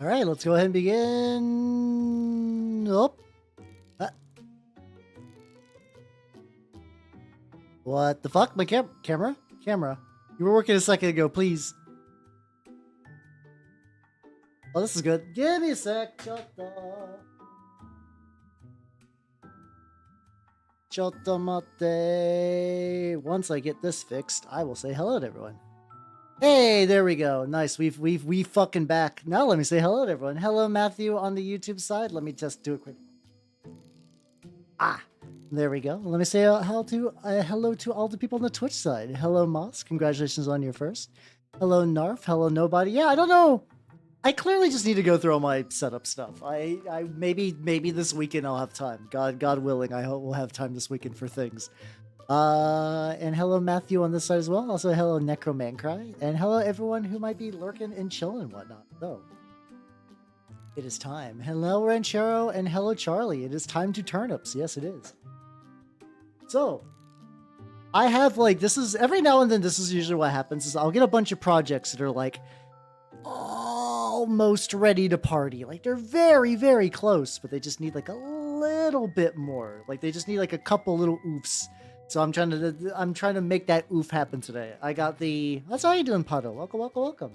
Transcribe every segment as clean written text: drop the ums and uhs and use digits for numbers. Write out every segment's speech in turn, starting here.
All right, let's go ahead and begin. Oh, uh, what the fuck? My camera? You were working a second ago, please. Oh, this is good. Give me a sec. Chotomate. Once I get this fixed, I will say hello to everyone. Hey, there we go. Nice. We fucking back. Now let me say hello to everyone. Hello, Matthew on the YouTube side. Let me just do a quick. There we go. Let me say hello to all the people on the Twitch side. Hello, Moss. Congratulations on your first. Hello, Narf. Hello, nobody. Yeah, I don't know. I clearly just need to go through all my setup stuff. I maybe this weekend I'll have time. God willing, I hope we'll have time this weekend for things. And hello, Matthew on this side as well. Also, hello, Necromancry. And hello, everyone who might be lurking and chilling and whatnot. So, it is time. Hello, Ranchero, and hello, Charlie. It is time to turnips. Yes, it is. So, I have like, this is, every now and then, this is usually what happens, is I'll get a bunch of projects that are like, almost ready to party. Like, they're very, very close, but they just need like a little bit more. Like, they just need like a couple little oofs. So I'm trying to make that oof happen today. I got the, that's how you doing, Pato. Welcome.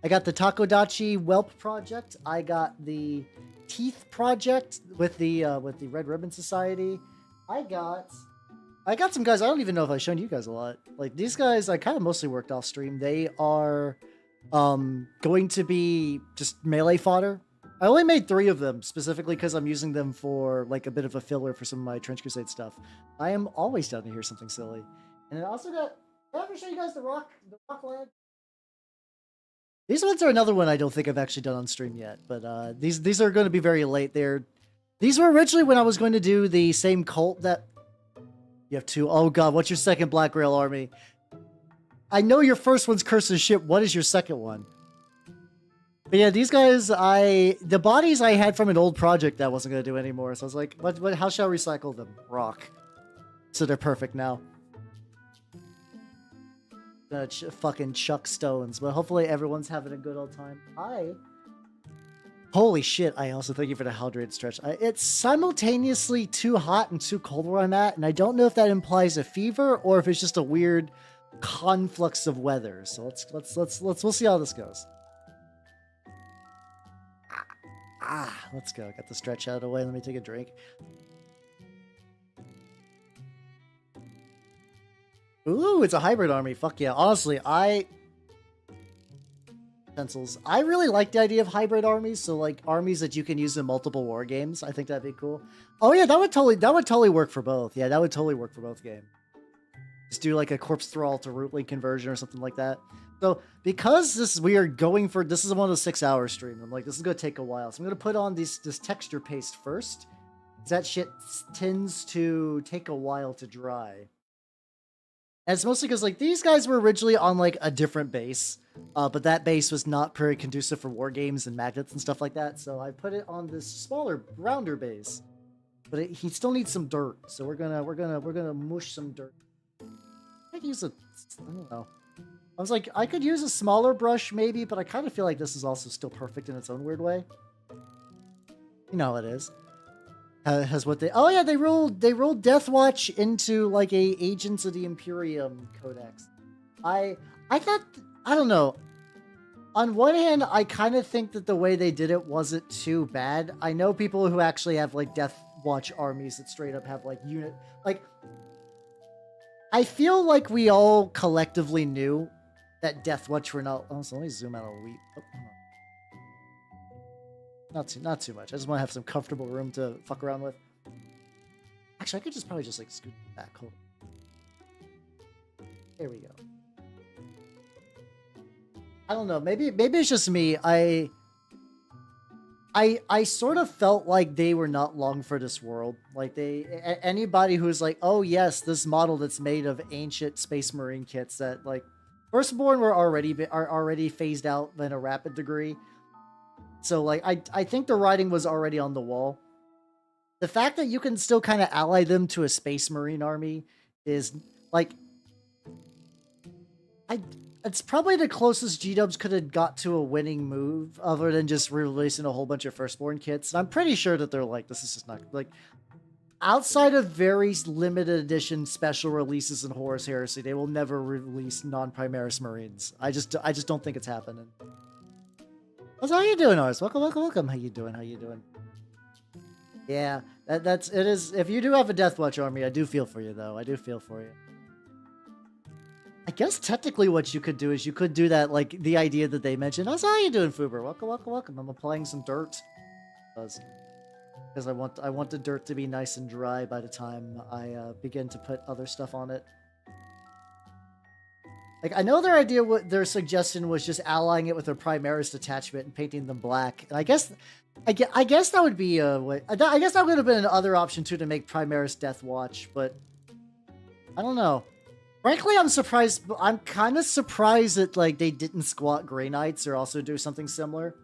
I got the Takodachi Whelp project. I got the Teeth project with the Red Ribbon Society. I got some guys. I don't even know if I've shown you guys a lot. Like, these guys, I kind of mostly worked off stream. They are going to be just melee fodder. I only made 3 of them specifically because I'm using them for like a bit of a filler for some of my Trench Crusade stuff. I am always down to hear something silly. And I also got, did I ever show you guys the rock lad? These ones are another one I don't think I've actually done on stream yet, but these are going to be very late. These were originally when I was going to do the same cult that you have 2. Oh god, what's your second Black Rail army? I know your first one's Curse of Ship. What is your second one? But yeah, these guys, the bodies I had from an old project that I wasn't going to do anymore. So I was like, how shall I recycle them? Rock. So they're perfect now. Fucking chuck stones. But hopefully everyone's having a good old time. Holy shit, I also thank you for the hydrated stretch. It's simultaneously too hot and too cold where I'm at, and I don't know if that implies a fever or if it's just a weird conflux of weather. So we'll see how this goes. Let's go. Got the stretch out of the way. Let me take a drink. Ooh, it's a hybrid army. Fuck yeah. Honestly, pencils. I really like the idea of hybrid armies. So like armies that you can use in multiple war games. I think that'd be cool. Oh yeah, that would totally work for both. Yeah, that would totally work for both games. Just do like a corpse thrall to rootling conversion or something like that. So because this is one of the 6-hour streams, I'm like, this is gonna take a while. So I'm gonna put on this texture paste first. That shit tends to take a while to dry. And it's mostly because like these guys were originally on like a different base, but that base was not very conducive for war games and magnets and stuff like that. So I put it on this smaller, rounder base. But he still needs some dirt, so we're gonna mush some dirt. I could use I don't know. I was like, I could use a smaller brush maybe, but I kind of feel like this is also still perfect in its own weird way. You know how it is. Has what they... Oh yeah, they rolled Deathwatch into like a Agents of the Imperium codex. I thought... I don't know. On one hand, I kind of think that the way they did it wasn't too bad. I know people who actually have like Deathwatch armies that straight up have like unit... Like... I feel like we all collectively knew that Deathwatch were not... Oh, so let me zoom out a wee... Oh, not too much. I just want to have some comfortable room to fuck around with. Actually, I could just probably just like scoot back. Hold on. There we go. I don't know. Maybe it's just me. I sort of felt like they were not long for this world. Like anybody who's like, oh yes, this model that's made of ancient Space Marine kits that like Firstborn are already phased out in a rapid degree. So like I think the writing was already on the wall. The fact that you can still kind of ally them to a Space Marine army is like it's probably the closest G-dubs could have got to a winning move, other than just releasing a whole bunch of Firstborn kits. And I'm pretty sure that they're like, this is just not like. Outside of very limited edition special releases in Horus Heresy, they will never release non-Primaris Marines. I just don't think it's happening. How you doing, Ars? Welcome, welcome, welcome. How you doing? How you doing? Yeah, it is. If you do have a Deathwatch army, I do feel for you, though. I do feel for you. I guess technically what you could do is you could do that, like the idea that they mentioned. How you doing, Fuber? Welcome, welcome, welcome. I'm applying some dirt. Because I want the dirt to be nice and dry by the time I begin to put other stuff on it. Like, I know their idea, what their suggestion was just allying it with a Primaris detachment and painting them black. And I guess that would be a way. I guess that would have been another option too, to make Primaris Deathwatch, but I don't know. Frankly, I'm surprised. I'm kind of surprised that like they didn't squat Grey Knights or also do something similar.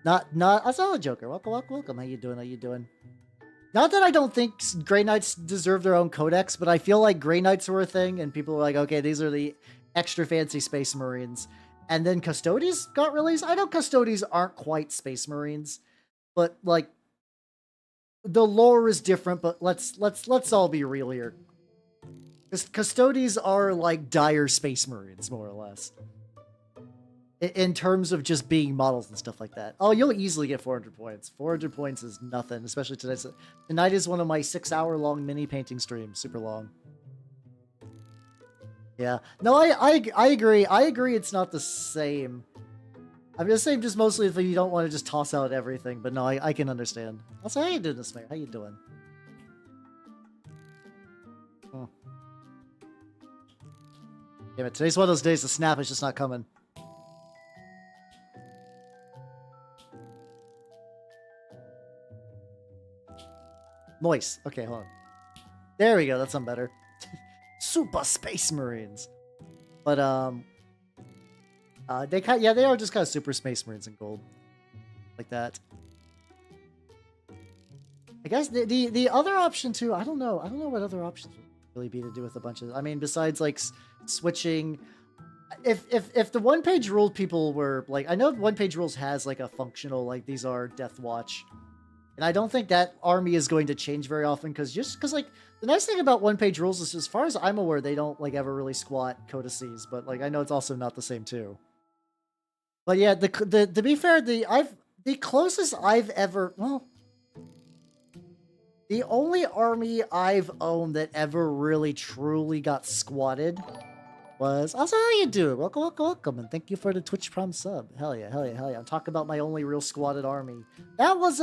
Not, I saw a Joker. Welcome, welcome, welcome. How you doing? How you doing? Not that I don't think Grey Knights deserve their own codex, but I feel like Grey Knights were a thing, and people were like, okay, these are the extra fancy Space Marines. And then Custodes got released. I know Custodes aren't quite Space Marines, but like the lore is different. But let's all be real here. Custodes are like dire Space Marines, more or less. In terms of just being models and stuff like that. Oh, you'll easily get 400 points. 400 points is nothing, especially today. Tonight is one of my 6-hour-long mini painting streams. Super long. Yeah. No, I agree. I agree it's not the same. I'm just saying just mostly if you don't want to just toss out everything. But no, I can understand. Also, how you doing this, Mayor? How you doing? Oh. Damn it. Today's one of those days the snap is just not coming. Moist. Okay, hold on. There we go. That's some better. Super Space Marines. But they are just kind of Super Space Marines in gold, like that. I guess the other option too. I don't know what other options would really be to do with a bunch of. I mean, besides like switching. If the one-page rule people were like, I know one-page rules has like a functional like these are Deathwatch. And I don't think that army is going to change very often because like the nice thing about one-page rules is, as far as I'm aware, they don't like ever really squat codices, but like I know it's also not the same too. But yeah, to be fair, the closest I've ever, well, the only army I've owned that ever really truly got squatted was, also, how you doing? Welcome, welcome, welcome, and thank you for the Twitch Prime sub. Hell yeah, hell yeah, hell yeah. I'm talking about my only real squatted army. That was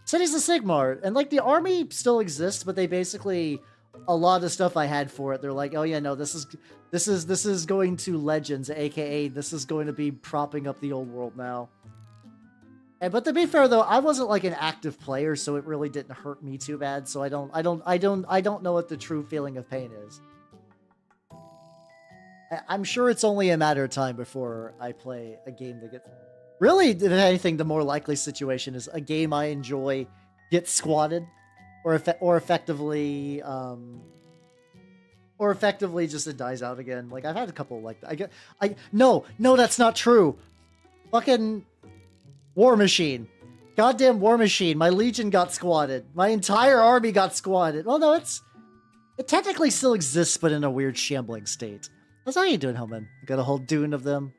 Cities of Sigmar, and like the army still exists, but they basically, a lot of the stuff I had for it, they're like, oh yeah, no, this is going to Legends, aka this is going to be propping up the old world now. And but to be fair though, I wasn't like an active player, so it really didn't hurt me too bad. So I don't know what the true feeling of pain is. I'm sure it's only a matter of time before I play a game that gets... Really, if anything, the more likely situation is a game I enjoy gets squatted, or effectively just it dies out again. Like I've had a couple like that. No, that's not true. Fucking War Machine, goddamn War Machine. My Legion got squatted. My entire army got squatted. Well, no, it technically still exists, but in a weird shambling state. How's how you doing, Hellman? Got a whole dune of them.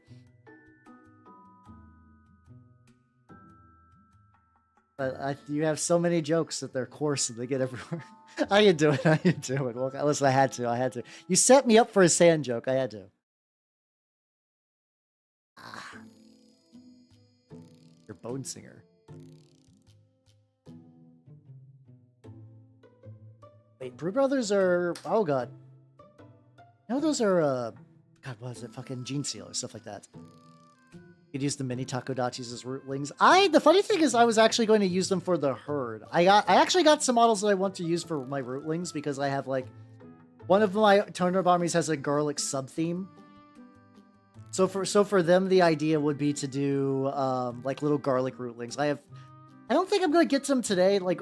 But you have so many jokes that they're coarse and they get everywhere. How you doing? How you doing? Well, listen, I had to. You set me up for a sand joke. I had to. Ah. You're Bone Singer. Wait, Brew Brothers are... Oh, God. No, those are, God, what is it? Fucking Gene Seal or stuff like that. You could use the mini Takodachis as rootlings. The funny thing is I was actually going to use them for the herd. I actually got some models that I want to use for my rootlings because I have, like, one of my Turnip armies has a garlic sub-theme. So for them, the idea would be to do, like, little garlic rootlings. I don't think I'm going to get them today. Like,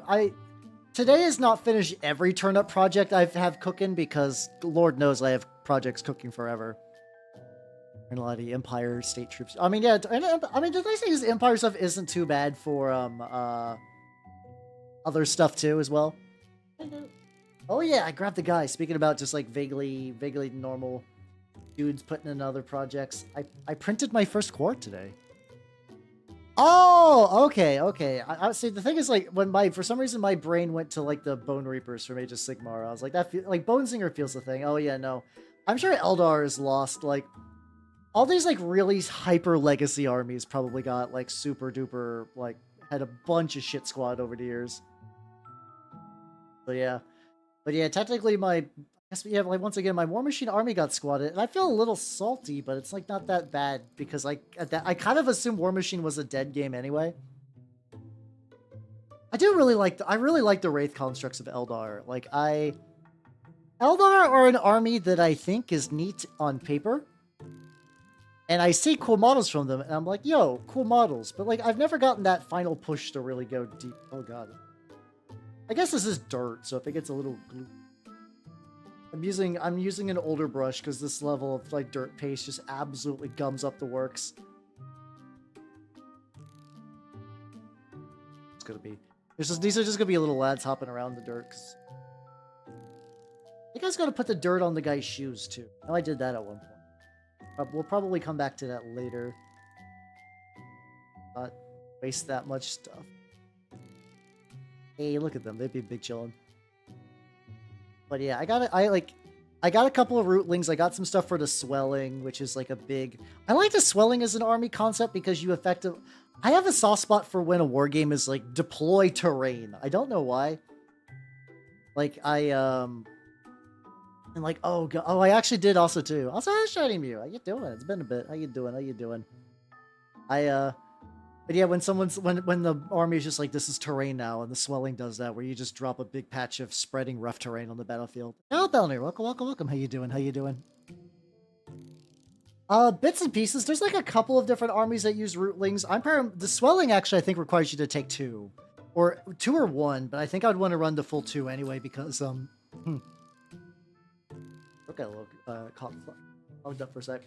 today is not finished every turnip project I have cooking because Lord knows I have projects cooking forever. And a lot of the Empire state troops. I mean, yeah, I mean, the nice thing is Empire stuff isn't too bad for other stuff too as well. Oh yeah, I grabbed the guy. Speaking about just like vaguely normal dudes putting in other projects. I printed my first quart today. Oh, okay. I see. The thing is, like, when for some reason my brain went to like the Bone Reapers from Age of Sigmar. I was like, like Bone Singer feels the thing. Oh yeah, no, I'm sure Eldar is lost. Like all these like really hyper legacy armies probably got like super duper like had a bunch of shit squad over the years. So yeah, but yeah, technically my. I guess, yeah, like once again, my War Machine army got squatted, and I feel a little salty, but it's like not that bad because I kind of assumed War Machine was a dead game anyway. I really like the Wraith constructs of Eldar. Like Eldar are an army that I think is neat on paper, and I see cool models from them, and I'm like, yo, cool models. But like, I've never gotten that final push to really go deep. Oh god, I guess this is dirt, so if it gets a little glue. I'm using an older brush because this level of like dirt paste just absolutely gums up the works. It's gonna be these are just gonna be little lads hopping around the dirt. You guys gotta put the dirt on the guy's shoes too. Oh, I did that at one point. We'll probably come back to that later. Not waste that much stuff. Hey, look at them. They'd be big chillin'. But yeah, I got a couple of rootlings. I got some stuff for the swelling, which is like a big. I like the swelling as an army concept because you I have a soft spot for when a war game is like deploy terrain. I don't know why. Like and like oh god, I actually did also too. Also, Shiny Mew, how you doing? It's been a bit. How you doing? But yeah, when the army is just like, this is terrain now, and the swelling does that, where you just drop a big patch of spreading rough terrain on the battlefield. Oh, Belner, welcome. How you doing? Bits and pieces. There's like a couple of different armies that use rootlings. The swelling actually, I think, requires you to take two or 1, but I think I'd want to run the full 2 anyway because Okay, a little clogged up for a sec.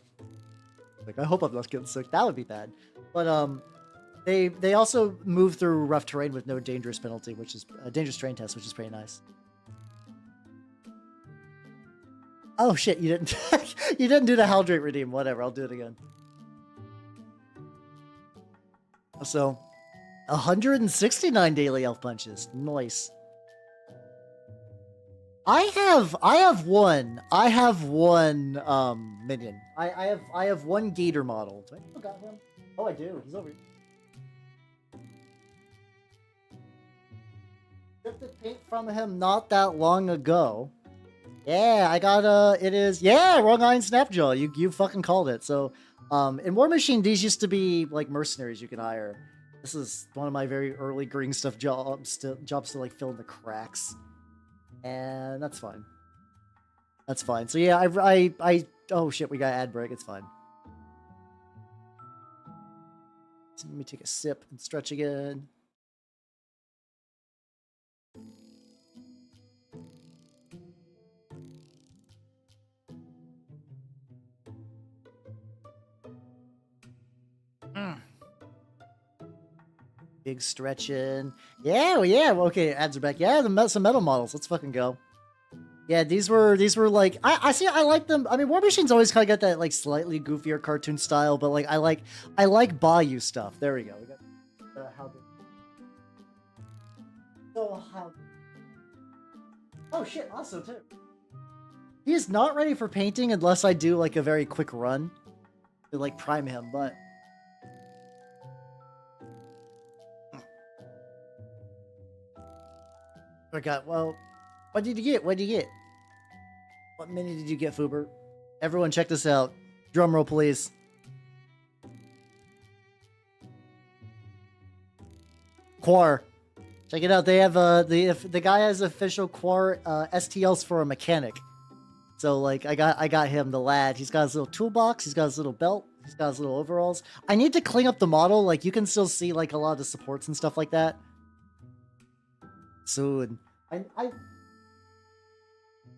Like, I hope I'm not getting sick. That would be bad. But They also move through rough terrain with no dangerous penalty, which is a dangerous terrain test, which is pretty nice. Oh shit, you didn't you didn't do the Haldrate redeem. Whatever, I'll do it again. So 169 daily elf punches. Nice. I have one minion. I have one gator model. Do I still got him? Oh, I do. He's over here. Scripted paint from him not that long ago. Yeah, I got it is, yeah, Wrong Iron Snapjaw. You fucking called it. So, in War Machine, these used to be like mercenaries you could hire. This is one of my very early green stuff jobs to like fill in the cracks. And that's fine. That's fine. So yeah, I oh shit, we got ad break. It's fine. So let me take a sip and stretch again. Big stretching. Yeah, well, yeah. Okay, ads are back. Yeah, some metal models. Let's fucking go. Yeah, these were like I see. I like them. I mean, War Machine's always kind of got that like slightly goofier cartoon style, but like I like Bayou stuff. There we go. We got how. So how? Oh shit! Also too. He is not ready for painting unless I do like a very quick run to like prime him, but. Forgot. Well, what did you get? What did you get? What mini did you get, Fuber? Everyone, check this out. Drum roll, please. Quar. Check it out. They have the guy has official Quar STLs for a mechanic. So like I got him, the lad. He's got his little toolbox. He's got his little belt. He's got his little overalls. I need to clean up the model. Like you can still see like a lot of the supports and stuff like that. Soon.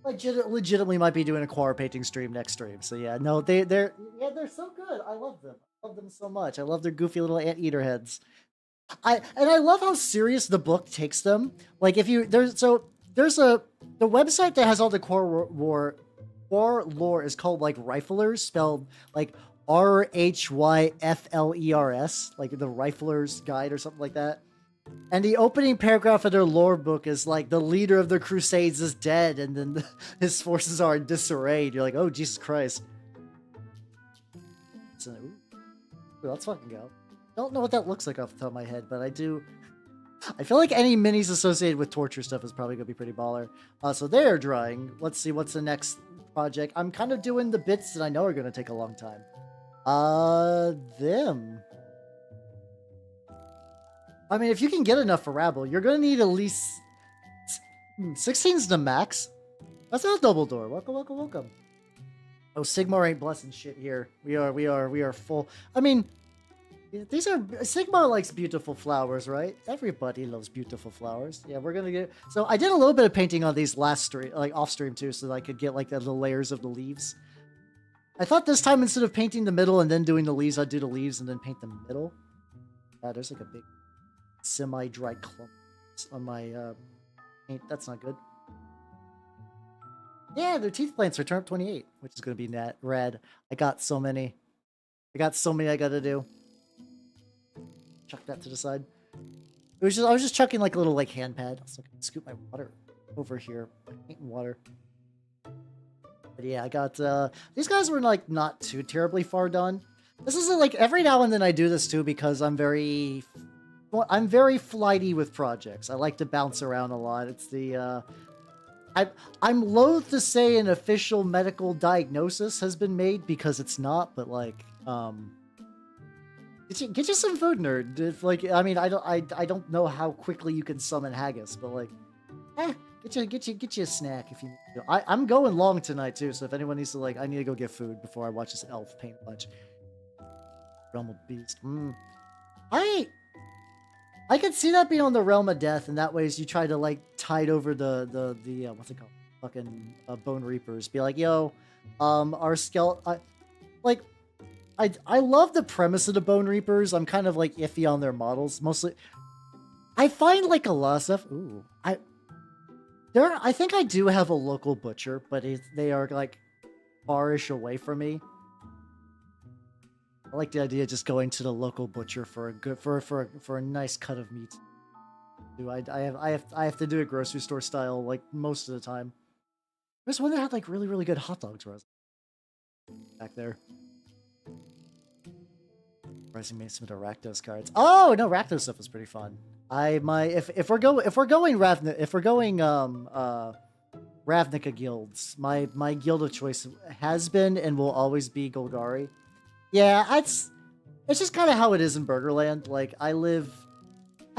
Legitimately might be doing a Quar painting stream next stream. So yeah, no, they're so good. I love them. I love them so much. I love their goofy little anteater heads. I love how serious the book takes them. Like if you there's the website that has all the Quar lore is called like Riflers, spelled like RHYFLERS, like the Rifler's Guide or something like that. And the opening paragraph of their lore book is like the leader of the Crusades is dead, and then his forces are in disarray. And you're like, oh Jesus Christ! So, let's fucking go. Don't know what that looks like off the top of my head, but I do. I feel like any minis associated with torture stuff is probably gonna be pretty baller. So they are drawing. Let's see what's the next project. I'm kind of doing the bits that I know are gonna take a long time. Them. I mean, if you can get enough for Rabble, you're gonna need at least 16's the max. That's not double door. Welcome, welcome, welcome. Oh, Sigmar ain't blessing shit here. We are full. I mean, these are Sigmar likes beautiful flowers, right? Everybody loves beautiful flowers. Yeah, we're gonna get. So I did a little bit of painting on these last stream, like off stream too, so that I could get like the layers of the leaves. I thought this time instead of painting the middle and then doing the leaves, I'd do the leaves and then paint the middle. There's like a big semi-dry clump on my paint. That's not good. Yeah, their teeth plants are Turnip28, which is going to be rad. I got so many. I gotta do. Chuck that to the side. I was just chucking like a little like hand pad. So I can scoop my water over here. Paint and water. But yeah, I got these guys were like not too terribly far done. This is like every now and then I do this too because I'm very flighty with projects. I like to bounce around a lot. It's the I'm loath to say an official medical diagnosis has been made because it's not, but like get you some food, nerd. If, like I mean I don't know how quickly you can summon haggis, but like get you a snack if you need to. I'm going long tonight too, so if anyone needs to like I need to go get food before I watch this elf paint much. Realm of Beast. I could see that being on the Realm of Death, and that way as you try to like tide over the what's it called, fucking Bone Reapers. Be like, yo, our skeleton. I love the premise of the Bone Reapers. I'm kind of like iffy on their models. Mostly, I find like a lot of stuff. Ooh, I think I do have a local butcher, but they are like farish away from me. I like the idea of just going to the local butcher for a good for a nice cut of meat. I have to do it grocery store style like most of the time. There's one that had like really good hot dogs back there. Rising made some of the Rakdos cards. Oh no, Rakdos stuff was pretty fun. If we're going Ravnica guilds, my guild of choice has been and will always be Golgari. Yeah, it's just kind of how it is in Burgerland. Like, I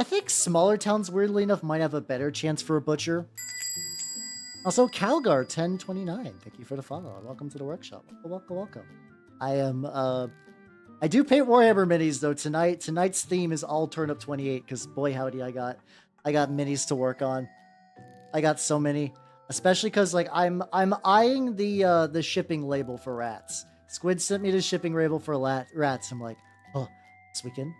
think smaller towns, weirdly enough, might have a better chance for a butcher. Also, Calgar1029, thank you for the follow. Welcome to the workshop. Welcome. I do paint Warhammer minis, though. Tonight's theme is all Turnip28, because boy howdy, I got minis to work on. I got so many. Especially because, like, I'm eyeing the shipping label for rats. Squid sent me the shipping label for rats. I'm like, oh, this weekend?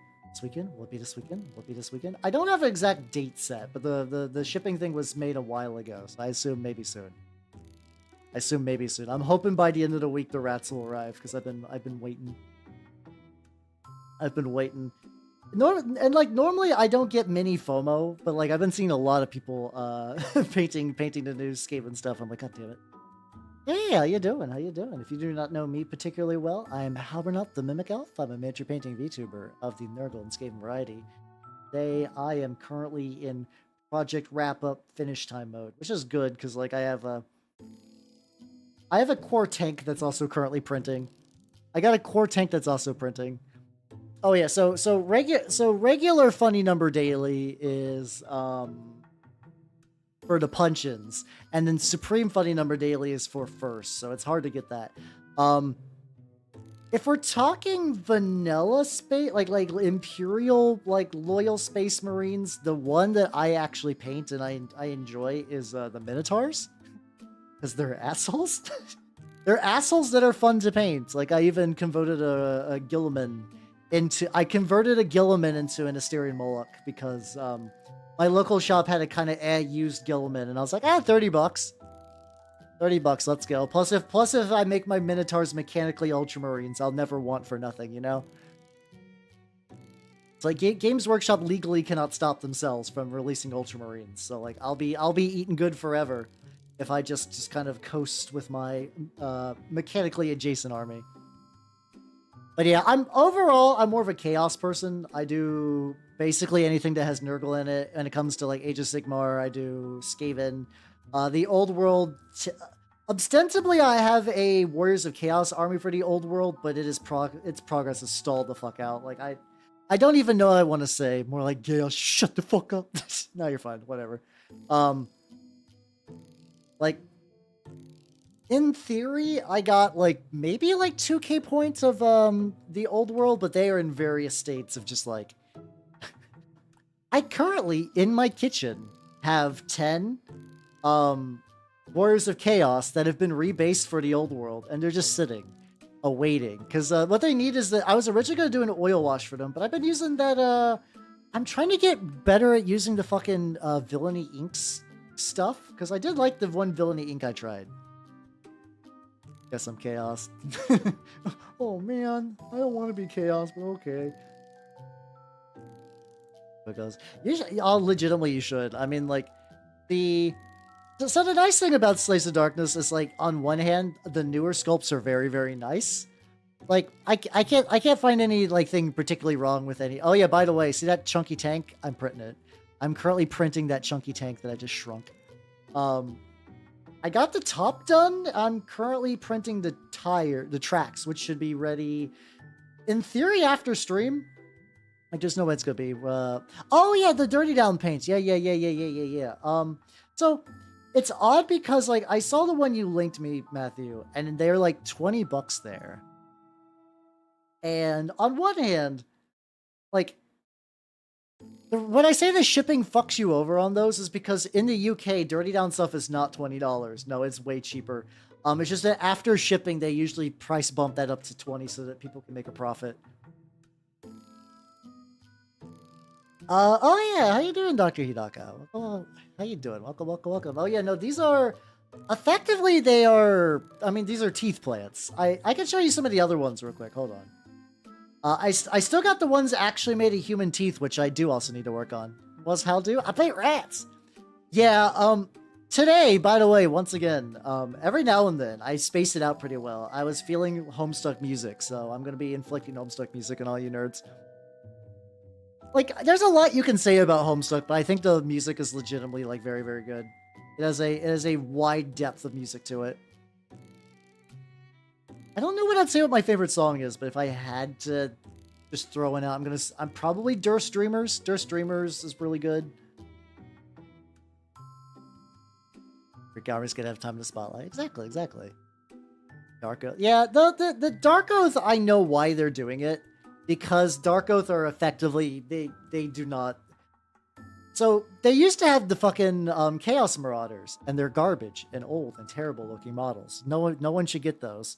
Will it be this weekend? I don't have an exact date set, but the shipping thing was made a while ago, so I assume maybe soon. I'm hoping by the end of the week the rats will arrive because I've been waiting. Normally I don't get mini FOMO, but like I've been seeing a lot of people painting the new Skaven stuff. I'm like, god damn it. Hey, how you doing? If you do not know me particularly well, I'm Halbernut the Mimic Elf. I'm a miniature painting VTuber of the Nurgle and Skaven variety. Today, I am currently in project wrap-up finish time mode, which is good because like I have a core tank that's also currently printing. I got a core tank that's also printing. Oh yeah, so regular funny number daily is for the punch-ins, and then Supreme Funny Number Daily is for first, so it's hard to get that. If we're talking vanilla space, like Imperial, like loyal Space Marines, the one that I actually paint and I enjoy is the Minotaurs. Because they're assholes? They're assholes that are fun to paint. Like, I even converted a Gilliman into... I converted a Gilliman into an Asterian Moloch because my local shop had a kind of used Gilliman, and I was like, $30. 30 bucks, let's go. Plus if I make my Minotaurs mechanically Ultramarines, I'll never want for nothing, you know? It's like Games Workshop legally cannot stop themselves from releasing Ultramarines, so like I'll be eating good forever if I just kind of coast with my mechanically adjacent army. But yeah, I'm more of a Chaos person. I do basically anything that has Nurgle in it. When it comes to like Age of Sigmar, I do Skaven. The Old World, ostensibly I have a Warriors of Chaos army for the Old World, but its progress is stalled the fuck out. Like I don't even know what I want to say. More like, Gale, shut the fuck up. No, you're fine. Whatever. Like, in theory, I got like maybe like 2k points of the Old World, but they are in various states of just like. I currently in my kitchen have 10 Warriors of Chaos that have been rebased for the Old World, and they're just sitting, awaiting. Because what they need is that I was originally going to do an oil wash for them, but I've been using that. I'm trying to get better at using the fucking Villainy Inks stuff, because I did like the one Villainy Ink I tried. Guess I'm Chaos. Oh man, I don't want to be Chaos, but okay. Because legitimately you should. I mean, like so the nice thing about Slaves of Darkness is, like, on one hand, the newer sculpts are very, very nice. Like, I can't find any, like, thing particularly wrong with any... Oh, yeah, by the way, see that chunky tank? I'm printing it. I'm currently printing that chunky tank that I just shrunk. I got the top done. I'm currently printing the tracks, which should be ready, in theory, after stream. I just know what it's gonna be. Oh, yeah, the Dirty Down paints. Yeah. So... It's odd because, like, I saw the one you linked me, Matthew, and they're like 20 bucks there. And on one hand, like, when I say the shipping fucks you over on those is because in the UK, Dirty Down stuff is not $20. No, it's way cheaper. It's just that after shipping, they usually price bump that up to 20 so that people can make a profit. Oh yeah, how you doing, Dr. Hidaka? Oh, how you doing? Welcome. Oh yeah, no, these are... Effectively, these are teeth plants. I can show you some of the other ones real quick. Hold on. I still got the ones actually made of human teeth, which I do also need to work on. How do? I paint rats! Yeah, today, by the way, once again, every now and then, I space it out pretty well. I was feeling Homestuck music, so I'm gonna be inflicting Homestuck music on all you nerds. Like, there's a lot you can say about Homestuck, but I think the music is legitimately, like, very, very good. It has a wide depth of music to it. I don't know what I'd say what my favorite song is, but if I had to just throw one out, I'm probably Durst Dreamers. Durst Dreamers is really good. Rick Gower's gonna have time to spotlight. Exactly. Dark Oath. Yeah, the Dark Oath, I know why they're doing it. Because Dark Oath are effectively, they do not... So, they used to have the fucking Chaos Marauders, and they're garbage and old and terrible looking models. No one should get those.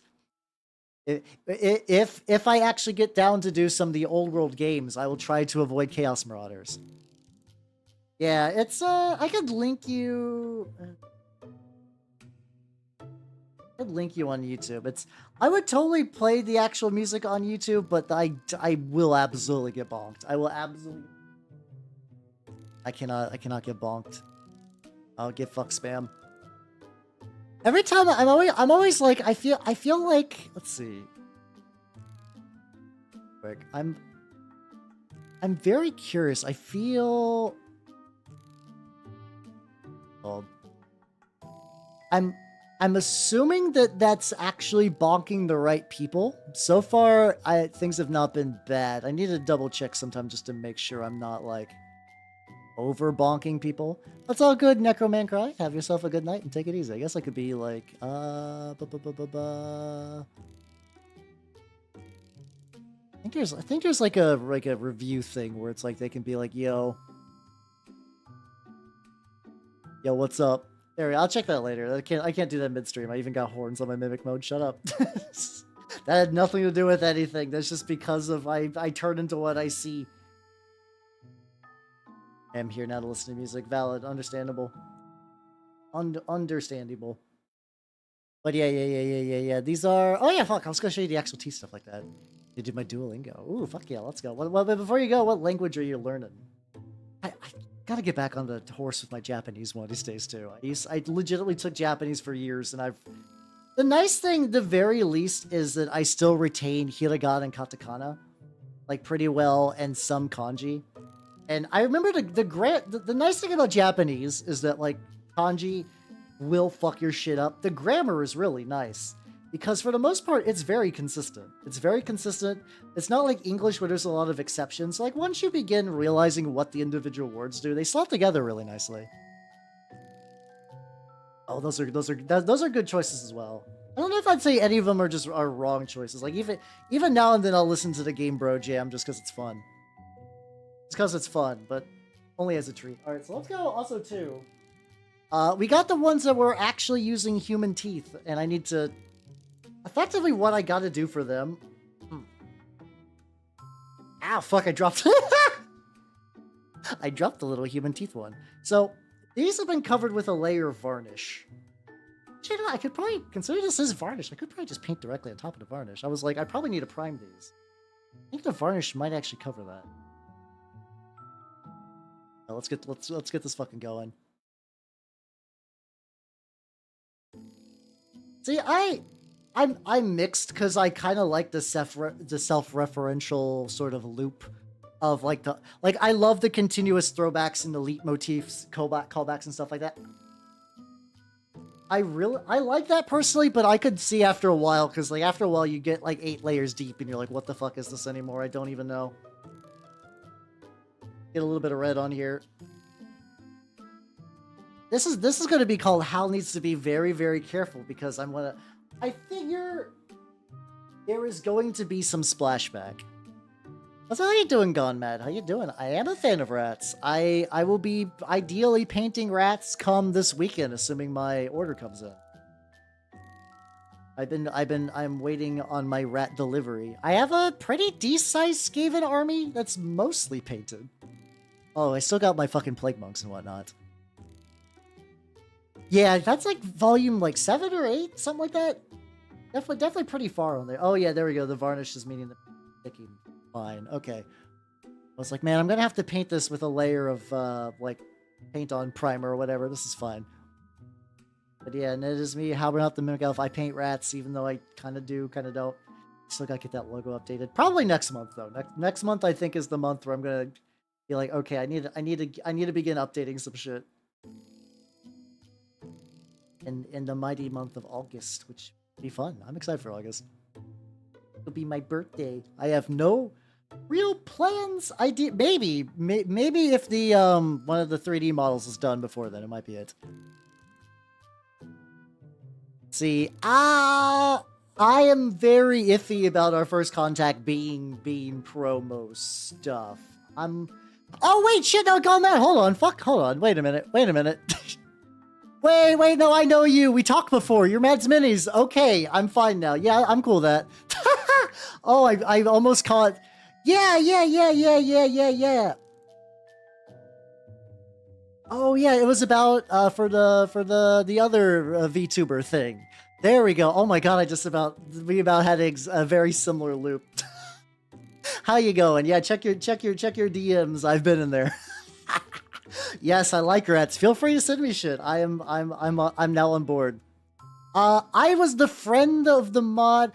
If I actually get down to do some of the old world games, I will try to avoid Chaos Marauders. Yeah, it's, I could link you... I'd link you on YouTube. I would totally play the actual music on YouTube, but I will absolutely get bonked. I cannot get bonked. I'll get fuck spam. Every time I'm always like I feel like, let's see. Quick. I'm very curious. I feel I'm assuming that that's actually bonking the right people. So far, things have not been bad. I need to double check sometime just to make sure I'm not, like, over bonking people. That's all good, Necroman Cry. Have yourself a good night and take it easy. I guess I could be like, I think there's like a review thing where it's like they can be like, yo, what's up? There, I'll check that later. I can't do that midstream. I even got horns on my mimic mode. Shut up. That had nothing to do with anything. That's just because of I turn into what I see. I'm here now to listen to music. Valid, understandable. Understandable. But yeah. These are... Oh yeah, fuck. I was gonna show you the actual T stuff like that. You did my Duolingo. Ooh, fuck yeah, let's go. Well, before you go, what language are you learning? I gotta get back on the horse with my Japanese one of these days too. I legitimately took Japanese for years, and I've... The nice thing, the very least, is that I still retain hiragana and katakana, like, pretty well, and some kanji. And I remember the nice thing about Japanese is that, like, kanji will fuck your shit up. The grammar is really nice. Because for the most part, it's very consistent. It's very consistent. It's not like English where there's a lot of exceptions. Like, once you begin realizing what the individual words do, they slot together really nicely. Oh, those are good choices as well. I don't know if I'd say any of them are wrong choices. Like, even now and then I'll listen to the Game Bro Jam just because it's fun. It's because it's fun, but only as a treat. All right, so let's go also too. We got the ones that were actually using human teeth, and I need to... Effectively, what I gotta do for them... Ow, fuck, I dropped... I dropped the little human teeth one. So, these have been covered with a layer of varnish. Actually, no, I could probably... Consider this as varnish. I could probably just paint directly on top of the varnish. I was like, I probably need to prime these. I think the varnish might actually cover that. Now, let's get this fucking going. See, I'm mixed because I kind of like the self-referential sort of loop of like I love the continuous throwbacks and elite motifs, callbacks and stuff like that. I like that personally, but I could see after a while because like after a while you get like 8 layers deep and you're like, what the fuck is this anymore? I don't even know. Get a little bit of red on here. This is going to be called Hal needs to be very, very careful because I figure there is going to be some splashback. How you doing, Gone Mad? How you doing? I am a fan of rats. I will be ideally painting rats come this weekend, assuming my order comes in. I'm waiting on my rat delivery. I have a pretty decent-sized Skaven army that's mostly painted. Oh, I still got my fucking plague monks and whatnot. Yeah, that's like volume like 7 or 8, something like that. Definitely pretty far on there. Oh yeah, there we go. The varnish is meaning the picking. Fine. Okay. I was like, man, I'm gonna have to paint this with a layer of like paint on primer or whatever. This is fine. But yeah, and it is me, Halbert out the Mimic Elf. I paint rats, even though I kind of do, kind of don't. Still gotta get that logo updated. Probably next month though. Next month I think is the month where I'm gonna be like, okay, I need to begin updating some shit. In the mighty month of August, which will be fun. I'm excited for August. It'll be my birthday. I have no real plans. Maybe if the one of the 3D models is done before then, it might be it. See, I am very iffy about our first contact being promo stuff. Oh wait, shit! No, go mad. Hold on. Wait a minute. Wait, no, I know you. We talked before. You're Mads Minis. Okay, I'm fine now. Yeah, I'm cool with that. Oh, I almost caught... Yeah. Oh, yeah, it was about, for the other VTuber thing. There we go. Oh my god, we about had a very similar loop. How you going? Yeah, check your DMs. I've been in there. Yes, I like rats. Feel free to send me shit. I'm now on board. I was the friend of the mod.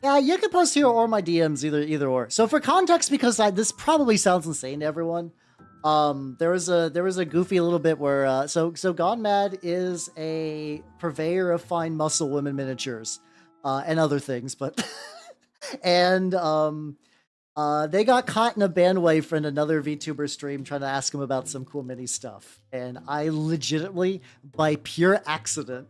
Yeah, you can post here or my DMs, either or. So for context, because this probably sounds insane to everyone, there was a goofy little bit where so Gone Mad is a purveyor of fine muscle women miniatures, and other things, but and they got caught in a bandwave in another VTuber stream trying to ask him about some cool mini stuff. And I legitimately, by pure accident,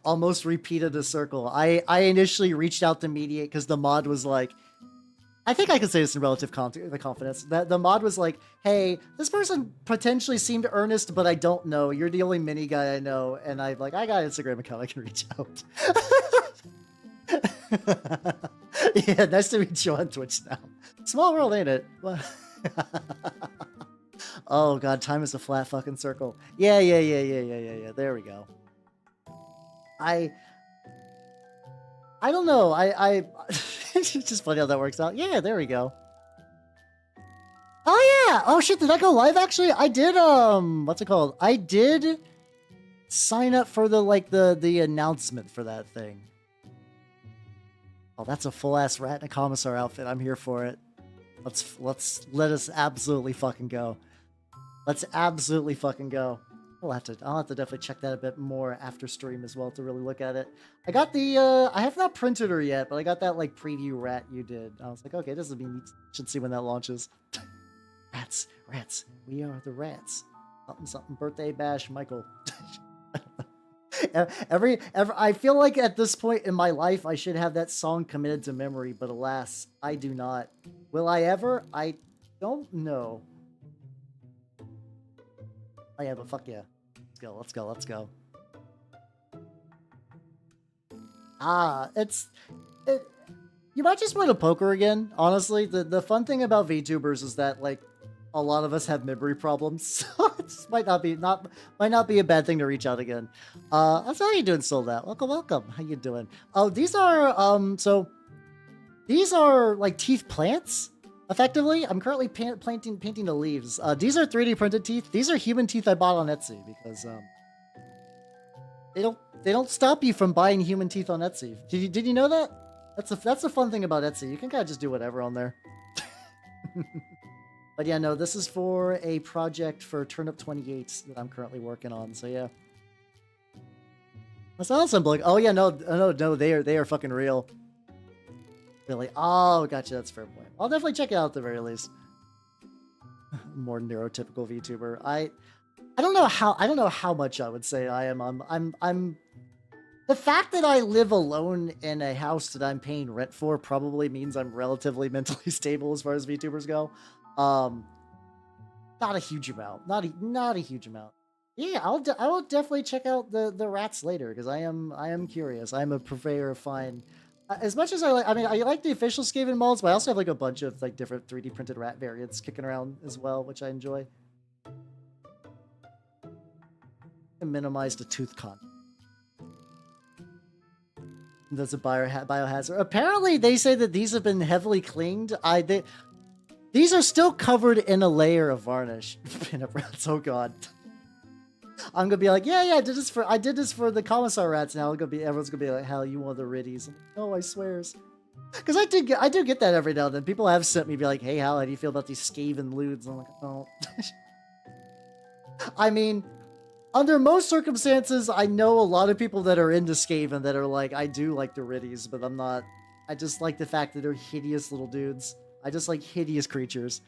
almost repeated the circle. I initially reached out to mediate because the mod was like, I think I can say this in relative confidence. That the mod was like, hey, this person potentially seemed earnest, but I don't know. You're the only mini guy I know. And I got an Instagram account I can reach out. Yeah, nice to meet you on Twitch now. Small world, ain't it? Oh god, time is a flat fucking circle. Yeah. There we go. I don't know. It's just funny how that works out. Yeah, there we go. Oh yeah. Oh shit, did I go live actually? I did what's it called? I did sign up for the announcement for that thing. Oh, that's a full ass rat and a commissar outfit. I'm here for it. Let us absolutely fucking go. Let's absolutely fucking go. I'll have to definitely check that a bit more after stream as well to really look at it. I got the I have not printed her yet, but I got that like preview rat you did. I was like, okay, this would be neat. Should see when that launches. Rats. We are the rats. Something birthday bash, Michael. I feel like at this point in my life I should have that song committed to memory, but alas, I do not. Will I ever? I don't know. Oh yeah, but fuck yeah. Let's go. You might just want to poker again, honestly. The fun thing about VTubers is that, like, a lot of us have memory problems, so it might not be a bad thing to reach out again. That's how you doing, Sold Out. Welcome. How you doing? Oh, these are like teeth plants. Effectively, I'm currently painting the leaves. These are 3D printed teeth. These are human teeth I bought on Etsy because they don't stop you from buying human teeth on Etsy. Did you know that? That's the fun thing about Etsy. You can kind of just do whatever on there. But yeah, no, this is for a project for Turnip28 that I'm currently working on. So yeah, that's awesome. Like, oh yeah, no, they are fucking real. Really? Oh, gotcha. That's a fair point. I'll definitely check it out at the very least. More neurotypical VTuber. I don't know how much I would say I am. I'm the fact that I live alone in a house that I'm paying rent for probably means I'm relatively mentally stable as far as VTubers go. Not a huge amount. Not a huge amount. Yeah, I will definitely check out the rats later because I am curious. I'm a purveyor of fine. As much as I like the official Skaven molds, but I also have like a bunch of like different 3D printed rat variants kicking around as well, which I enjoy. And minimize the tooth content. That's a biohazard. Apparently, they say that these have been heavily cleaned. These are still covered in a layer of varnish. Pinup rats. Oh god. I'm gonna be like, yeah, I did this for the commissar rats. Now everyone's gonna be like, hell, you want the riddies? No, I swears. Because I do get that every now and then. People have sent me be like, hey, Hal, how do you feel about these Skaven lewds? I'm like, oh. I mean, under most circumstances, I know a lot of people that are into Skaven that are like, I do like the riddies, but I'm not. I just like the fact that they're hideous little dudes. I just like hideous creatures.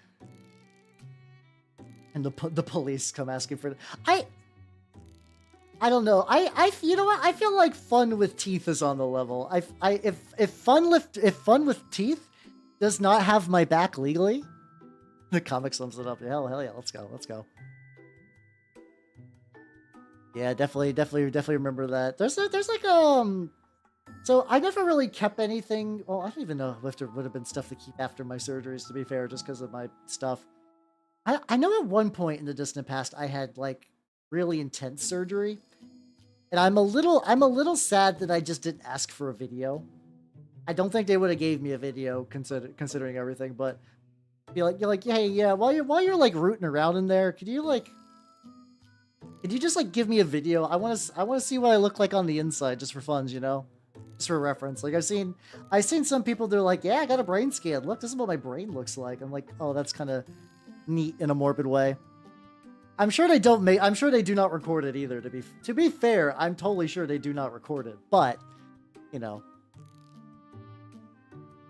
And the police come asking for it. I don't know. You know what? I feel like fun with teeth is on the level. If fun with teeth does not have my back legally, the comic sums it up. Hell yeah, let's go. Yeah, definitely remember that. There's like so I never really kept anything. Well, I don't even know if there would have been stuff to keep after my surgeries, to be fair, just because of my stuff. I know at one point in the distant past I had like really intense surgery. And I'm a little sad that I just didn't ask for a video. I don't think they would have gave me a video considering everything, but you're like, hey, yeah, while you're like rooting around in there, could you just like give me a video? I want to see what I look like on the inside just for funs, you know? Just for reference. Like I've seen some people, they're like, yeah, I got a brain scan. Look, this is what my brain looks like. I'm like, oh, that's kind of neat in a morbid way. I'm sure they do not record it either. To be fair, I'm totally sure they do not record it. But, you know,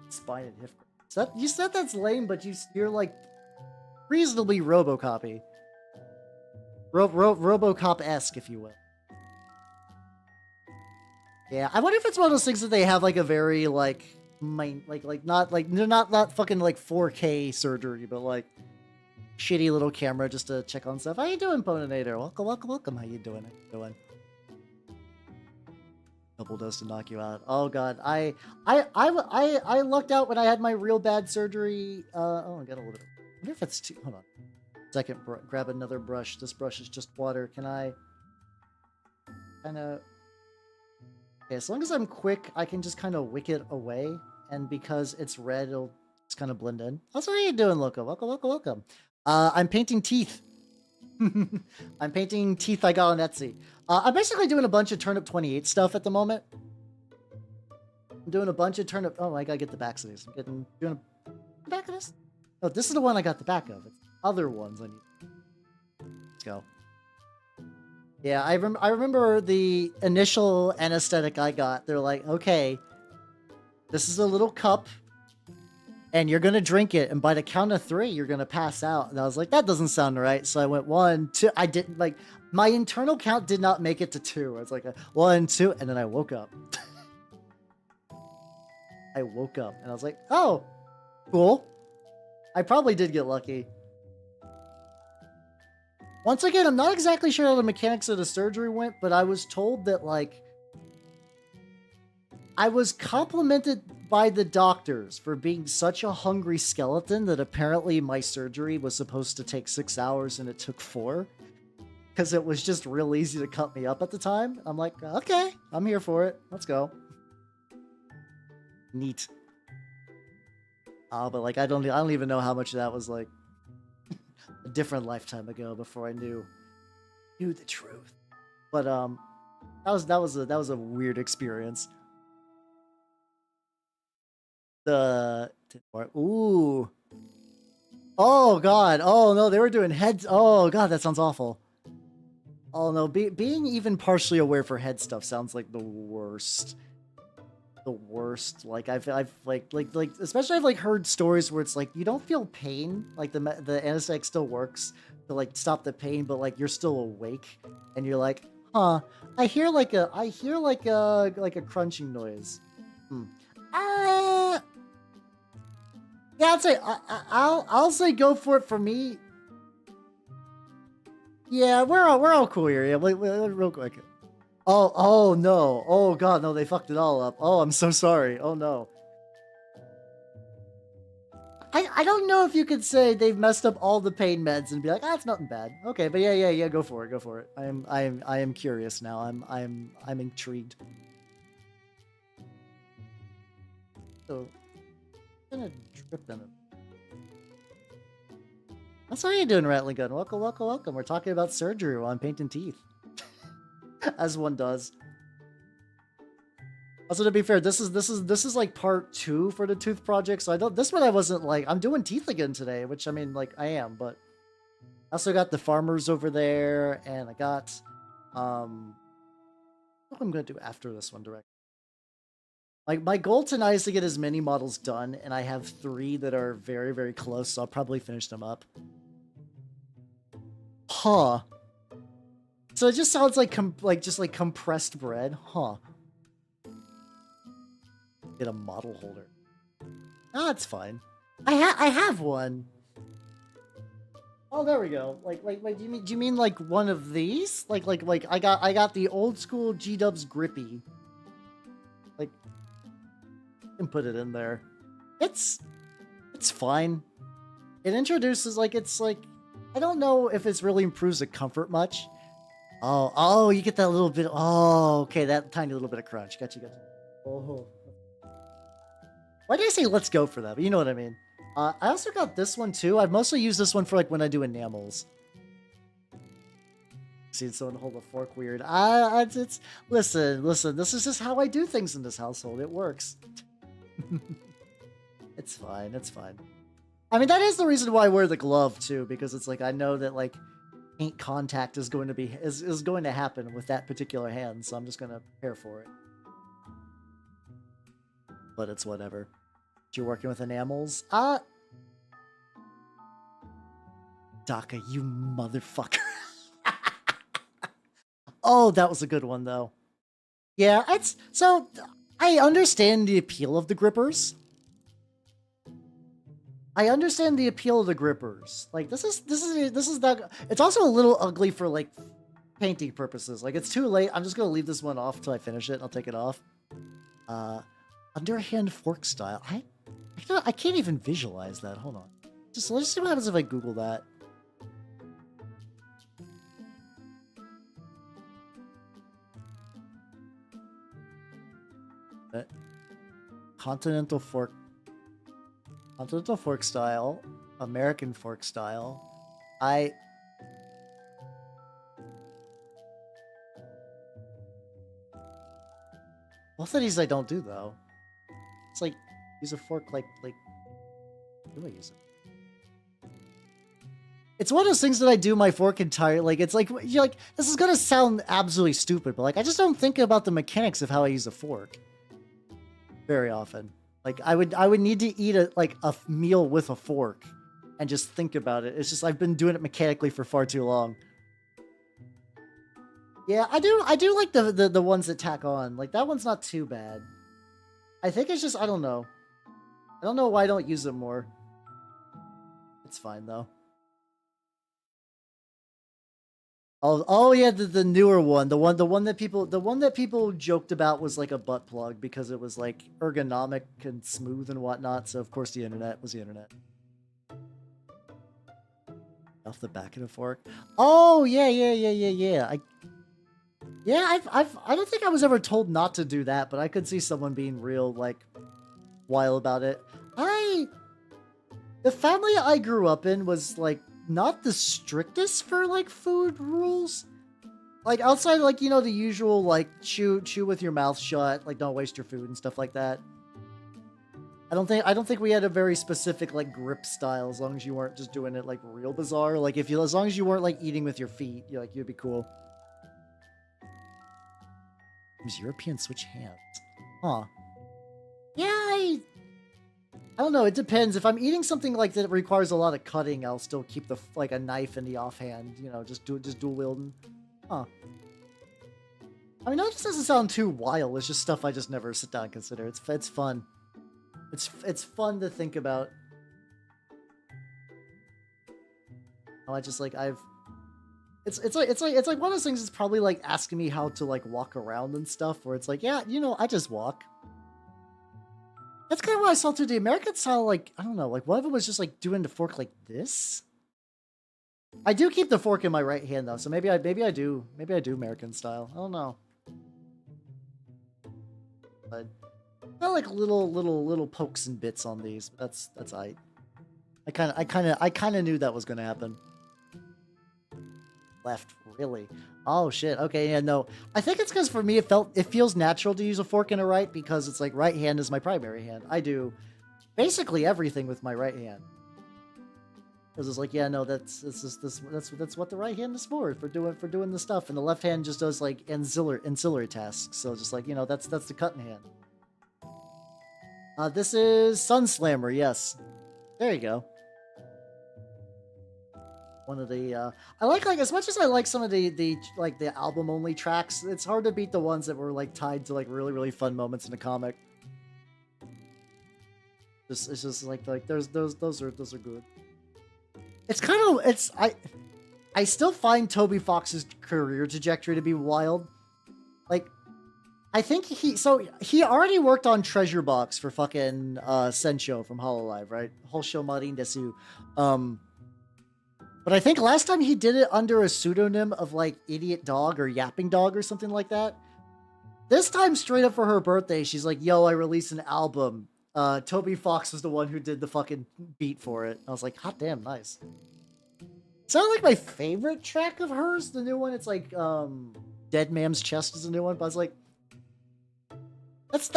spine and hip. So you said that's lame, but you're like reasonably RoboCop-y. RoboCop-esque, if you will. Yeah, I wonder if it's one of those things that they have like a very like not fucking like 4K surgery, but like shitty little camera just to check on stuff. How you doing, Poninator? Welcome, welcome, welcome. How you doing? How you doing? Double dose to knock you out. Oh god, I lucked out when I had my real bad surgery. Oh, I got a little bit. I wonder if it's too. Hold on. Second, grab another brush. This brush is just water. Can I kind of? Okay, as long as I'm quick, I can just kind of wick it away, and because it's red, it'll just kind of blend in. That's how you doing, Loco? Welcome, welcome, welcome. I'm painting teeth. I'm painting teeth I got on Etsy. I'm basically doing a bunch of Turnip28 stuff at the moment. I'm doing a bunch of Turnip... Oh, I gotta get the backs of these. Doing the back of this? Oh, this is the one I got the back of. It's other ones I need. Let's go. Yeah, I remember the initial anesthetic I got. They're like, okay, this is a little cup, and you're going to drink it, and by the count of 3, you're going to pass out. And I was like, that doesn't sound right. So I went 1, 2. I didn't, like, my internal count did not make it to 2. I was like, 1, 2, and then I woke up. I woke up, and I was like, oh, cool. I probably did get lucky. Once again, I'm not exactly sure how the mechanics of the surgery went, but I was told that, like, I was complimented by the doctors for being such a hungry skeleton that apparently my surgery was supposed to take 6 hours and it took 4. Because it was just real easy to cut me up at the time. I'm like, okay, I'm here for it. Let's go. Neat. But like, I don't even know how much of that was like a different lifetime ago before I knew the truth. But that was a weird experience. Ooh. Oh god. Oh no, they were doing heads. Oh god, that sounds awful. Oh no, being even partially aware for head stuff sounds like the worst. The worst. Like I've like especially I've like heard stories where it's like you don't feel pain, like the anesthetic still works to like stop the pain, but like you're still awake and you're like, huh, I hear like a crunching noise. Yeah, I'd say I'll say go for it for me. Yeah, we're all cool here. Yeah, wait, real quick. Oh no. Oh god, no, they fucked it all up. Oh, I'm so sorry. Oh no. I don't know if you could say they've messed up all the pain meds and be like, it's nothing bad. Okay, but yeah, go for it. I am curious now. I'm intrigued. So I'm gonna drip in it. That's how you doing, Rattling Gun. Welcome. We're talking about surgery while I'm painting teeth. As one does. Also, to be fair, this is like part 2 for the tooth project. So this one I wasn't like, I'm doing teeth again today, which I mean, like I am, but I also got the farmers over there, and I got what I'm gonna do after this one direct. Like my goal tonight is to get as many models done, and I have 3 that are very, very close, so I'll probably finish them up. Huh. So it just sounds like just compressed bread, huh? Get a model holder. It's fine. I have one. Oh, there we go. Like, do you mean like one of these? Like I got the old school G-Dubs Grippy. Like, you can put it in there. It's fine. It introduces it's like, I don't know if it's really improves the comfort much. Oh, you get that little bit. Oh, okay, that tiny little bit of crunch. Gotcha. Oh. Why did I say let's go for that? But you know what I mean. I also got this one too. I've mostly used this one for like when I do enamels. See someone hold a fork weird. Listen. This is just how I do things in this household. It works. It's fine. I mean, that is the reason why I wear the glove too, because it's like I know that like paint contact is going to happen with that particular hand, so I'm just gonna prepare for it. But it's whatever. You're working with enamels? Daka, you motherfucker. Oh, that was a good one though. Yeah, I understand the appeal of the grippers. I understand the appeal of the grippers. Like this is that. It's also a little ugly for like painting purposes. Like it's too late. I'm just gonna leave this one off until I finish it. And I'll take it off. Underhand fork style. I can't even visualize that. Hold on. Let's see what happens if I Google that. Continental fork style, American fork style. Both of these I don't do though. It's like use a fork like do I use it? It's one of those things that I do my fork entirely. Like it's like you're like this is gonna sound absolutely stupid, but like I just don't think about the mechanics of how I use a fork very often. Like I would need to eat a meal with a fork and just think about it. It's just I've been doing it mechanically for far too long. Yeah, I do like the ones that tack on. Like that one's not too bad. I think it's just I don't know. I don't know why I don't use it more. It's fine though. Oh yeah, the newer one, the one that people joked about was like a butt plug because it was like ergonomic and smooth and whatnot. So of course the internet was the internet. Off the back of the fork. Oh yeah. I don't think I was ever told not to do that, but I could see someone being real like wild about it. The family I grew up in was like not the strictest for like food rules. Like outside like, you know, the usual like chew with your mouth shut, like don't waste your food and stuff like that. I don't think we had a very specific like grip style as long as you weren't just doing it like real bizarre. Like as long as you weren't like eating with your feet, you'd be cool. Use European switch hands. Huh. Yeah, I don't know. It depends. If I'm eating something like that requires a lot of cutting, I'll still keep a knife in the offhand. You know, just dual wielding. Huh. I mean, that just doesn't sound too wild. It's just stuff I just never sit down and consider. It's fun. It's fun to think about. Oh, I just like It's like one of those things that's probably like asking me how to like walk around and stuff. Where it's like, yeah, you know, I just walk. That's kind of what I saw through the American style. Like, I don't know, like one of them was just like doing the fork like this. I do keep the fork in my right hand though, so maybe I do American style. I don't know. But not like little pokes and bits on these. But that's I kind of knew that was gonna happen. Left, really? Oh shit. Okay, yeah, no. I think it's because for me it feels natural to use a fork and a right because it's like right hand is my primary hand. I do basically everything with my right hand. Because it's like, yeah, no, that's what the right hand is for doing the stuff, and the left hand just does like ancillary tasks. So just like, you know, that's the cutting hand. This is Sunslammer. Yes, there you go. One of the I like as much as I like some of the album only tracks, it's hard to beat the ones that were like tied to like really fun moments in the comic. It's just like those are good. It's kind of I still find Toby Fox's career trajectory to be wild. Like I think he already worked on Treasure Box for fucking Sensho from Hololive, right? Hosho Marin Desu. But I think last time he did it under a pseudonym of like Idiot Dog or Yapping Dog or something like that. This time, straight up for her birthday, she's like, yo, I released an album. Toby Fox was the one who did the fucking beat for it. I was like, hot damn, nice. It's not like my favorite track of hers, the new one. It's like Dead Man's Chest is a new one, but I was like, that's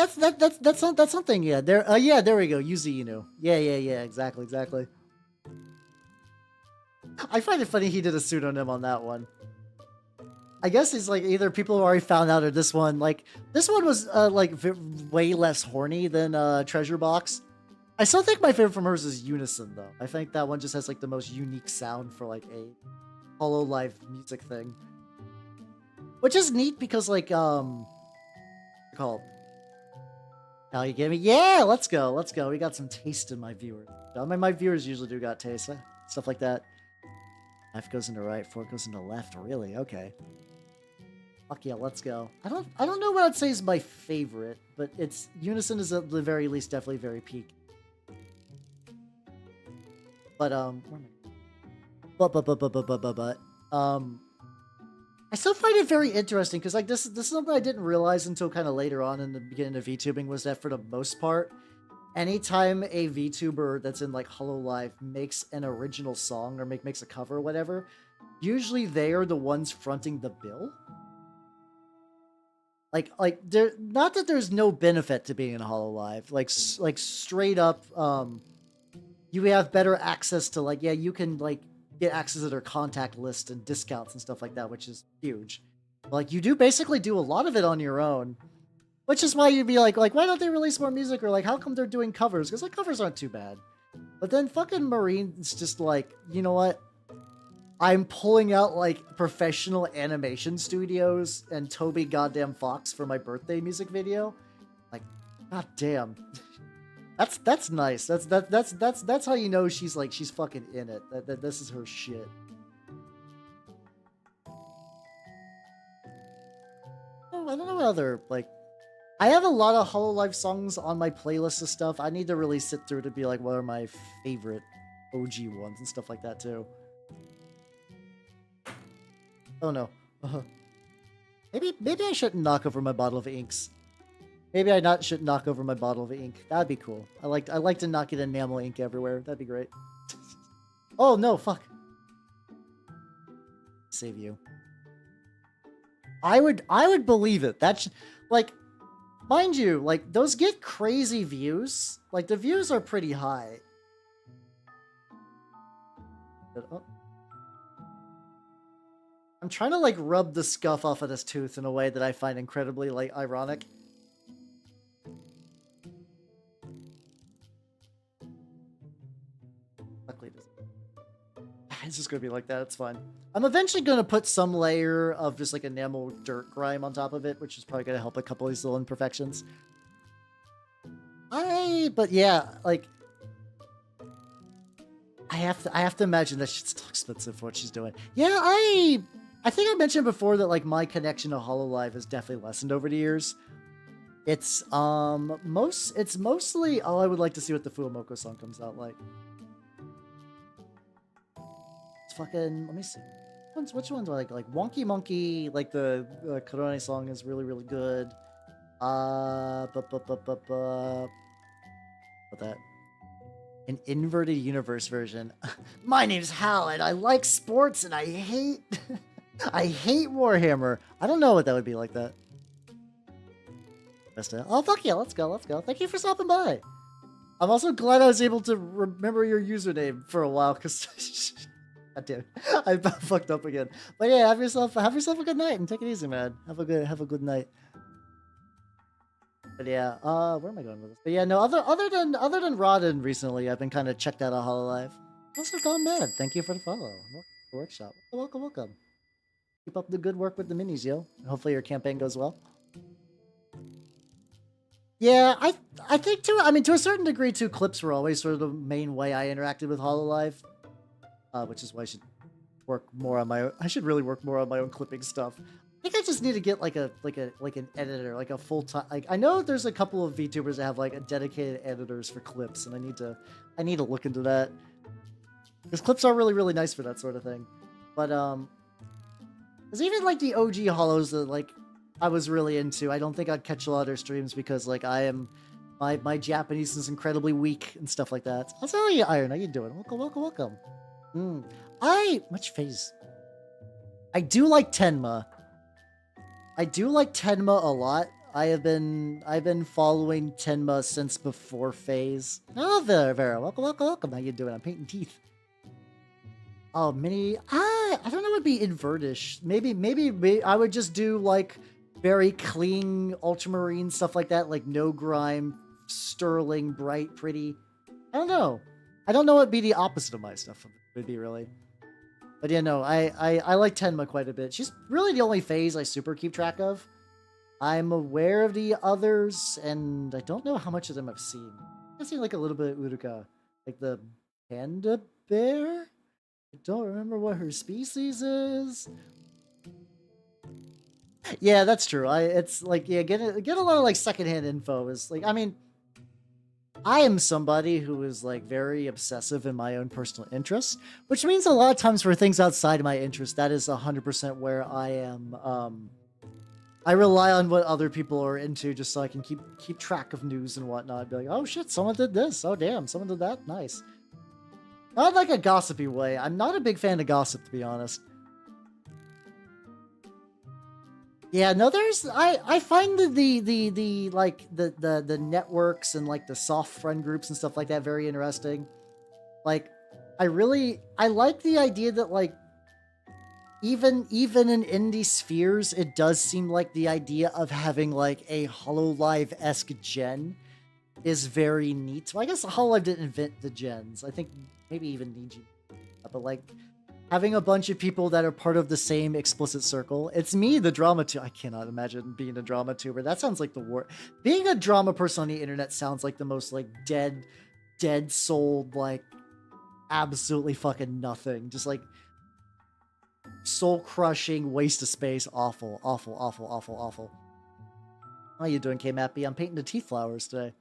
something. Yeah, there we go. Yuzi Inu. Yeah, exactly. I find it funny he did a pseudonym on that one. I guess it's like either people have already found out or this one was like way less horny than Treasure Box. I still think my favorite from hers is Unison though. I think that one just has like the most unique sound for like a Hololive music thing. Which is neat because like Now you get me? Yeah, let's go. Let's go. We got some taste in my viewers. I mean, my viewers usually do got taste. Stuff like that. 5 goes into right, 4 goes into left. Really? Okay. Fuck yeah, let's go. I don't know what I'd say is my favorite, but it's Unison is at the very least definitely very peak. But I still find it very interesting because like this is something I didn't realize until kind of later on in the beginning of VTubing, was that for the most part, anytime a VTuber that's in like Hololive makes an original song or makes a cover or whatever, usually they are the ones fronting the bill. Like there, not that there's no benefit to being in Hololive, like straight up, you have better access to like, yeah, you can like get access to their contact list and discounts and stuff like that, which is huge. Like you do basically do a lot of it on your own, which is why you'd be like why don't they release more music, or like how come they're doing covers? Because like covers aren't too bad. But then fucking Marine's just like, you know what? I'm pulling out like professional animation studios and Toby goddamn Fox for my birthday music video. Like, goddamn. That's nice. That's how you know she's fucking in it. That this is her shit. Oh, I don't know what other like. I have a lot of Hololive songs on my playlist of stuff. I need to really sit through to be like, what are my favorite OG ones and stuff like that too. Oh no. Maybe I shouldn't knock over my bottle of inks. Maybe I shouldn't knock over my bottle of ink. That'd be cool. I like to knock it enamel ink everywhere. That'd be great. Oh no, fuck. Save you. I would believe it. That's like, mind you, like those get crazy views. Like the views are pretty high. Oh. I'm trying to like rub the scuff off of this tooth in a way that I find incredibly like ironic. Luckily, it's just gonna be like that. It's fine. I'm eventually gonna put some layer of just like enamel dirt grime on top of it, which is probably gonna help a couple of these little imperfections. But yeah, like I have to imagine that shit's still expensive for what she's doing. Yeah, I think I mentioned before that like my connection to Hololive has definitely lessened over the years. It's mostly I would like to see what the Fuamoko song comes out like. It's fucking, let me see. Which ones do I like Wonky Monkey, like the Korone song is really good. What that? An inverted universe version. My name's Hal and I like sports and I hate I hate Warhammer. I don't know what that would be like that. Oh, fuck yeah, let's go. Thank you for stopping by. I'm also glad I was able to remember your username for a while, because God damn, I fucked up again. But yeah, have yourself a good night and take it easy, man. Have a good night. But yeah, where am I going with this? But yeah, no, other than Rodden recently, I've been kind of checked out of Hololive. Also gone mad. Thank you for the follow. Welcome to the workshop. Welcome. Keep up the good work with the minis, yo. Hopefully your campaign goes well. Yeah, I think too. I mean, to a certain degree, too. Clips were always sort of the main way I interacted with Hololive, which is why I should work more on my. I should really work more on my own clipping stuff. I think I just need to get like an editor, like a full time. Like I know there's a couple of VTubers that have like dedicated editors for clips, and I need to look into that, because clips are really nice for that sort of thing. But there's even like the OG holos that like I was really into. I don't think I'd catch a lot of their streams because like my Japanese is incredibly weak and stuff like that. I'll tell you, Iron, how you doing? Welcome. Which phase? I do like Tenma. A lot. I've been following Tenma since before phase. Oh, Vera, welcome. How you doing? I'm painting teeth. Oh, mini. I don't know. It would be invertish. Maybe I would just do like very clean ultramarine stuff like that, like no grime, sterling, bright, pretty. I don't know. I don't know what would be the opposite of my stuff would be really. But yeah, no, I like Tenma quite a bit. She's really the only phase I super keep track of. I'm aware of the others, and I don't know how much of them I've seen. I've seen like a little bit of Uruka, like the panda bear. I don't remember what her species is. Yeah, that's true. It's like, yeah, get a lot of like secondhand info is like, I mean, I am somebody who is like very obsessive in my own personal interests, which means a lot of times for things outside of my interest, that is 100% where I am. I rely on what other people are into just so I can keep track of news and whatnot. Be like, oh shit, someone did this. Oh damn, someone did that. Nice. Not like a gossipy way. I'm not a big fan of gossip, to be honest. Yeah, no, there's I find the like the networks and like the soft friend groups and stuff like that very interesting. Like, I like the idea that like even in indie spheres, it does seem like the idea of having like a HoloLive-esque gen is very neat. Well, I guess HoloLive didn't invent the gens. I think maybe even Niji, but like having a bunch of people that are part of the same explicit circle. It's me, the drama tuber. I cannot imagine being a drama tuber. That sounds like the worst. Being a drama person on the internet sounds like the most like dead souled, like absolutely fucking nothing. Just like soul crushing waste of space. Awful, awful, awful, awful, awful. How you doing, K-Mappy? I'm painting the teeth flowers today.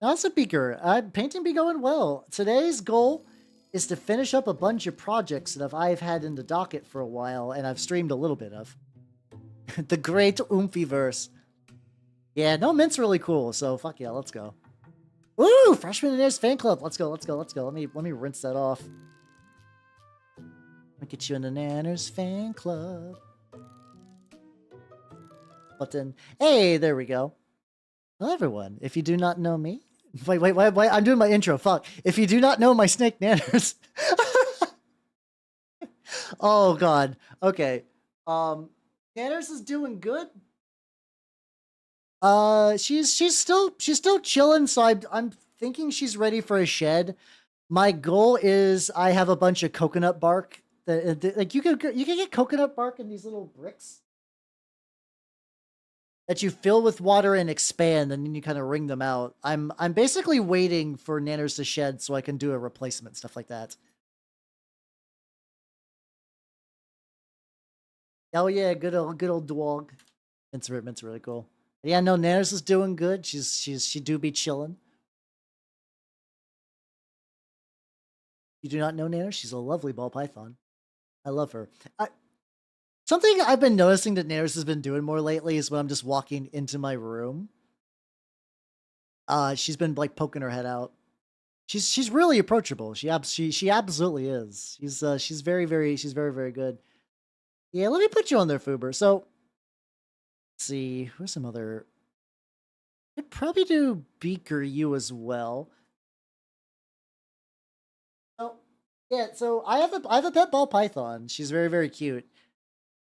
Now, that's a beaker. Painting be going well. Today's goal is to finish up a bunch of projects that I've had in the docket for a while, and I've streamed a little bit of. The Great Oomphiverse. Yeah, no, Mint's really cool, so fuck yeah, let's go. Ooh, Freshman and Airs fan club. Let's go, let's go, let's go. Let me rinse that off. I'll get you in the Nanners fan club. Button. Hey, there we go. Hello, everyone. If you do not know me, wait, I'm doing my intro. Fuck. If you do not know my snake Nanners. Oh god. Okay. Nanners is doing good. She's still chilling, so I'm thinking she's ready for a shed. My goal is I have a bunch of coconut bark that like you can get coconut bark in these little bricks that you fill with water and expand, and then you kind of wring them out. I'm basically waiting for Nanners to shed so I can do a replacement, stuff like that. Oh yeah, good old dog. Mint's really cool. Yeah, no, Nanners is doing good. She do be chilling. You do not know Nanners? She's a lovely ball python. I love her. Something I've been noticing that Nanners has been doing more lately is when I'm just walking into my room. She's been like poking her head out. She's really approachable. She absolutely is. She's very good. Yeah, let me put you on there, Fuber. So, let's see, who's some other? I'd probably do Beaker you as well. Oh, yeah. So I have a pet ball python. She's very cute.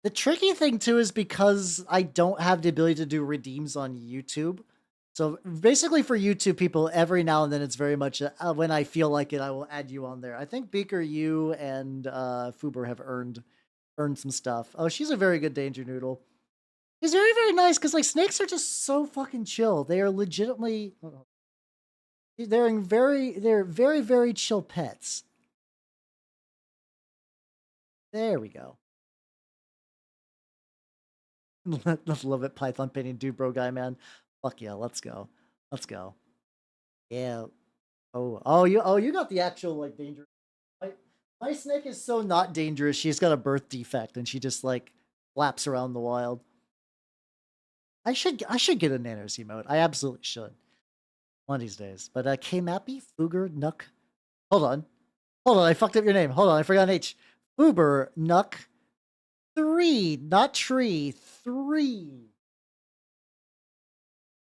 The tricky thing too is because I don't have the ability to do redeems on YouTube. So basically for YouTube people, every now and then it's very much when I feel like it, I will add you on there. I think Beaker, you, and Fuber have earned some stuff. Oh, she's a very good danger noodle. She's very nice because like snakes are just so fucking chill. They are legitimately they're very chill pets. There we go. Love it, Python painting dude bro guy, man. Fuck yeah, let's go. Let's go. Yeah. Oh, you got the actual like dangerous. My snake is so not dangerous. She's got a birth defect and she just like flaps around the wild. I should get a Nanners emote. I absolutely should. One of these days. But K-Mappy, Fuger, Nuck. Hold on, I fucked up your name. Hold on, I forgot an H. Fuber, Nuck. 3, not tree. 3.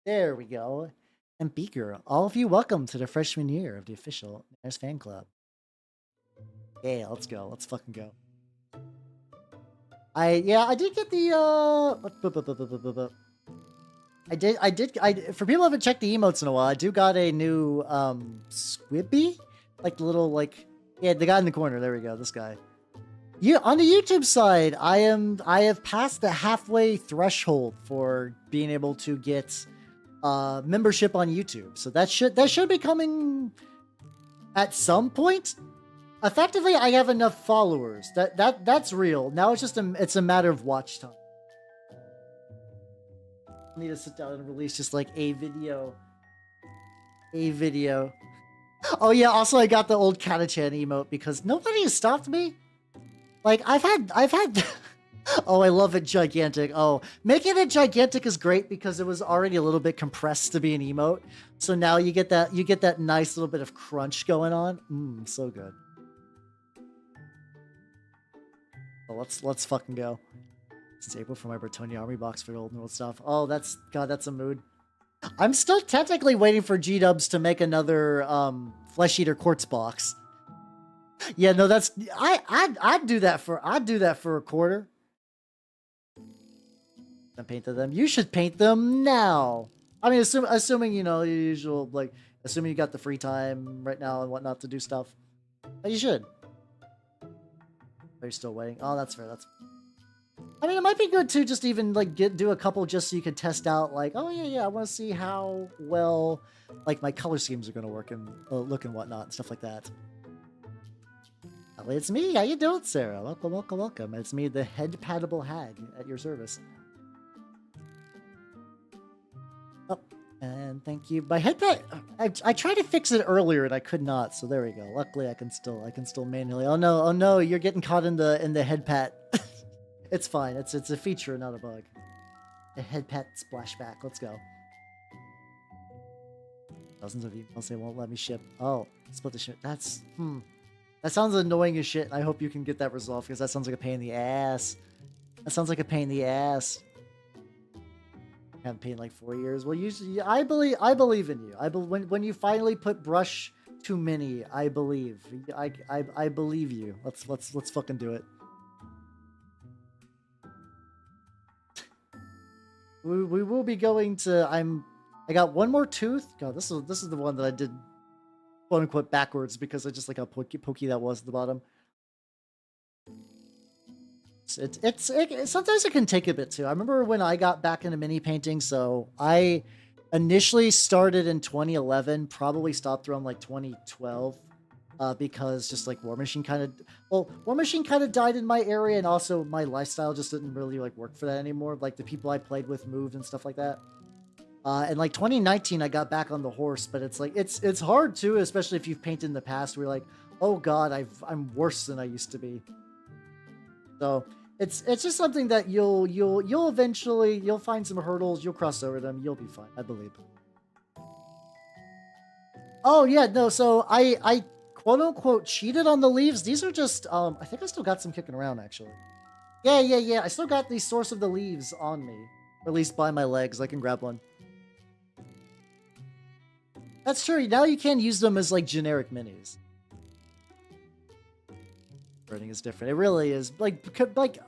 There we go. And Beaker, all of you welcome to the freshman year of the official Nanners fan club. Yeah, let's go. Let's fucking go. I did get the for people who haven't checked the emotes in a while, I do got a new Squibby? Like the little like yeah, the guy in the corner, there we go, this guy. On the YouTube side, I have passed the halfway threshold for being able to get membership on YouTube. So that should be coming at some point. Effectively, I have enough followers. That's real. Now it's a matter of watch time. I need to sit down and release just like a video. Oh yeah, also I got the old Katachan emote because nobody has stopped me. Like I've had oh, I love it gigantic. Oh, making it gigantic is great because it was already a little bit compressed to be an emote. So now you get that nice little bit of crunch going on. So good. Well, let's fucking go. Staple for my Bretonia army box for old world stuff. Oh, that's a mood. I'm still technically waiting for G-Dubs to make another Flesh Eater Quartz box. Yeah, no, that's I'd do that for a quarter. I painted them. You should paint them now. I mean, assuming you know your usual, like assuming you got the free time right now and whatnot to do stuff. But you should. Are you still waiting? Oh, that's fair. That's fair. I mean, it might be good to just even like do a couple just so you can test out like, oh yeah, I want to see how well like my color schemes are going to work and look and whatnot and stuff like that. It's me. How you doing, Sarah? Welcome. It's me, the head-paddable hag at your service. Oh, and thank you. My head pad. I tried to fix it earlier and I could not. So there we go. Luckily, I can still manually. Oh no! You're getting caught in the head pat. It's fine. It's a feature, not a bug. A head pat splashback. Let's go. Dozens of emails they won't let me ship. Oh, split the ship. That's That sounds annoying as shit. I hope you can get that resolved because that sounds like a pain in the ass. I haven't painted like 4 years. Well, usually I believe in you. When you finally put brush to mini, I believe. I believe you. Let's fucking do it. We will be going to. I got one more tooth. God, this is the one that I did, quote unquote, backwards because I just like how pokey that was at the bottom. Sometimes it can take a bit too. I remember when I got back into mini painting. So I initially started in 2011, probably stopped around like 2012. Because just like War Machine kind of died in my area, and also my lifestyle just didn't really like work for that anymore. Like the people I played with moved and stuff like that. And like 2019, I got back on the horse, but it's like it's hard too, especially if you've painted in the past. Where you're like, oh god, I'm worse than I used to be. So it's just something that you'll eventually find some hurdles, you'll cross over them, you'll be fine, I believe. Oh yeah, no. So I quote unquote cheated on the leaves. These are just I think I still got some kicking around actually. Yeah. I still got the source of the leaves on me, or at least by my legs. I can grab one. That's true. Now you can use them as like generic minis. Burning is different. It really is. Like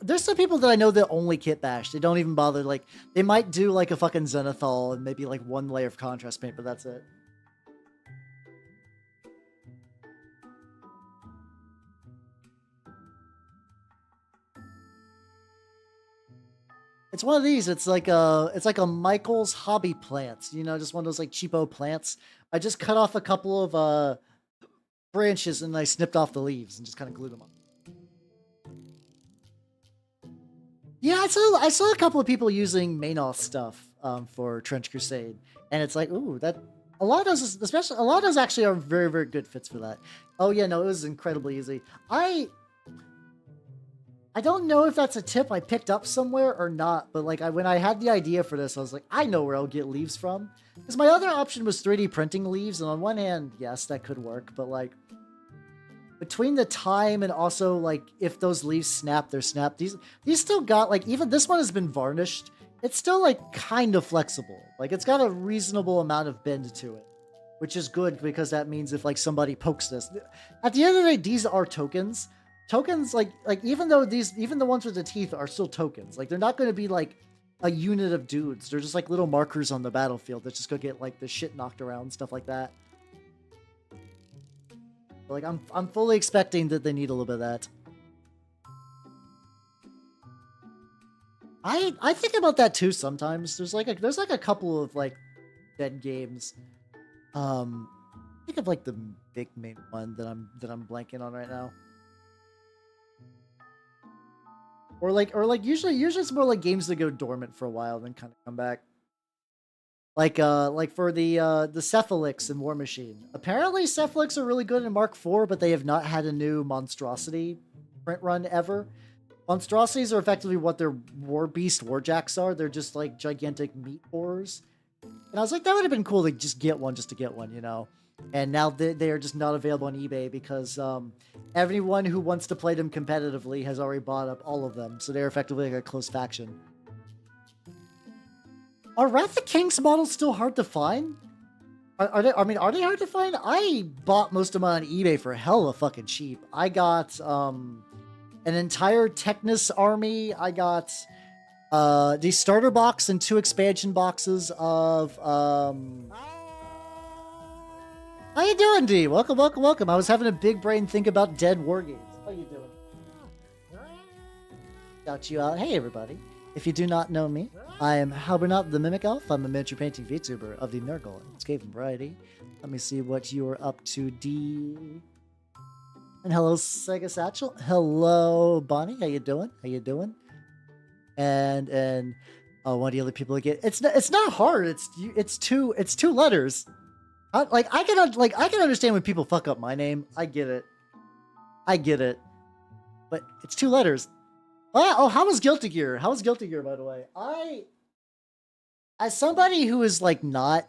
there's some people that I know that only kit bash. They don't even bother. Like they might do like a fucking zenithal and maybe like one layer of contrast paint, but that's it. It's one of these. It's like a Michael's hobby plants. You know, just one of those like cheapo plants. I just cut off a couple of branches and I snipped off the leaves and just kind of glued them on. Yeah, I saw a couple of people using Manos stuff for Trench Crusade, and it's like, ooh, that a lot of those actually are very, very good fits for that. Oh yeah, no, it was incredibly easy. I don't know if that's a tip I picked up somewhere or not, but like when I had the idea for this, I was like, I know where I'll get leaves from. Because my other option was 3D printing leaves, and on one hand, yes, that could work, but like between the time and also like if those leaves snap, they're snapped. These still got like, even this one has been varnished. It's still like kind of flexible. Like it's got a reasonable amount of bend to it, which is good because that means if like somebody pokes this, at the end of the day, these are tokens. Tokens, like even the ones with the teeth are still tokens. Like they're not going to be like a unit of dudes. They're just like little markers on the battlefield that just go get like the shit knocked around and stuff like that. But, like I'm fully expecting that they need a little bit of that. I think about that too sometimes. There's like a couple of like dead games. Think of like the big main one that I'm blanking on right now. Or like usually it's more like games that go dormant for a while then kind of come back. Like for the Cephalix in War Machine. Apparently Cephalix are really good in Mark IV, but they have not had a new monstrosity print run ever. Monstrosities are effectively what their War Beast Warjacks are. They're just like gigantic meat horrors. And I was like, that would have been cool to just get one, you know? And now they are just not available on eBay because everyone who wants to play them competitively has already bought up all of them. So they're effectively like a close faction. Are Wrath of Kings models still hard to find? Are they? I mean, are they hard to find? I bought most of them on eBay for hella fucking cheap. I got an entire Technus army. I got the starter box and 2 expansion boxes of How you doing, D? Welcome, welcome, welcome. I was having a big brain think about dead war games. How you doing? Got you out. Hey, everybody. If you do not know me, I am Halbernot the Mimic Elf. I'm a miniature painting Vtuber of the Nurgle Escape Variety. Let me see what you are up to, D. And hello, Sega Satchel. Hello, Bonnie. How you doing? How you doing? And oh, one of the other people again. It's not hard. It's two letters. I can understand when people fuck up my name. I get it. But it's 2 letters. Oh, how was Guilty Gear? How was Guilty Gear, by the way? As somebody who is like not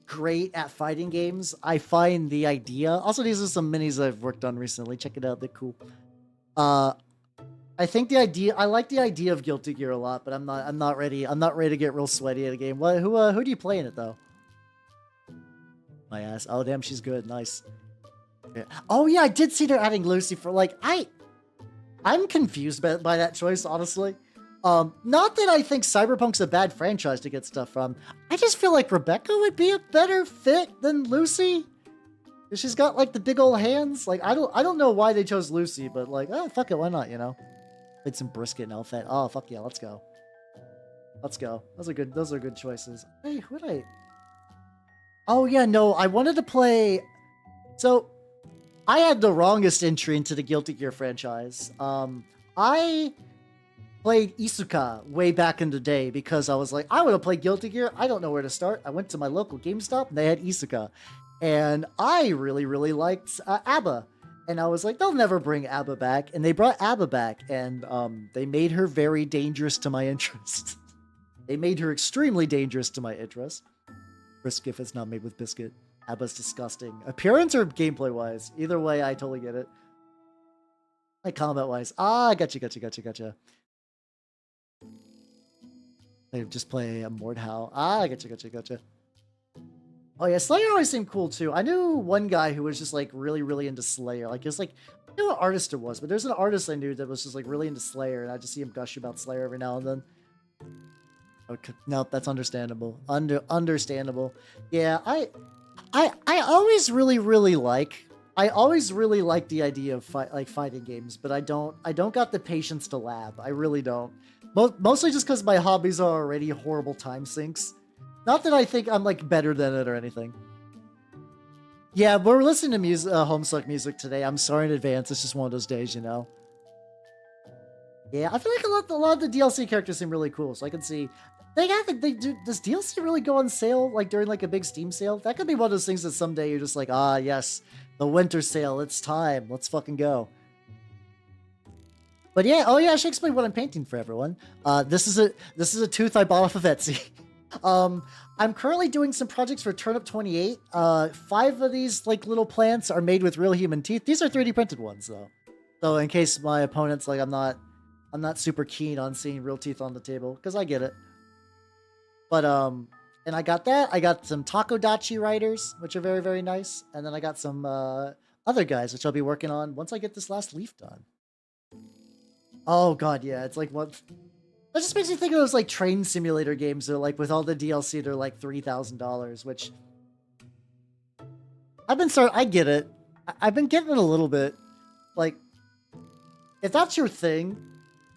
great at fighting games, I find the idea. Also, these are some minis I've worked on recently. Check it out. They're cool. I think I like the idea of Guilty Gear a lot, but I'm not ready to get real sweaty at a game. Who do you play in it though? My ass. Oh, damn, she's good. Nice. Yeah. Oh, yeah, I did see they're adding Lucy for, like, I'm confused by that choice, honestly. Not that I think Cyberpunk's a bad franchise to get stuff from. I just feel like Rebecca would be a better fit than Lucy. She's got, like, the big old hands. Like, I don't know why they chose Lucy, but, like, oh, fuck it, why not, you know? Played some brisket and Elfette. Oh, fuck yeah, let's go. Let's go. Those are good choices. Hey, who would I... Oh, yeah, no, I wanted to play... So, I had the wrongest entry into the Guilty Gear franchise. I played Isuka way back in the day because I was like, I want to play Guilty Gear. I don't know where to start. I went to my local GameStop and they had Isuka. And I really, really liked ABBA. And I was like, they'll never bring ABBA back. And they brought ABBA back. And they made her very dangerous to my interest. They made her extremely dangerous to my interest. Brisket is not made with biscuit. ABBA's disgusting. Appearance or gameplay-wise? Either way, I totally get it. Like combat-wise. Ah, gotcha. They just play a Mordhau. Ah, gotcha. Oh yeah, Slayer always seemed cool too. I knew one guy who was just like really, really into Slayer. Like it's like, I don't know what artist it was, but there's an artist I knew that was just like really into Slayer, and I just see him gush about Slayer every now and then. Okay, nope, that's understandable. Understandable. Yeah, I always really like. I always really like the idea of fighting games, but I don't got the patience to lab. I really don't. Mostly just because my hobbies are already horrible time sinks. Not that I think I'm like better than it or anything. Yeah, we're listening to music, Homestuck music today. I'm sorry in advance. It's just one of those days, you know. Yeah, I feel like a lot of the DLC characters seem really cool, so I can see. Does DLC really go on sale like during like a big Steam sale? That could be one of those things that someday you're just like, ah, yes, the winter sale, it's time, let's fucking go. But yeah, oh yeah, I should explain what I'm painting for everyone. This is a tooth I bought off of Etsy. I'm currently doing some projects for Turnip28. 5 of these like little plants are made with real human teeth. These are 3D printed ones though. So in case my opponent's like, I'm not super keen on seeing real teeth on the table, because I get it. But, and I got that. I got some Takodachi writers, which are very, very nice. And then I got some other guys, which I'll be working on once I get this last leaf done. Oh, God, yeah. It's like, what? That just makes me think of those, like, train simulator games that, like, with all the DLC, they're, like, $3,000, which... I get it. I've been getting it a little bit. Like, if that's your thing...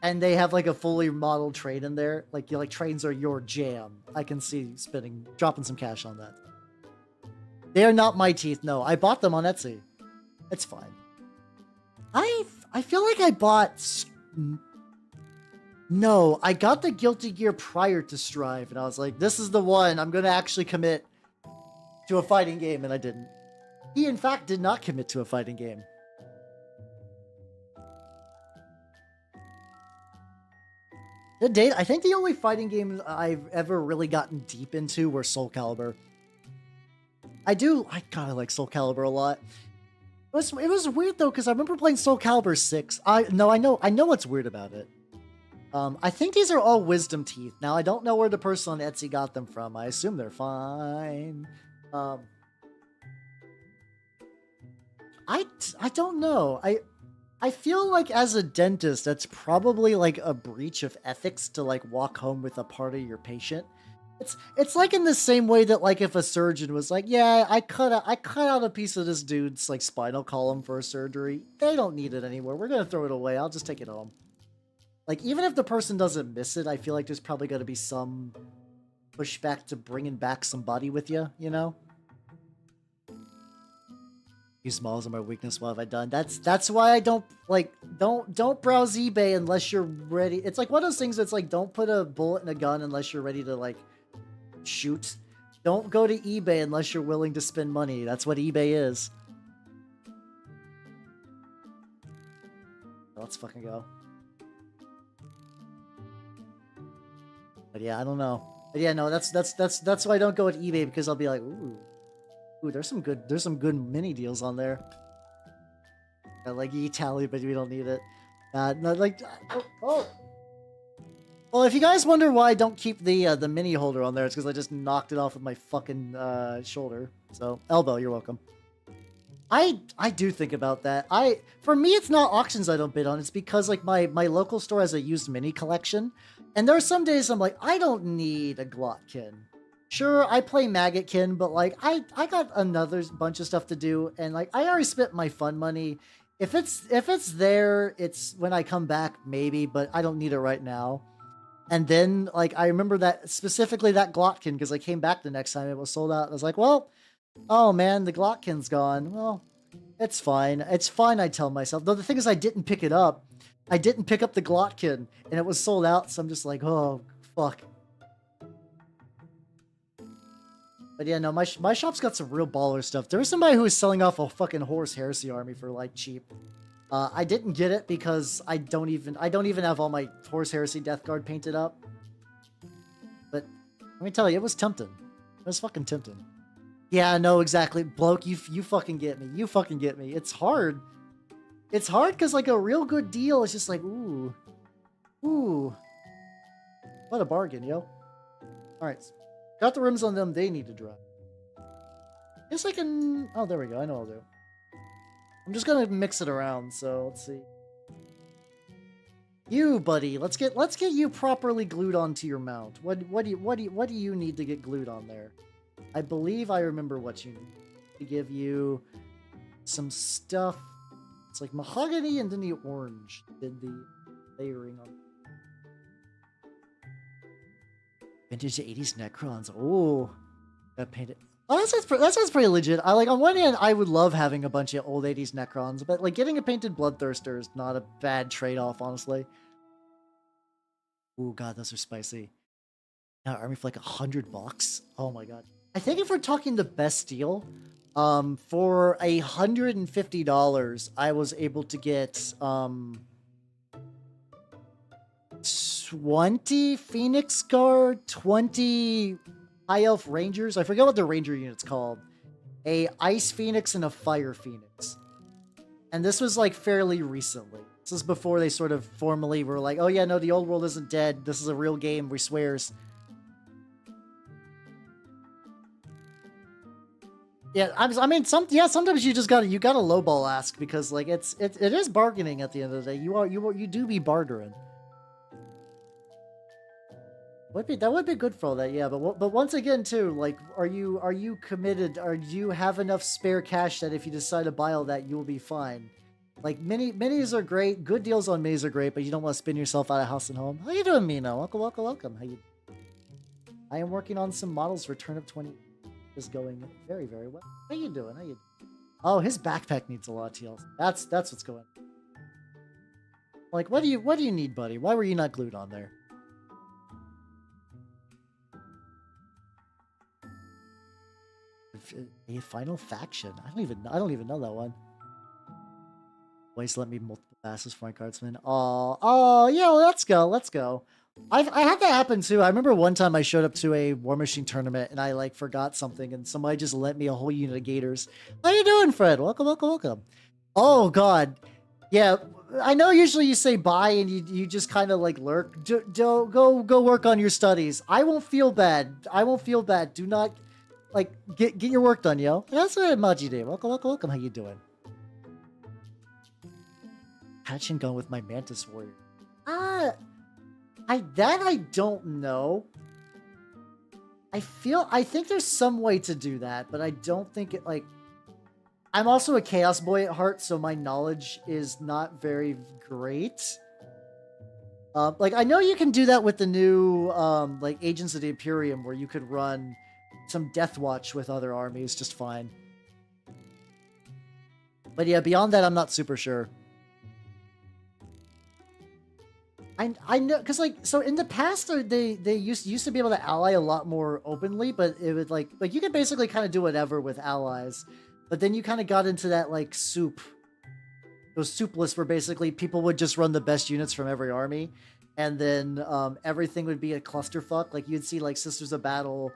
and they have like a fully modeled train in there. Like, you like trains are your jam. I can see dropping some cash on that. They are not my teeth. No, I bought them on Etsy. It's fine. I feel like I bought. No, I got the Guilty Gear prior to Strive, and I was like, this is the one. I'm gonna actually commit to a fighting game, and I didn't. He, in fact, did not commit to a fighting game. I think the only fighting games I've ever really gotten deep into were Soul Calibur. I kind of like Soul Calibur a lot. It was weird though, because I remember playing Soul Calibur 6. I know what's weird about it. I think these are all wisdom teeth. Now I don't know where the person on Etsy got them from. I assume they're fine. I don't know. I feel like as a dentist, that's probably like a breach of ethics to like walk home with a part of your patient. It's like in the same way that like if a surgeon was like, yeah, I cut out a piece of this dude's like spinal column for a surgery. They don't need it anymore. We're gonna throw it away. I'll just take it home. Like, even if the person doesn't miss it, I feel like there's probably gonna be some pushback to bringing back somebody with you, you know? Use smalls are my weakness. What have I done? That's why I don't browse eBay unless you're ready. It's like one of those things that's like, don't put a bullet in a gun unless you're ready to like shoot. Don't go to eBay unless you're willing to spend money. That's what eBay is. Let's fucking go. But yeah, I don't know. But yeah, no, that's why I don't go at eBay, because I'll be like, ooh, there's some good mini deals on there. I like e-tally, but we don't need it. No, like, oh. Well, if you guys wonder why I don't keep the mini holder on there, it's because I just knocked it off with my fucking shoulder. So, elbow, you're welcome. I do think about that. For me, it's not auctions I don't bid on. It's because like my local store has a used mini collection, and there are some days I'm like, I don't need a Glotkin. Sure, I play Maggotkin, but like I got another bunch of stuff to do, and like I already spent my fun money. If it's there, it's when I come back maybe, but I don't need it right now. And then like I remember that specifically that Glotkin, because I came back the next time it was sold out. I was like, well, oh man, the Glotkin's gone. Well, it's fine. It's fine, I tell myself. Though the thing is, I didn't pick it up. I didn't pick up the Glotkin, and it was sold out, so I'm just like, oh, fuck. But yeah, no, my shop's got some real baller stuff. There was somebody who was selling off a fucking Horus Heresy army for like cheap. I didn't get it because I don't even have all my Horus Heresy Death Guard painted up. But let me tell you, it was tempting. It was fucking tempting. Yeah, no, exactly. Bloke, you fucking get me. You fucking get me. It's hard. It's hard because like a real good deal is just like, ooh. What a bargain, yo. Alright. Got the rims on them, they need to dry. Guess I can... Oh, there we go. I know what I'll do. I'm just gonna mix it around, so let's see. You, buddy, let's get you properly glued onto your mount. What do you need to get glued on there? I believe I remember what you need. To give you some stuff. It's like mahogany and then the orange did the layering on. Vintage 80s Necrons. Oh, that painted. Oh, that sounds pretty legit. On one hand, I would love having a bunch of old 80s Necrons, but like getting a painted Bloodthirster is not a bad trade-off, honestly. Oh god, those are spicy. Now army for like $100. Oh my god. I think if we're talking the best deal, for $150, I was able to get 20 Phoenix Guard, 20 High Elf Rangers. I forget what the Ranger unit's called. A Ice Phoenix and a Fire Phoenix. And this was like fairly recently. This is before they sort of formally were like, oh yeah, no, the old world isn't dead. This is a real game, we swears. Yeah, I mean, sometimes you just gotta lowball ask, because like it is bargaining at the end of the day. You do be bartering. That would be good for all that, yeah. But once again, too, like, are you committed? Or do you have enough spare cash that if you decide to buy all that, you will be fine? Like minis are great. Good deals on minis are great, but you don't want to spin yourself out of house and home. How you doing, Mina? Welcome, welcome, welcome. How you? I am working on some models for Turnip28. Is going very, very well. How you doing? How you doing? Oh, his backpack needs a lot of TLC. That's what's going on. Like, what do you need, buddy? Why were you not glued on there? A final faction. I don't even know that one. Ways let me multiple passes for my cardsman. Oh yeah, let's go. I had that happen too. I remember one time I showed up to a War Machine tournament and I like forgot something and somebody just lent me a whole unit of gators. How you doing, Fred? Welcome, welcome, welcome. Oh God, yeah. I know usually you say bye and you just kind of like lurk. Go work on your studies. I won't feel bad. Do not like get your work done, yo. That's what Maji Day. Welcome, welcome, welcome. How you doing? Hatch and gun with my Mantis Warrior. I don't know. I think there's some way to do that, but I don't think it like. I'm also a Chaos Boy at heart, so my knowledge is not very great. Like I know you can do that with the new like Agents of the Imperium, where you could run some Death Watch with other armies just fine. But yeah, beyond that, I'm not super sure. I know, because like, so in the past they used to be able to ally a lot more openly, but it would like you could basically kind of do whatever with allies, but then you kind of got into that like those soup lists where basically people would just run the best units from every army, and then everything would be a clusterfuck. Like you'd see like Sisters of Battle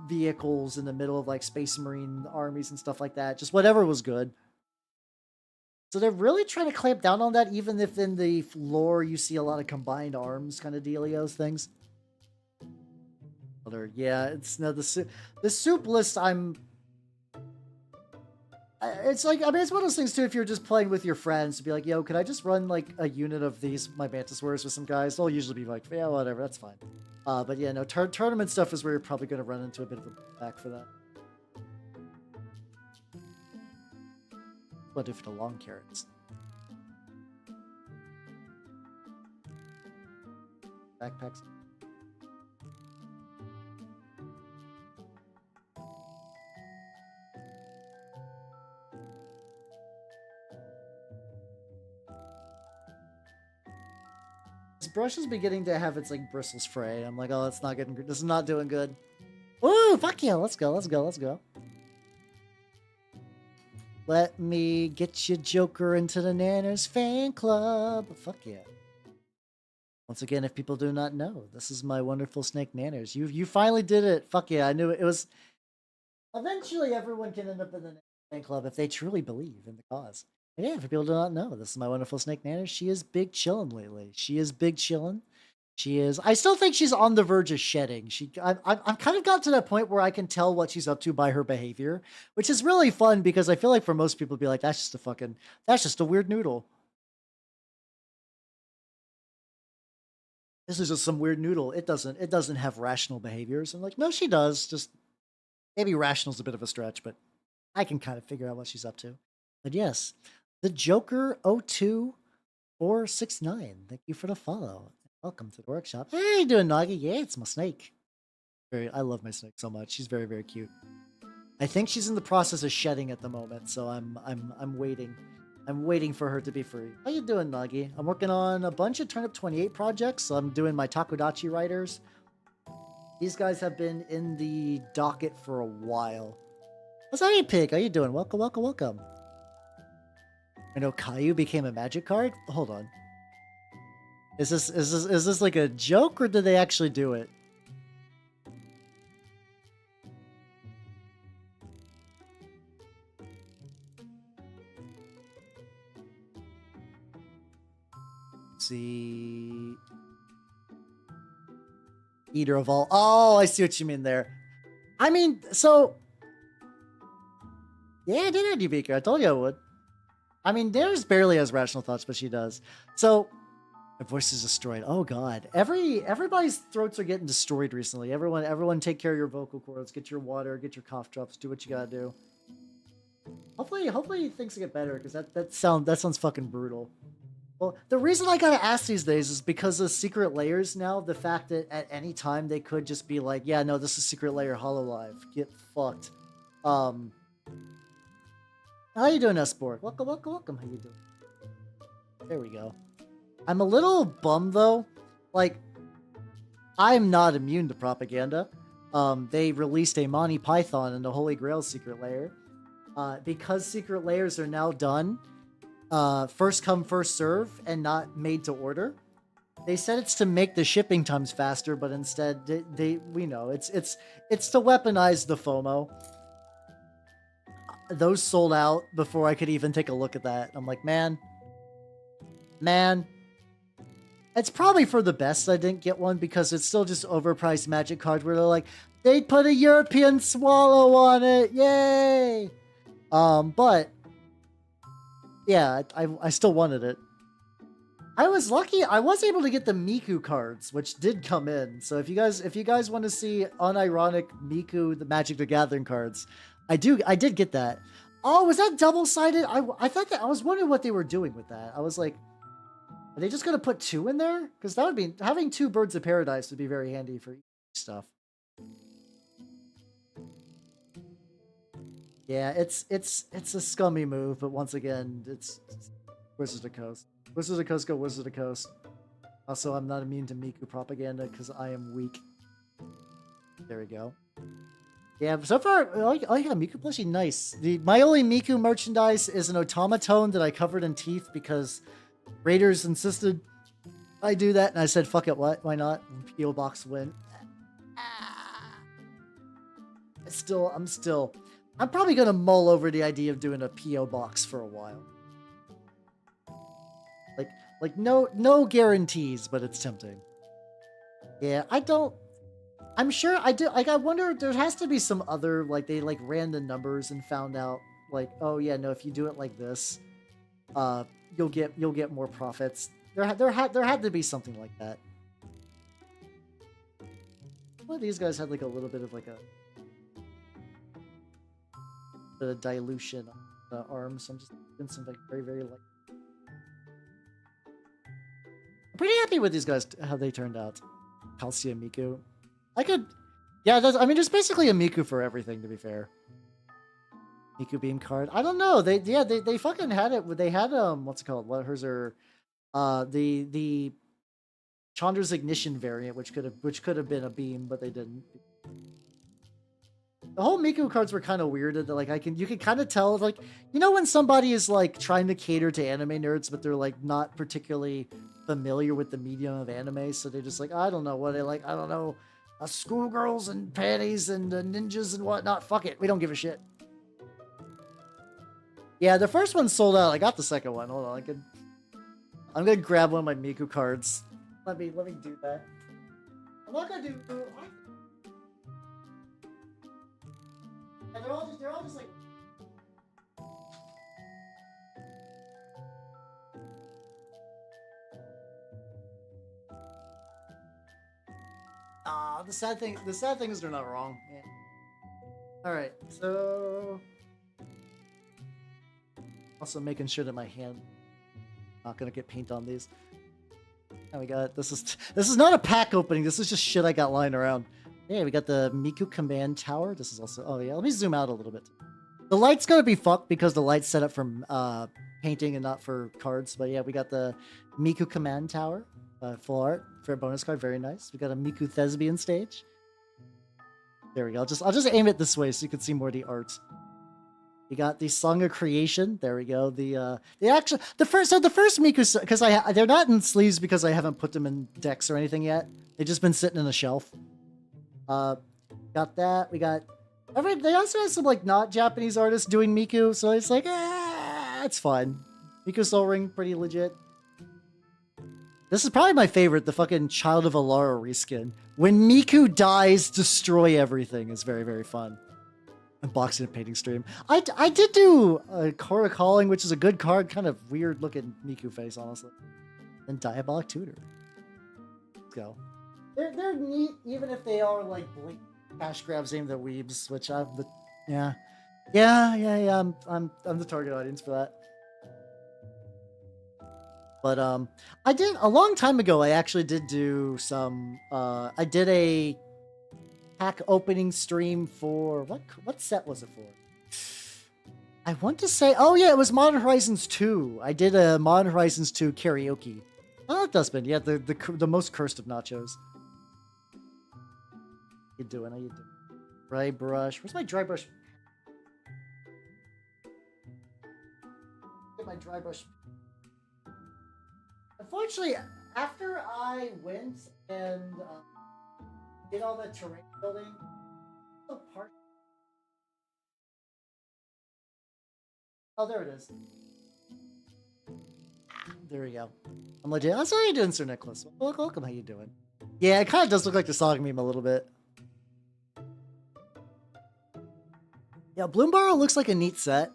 vehicles in the middle of like Space Marine armies and stuff like that. Just whatever was good. So they're really trying to clamp down on that, even if in the lore you see a lot of combined arms kind of dealios things. Yeah, it's no the soup list. It's like, I mean, it's one of those things too. If you're just playing with your friends, to be like, yo, could I just run like a unit of my Mantis Warriors with some guys? They'll usually be like, yeah, whatever, that's fine. But yeah, no, tournament stuff is where you're probably going to run into a bit of a back for that. What if the long carrots? Backpacks. This brush is beginning to have its like bristles fray. I'm like, oh, it's not getting good. This is not doing good. Ooh, fuck yeah, let's go. Let me get you Joker into the Nanners fan club. Fuck yeah. Once again, if people do not know, this is my wonderful snake Nanners. You finally did it. Fuck yeah, I knew it. It was... Eventually, everyone can end up in the Nanners fan club if they truly believe in the cause. And yeah, for people who do not know, this is my wonderful snake Nanners. She is big chillin' lately. She is big chillin'. She is. I still think she's on the verge of shedding. I've kind of got to that point where I can tell what she's up to by her behavior, which is really fun because I feel like for most people, be like, that's just a weird noodle. This is just some weird noodle. It doesn't have rational behaviors. I'm like, no, she does. Just maybe rational's a bit of a stretch, but I can kind of figure out what she's up to. But yes, the Joker 02469. Thank you for the follow. Welcome to the workshop. Hey, how you doing, Nagi? Yeah, it's my snake. I love my snake so much. She's very, very cute. I think she's in the process of shedding at the moment, so I'm waiting. I'm waiting for her to be free. How you doing, Nagi? I'm working on a bunch of Turnip28 projects, so I'm doing my Takodachi writers. These guys have been in the docket for a while. What's up, you pig? How you doing? Welcome, welcome, welcome. I know Caillou became a magic card. Hold on. Is this like a joke or did they actually do it? Let's see. Eater of all. Oh, I see what you mean there. I mean, so yeah, I did it, Beaker. I told you I would. I mean, Daenerys barely has rational thoughts, but she does. So my voice is destroyed. Oh God. Everybody's throats are getting destroyed recently. Everyone take care of your vocal cords, get your water, get your cough drops, do what you gotta do. Hopefully things get better, because that sounds fucking brutal. Well, the reason I gotta ask these days is because of secret layers now. The fact that at any time they could just be like, yeah, no, this is secret layer Hololive. Get fucked. Um, how you doing, Espork? Welcome. How you doing? There we go. I'm a little bummed though. Like, I'm not immune to propaganda. They released a Monty Python and the Holy Grail secret layer. Because secret layers are now done, first come first serve and not made to order. They said it's to make the shipping times faster, but instead we know it's to weaponize the FOMO. Those sold out before I could even take a look at that. I'm like, man, it's probably for the best I didn't get one, because it's still just overpriced Magic cards where they're like, they put a European swallow on it, yay! But yeah, I still wanted it. I was lucky. I was able to get the Miku cards, which did come in. So if you guys want to see unironic Miku, the Magic the Gathering cards, I did get that. Oh, was that double-sided? I thought that, I was wondering what they were doing with that. I was like, are they just gonna put 2 in there? Because that would be, having 2 Birds of Paradise would be very handy for stuff. Yeah, it's a scummy move, but once again, it's Wizards of the Coast. Wizards of the Coast go Wizards of the Coast. Also, I'm not immune to Miku propaganda because I am weak. There we go. Yeah, so far, oh yeah, Miku plushie, nice. My only Miku merchandise is an automaton that I covered in teeth because Raiders insisted I do that, and I said, fuck it, why not? And P.O. Box win. I'm probably gonna mull over the idea of doing a P.O. Box for a while. Like no guarantees, but it's tempting. Yeah, I'm sure I do. Like, I wonder, there has to be some other, like, they like ran the numbers and found out, like, oh yeah, no, if you do it like this, you'll get more profits. There had to be something like that. Well, these guys had like a little bit of like a bit of dilution on the arms. So I'm just doing something very light. I'm pretty happy with these guys, how they turned out. Calcium Miku. Yeah, there's basically a Miku for everything, to be fair. Miku Beam card. I don't know. They fucking had it. They had what's it called? What hers are? The Chandra's Ignition variant, which could have been a beam, but they didn't. The whole Miku cards were kind of weird. That like you can kind of tell, like, you know, when somebody is like trying to cater to anime nerds, but they're like not particularly familiar with the medium of anime, so they're just like, I don't know what they like. I don't know. Schoolgirls and panties and ninjas and whatnot. Fuck it, we don't give a shit. Yeah, the first one sold out. I got the second one. Hold on, I'm gonna grab one of my Miku cards. Let me do that. I'm not gonna do. And they're all just like. The sad thing is they're not wrong. Yeah. All right, so also making sure that my hand not gonna get paint on these. And we got this is not a pack opening. This is just shit I got lying around. Yeah, we got the Miku Command Tower. This is also, oh yeah, let me zoom out a little bit. The light's gonna be fucked because the light's set up for painting and not for cards. But yeah, we got the Miku Command Tower. Full art for a bonus card, very nice. We got a Miku Thespian stage. There we go. I'll just aim it this way so you can see more of the art. We got the Song of Creation. There we go. The first Miku, because they're not in sleeves because I haven't put them in decks or anything yet. They've just been sitting in a shelf. Got that. We got they also have some like not Japanese artists doing Miku, so it's like it's fine. Miku Soul Ring, pretty legit. This is probably my favorite, the fucking Child of Alara reskin. When Miku dies, destroy everything is very fun. Unboxing and painting stream. I did do a Korra Calling, which is a good card, kind of weird looking Miku face, honestly. And Diabolic Tutor. Let's go. They're neat, even if they are like blink cash grabs aimed at weebs, which yeah. Yeah. I'm the target audience for that. But I did a long time ago. I actually did do some. I did a pack opening stream for what set was it for? I want to say, oh yeah, it was Modern Horizons 2. I did a Modern Horizons 2 karaoke. Oh, Dustbin, yeah, the most cursed of nachos. How you doing? How you doing? Dry brush. Where's my dry brush? Get my dry brush. Unfortunately, after I went and did all the terrain building, the part. Oh, there it is. There we go. I'm legit. That's how you doing, Sir Nicholas. Welcome. How you doing? Yeah, it kind of does look like the Sog meme a little bit. Yeah, Bloomburrow looks like a neat set.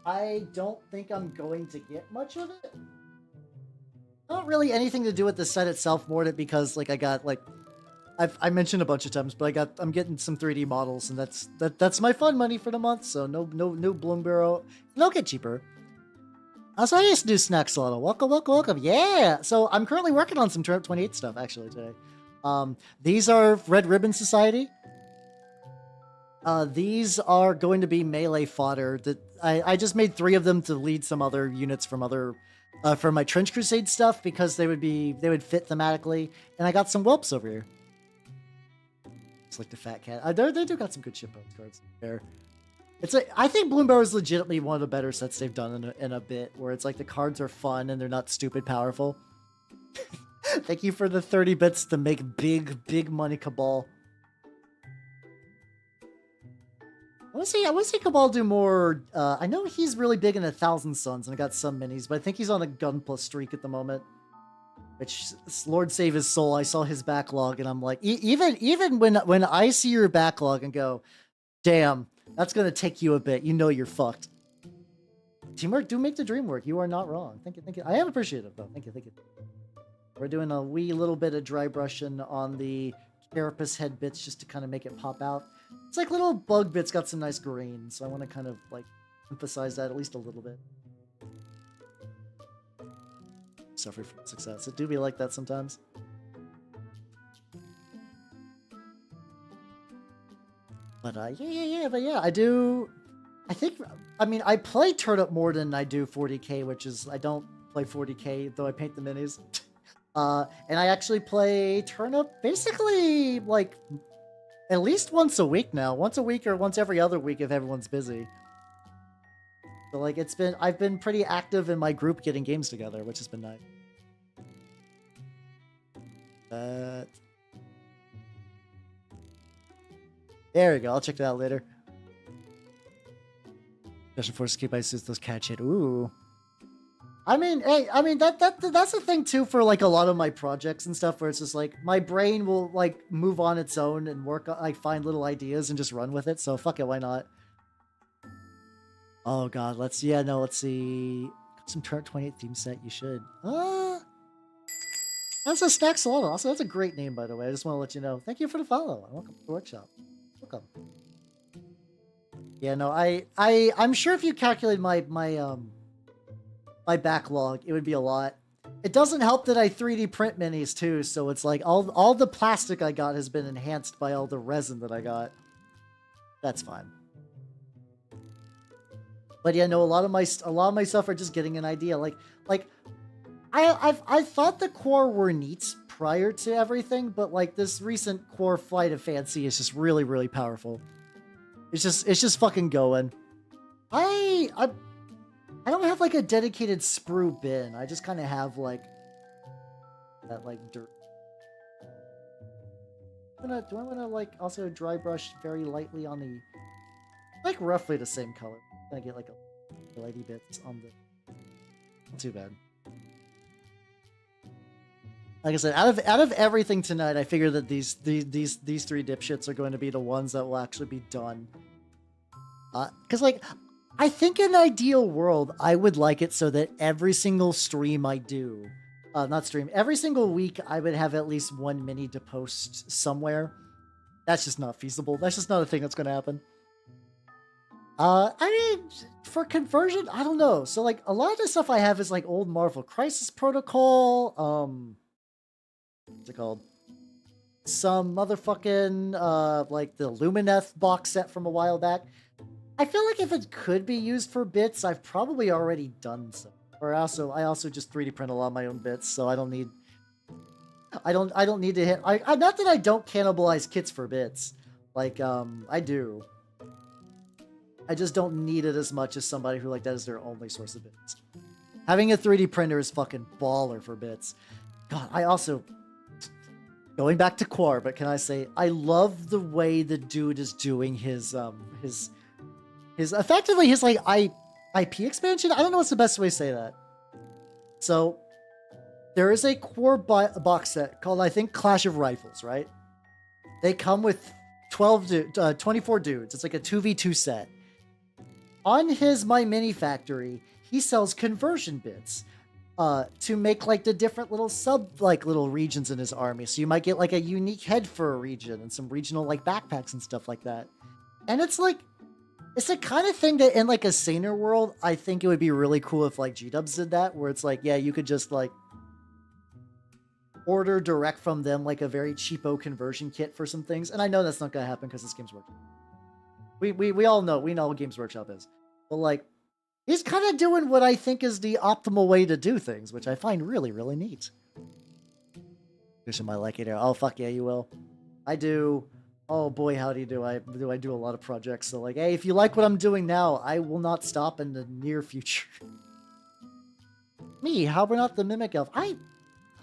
I don't think I'm going to get much of it. Not really anything to do with the set itself, more than because like I got like I mentioned a bunch of times, but I'm getting some 3D models, and that's my fun money for the month. So no Bloomburrow. They'll get cheaper. Also, I used to do snack solo. Welcome. Yeah. So I'm currently working on some Turnip28 stuff actually today. These are Red Ribbon Society. These are going to be melee fodder. That I just made 3 of them to lead some other units from other for my Trench Crusade stuff because they would fit thematically. And I got some whelps over here. It's like the fat cat. They do got some good shitpost cards there. I think Bloomburrow is legitimately one of the better sets they've done in a bit, where it's like the cards are fun and they're not stupid powerful. Thank you for the 30 bits to make big money Cabal. I want to see Cabal do more. I know he's really big in 1,000 Suns, and I got some minis, but I think he's on a gun plus streak at the moment. Which, Lord save his soul, I saw his backlog, and I'm like, even when I see your backlog and go, damn, that's gonna take you a bit, you know you're fucked. Teamwork do make the dream work. You are not wrong. Thank you. I am appreciative though. Thank you. We're doing a wee little bit of dry brushing on the carapace head bits just to kind of make it pop out. It's like little bug bits got some nice green, so I want to kind of like emphasize that at least a little bit. Suffer from success. It do be like that sometimes. But yeah, I do. I mean, I play Turnip more than I do 40k, which is I don't play 40k though I paint the minis. And I actually play Turnip basically like at least once a week now, once a week or once every other week if everyone's busy. So like I've been pretty active in my group getting games together, which has been nice. There we go. I'll check that out later. Special Forces keep ice those cat shit. Ooh. I mean, hey, that's the thing too for like a lot of my projects and stuff where it's just like my brain will like move on its own and work on, like find little ideas and just run with it. So fuck it, why not? Oh god, let's see. Some Turnip28 theme set, you should. That's a Snack Salon. Also, that's a great name, by the way. I just want to let you know. Thank you for the follow. Welcome to the workshop. Welcome. Yeah, no, I'm sure if you calculate my backlog, it would be a lot. It doesn't help that I 3D print minis too, so it's like all the plastic I got has been enhanced by all the resin that I got. That's fine. But yeah, no, a lot of my stuff are just getting an idea. Like I thought the core were neat prior to everything, but like this recent core Flight of Fancy is just really, really powerful. It's just fucking going. I don't have like a dedicated sprue bin. I just kind of have like that like dirt. Do I want to like also dry brush very lightly on the like roughly the same color? I'm gonna get like a lighty bits on the. Not too bad. Like I said, out of everything tonight, I figure that these 3 dipshits are going to be the ones that will actually be done. Because like, I think in an ideal world, I would like it so that every single stream I do, every single week I would have at least one mini to post somewhere. That's just not feasible. That's just not a thing that's going to happen. I mean, for conversion, I don't know. So like a lot of the stuff I have is like old Marvel Crisis Protocol. What's it called? Some motherfucking like the Lumineth box set from a while back. I feel like if it could be used for bits, I've probably already done so. Or I also just 3D print a lot of my own bits, so I don't need need to hit. I not that I don't cannibalize kits for bits, like I do. I just don't need it as much as somebody who like that is their only source of bits. Having a 3D printer is fucking baller for bits. God, I also going back to Quar, but can I say I love the way the dude is doing his effectively his like IP expansion. I don't know what's the best way to say that. So there is a Quar box set called, I think, Clash of Rifles, right? They come with 24 dudes. It's like a 2v2 set. On his My Mini Factory, he sells conversion bits to make like the different little little regions in his army. So you might get like a unique head for a region and some regional like backpacks and stuff like that. And it's like, it's the kind of thing that in like a saner world, I think it would be really cool if like G-dubs did that, where it's like, yeah, you could just like order direct from them like a very cheapo conversion kit for some things. And I know that's not gonna happen because this game's working. We all know, we know what Games Workshop is. But like, he's kind of doing what I think is the optimal way to do things, which I find really, really neat. Christian might like it here. Oh, fuck yeah, you will. I do. Oh boy, howdy do I do a lot of projects. So like, hey, if you like what I'm doing now, I will not stop in the near future. Me, how we're not the Mimic Elf.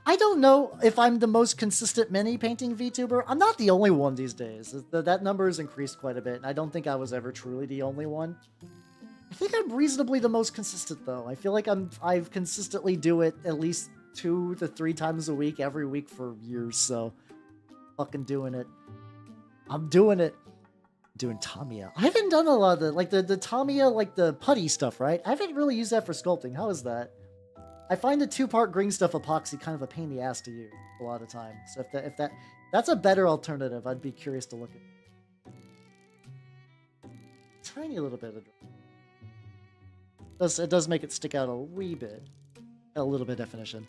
I don't know if I'm the most consistent mini painting VTuber. I'm not the only one these days. That number has increased quite a bit, and I don't think I was ever truly the only one. I think I'm reasonably the most consistent, though. I feel like I've consistently do it at least 2 to 3 times a week, every week for years, so fucking doing it. I'm doing it. I'm doing Tamiya. I haven't done a lot of the Tamiya, like the putty stuff, right? I haven't really used that for sculpting. How is that? I find the 2-part green stuff epoxy kind of a pain in the ass to use a lot of times. So if that's a better alternative, I'd be curious to look at. Tiny little bit of it does make it stick out a wee bit. A little bit of definition.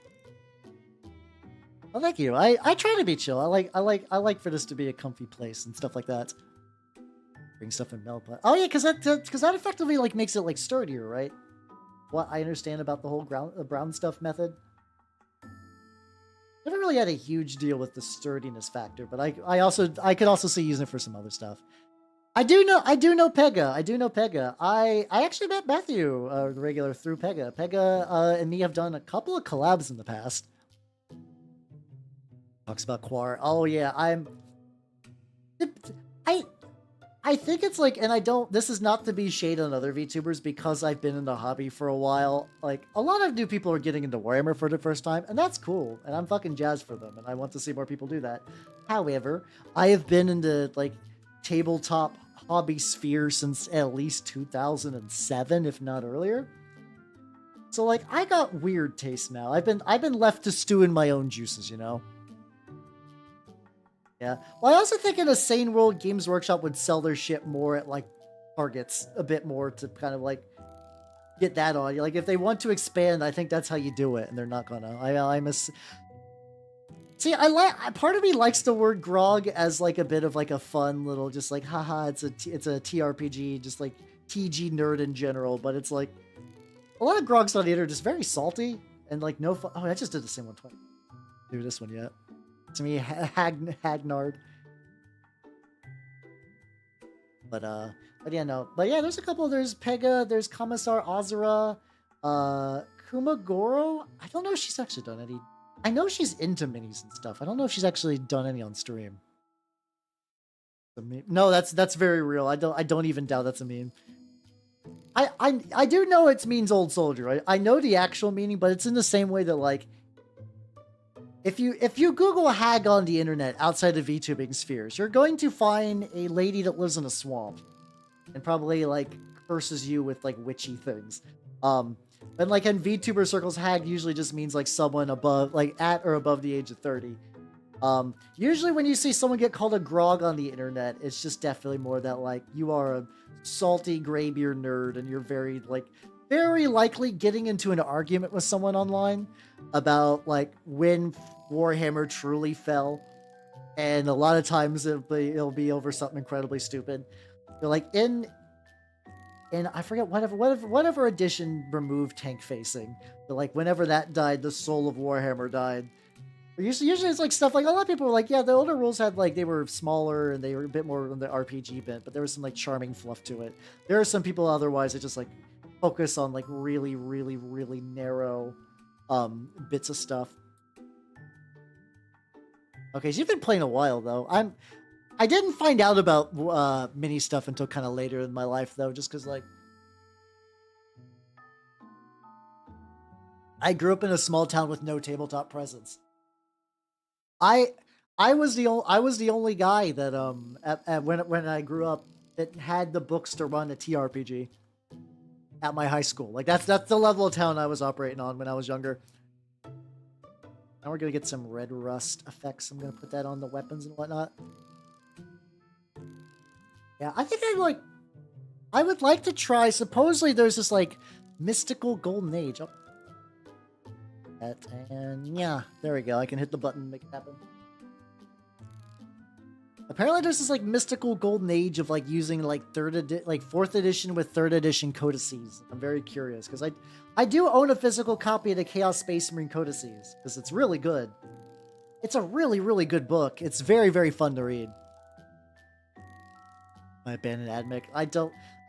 Well, thank you. I try to be chill. I like for this to be a comfy place and stuff like that. Bring stuff in melt. Oh yeah, because that effectively like makes it like sturdier, right? What I understand about the whole brown stuff method. Never really had a huge deal with the sturdiness factor, but I could also see using it for some other stuff. I do know Pega. I actually met Matthew, the regular, through Pega. Pega and me have done a couple of collabs in the past. Talks about Quar. Oh yeah, I think it's like, and this is not to be shade on other VTubers because I've been in the hobby for a while. Like, a lot of new people are getting into Warhammer for the first time, and that's cool, and I'm fucking jazzed for them, and I want to see more people do that. However, I have been into, like, tabletop hobby sphere since at least 2007, if not earlier. So, like, I got weird taste now. I've been left to stew in my own juices, you know? Yeah. Well, I also think in a sane world, Games Workshop would sell their shit more at, like, Targets a bit more to kind of, like, get that on. Like, if they want to expand, I think that's how you do it, and they're not gonna. See, part of me likes the word grog as, like, a bit of, like, a fun little, just like, haha, it's a TRPG, just, like, TG nerd in general, but it's, like, a lot of grogs on the internet are just very salty, and, like, no fun. Oh, I just did the same one twice. Didn't do this one yet. To me, Hagnard. But yeah, no. But yeah, there's a couple. There's Pega, there's Commissar Azura, Kumagoro. I don't know if she's actually done any. I know she's into minis and stuff. I don't know if she's actually done any on stream. No, that's very real. I don't even doubt that's a meme. I do know it means old soldier. Right? I know the actual meaning, but it's in the same way that, like, if you Google hag on the internet outside of VTubing spheres, you're going to find a lady that lives in a swamp and probably, like, curses you with, like, witchy things. And, like, in VTuber circles, hag usually just means, like, someone above, like, at or above the age of 30. Usually when you see someone get called a grog on the internet, it's just definitely more that like you are a salty graybeard nerd and you're very likely getting into an argument with someone online about like when Warhammer truly fell. And a lot of times it'll be over something incredibly stupid. They're like in I forget whatever edition removed tank facing. But like whenever that died, the soul of Warhammer died. Usually it's like stuff like a lot of people were like, yeah, the older rules had like they were smaller and they were a bit more on the RPG bent, but there was some like charming fluff to it. There are some people otherwise that just like focus on like really narrow bits of stuff. Okay, so you've been playing a while though. I didn't find out about mini stuff until kind of later in my life though, just because like I grew up in a small town with no tabletop presence. I was the only guy that when I grew up that had the books to run a TRPG at my high school. Like that's the level of town I was operating on when I was younger. Now we're gonna get some red rust effects. I'm gonna put that on the weapons and whatnot. Yeah, I think I would like to try. Supposedly there's this like mystical golden age. Oh. And yeah, there we go. I can hit the button and make it happen. Apparently there's this like mystical golden age of like using like 4th edition with 3rd edition codices. I'm very curious because I do own a physical copy of the Chaos Space Marine codices because it's really good. It's a really good book. It's very fun to read. I abandoned AdMech. I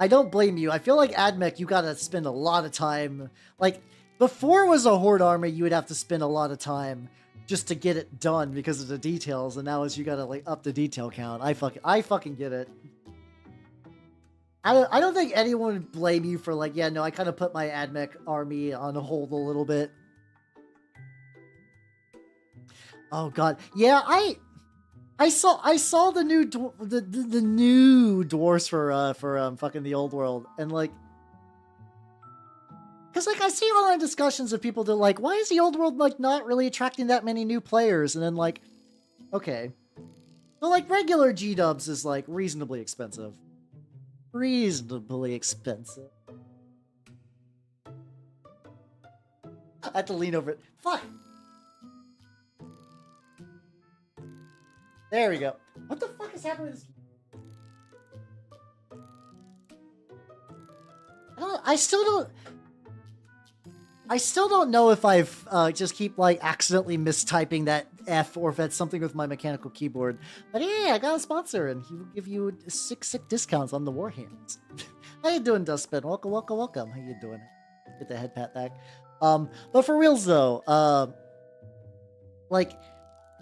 don't blame you. I feel like AdMech you gotta spend a lot of time like. Before it was a Horde army, you would have to spend a lot of time just to get it done because of the details, and now as you gotta like up the detail count. I fucking get it. I don't think anyone would blame you for like, yeah, no, I kind of put my AdMech army on hold a little bit. Oh god, yeah, I saw the new the new dwarves for fucking the old world, and like. Because, like, I see online discussions of people that are like, why is the old world, like, not really attracting that many new players? And then, like, okay. So, like, regular G-dubs is, like, reasonably expensive. Reasonably expensive. I have to lean over it. Fuck! There we go. What the fuck is happening with this? I still don't know if I've just keep like accidentally mistyping that F or if that's something with my mechanical keyboard. But hey, I got a sponsor and he will give you sick discounts on the Warhammers. How you doing, Dustbin? Welcome. How you doing? Get the head pat back. But for reals though, like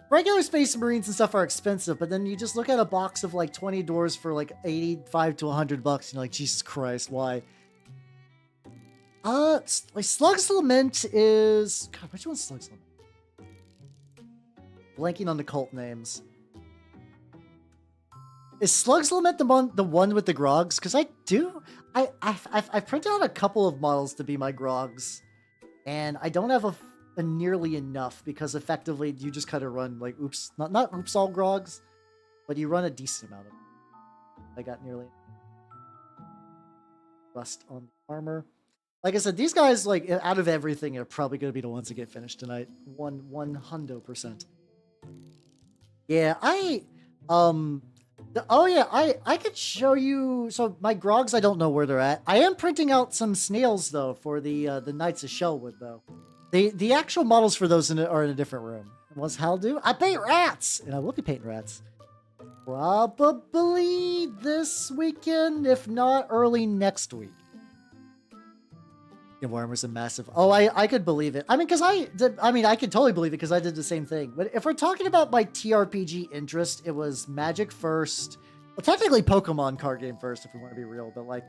regular Space Marines and stuff are expensive, but then you just look at a box of like 20 doors for like 85 to $100 and you're like, Jesus Christ, why? Like Slug's Lament is... God, which one's Slug's Lament? Blanking on the cult names. Is Slug's Lament the one with the grogs? Because I've printed out a couple of models to be my grogs, and I don't have a nearly enough because effectively you just kind of run like not oops all grogs, but you run a decent amount of them. I got nearly rust on the armor. Like I said, these guys, like, out of everything, are probably going to be the ones that get finished tonight. 100%. Yeah, oh yeah, I could show you, so my grogs, I don't know where they're at. I am printing out some snails, though, for the Knights of Shellwood, though. The actual models for those are in a different room. What's Hal do? I paint rats! And I will be painting rats. Probably this weekend, if not early next week. Warhammer's a massive... Oh, I could believe it. I mean, because I could totally believe it because I did the same thing. But if we're talking about my TRPG interest, it was Magic first. Well, technically Pokemon card game first, if we want to be real. But, like,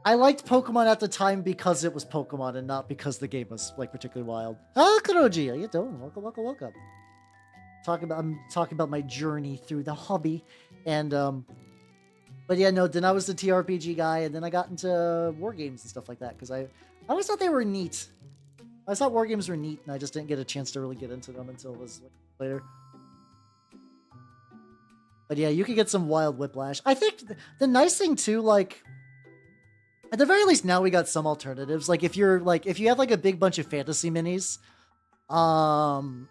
I liked Pokemon at the time because it was Pokemon and not because the game was, like, particularly wild. Oh, Kuroji, how you doing? Welcome. I'm talking about my journey through the hobby. And, but yeah, no, then I was the TRPG guy, and then I got into war games and stuff like that, because I always thought they were neat. I thought war games were neat, and I just didn't get a chance to really get into them until it was like, later. But yeah, you can get some wild whiplash. I think the nice thing too, like, at the very least now we got some alternatives. Like if you have like a big bunch of fantasy minis, um,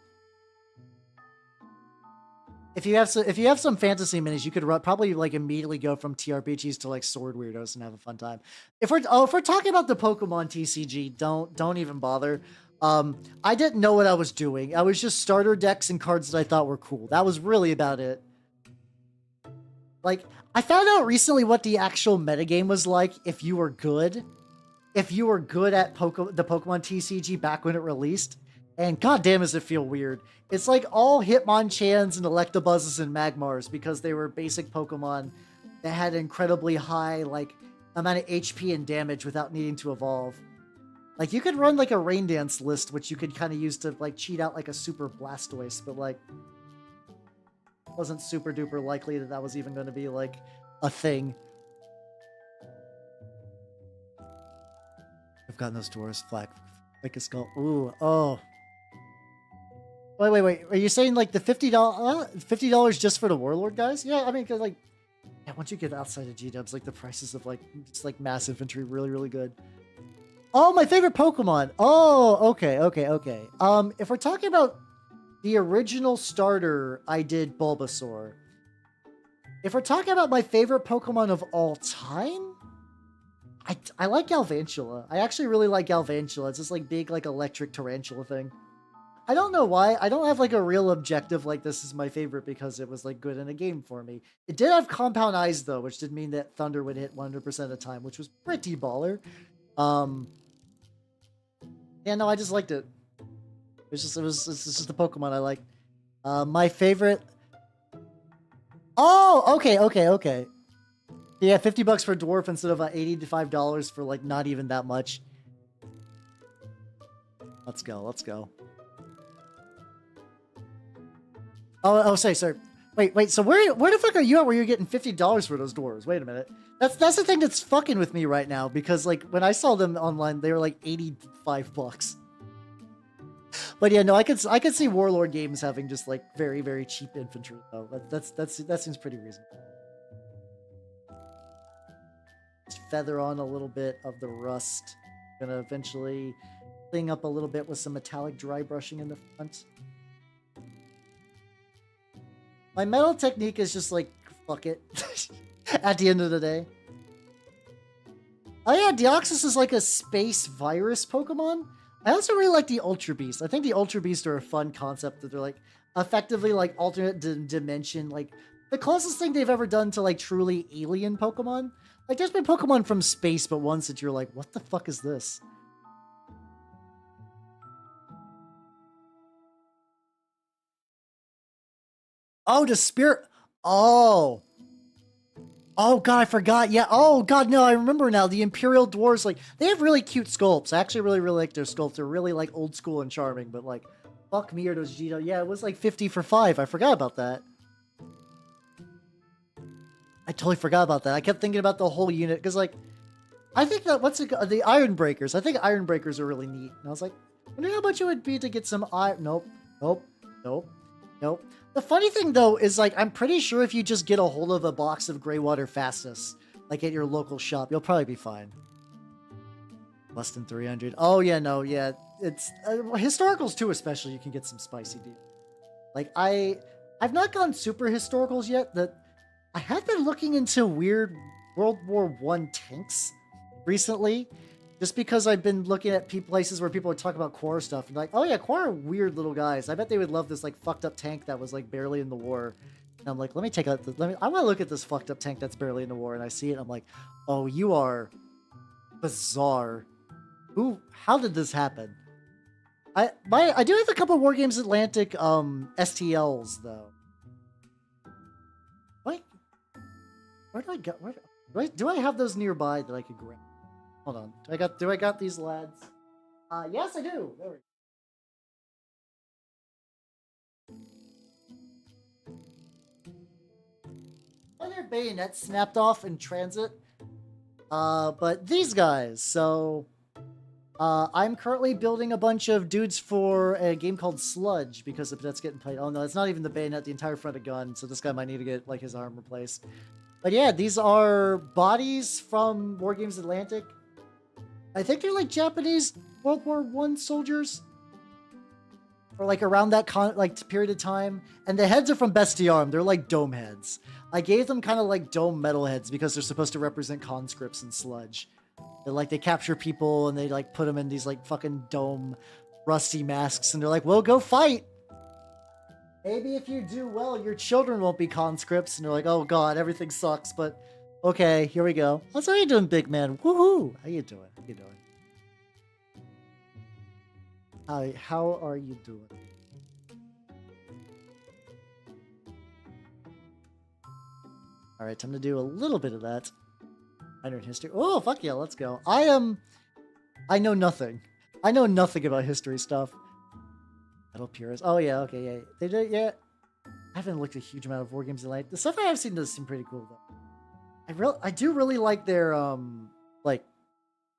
if you have some fantasy minis, you could probably like immediately go from TRPGs to like sword weirdos and have a fun time. If we're talking about the Pokemon TCG, don't even bother. I didn't know what I was doing. I was just starter decks and cards that I thought were cool. That was really about it. Like, I found out recently what the actual metagame was like if you were good. If you were good at the Pokemon TCG back when it released. And goddamn does it feel weird. It's like all Hitmonchans and Electabuzzes and Magmars because they were basic Pokemon that had incredibly high, like, amount of HP and damage without needing to evolve. Like, you could run, like, a Rain Dance list, which you could kind of use to, like, cheat out, like, a Super Blastoise, but, like, wasn't super duper likely that that was even going to be, like, a thing. I've gotten those doors flat. Like a skull. Ooh, oh. Wait. Are you saying, like, the $50 just for the Warlord guys? Yeah, I mean, cause, like, yeah, once you get outside of G-dubs, like, the prices of, like, just, like, mass infantry really, really good. Oh, my favorite Pokemon. Oh, okay. If we're talking about the original starter, I did Bulbasaur. If we're talking about my favorite Pokemon of all time, I like Galvantula. I actually really like Galvantula. It's this, like, big, like, electric tarantula thing. I don't know why. I don't have, like, a real objective like this is my favorite because it was, like, good in a game for me. It did have Compound Eyes, though, which did mean that Thunder would hit 100% of the time, which was pretty baller. Yeah, no, I just liked it. It's just the Pokemon I like. My favorite. Oh, okay. Yeah, $50 for Dwarf instead of $85 for, like, not even that much. Let's go. Oh, sorry. Wait. So where the fuck are you at? Where you're getting $50 for those doors? Wait a minute. That's the thing that's fucking with me right now because, like, when I saw them online, they were like $85. But yeah, no, I could see Warlord games having just, like, very, very cheap infantry though. That seems pretty reasonable. Just feather on a little bit of the rust. Gonna eventually clean up a little bit with some metallic dry brushing in the front. My metal technique is just like, fuck it. At the end of the day. Oh yeah, Deoxys is like a space virus Pokemon. I also really like the Ultra Beast. I think the Ultra Beast are a fun concept that they're, like, effectively, like, alternate dimension. Like, the closest thing they've ever done to, like, truly alien Pokemon. Like, there's been Pokemon from space, but ones that you're like, what the fuck is this? Oh, the Spirit. Oh. Oh, God, I forgot. Yeah. Oh, God, no, I remember now. The Imperial Dwarves, like, they have really cute sculpts. I actually really, really like their sculpts. They're really, like, old school and charming, but, like, fuck me or those Gito. Yeah, it was, like, 50 for 5. I forgot about that. I totally forgot about that. I kept thinking about the whole unit, because, like, I think that, the Iron Breakers. I think Iron Breakers are really neat. And I was like, I wonder how much it would be to get some Nope. The funny thing, though, is, like, I'm pretty sure if you just get a hold of a box of Greywater Fastness, like, at your local shop, you'll probably be fine. Less than 300. Oh, yeah, no, yeah. It's... historicals, too, especially, you can get some spicy deals. Like, I've not gone super historicals yet. I have been looking into weird World War I tanks recently. Just because I've been looking at places where people are talking about Quar stuff and like, oh yeah, Quar are weird little guys. I bet they would love this, like, fucked up tank that was, like, barely in the war. And I'm like, let me take out I want to look at this fucked up tank that's barely in the war. And I see it, and I'm like, oh, you are bizarre. How did this happen? I do have a couple War Games Atlantic STLs though. What? Where do I go? Do I have those nearby that I could grab? Hold on. Do I got these lads? Yes, I do. There we go. Their bayonets snapped off in transit. But these guys, so I'm currently building a bunch of dudes for a game called Sludge because that's getting played. Oh no, it's not even the bayonet, the entire front of gun. So this guy might need to get like his arm replaced. But yeah, these are bodies from War Games Atlantic. I think they're like Japanese World War I soldiers. Or like around that period of time. And the heads are from Bestiarm. They're like dome heads. I gave them kind of like dome metal heads because they're supposed to represent conscripts in Sludge. They're like, they capture people and they like put them in these like fucking dome rusty masks and they're like, well, go fight. Maybe if you do well, your children won't be conscripts. And they're like, oh god, everything sucks, but okay, here we go. How's how you doing, big man? Woohoo! How you doing? How you doing? How are you doing? All right, time to do a little bit of that. Minor in history. Oh, fuck yeah, let's go. I know nothing. I know nothing about history stuff. Metal Purist. Oh yeah, okay, yeah. They did, yeah. I haven't looked at a huge amount of War Games in life. The stuff I have seen does seem pretty cool though. I do really like their like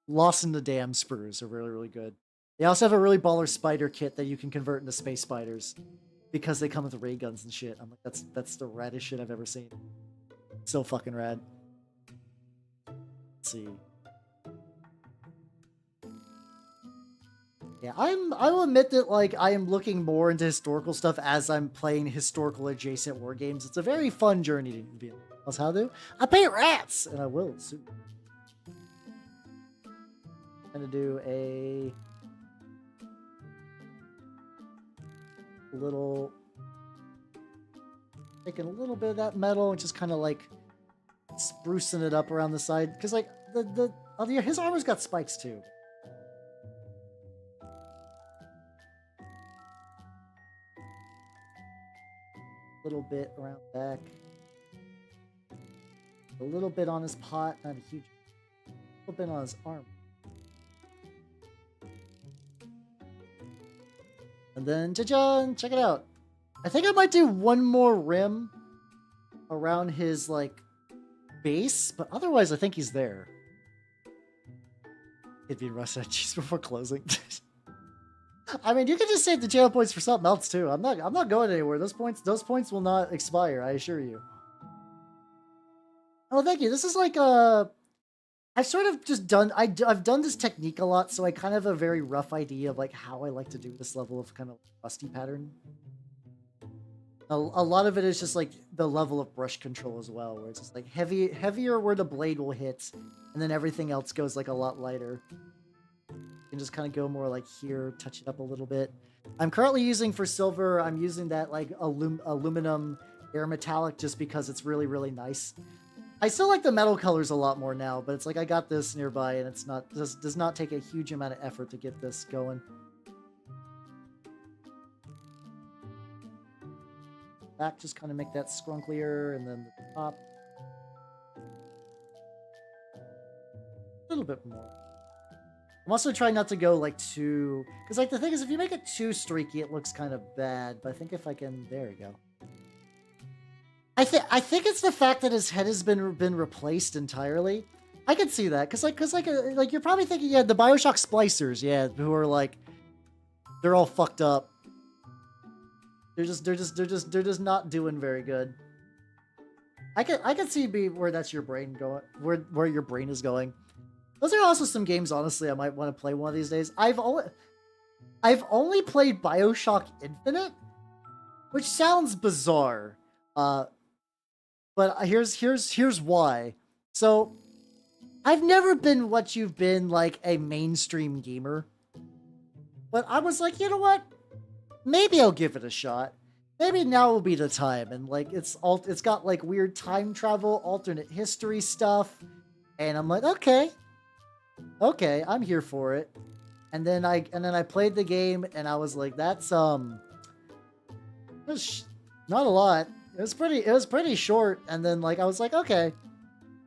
Lost in the Dam spurs are really, really good. They also have a really baller spider kit that you can convert into space spiders because they come with ray guns and shit. I'm like, that's the raddest shit I've ever seen. So fucking rad. Let's see. Yeah, I will admit that like I am looking more into historical stuff as I'm playing historical adjacent war games. It's a very fun journey to be on. Else how do? I paint rats, and I will soon. I'm gonna do a little, taking a little bit of that metal and just kind of like sprucing it up around the side because like his armor's got spikes too. A little bit around back, a little bit on his pot, not a huge, a little bit on his arm, and then cha-chan, check it out. I think I might do one more rim around his like base, but otherwise I think he's there. It'd be rusted cheese before closing. I mean, you can just save the channel points for something else too. I'm not going anywhere. Those points will not expire, I assure you. Oh, thank you. This is like I've sort of just done I've done this technique a lot, so I kind of have a very rough idea of like how I like to do this level of kind of rusty pattern. A lot of it is just like the level of brush control as well, where it's just like heavier where the blade will hit, and then everything else goes like a lot lighter. You can just kind of go more like here, touch it up a little bit. I'm currently using for silver, I'm using that like aluminum air metallic just because it's really, really nice. I still like the metal colors a lot more now, but it's like I got this nearby and it's not does not take a huge amount of effort to get this going. Back, just kind of make that scrunklier, and then the top a little bit more. I'm also trying not to go like too, because like the thing is if you make it too streaky it looks kind of bad, but I think if I can, there you go. I think it's the fact that his head has been replaced entirely. I can see that because like you're probably thinking, yeah, the BioShock splicers, yeah, who are like, they're all fucked up. They're just not doing very good. I can see where that's your brain going, where your brain is going. Those are also some games, honestly, I might want to play one of these days. I've only played BioShock Infinite, which sounds bizarre, but here's why. So, I've never been what you've been, like a mainstream gamer, but I was like, you know what? Maybe I'll give it a shot. Maybe now will be the time, and like it's got like weird time travel, alternate history stuff, and I'm like, okay, I'm here for it. And then I played the game, and I was like, that's it was not a lot. It was pretty short, and then like I was like, okay,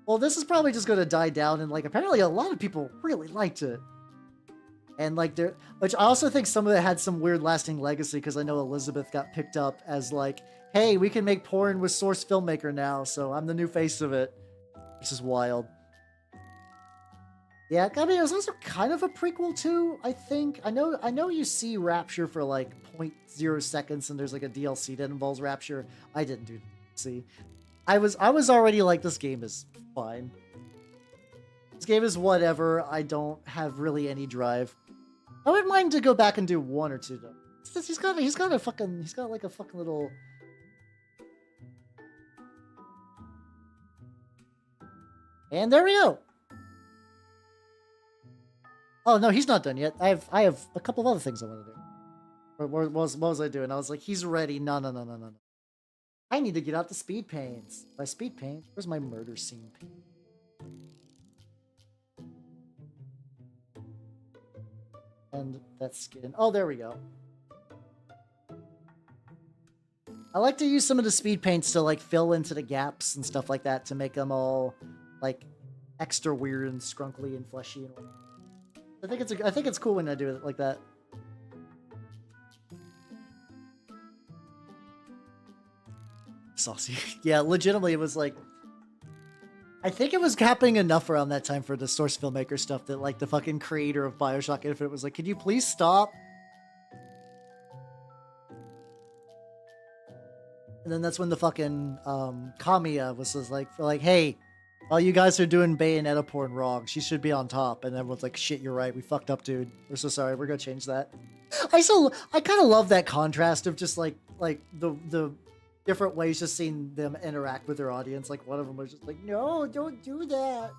well this is probably just gonna die down, and like apparently a lot of people really liked it. And like which I also think some of it had some weird lasting legacy, because I know Elizabeth got picked up as like, hey, we can make porn with Source Filmmaker now, so I'm the new face of it, which is wild. Yeah, I mean, it was also kind of a prequel too, I think. I know you see Rapture for like 0.0 seconds and there's like a DLC that involves Rapture. I didn't do see. I was already like, this game is fine. This game is whatever. I don't have really any drive. I wouldn't mind to go back and do one or two though. He's got like a fucking little. And there we go. Oh no, he's not done yet. I have a couple of other things I want to do. What was I doing? I was like, he's ready. No. I need to get out the speed paints. My speed paint. Where's my murder scene paint? And that skin. Oh, there we go. I like to use some of the speed paints to like fill into the gaps and stuff like that to make them all like extra weird and scrunkly and fleshy and whatnot. I think it's cool when I do it like that. Saucy. Yeah, legitimately it was like, I think it was happening enough around that time for the source filmmaker stuff that like the fucking creator of BioShock Infinite was like, "Can you please stop?" And then that's when the fucking Kamiya was like, "Hey, all you guys are doing Bayonetta porn wrong. She should be on top." And everyone's like, "Shit, you're right. We fucked up, dude. We're so sorry. We're gonna change that." I kind of love that contrast of just like the different ways, just seeing them interact with their audience. Like one of them was just like, "No, don't do that.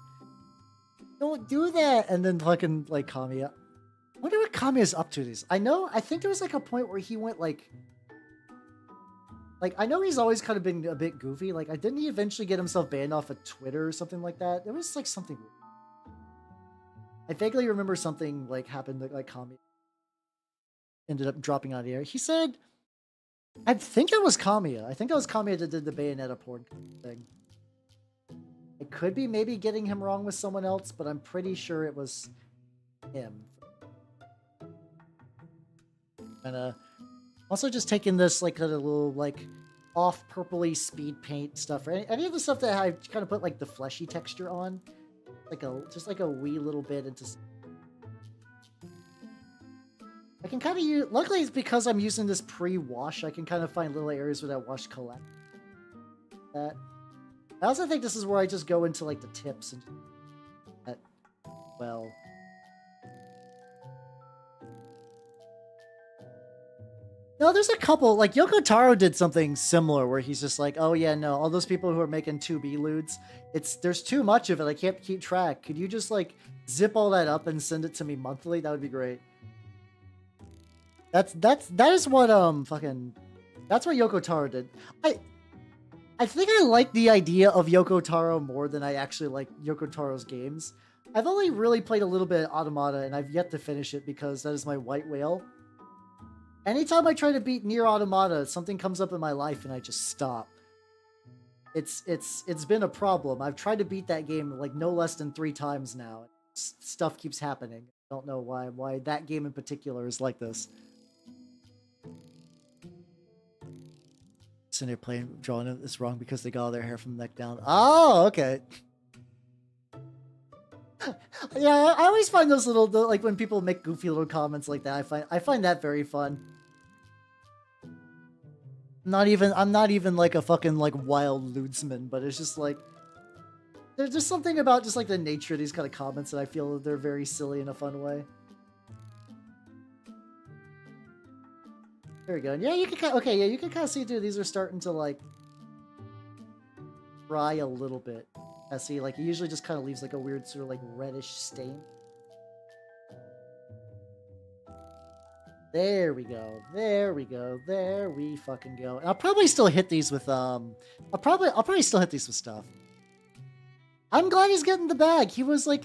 Don't do that." And then fucking like Kamiya. I wonder what Kamiya's up to these. I think there was like a point where he went like I know he's always kind of been a bit goofy. Like, didn't he eventually get himself banned off of Twitter or something like that? There was like something weird. I vaguely remember something like happened that like Kamiya ended up dropping out of the air. He said, I think it was Kamiya. I think it was Kamiya that did the Bayonetta porn thing. It could be maybe getting him wrong with someone else, but I'm pretty sure it was him. And also just taking this like kind of little like off purpley speed paint stuff, or any of the stuff that I kind of put like the fleshy texture on, like just like a wee little bit into. I can kind of use. Luckily, it's because I'm using this pre-wash. I can kind of find little areas where that wash collect. That. I also think this is where I just go into like the tips and that. Well. No, there's a couple. Like, Yoko Taro did something similar where he's just like, "Oh, yeah, no, all those people who are making 2B lewds, there's too much of it. I can't keep track. Could you just, like, zip all that up and send it to me monthly? That would be great." That is what, that's what Yoko Taro did. I think I like the idea of Yoko Taro more than I actually like Yoko Taro's games. I've only really played a little bit of Automata, and I've yet to finish it because that is my white whale. Anytime I try to beat Nier Automata, something comes up in my life and I just stop. It's been a problem. I've tried to beat that game like no less than 3 times now. Stuff keeps happening. I don't know why that game in particular is like this. So they're drawing this wrong because they got all their hair from the neck down. Oh, okay. Yeah, I always find those little like when people make goofy little comments like that. I find that very fun. I'm not even like a fucking like wild lewdsman, but it's just like there's just something about just like the nature of these kind of comments that I feel they're very silly in a fun way. There we go. And yeah, you can okay, yeah, you can kind of see too. These are starting to like dry a little bit. I see, like, it usually just kind of leaves like a weird sort of like reddish stain. There we go. There we go. There we fucking go. And I'll probably still hit these with I'll probably still hit these with stuff. I'm glad he's getting the bag. He was like,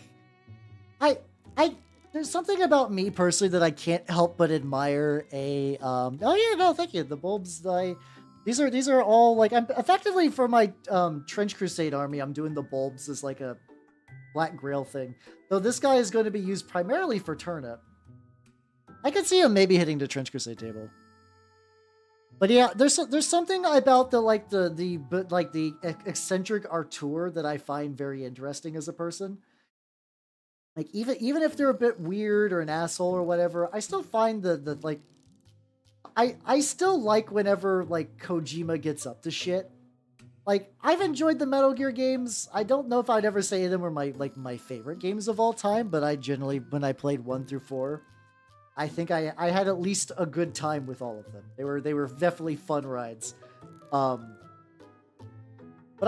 there's something about me personally that I can't help but admire. Oh yeah, no, thank you. The bulbs, these are all like, I'm effectively for my Trench Crusade army. I'm doing the bulbs as like a Black Grail thing. Though this guy is going to be used primarily for Turnip. I could see him maybe hitting the Trench Crusade table. But yeah, there's something about the eccentric Artur that I find very interesting as a person. Like even if they're a bit weird or an asshole or whatever, I still find the like I still like whenever like Kojima gets up to shit. Like I've enjoyed the Metal Gear games. I don't know if I'd ever say them were my favorite games of all time, but I generally when I played 1 through 4, I think I had at least a good time with all of them. They were definitely fun rides. But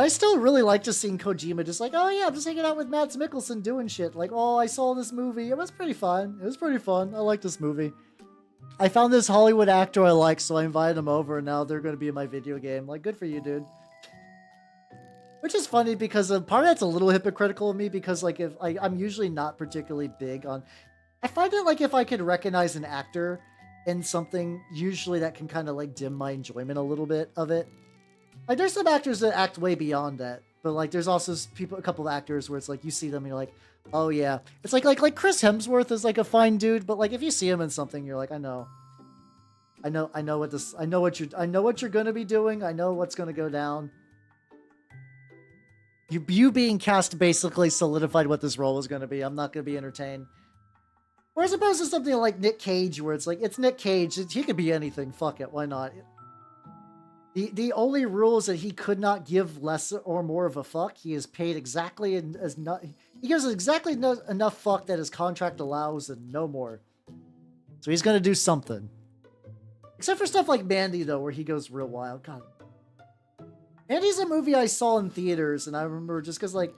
I still really like just seeing Kojima just like, oh yeah, I'm just hanging out with Mads Mikkelsen doing shit. Like, oh, I saw this movie. It was pretty fun. It was pretty fun. I like this movie. I found this Hollywood actor I like, so I invited him over, and now they're going to be in my video game. Like, good for you, dude. Which is funny because part of that's a little hypocritical of me because like if I'm usually not particularly big on. I find it like if I could recognize an actor in something, usually that can kind of like dim my enjoyment a little bit of it. Like there's some actors that act way beyond that, but like there's also a couple of actors where it's like you see them and you're like, oh yeah, it's like Chris Hemsworth is like a fine dude, but like if you see him in something, you're like, I know what you're gonna be doing. I know what's gonna go down. You being cast basically solidified what this role was gonna be. I'm not gonna be entertained. Whereas opposed to something like Nick Cage, where it's like it's Nick Cage, he could be anything. Fuck it, why not? The only rule is that he could not give less or more of a fuck. He is paid exactly as not. He gives exactly enough fuck that his contract allows and no more. So he's gonna do something. Except for stuff like Mandy though, where he goes real wild. God, Mandy's a movie I saw in theaters, and I remember just because like,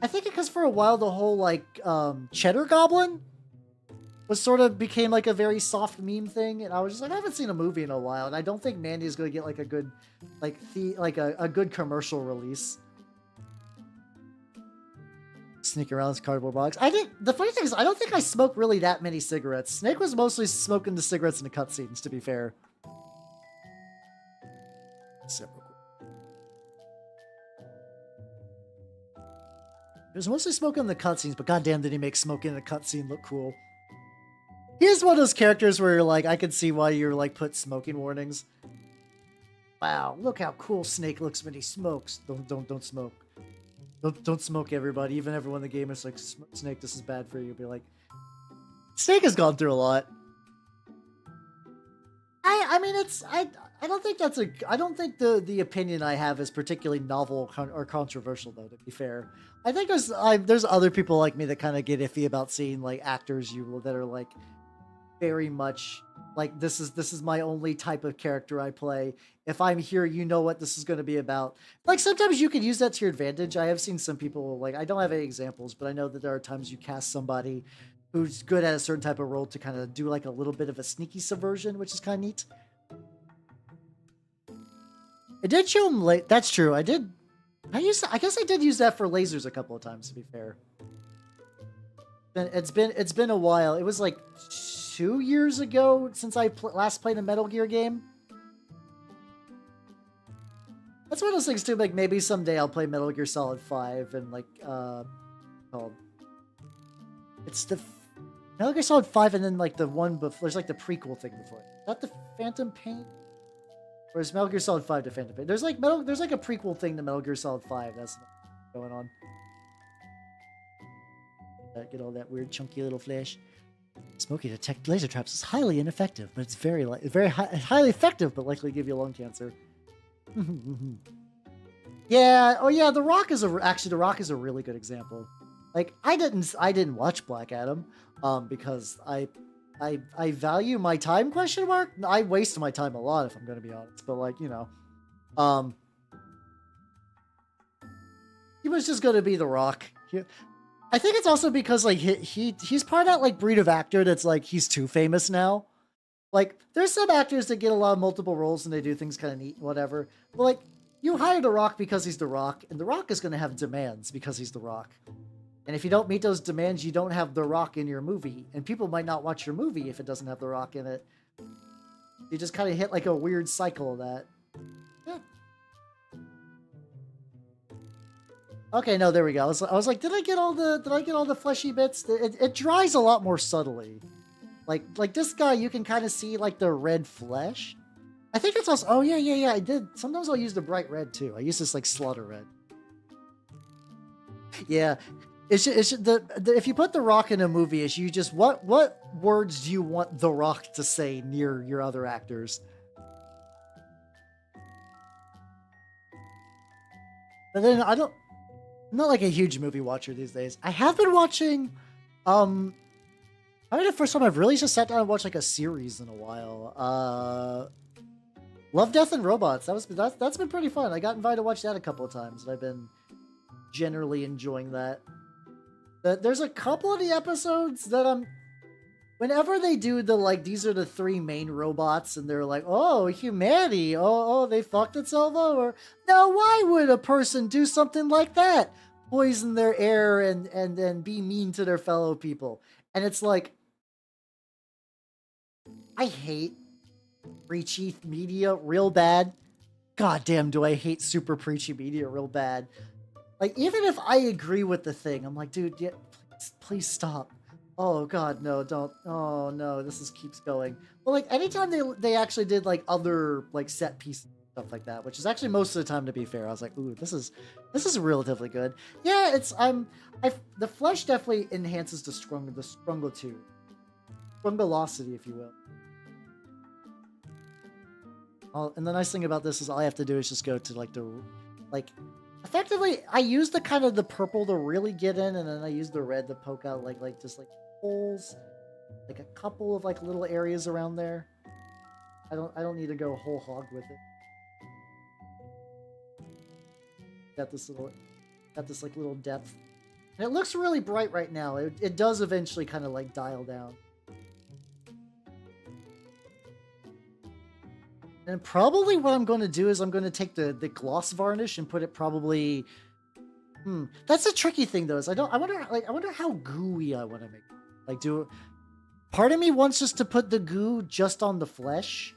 I think because for a while the whole like Cheddar Goblin was sort of became like a very soft meme thing, and I was just like, I haven't seen a movie in a while, and I don't think Mandy is going to get like a good, like a good commercial release. Sneak around this cardboard box. The funny thing is, I don't think I smoke really that many cigarettes. Snake was mostly smoking the cigarettes in the cutscenes, to be fair. He was mostly smoking in the cutscenes, but goddamn did he make smoking in a cutscene look cool. He's one of those characters where you're like, I can see why you're like put smoking warnings. Wow, look how cool Snake looks when he smokes. Don't smoke. Don't smoke, everybody. Even everyone in the game is like, Snake, this is bad for you. Be like, Snake has gone through a lot. I mean, I don't think that's I don't think the opinion I have is particularly novel or controversial, though, to be fair. I think there's other people like me that kind of get iffy about seeing like actors that are like very much like this is my only type of character I play. If I'm here, you know what this is going to be about. Like sometimes you can use that to your advantage. I have seen some people like I don't have any examples, but I know that there are times you cast somebody who's good at a certain type of role to kind of do like a little bit of a sneaky subversion, which is kind of neat. It did show him late. That's true. I guess I did use that for lasers a couple of times, to be fair. It's been a while. It was like 2 years ago since I last played a Metal Gear game. That's one of those things too. Like maybe someday I'll play Metal Gear Solid 5 and like called. It's the Metal Gear Solid 5 and then like the one before. There's like the prequel thing before. Is that the Phantom Pain? Or is Metal Gear Solid 5 to Phantom Pain? There's like a prequel thing to Metal Gear Solid 5 that's going on. Get all that weird chunky little flesh. Smoky detect laser traps is highly ineffective, but it's highly effective, but likely give you lung cancer. Yeah. Oh yeah. The Rock is a really good example. Like I didn't watch Black Adam, because I value my time, question mark. I waste my time a lot if I'm going to be honest, but like, you know, he was just going to be The Rock. I think it's also because like he's part of that like breed of actor that's like he's too famous now. Like there's some actors that get a lot of multiple roles and they do things kind of neat, whatever. But like you hire The Rock because he's The Rock, and The Rock is going to have demands because he's The Rock. And if you don't meet those demands, you don't have The Rock in your movie, and people might not watch your movie if it doesn't have The Rock in it. You just kind of hit like a weird cycle of that. Yeah. Okay, no, there we go. I was like, did I get all the fleshy bits? It dries a lot more subtly. Like this guy, you can kind of see like the red flesh. I think it's also. Oh yeah. I did. Sometimes I'll use the bright red too. I use this like slaughter red. Yeah, If you put The Rock in a movie, is you just what words do you want The Rock to say near your other actors? But then I'm not like a huge movie watcher these days. I have been watching, I mean, the first time I've really just sat down and watched like a series in a while. Love, Death, and Robots. That's been pretty fun. I got invited to watch that a couple of times, and I've been generally enjoying that. There's a couple of the episodes that whenever they do the like, these are the three main robots, and they're like, oh, humanity, oh, they fucked itself over. Now, why would a person do something like that? Poison their air and be mean to their fellow people. And it's like, I hate preachy media real bad. God damn, do I hate super preachy media real bad. Like, even if I agree with the thing, I'm like, dude, yeah, please stop. Oh god, no, don't. Oh no, keeps going. Well, like, anytime they actually did like other like set pieces stuff like that, which is actually most of the time, to be fair, I was like, ooh, this is relatively good. Yeah, the flesh definitely enhances the strungletude, strungulosity, if you will. And the nice thing about this is all I have to do is just go to effectively, I use the kind of the purple to really get in, and then I use the red to poke out just like holes, like a couple of like little areas around there. I don't need to go whole hog with it. Got this like little depth, and it looks really bright right now. It does eventually kind of like dial down. And probably what I'm going to do is I'm going to take the gloss varnish and put it probably. That's a tricky thing though. I wonder how gooey I want to make it. Part of me wants just to put the goo just on the flesh,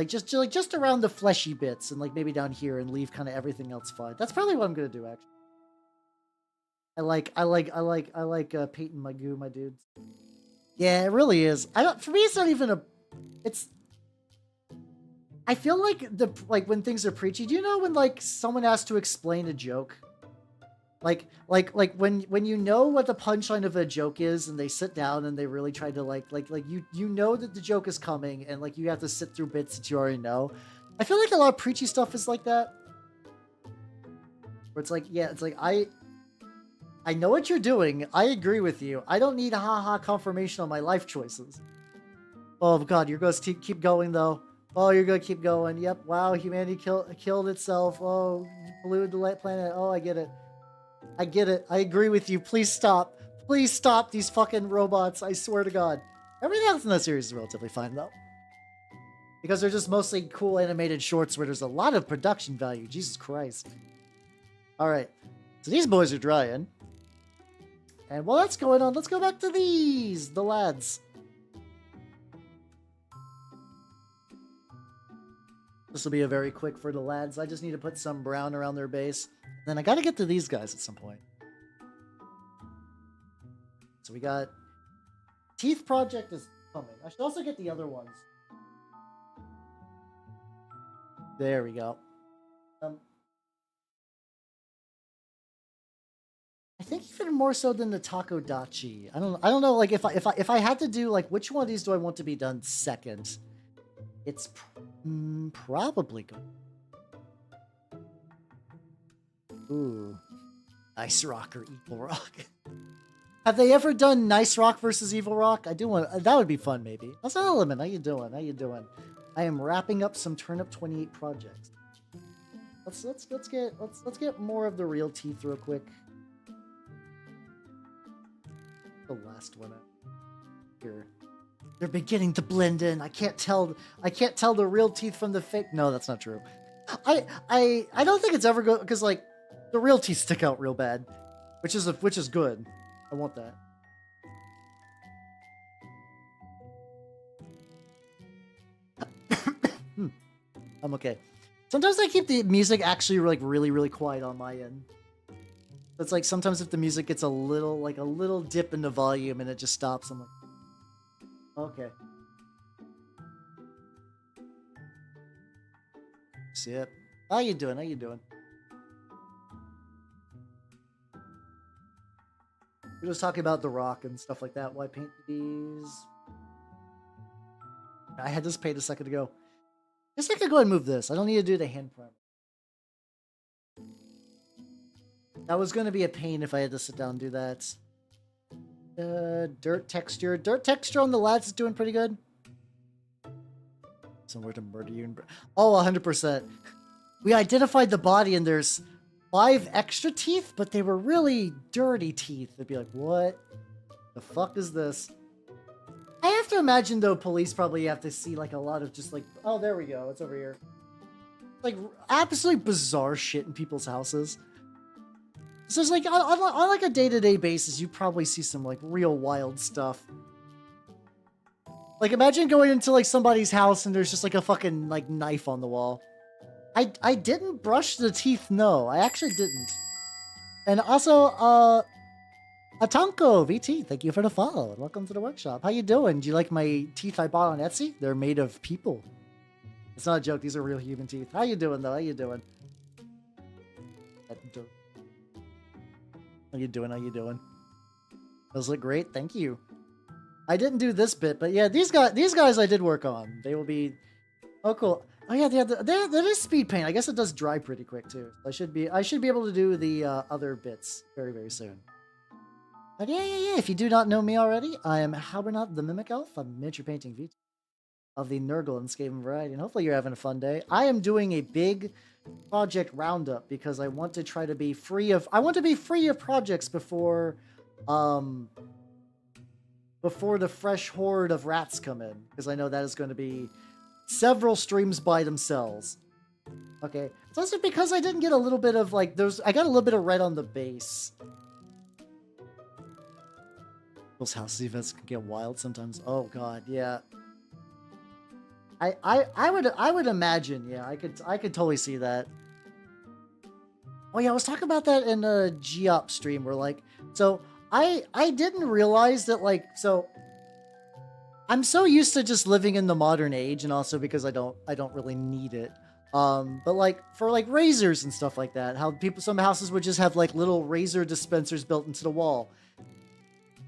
just around the fleshy bits, and like maybe down here, and leave kind of everything else fine. That's probably what I'm going to do actually. I like painting my goo, my dudes. Yeah, it really is. For me, it's not even it's. I feel like when things are preachy, do you know when like someone has to explain a joke? Like when you know what the punchline of a joke is, and they sit down and they really try to you know that the joke is coming, and like you have to sit through bits that you already know. I feel like a lot of preachy stuff is like that. Where it's like, yeah, it's like I know what you're doing. I agree with you. I don't need haha confirmation on my life choices. Oh god, you're going to keep going though. Oh, you're gonna keep going. Yep. Wow, humanity killed itself. Oh, polluted the planet. Oh, I get it. I get it. I agree with you. Please stop. Please stop these fucking robots. I swear to God. Everything else in that series is relatively fine, though. Because they're just mostly cool animated shorts where there's a lot of production value. Jesus Christ. Alright. So these boys are drying. And while that's going on, let's go back to the lads. This will be a very quick for the lads. I just need to put some brown around their base. Then I gotta get to these guys at some point. So we got... Teeth Project is coming. I should also get the other ones. There we go. I think even more so than the Takodachi. I don't know, like if I had to do like which one of these do I want to be done second? It's probably good. Ooh. Nice Rock or Evil Rock. Have they ever done Nice Rock versus Evil Rock? I do want... That would be fun, maybe. That's an element. How you doing? How you doing? I am wrapping up some Turnip28 projects. Let's get more of the real teeth real quick. The last one here. They're beginning to blend in. I can't tell the real teeth from the fake. No, that's not true. I don't think it's ever good because like the real teeth stick out real bad, which is good. I want that. I'm okay. Sometimes I keep the music actually like really quiet on my end. It's like sometimes if the music gets a little dip in the volume and it just stops, I'm like, okay. See it? How you doing? How you doing? He was talking about The Rock and stuff like that. Why paint these? I had this paint a second ago. I guess I could go ahead and move this. I don't need to do the hand primer. That was going to be a pain if I had to sit down and do that. Dirt texture. Dirt texture on the lads is doing pretty good. Somewhere to murder you. Oh, 100%. We identified the body and there's 5 extra teeth, but they were really dirty teeth. They'd be like, what the fuck is this? I have to imagine, though, police probably have to see, like, a lot of just, like, oh, there we go. It's over here. Like, absolutely bizarre shit in people's houses. So it's like, on like, a day-to-day basis, you probably see some, like, real wild stuff. Like, imagine going into, like, somebody's house and there's just, like, a fucking, like, knife on the wall. I didn't brush the teeth, no. I actually didn't. And also, Atanko, VT, thank you for the follow. Welcome to the workshop. How you doing? Do you like my teeth I bought on Etsy? They're made of people. It's not a joke. These are real human teeth. How you doing, though? How you doing? How you doing? How you doing? Those look great. Thank you. I didn't do this bit, but yeah, these guys I did work on. They will be... Oh, cool. Oh yeah, that is speed paint. I guess it does dry pretty quick too. I should be able to do the other bits very, very soon. But yeah. If you do not know me already, I am Halbernot the Mimic Elf. I'm miniature painting Vtuber of the Nurgle and Skaven variety, and hopefully you're having a fun day. I am doing a big project roundup because I want to try to be free of. I want to be free of projects before the fresh horde of rats come in, because I know that is going to be several streams by themselves. Okay, so that's because I didn't get a little bit of like I got a little bit of red on the base. Those house events can get wild sometimes. Oh god, yeah. I would imagine, yeah, I could totally see that. Oh yeah, I was talking about that in a Geop stream where like, so I didn't realize that like, so I'm so used to just living in the modern age, and also because I don't really need it. But like for like razors and stuff like that, how some houses would just have like little razor dispensers built into the wall.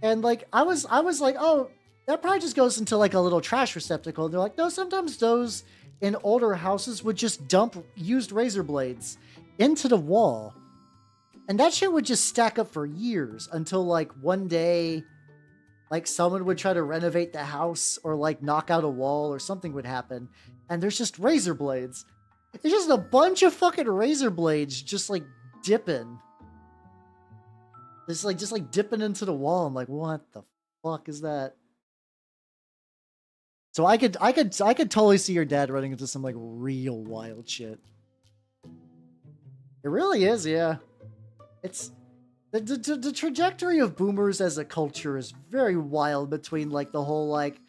And like I was like, oh, that probably just goes into like a little trash receptacle. And they're like, no, sometimes those in older houses would just dump used razor blades into the wall. And that shit would just stack up for years until like one day, like someone would try to renovate the house or like knock out a wall or something would happen. And there's just razor blades. There's just a bunch of fucking razor blades just like dipping. It's like just like dipping into the wall. I'm like, what the fuck is that? So I could totally see your dad running into some like real wild shit. It really is, yeah. It's the trajectory of boomers as a culture is very wild between like the whole like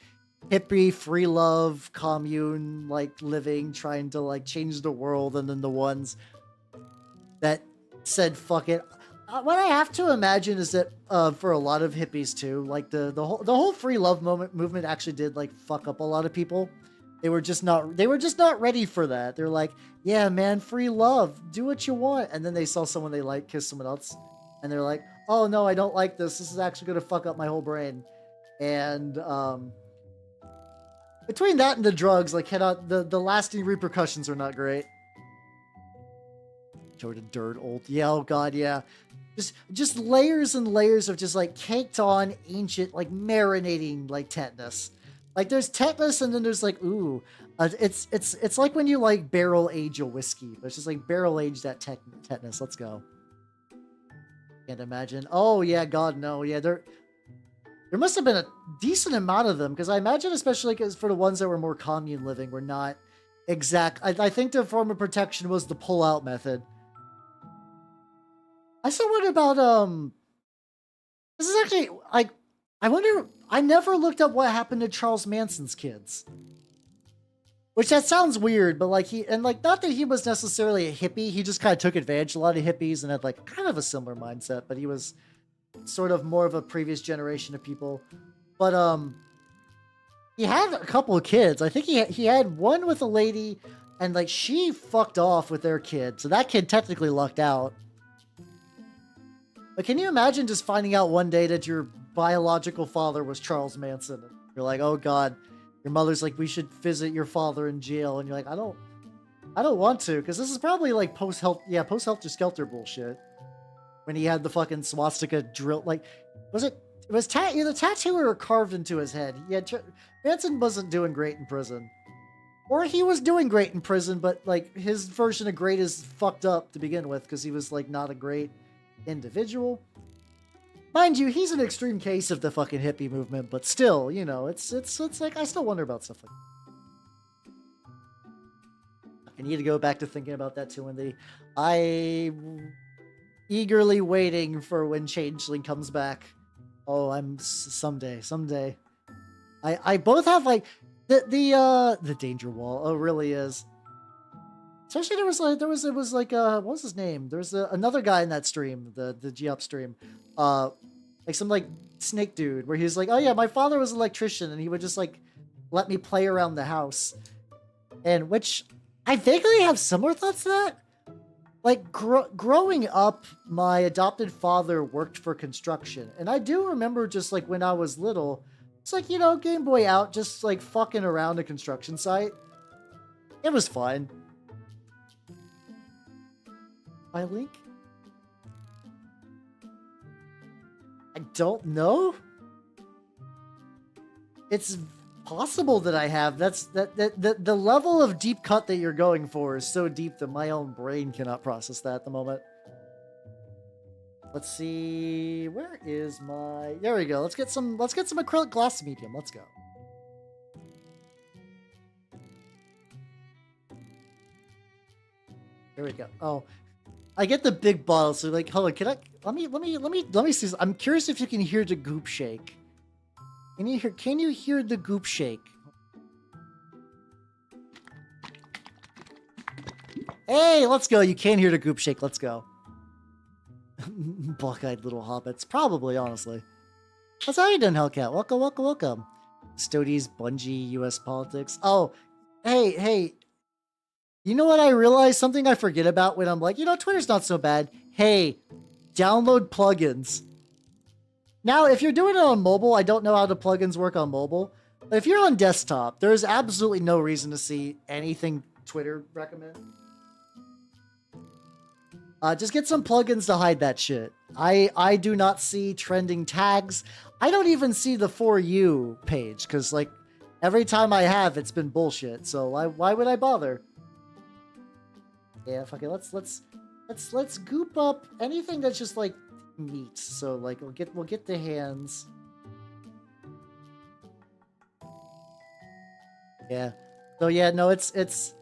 hippie, free love, commune, like living, trying to like change the world, and then the ones that said fuck it. What I have to imagine is that for a lot of hippies too, like the whole free love movement actually did like fuck up a lot of people. They were just not ready for that. They're like, yeah, man, free love, do what you want. And then they saw someone they like kiss someone else, and they're like, oh no, I don't like this. This is actually gonna fuck up my whole brain. And between that and the drugs, like the lasting repercussions are not great. Jordan dirt old, yeah, oh god, yeah. Just layers and layers of just like caked on ancient, like marinating like tetanus. Like there's tetanus, and then there's like, ooh, it's like when you like barrel age a whiskey, but it's just like barrel age that tetanus. Let's go. Can't imagine. Oh yeah, god no, yeah, there must have been a decent amount of them, because I imagine especially because for the ones that were more commune living were not exact. I think their form of protection was the pull out method. I still wonder about, this is actually, like, I wonder, I never looked up what happened to Charles Manson's kids. Which that sounds weird, but like not that he was necessarily a hippie, he just kind of took advantage of a lot of hippies and had like kind of a similar mindset, but he was sort of more of a previous generation of people. But, he had a couple of kids. I think he had one with a lady, and like she fucked off with their kid, so that kid technically lucked out. But can you imagine just finding out one day that your biological father was Charles Manson? You're like, oh god. Your mother's like, we should visit your father in jail, and you're like, I don't want to, because this is probably like post-Helter Skelter bullshit. When he had the fucking swastika drill, like, it was either tattooed or carved into his head. Manson wasn't doing great in prison. Or he was doing great in prison, but like his version of great is fucked up to begin with, because he was like not a great individual. Mind you, he's an extreme case of the fucking hippie movement, but still, you know, it's like I still wonder about stuff like that. I need to go back to thinking about that too, Wendy. I'm eagerly waiting for when Changeling comes back. Oh, I'm someday. I both have like the danger wall. Oh, it really is. Especially it was like what was his name? There's another guy in that stream, the G-Up stream, like some like snake dude, where he's like, oh yeah, my father was an electrician, and he would just like let me play around the house, and which I vaguely have similar thoughts to that. Like growing up, my adopted father worked for construction, and I do remember just like when I was little, it's like, you know, Game Boy out, just like fucking around a construction site. It was fun. My Link? I don't know. It's possible that I have. The level of deep cut that you're going for is so deep that my own brain cannot process that at the moment. Let's see. Where is my... There we go. Let's get some acrylic glass medium. Let's go. There we go. Oh, I get the big bottle, so like, hold on, let me see. I'm curious if you can hear the goop shake. Can you hear the goop shake? Hey, let's go. You can hear the goop shake. Let's go. Buck-eyed little hobbits. Probably, honestly. What's how you doing, Hellcat? Welcome. Stodies, Bungie, US politics. Oh, hey. You know what I realized? Something I forget about when I'm like, you know, Twitter's not so bad. Hey, download plugins. Now, if you're doing it on mobile, I don't know how the plugins work on mobile. But if you're on desktop, there is absolutely no reason to see anything Twitter recommends. Just get some plugins to hide that shit. I do not see trending tags. I don't even see the For You page, because like every time I have, it's been bullshit. So why would I bother? Yeah, fuck it. Let's goop up anything that's just like meat. So like we'll get the hands. Yeah. So yeah, no, it's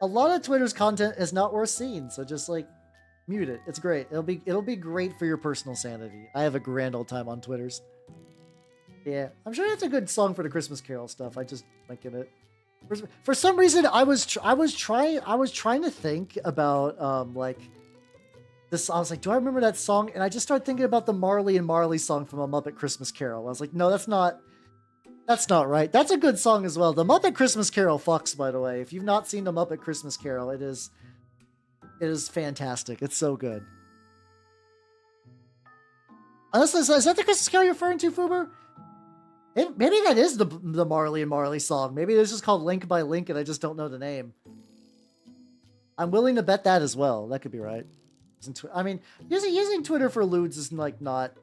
a lot of Twitter's content is not worth seeing. So just like mute it. It's great. It'll be great for your personal sanity. I have a grand old time on Twitters. Yeah, I'm sure that's a good song for the Christmas Carol stuff. I just thinking it. For some reason, I was trying to think about like this. I was like, do I remember that song? And I just started thinking about the Marley and Marley song from A Muppet Christmas Carol. I was like, no, that's not right. That's a good song as well. The Muppet Christmas Carol fucks, by the way. If you've not seen the Muppet Christmas Carol, it is fantastic. It's so good. Unless is that the Christmas Carol you're referring to, Fuber? Maybe that is the Marley and Marley song. Maybe it's just called Link by Link and I just don't know the name. I'm willing to bet that as well. That could be right. I mean, using Twitter for lewds is like not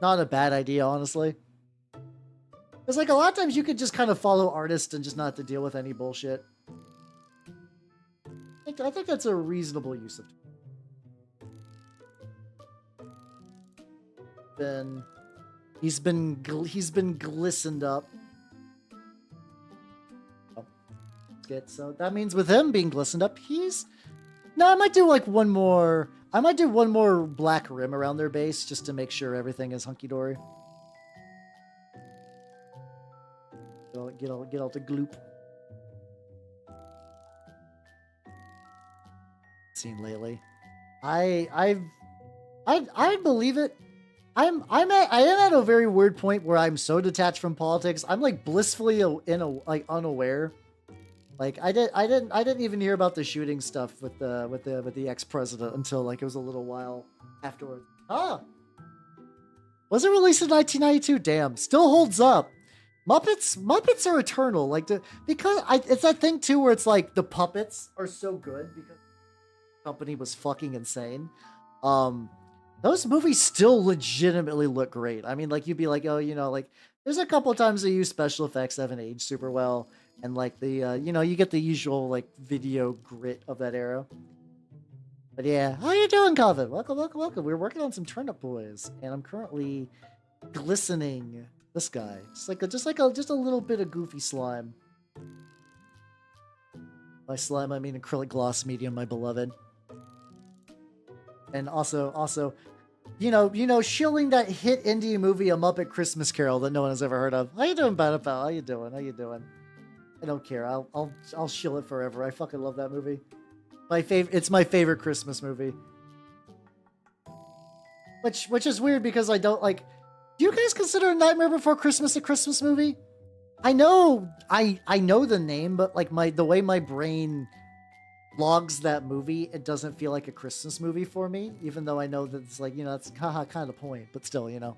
a bad idea, honestly. It's like a lot of times you could just kind of follow artists and just not have to deal with any bullshit. I think that's a reasonable use of Twitter. He's been glistened up. Oh, good. So that means with him being glistened up, I might do like one more. I might do one more black rim around their base just to make sure everything is hunky dory. Get all the gloop. Seen lately. I believe it. I am at a very weird point where I'm so detached from politics. I'm like blissfully unaware. Like I didn't even hear about the shooting stuff with the ex-president until like it was a little while afterwards. Huh. Was it released in 1992? Damn, still holds up. Muppets are eternal. Like it's that thing too where it's like the puppets are so good because the company was fucking insane. Those movies still legitimately look great. I mean, like you'd be like, oh, you know, like there's a couple times they use special effects that haven't aged super well, and like the you know, you get the usual like video grit of that era. But yeah, how you doing, Calvin? Welcome, welcome, welcome. We're working on some Turnip Boys, and I'm currently glistening this guy. Just a little bit of goofy slime. By slime, I mean acrylic gloss medium, my beloved. And also, you know, shilling that hit indie movie, A Muppet Christmas Carol, that no one has ever heard of. How you doing, Pal? How you doing? How you doing? I don't care. I'll shill it forever. I fucking love that movie. It's my favorite Christmas movie. Which is weird because I don't like. Do you guys consider Nightmare Before Christmas a Christmas movie? I know the name, but like the way my brain logs that movie, it doesn't feel like a Christmas movie for me, even though I know that it's like, you know, that's kind of the point, but still, you know.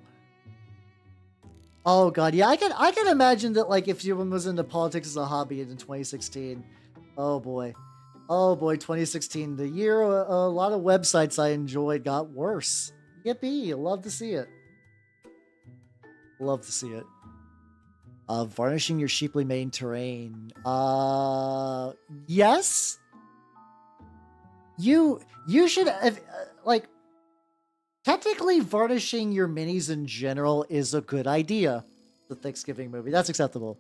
Oh god, yeah, I can imagine that, like, if someone was into politics as a hobby in 2016. Oh boy, 2016, the year a lot of websites I enjoyed got worse. Yippee, love to see it. Love to see it. Varnishing your sheeply maned terrain. Yes. You should like, technically technically your minis in general is a good idea. The Thanksgiving movie, that's acceptable.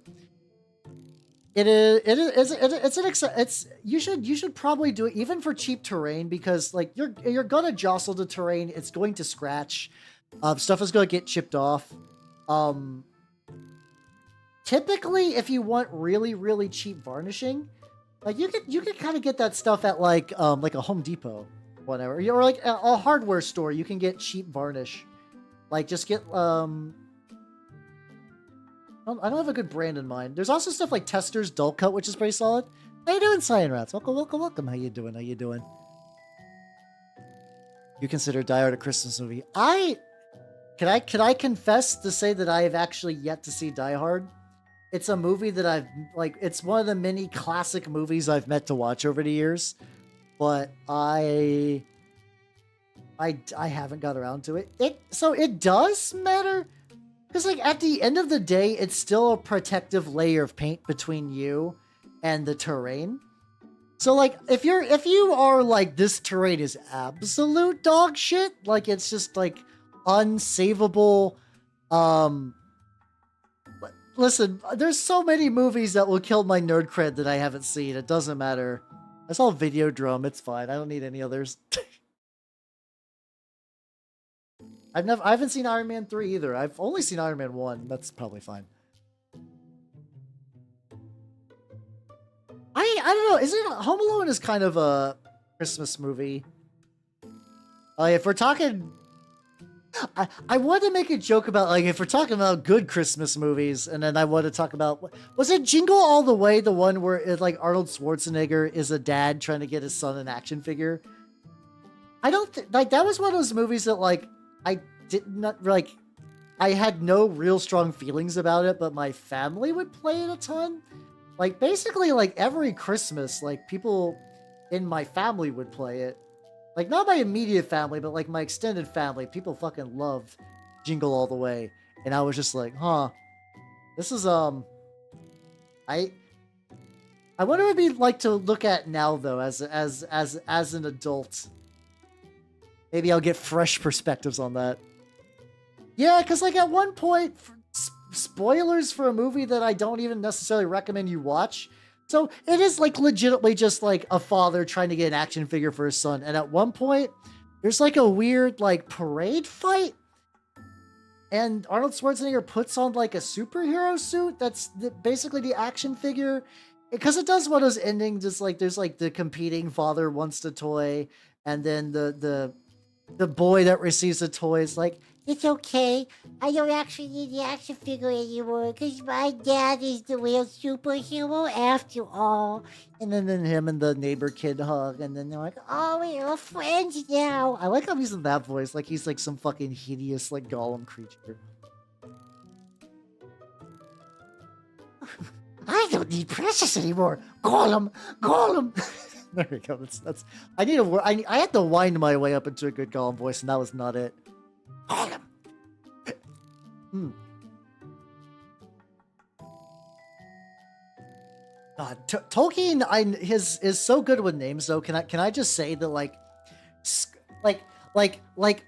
You should probably do it even for cheap terrain, because like you're gonna jostle the terrain, it's going to scratch, stuff is gonna get chipped off. Typically, if you want really cheap varnishing, like you could kind of get that stuff at like a Home Depot, whatever, or like a hardware store. You can get cheap varnish. Like just get I don't have a good brand in mind. There's also stuff like Tester's Dull Cut, which is pretty solid. How you doing, Cyan Rats? Welcome. How you doing? You consider Die Hard a Christmas movie? Can I confess to say that I have actually yet to see Die Hard? It's a movie that it's one of the many classic movies I've met to watch over the years, but I haven't got around to it. So it does matter, because like at the end of the day, it's still a protective layer of paint between you and the terrain. So like if you are like, this terrain is absolute dog shit, like it's just like unsavable. Listen, there's so many movies that will kill my nerd cred that I haven't seen. It doesn't matter. I saw Videodrome. It's fine. I don't need any others. I haven't seen Iron Man 3 either. I've only seen Iron Man 1. That's probably fine. I don't know. Is it Home Alone is kind of a Christmas movie? If we're talking, I wanted to make a joke about, like, if we're talking about good Christmas movies, and then I want to talk about, was it Jingle All the Way, the one where it, like, Arnold Schwarzenegger is a dad trying to get his son an action figure? I don't like, that was one of those movies that, like, I did not, like, I had no real strong feelings about it, but my family would play it a ton. Like, basically, like, every Christmas, like, people in my family would play it. Like, not my immediate family, but, like, my extended family. People fucking loved Jingle All the Way. And I was just like, huh. This is, I wonder what it'd be like to look at now, though, as an adult. Maybe I'll get fresh perspectives on that. Yeah, because, like, at one point, spoilers for a movie that I don't even necessarily recommend you watch. So it is, like, legitimately just, like, a father trying to get an action figure for his son. And at one point, there's, like, a weird, like, parade fight. And Arnold Schwarzenegger puts on, like, a superhero suit that's basically the action figure. Because it does one of those endings, just, like, there's, like, the competing father wants the toy. And then the boy that receives the toy is like, It's okay. I don't actually need the action figure anymore because my dad is the real superhero after all. And then him and the neighbor kid hug, and then they're like, Oh, we're friends now. I like how he's in that voice, like he's like some fucking hideous like golem creature. I don't need Precious anymore. Golem, Golem. There we go. That's. I need a. I had to wind my way up into a good golem voice, and that was not it. Golem. God, Tolkien, is so good with names though. Can I just say that like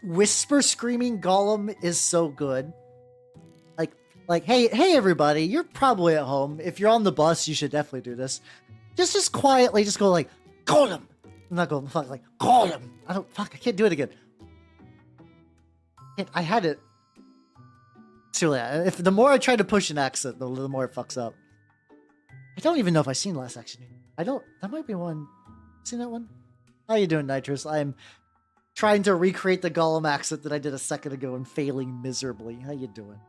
whisper screaming Gollum is so good. Like hey everybody, you're probably at home. If you're on the bus, you should definitely do this. Just quietly, just go like Gollum. I'm not going fuck like Gollum. I can't do it again. I had it. Too late. If the more I try to push an accent, the more it fucks up. I don't even know if I've seen Last Action Hero. I don't. That might be one. Seen that one? How you doing, Nitrous? I'm trying to recreate the Gollum accent that I did a second ago and failing miserably. How you doing?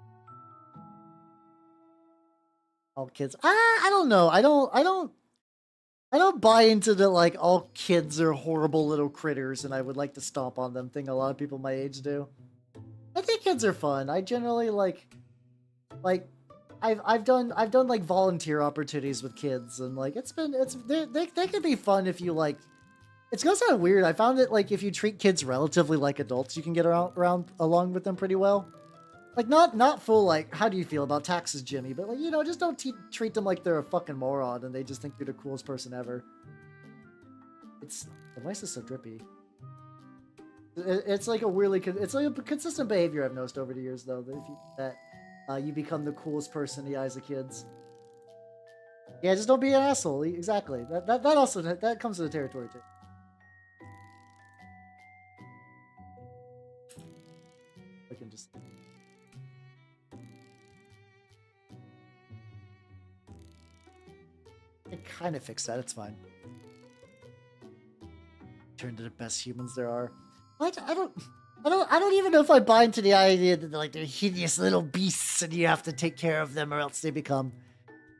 All kids. I don't know. I don't buy into the like all kids are horrible little critters and I would like to stomp on them thing a lot of people my age do. I think kids are fun. I generally like I've done like volunteer opportunities with kids and like they can be fun if you like. It's gonna sound weird. I found that like if you treat kids relatively like adults, you can get around along with them pretty well. Like not full like how do you feel about taxes, Jimmy? But like just don't treat them like they're a fucking moron and they just think you're the coolest person ever. Why is this so drippy? It's like a weirdly it's like a consistent behavior I've noticed over the years though that you become the coolest person in the eyes of kids. Yeah, just don't be an asshole. Exactly. That also that comes to the territory too. I can just. I kind of fixed that. It's fine. Turn to the best humans there are. I don't even know if I buy into the idea that they're hideous little beasts and you have to take care of them or else they become.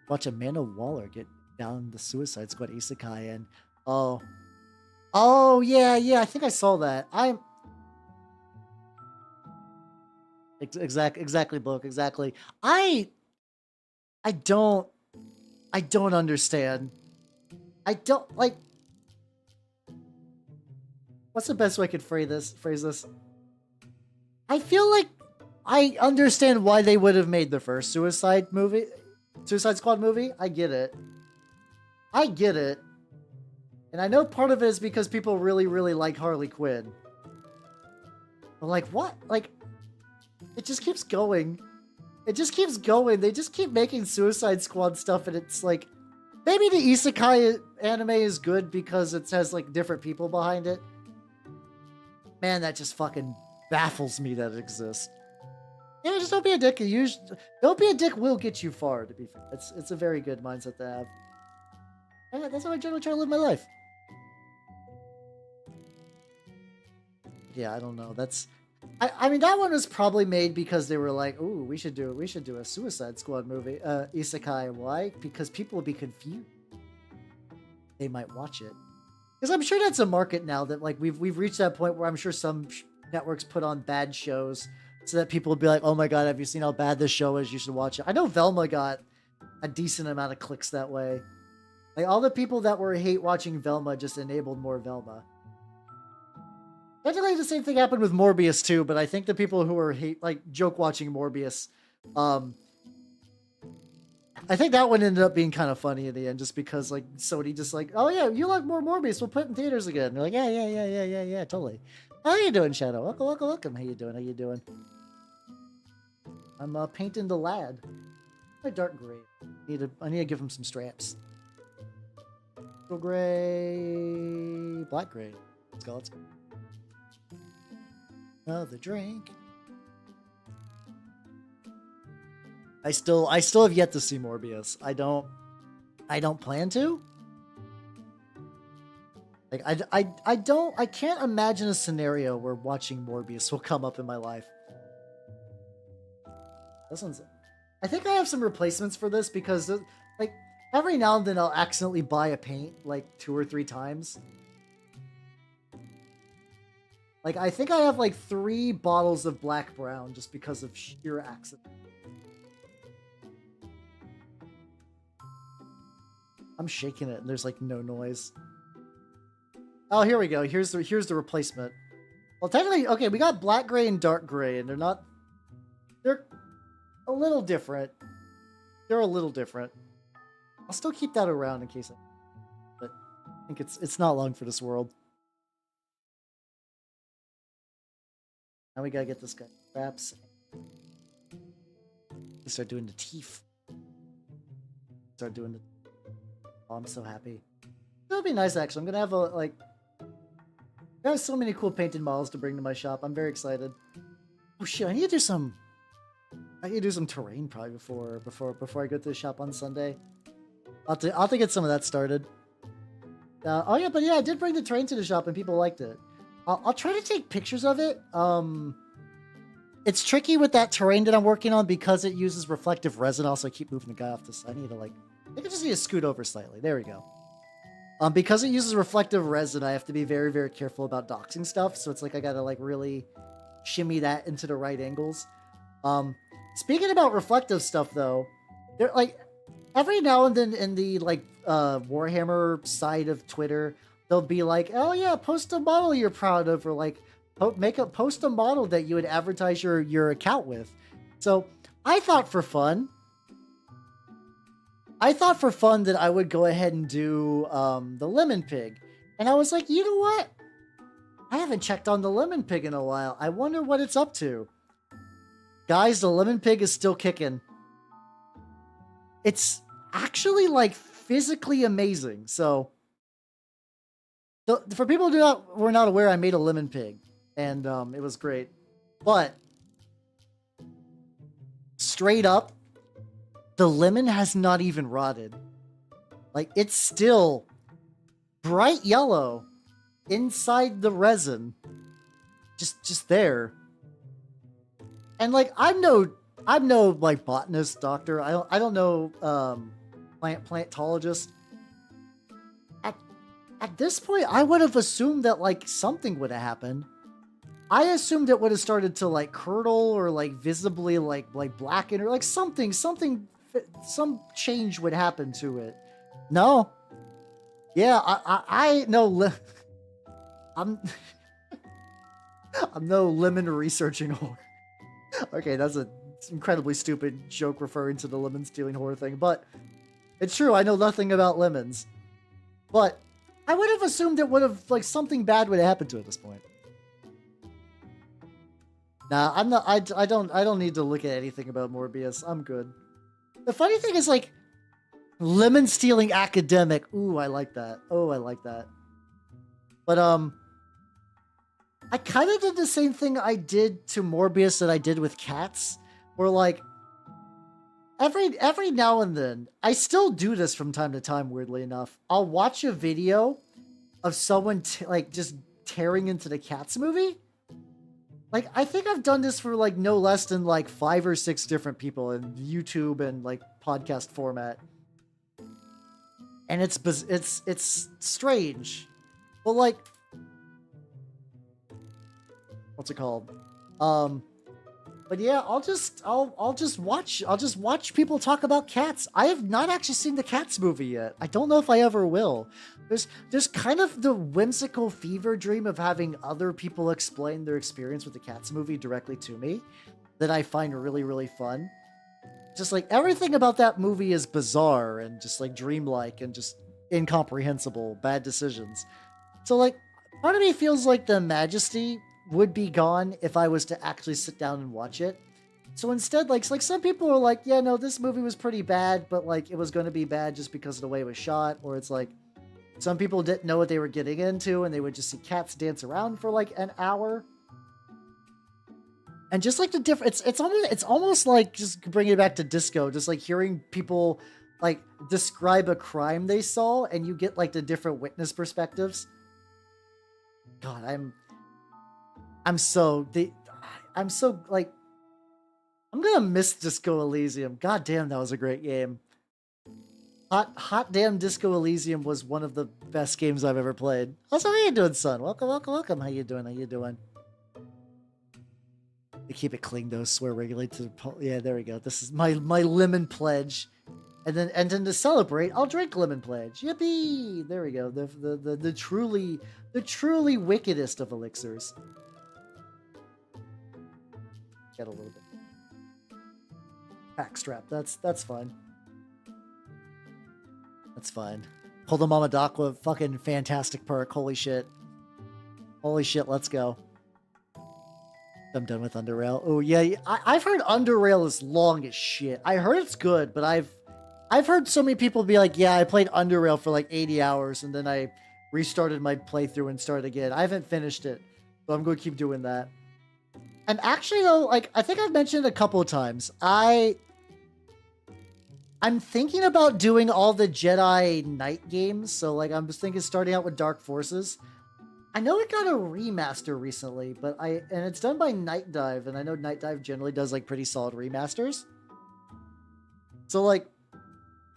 Watch Amanda Waller get down the Suicide Squad isekai and oh yeah, I think I saw that. Exactly, Bloke, exactly. I don't understand. I don't like. What's the best way I could phrase this? I feel like I understand why they would have made the first Suicide Squad movie. I get it. And I know part of it is because people really, really like Harley Quinn. But like, what? Like, it just keeps going. They just keep making Suicide Squad stuff, and it's like, maybe the isekai anime is good because it has like different people behind it. Man, that just fucking baffles me that it exists. Yeah, just don't be a dick. Don't be a dick will get you far, to be fair. It's a very good mindset to have. Yeah, that's how I generally try to live my life. Yeah, I don't know. I mean, that one was probably made because they were like, "Ooh, we should do a Suicide Squad movie, isekai." Why? Because people would be confused. They might watch it. Because I'm sure that's a market now that like we've reached that point where I'm sure some networks put on bad shows so that people will be like, "Oh my god, have you seen how bad this show is? You should watch it." I know Velma got a decent amount of clicks that way. Like all the people that were hate watching Velma just enabled more Velma. Technically, the same thing happened with Morbius too, but I think the people who were joke watching Morbius, I think that one ended up being kind of funny in the end, just because like Sony just like, oh yeah, you like more Morbius, we'll put it in theaters again. And they're like, yeah, totally. How you doing, Shadow? Welcome. How you doing? I'm painting the lad. My dark gray. I need to give him some straps. Little gray, black gray. Let's go. Another drink. I still have yet to see Morbius. I don't plan to. Like I can't imagine a scenario where watching Morbius will come up in my life. This one's... I think I have some replacements for this because, like, every now and then I'll accidentally buy a paint, like, 2 or 3 times. Like, I think I have, like, 3 bottles of black-brown just because of sheer accident. I'm shaking it and there's, like, no noise. Oh, here we go. Here's the replacement. Well, technically, okay, we got black gray and dark gray, and they're a little different. They're a little different. I'll still keep that around in case but I think it's not long for this world. Now we gotta get this guy wraps. Start doing the teeth. Start doing the... Oh, I'm so happy. That would be nice, actually. I'm gonna have I have so many cool painted models to bring to my shop. I'm very excited. Oh shit! I need to do some terrain probably before I go to the shop on Sunday. I'll have to get some of that started. Oh yeah, but yeah, I did bring the terrain to the shop and people liked it. I'll try to take pictures of it. It's tricky with that terrain that I'm working on because it uses reflective resin. Also, I keep moving the guy off the side. I think I just need to scoot over slightly. There we go. Because it uses reflective resin, I have to be very, very careful about doxing stuff. So it's like I gotta like really shimmy that into the right angles. Speaking about reflective stuff though, there like every now and then in the like Warhammer side of Twitter, they'll be like, "Oh yeah, post a model you're proud of," or like post a model that you would advertise your account with. So I thought for fun that I would go ahead and do the lemon pig. And I was like, you know what? I haven't checked on the lemon pig in a while. I wonder what it's up to. Guys, the lemon pig is still kicking. It's actually like physically amazing. So for people who were not aware, I made a lemon pig. And it was great. But straight up, the lemon has not even rotted. Like, it's still bright yellow inside the resin. Just there. And like, I'm no like botanist, doctor. I don't know plantologist. At this point, I would have assumed that like something would have happened. I assumed it would have started to like curdle or like visibly like blacken or like something some change would happen to it. No. Yeah, I know. I'm no lemon researching whore. Okay, that's an incredibly stupid joke referring to the lemon stealing whore thing, but it's true. I know nothing about lemons, but I would have assumed it would have like something bad would have happened to it at this point. Nah, I'm not. I don't need to look at anything about Morbius. I'm good. The funny thing is, like, lemon stealing academic. Ooh, I like that. Oh, I like that. But I kind of did the same thing I did to Morbius that I did with cats, where like every now and then I still do this from time to time. Weirdly enough, I'll watch a video of someone like just tearing into the Cats movie. Like, I think I've done this for, like, no less than, like, 5 or 6 different people in YouTube and, like, podcast format. And it's strange. But, like... What's it called? But yeah, I'll just watch people talk about cats. I have not actually seen the Cats movie yet. I don't know if I ever will. There's kind of the whimsical fever dream of having other people explain their experience with the Cats movie directly to me that I find really, really fun. Just like everything about that movie is bizarre and just like dreamlike and just incomprehensible, bad decisions. So like part of me feels like the majesty would be gone if I was to actually sit down and watch it. So instead, like some people are like, yeah, no, this movie was pretty bad, but like it was going to be bad just because of the way it was shot. Or it's like some people didn't know what they were getting into and they would just see cats dance around for like an hour. And just like the difference, it's almost like just bringing it back to disco, just like hearing people like describe a crime they saw and you get like the different witness perspectives. God, I'm so like I'm gonna miss Disco Elysium. God damn, that was a great game. Hot damn Disco Elysium was one of the best games I've ever played. Also, how you doing, son? Welcome, welcome, welcome. How you doing? How you doing? They keep it clean though. Swear regularly to the yeah. There we go. This is my lemon pledge, and then to celebrate, I'll drink lemon pledge. Yippee! There we go. The truly wickedest of elixirs. Get a little bit. Pack strap. That's fine. That's fine. Hold the Mama Dakwa. Fucking fantastic perk. Holy shit. Holy shit. Let's go. I'm done with Underrail. Oh yeah, I've heard Underrail is long as shit. I heard it's good, but I've heard so many people be like, yeah, I played Underrail for like 80 hours and then I restarted my playthrough and started again. I haven't finished it, so I'm going to keep doing that. And actually though, like I think I've mentioned a couple of times, I'm thinking about doing all the Jedi Knight games. So like I'm just thinking starting out with Dark Forces. I know it got a remaster recently, but and it's done by Night Dive, and I know Night Dive generally does like pretty solid remasters. So like,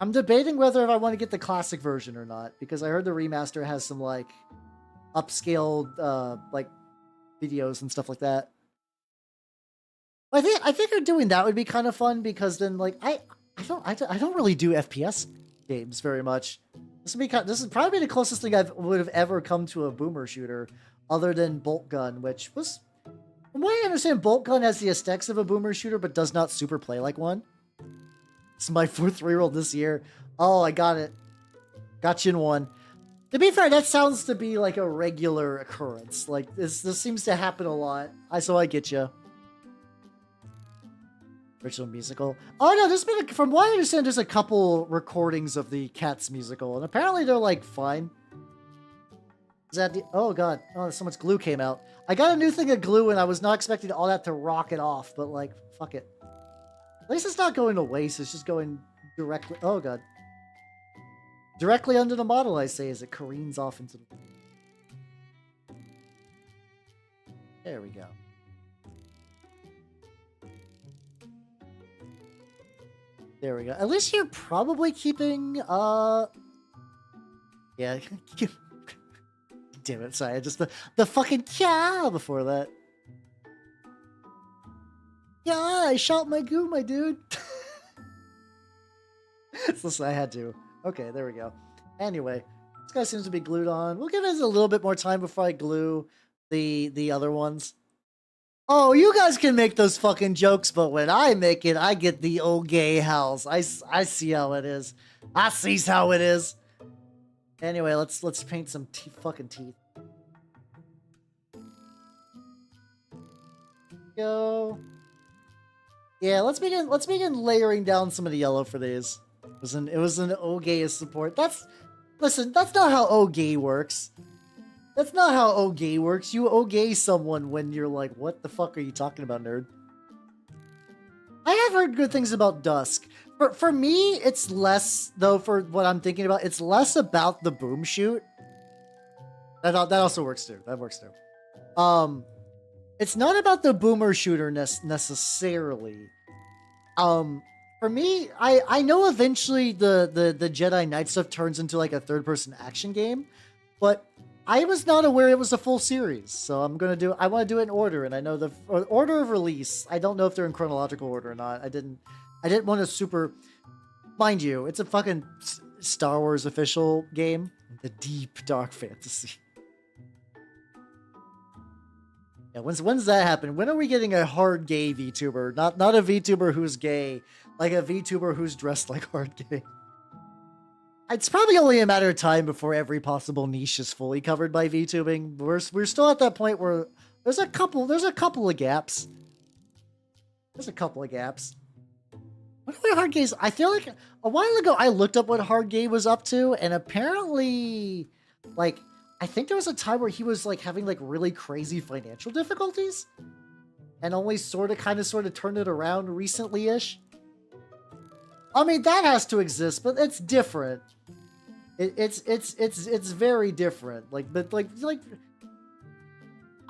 I'm debating whether if I want to get the classic version or not, because I heard the remaster has some like upscaled like videos and stuff like that. I think doing that would be kind of fun because then like I don't really do FPS games very much. This is probably the closest thing I would have ever come to a boomer shooter, other than Bolt Gun, which was, from what I understand, Bolt Gun has the aesthetics of a boomer shooter, but does not super play like one. It's my 4th reroll this year. Oh, I got it. Got you in one. To be fair, that sounds to be like a regular occurrence. Like this seems to happen a lot. So I get you. Original musical. Oh no, there's been from what I understand, there's a couple recordings of the Cats musical, and apparently they're like fine. Is that the? Oh god, oh so much glue came out. I got a new thing of glue, and I was not expecting all that to rocket off, but like fuck it. At least it's not going to waste. It's just going directly. Oh god, directly under the model. I say as it careens off into the. There we go. There we go. At least you're probably keeping, yeah. Damn it, sorry. Just the fucking yeah before that. Yeah, I shot my goo, my dude. Listen, I had to. Okay, there we go. Anyway, this guy seems to be glued on. We'll give it a little bit more time before I glue the other ones. Oh, you guys can make those fucking jokes, but when I make it, I get the old gay howls. I see how it is. I sees how it is. Anyway, let's paint some fucking teeth. Go. Yeah, let's begin layering down some of the yellow for these. It was an O-gay support. Listen, that's not how O-gay works. That's not how O-gay works. You O-gay someone when you're like, what the fuck are you talking about, nerd? I have heard good things about Dusk. For me, it's less, though, for what I'm thinking about, it's less about the boom shoot. That also works too. That works too. It's not about the boomer shooter necessarily. For me, I know eventually the Jedi Knight stuff turns into like a third-person action game, but I was not aware it was a full series, so I want to do it in order, and I know the order of release. I don't know if they're in chronological order or not. I didn't want to super, mind you, it's a fucking Star Wars official game, the deep dark fantasy. Yeah, when's that happen? When are we getting a hard gay VTuber? Not a VTuber who's gay, like a VTuber who's dressed like hard gay. It's probably only a matter of time before every possible niche is fully covered by VTubing. We're still at that point where there's a couple of gaps. There's a couple of gaps. What are hard gays? I feel like a while ago I looked up what hard gay was up to, and apparently, like, I think there was a time where he was like having like really crazy financial difficulties, and only sort of turned it around recently-ish. I mean, that has to exist, but it's different. It's very different. Like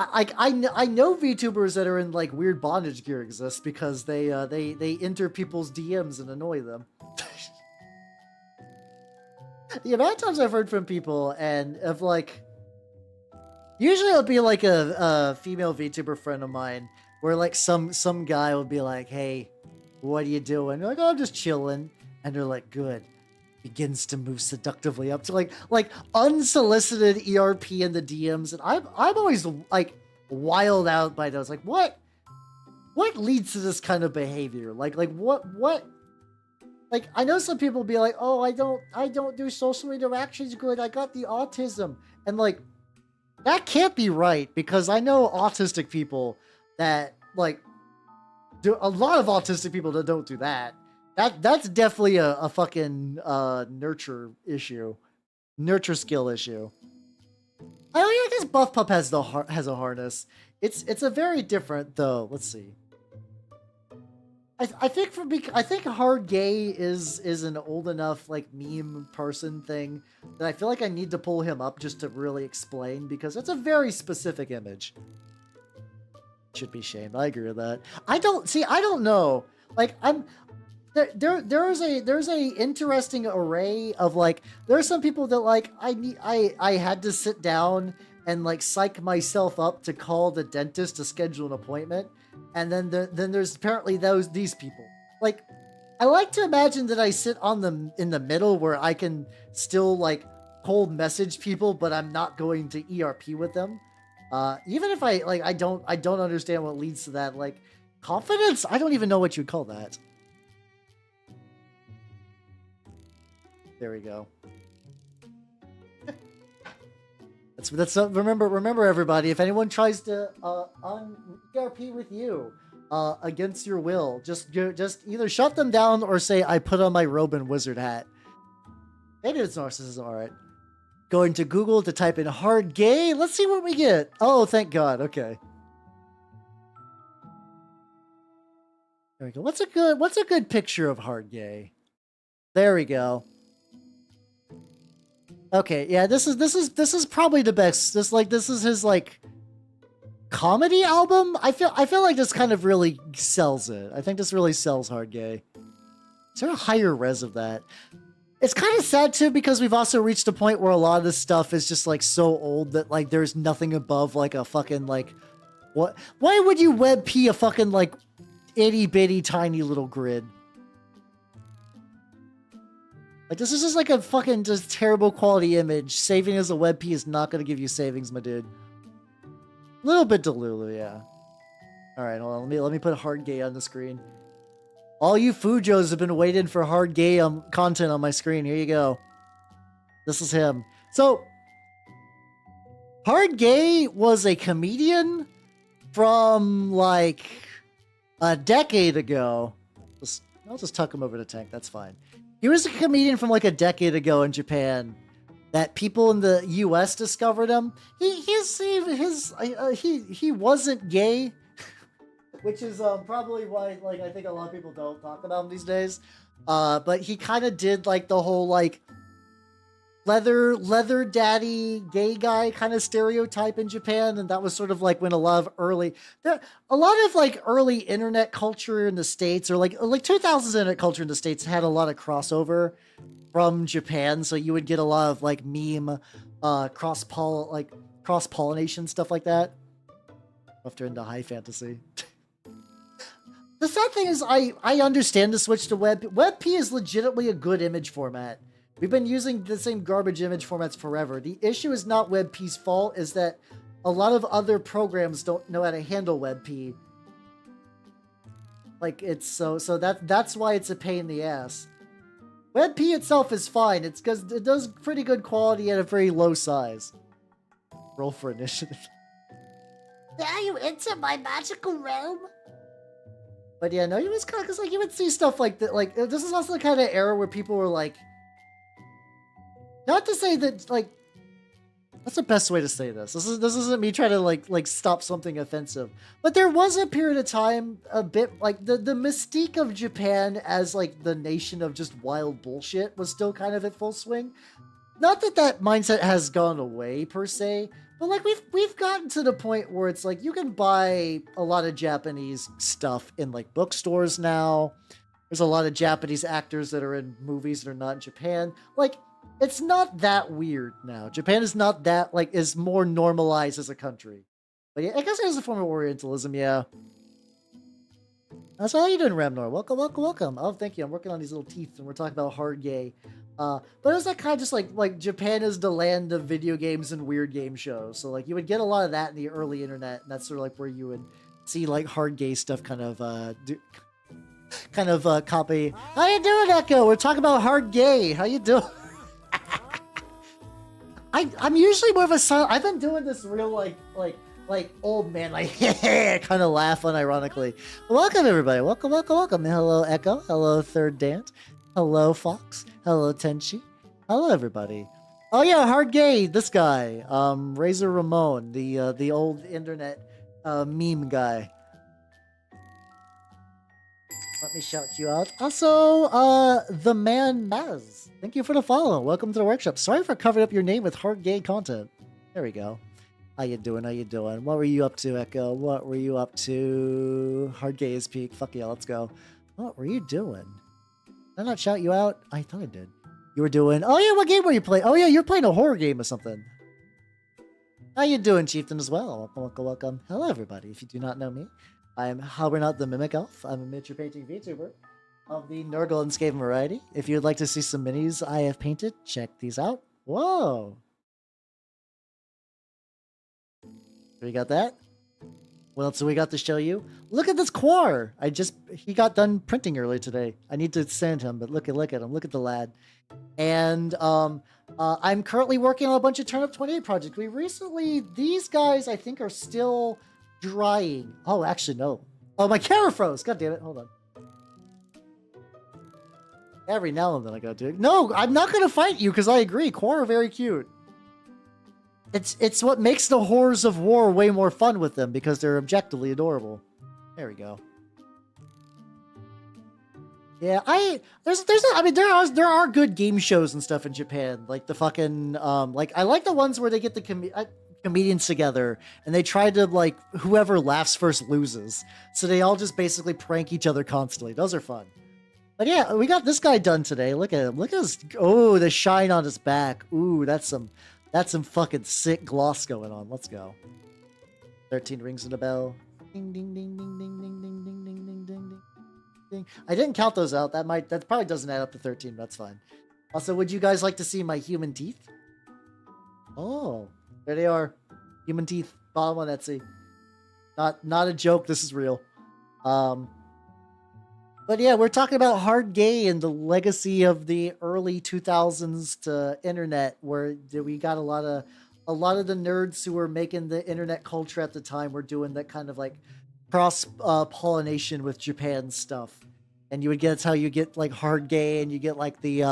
I know VTubers that are in like weird bondage gear exist because they enter people's DMs and annoy them. The amount of times I've heard from people and of like, usually it'll be like a female VTuber friend of mine where like some guy will be like, "Hey, what are you doing?" They're like, "Oh, I'm just chilling," and they're like, "Good." Begins to move seductively up to like unsolicited ERP in the DMs, and I'm always like wild out by those. Like, what leads to this kind of behavior? Like what? Like, I know some people be like, "Oh, I don't do social interactions good. I got the autism," and like that can't be right because I know autistic people that like do a lot of autistic people that don't do that. That's definitely a fucking nurture issue, nurture skill issue. Oh yeah, I guess Buff Pup has a harness. It's a very different though. Let's see. I think hard gay is an old enough like meme person thing that I feel like I need to pull him up just to really explain because it's a very specific image. Should be shamed. I agree with that. I don't know. Like there's a interesting array of like there are some people that like I had to sit down and like psych myself up to call the dentist to schedule an appointment, and then there's apparently these people. Like I like to imagine that I sit in the middle where I can still like cold message people, but I'm not going to ERP with them. Even if I don't understand what leads to that like confidence. I don't even know what you'd call that. There we go. Remember everybody, if anyone tries to ERP with you against your will, just either shut them down or say I put on my robe and wizard hat. Maybe it's narcissism. All right. Going to Google to type in hard gay. Let's see what we get. Oh, thank God. Okay. There we go. What's a good picture of hard gay? There we go. Okay, yeah, this is probably the best. This is his like comedy album. I feel like this kind of really sells it. I think this really sells hard gay. Is there a higher res of that? It's kind of sad too because we've also reached a point where a lot of this stuff is just like so old that like there's nothing above like a fucking like what? Why would you WebP a fucking like itty bitty tiny little grid? Like, this is just like a fucking just terrible quality image. Saving as a WebP is not going to give you savings, my dude. A little bit Delulu, yeah. Alright, hold on. Let me put hard gay on the screen. All you Fujos have been waiting for hard gay content on my screen. Here you go. This is him. So, hard gay was a comedian from, like, a decade ago. I'll just tuck him over to tank. That's fine. He was a comedian from like a decade ago in Japan that people in the U.S. discovered him. He wasn't gay, which is probably why like I think a lot of people don't talk about him these days. But he kind of did like the whole like leather daddy gay guy kind of stereotype in Japan, and that was sort of like when a lot of early internet culture in the States, or like 2000s internet culture in the States, had a lot of crossover from Japan, so you would get a lot of like meme cross pollination stuff like that. After into high fantasy. The sad thing is I understand the switch to WebP is legitimately a good image format. We've been using the same garbage image formats forever. The issue is not WebP's fault, is that a lot of other programs don't know how to handle WebP. Like, it's that's why it's a pain in the ass. WebP itself is fine. It's because it does pretty good quality at a very low size. Roll for initiative. Now you enter my magical realm? But yeah, no, you was kind of, because like you would see stuff like that. Like, this is also the kind of era where people were like, not to say that, like, what's the best way to say this? This isn't me trying to like stop something offensive, but there was a period of time, a bit like the mystique of Japan as like the nation of just wild bullshit was still kind of at full swing. Not that mindset has gone away per se, But like we've gotten to the point where it's like you can buy a lot of Japanese stuff in like bookstores now. There's a lot of Japanese actors that are in movies that are not in Japan. Like, it's not that weird now. Japan is not that, like, is more normalized as a country. But yeah, I guess there's a form of Orientalism, yeah. So how you doing, Ramnor? Welcome, welcome, welcome. Oh, thank you. I'm working on these little teeth, and we're talking about hard gay. But it's that kind of just like Japan is the land of video games and weird game shows. So like you would get a lot of that in the early internet, and that's sort of like where you would see like hard gay stuff kind of copy. How you doing, Echo? We're talking about hard gay. How you doing? I'm usually more of a silent. I've been doing this real like old man like kind of laugh unironically. Welcome everybody. Welcome, welcome, welcome. Hello Echo. Hello Third Dant. Hello Fox. Hello Tenchi. Hello everybody. Oh yeah, hard gay. This guy, Razor Ramon, the old internet meme guy. Let me shout you out. Also, the man Maz. Thank you for the follow. Welcome to the workshop. Sorry for covering up your name with hard gay content. There we go. How you doing? How you doing? What were you up to, Echo? What were you up to? Hard gay is peak. Fuck yeah, let's go. What were you doing? Did I not shout you out? I thought I did. You were doing... Oh yeah, what game were you playing? Oh yeah, you're playing a horror game or something. How you doing, Chieftain, as well? Welcome, welcome, welcome. Hello, everybody. If you do not know me, I'm Halbernot the Mimic Elf. I'm a miniature painting VTuber of the Nurgle and Skaven variety. If you'd like to see some minis I have painted, check these out. Whoa! We got that? What else do we got to show you? Look at this Quar! He got done printing earlier today. I need to send him, but look at him. Look at the lad. And I'm currently working on a bunch of Turnip28 projects. These guys I think are still drying. Oh, actually, no. Oh, my camera froze. God damn it. Hold on. Every now and then I gotta do it. No, I'm not gonna fight you because I agree. Quar are very cute. It's what makes the horrors of war way more fun with them because they're objectively adorable. There we go. Yeah, there are good game shows and stuff in Japan. Like the fucking I like the ones where they get the comedians together and they try to like whoever laughs first loses. So they all just basically prank each other constantly. Those are fun. But yeah, we got this guy done today. Look at him. Look at his the shine on his back. Ooh, that's some fucking sick gloss going on. Let's go. 13 rings in a bell. Ding ding ding ding ding ding ding ding ding ding ding ding. I didn't count those out. That probably doesn't add up to 13. That's fine. Also, would you guys like to see my human teeth? Oh, there they are. Human teeth. Bottom on Etsy. Not a joke. This is real. But yeah, we're talking about hard gay and the legacy of the early 2000s to internet, where we got a lot of the nerds who were making the internet culture at the time were doing that kind of like cross pollination with Japan stuff. And you would get, that's how you get like hard gay, and you get like the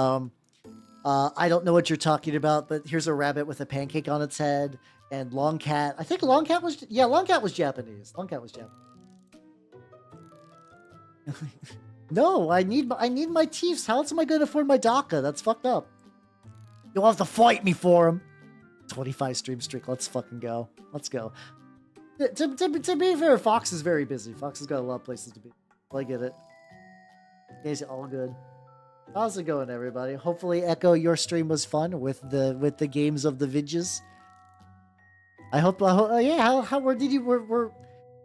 I don't know what you're talking about, but here's a rabbit with a pancake on its head, and Long Cat. I think Long Cat was Japanese. Long Cat was Japanese. No, I need my teeth. How else am I going to afford my DACA? That's fucked up. You'll have to fight me for him. 25 stream streak. Let's fucking go. Let's go. To be fair, Fox is very busy. Fox has got a lot of places to be. I get it. It's all good. How's it going, everybody? Hopefully, Echo, your stream was fun with the games of the vidges. I hope. Yeah. Where did you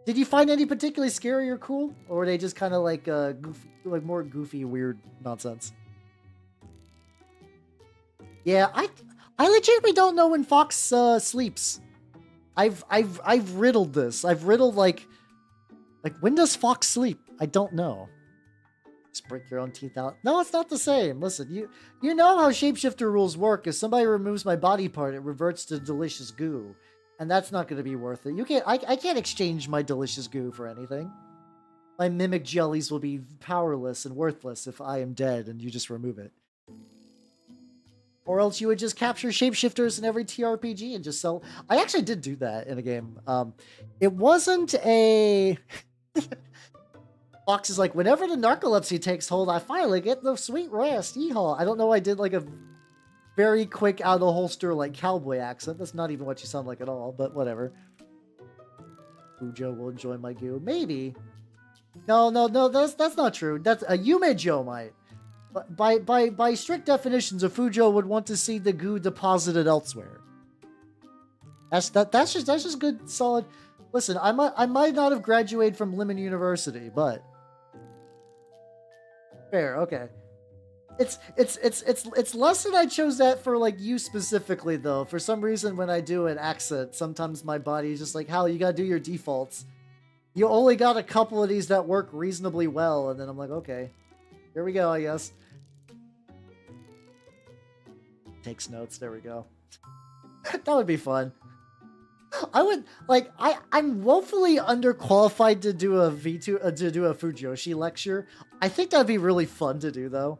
did you find any particularly scary or cool, or were they just kind of like goofy, like more goofy, weird nonsense? Yeah, I legitimately don't know when Fox sleeps. I've riddled this. I've riddled like when does Fox sleep? I don't know. Just break your own teeth out. No, it's not the same. Listen, you know how shapeshifter rules work. If somebody removes my body part, it reverts to delicious goo. And that's not going to be worth it. I can't exchange my delicious goo for anything. My mimic jellies will be powerless and worthless if I am dead and you just remove it. Or else you would just capture shapeshifters in every TRPG and just sell. I actually did do that in a game. It wasn't a... Fox is like, whenever the narcolepsy takes hold, I finally get the sweet rest. Yeehaw. I don't know. I did like a... very quick out of the holster like cowboy accent. That's not even what you sound like at all, but whatever. Fujo will enjoy my goo. Maybe. No, that's not true. That's a Yumejo might. But by strict definitions, a Fujo would want to see the goo deposited elsewhere. That's just good, solid. Listen, I might not have graduated from Lemon University, but fair, okay. It's less that I chose that for like you specifically though. For some reason, when I do an accent, sometimes my body is just like, Hal, you gotta do your defaults. You only got a couple of these that work reasonably well, and then I'm like, okay, here we go, I guess. Takes notes. There we go. That would be fun. I would like. I'm woefully underqualified to do a to do a Fujoshi lecture. I think that'd be really fun to do though.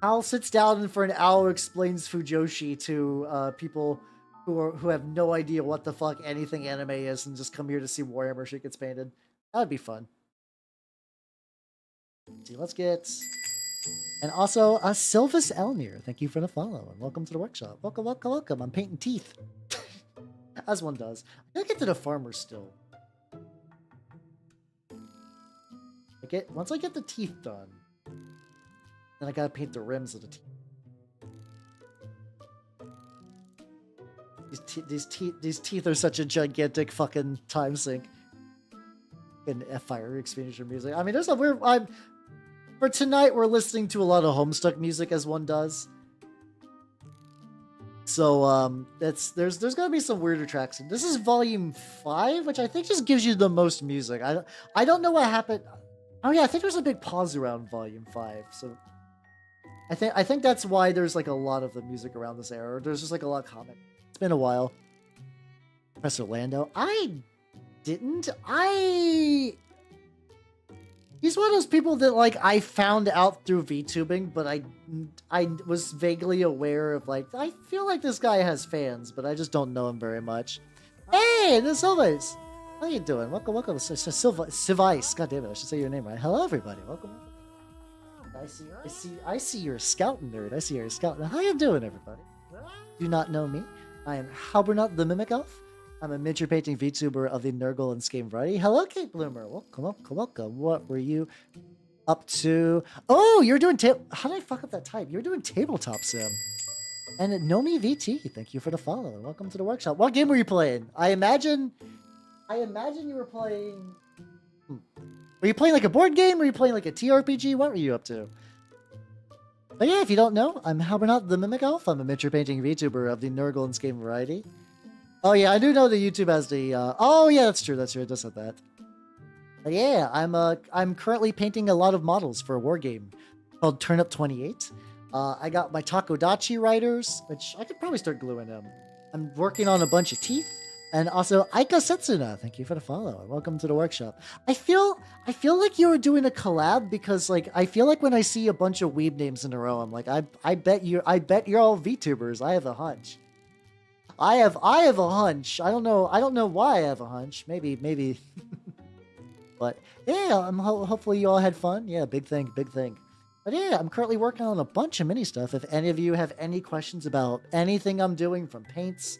Hal sits down and for an hour explains Fujoshi to people who have no idea what the fuck anything anime is and just come here to see Warhammer shit gets painted. That'd be fun. See, let's get. And also, Sylvis Elmir, thank you for the follow and welcome to the workshop. Welcome, welcome, welcome. I'm painting teeth. As one does. I gotta get to the farmer still. Once I get the teeth done, then I gotta paint the rims of the teeth. These teeth are such a gigantic fucking time sink. And fire expenditure music. I mean, there's a weird. For tonight, we're listening to a lot of Homestuck music, as one does. So, there's gonna be some weirder tracks. This is volume 5, which I think just gives you the most music. I don't know what happened. Oh yeah, I think there's a big pause around volume 5. So, I think that's why there's like a lot of the music around this era. There's just like a lot of comic. It's been a while. Professor Lando. He's one of those people that like I found out through VTubing, but I was vaguely aware of like I feel like this guy has fans, but I just don't know him very much. Hey, this Silvice, how you doing? Welcome, welcome, Silvice. God damn it, I should say your name right. Hello, everybody. Welcome. I see you're a scout nerd. I see you're a scout. How you doing, everybody? Do not know me. I am Halbernut the Mimic Elf. I'm a miniature painting VTuber of the Nurgle and Skame variety. Hello, Kate Bloomer. Welcome, welcome, welcome. What were you up to? Oh, you're doing how did I fuck up that type? You're doing tabletop sim. And Nomi VT, thank you for the follow. Welcome to the workshop. What game were you playing? I imagine you were playing. Were you playing like a board game? Were you playing like a TRPG? What were you up to? But yeah, if you don't know, I'm Halbernut the Mimic Elf. I'm a miniature painting VTuber of the Nurgle and Skame variety. Oh yeah, I do know that YouTube has the. Oh yeah, that's true. That's true. It does have that. But yeah, I'm currently painting a lot of models for a war game called Turnip28. I got my Takodachi writers, which I could probably start gluing them. I'm working on a bunch of teeth, and also Aika Setsuna. Thank you for the follow and welcome to the workshop. I feel like you were doing a collab because like I feel like when I see a bunch of weeb names in a row, I'm like I bet you're all VTubers. I have a hunch. I have a hunch. I don't know why I have a hunch. Maybe. But yeah, hopefully you all had fun. Yeah, big thing. But yeah, I'm currently working on a bunch of mini stuff. If any of you have any questions about anything I'm doing, from paints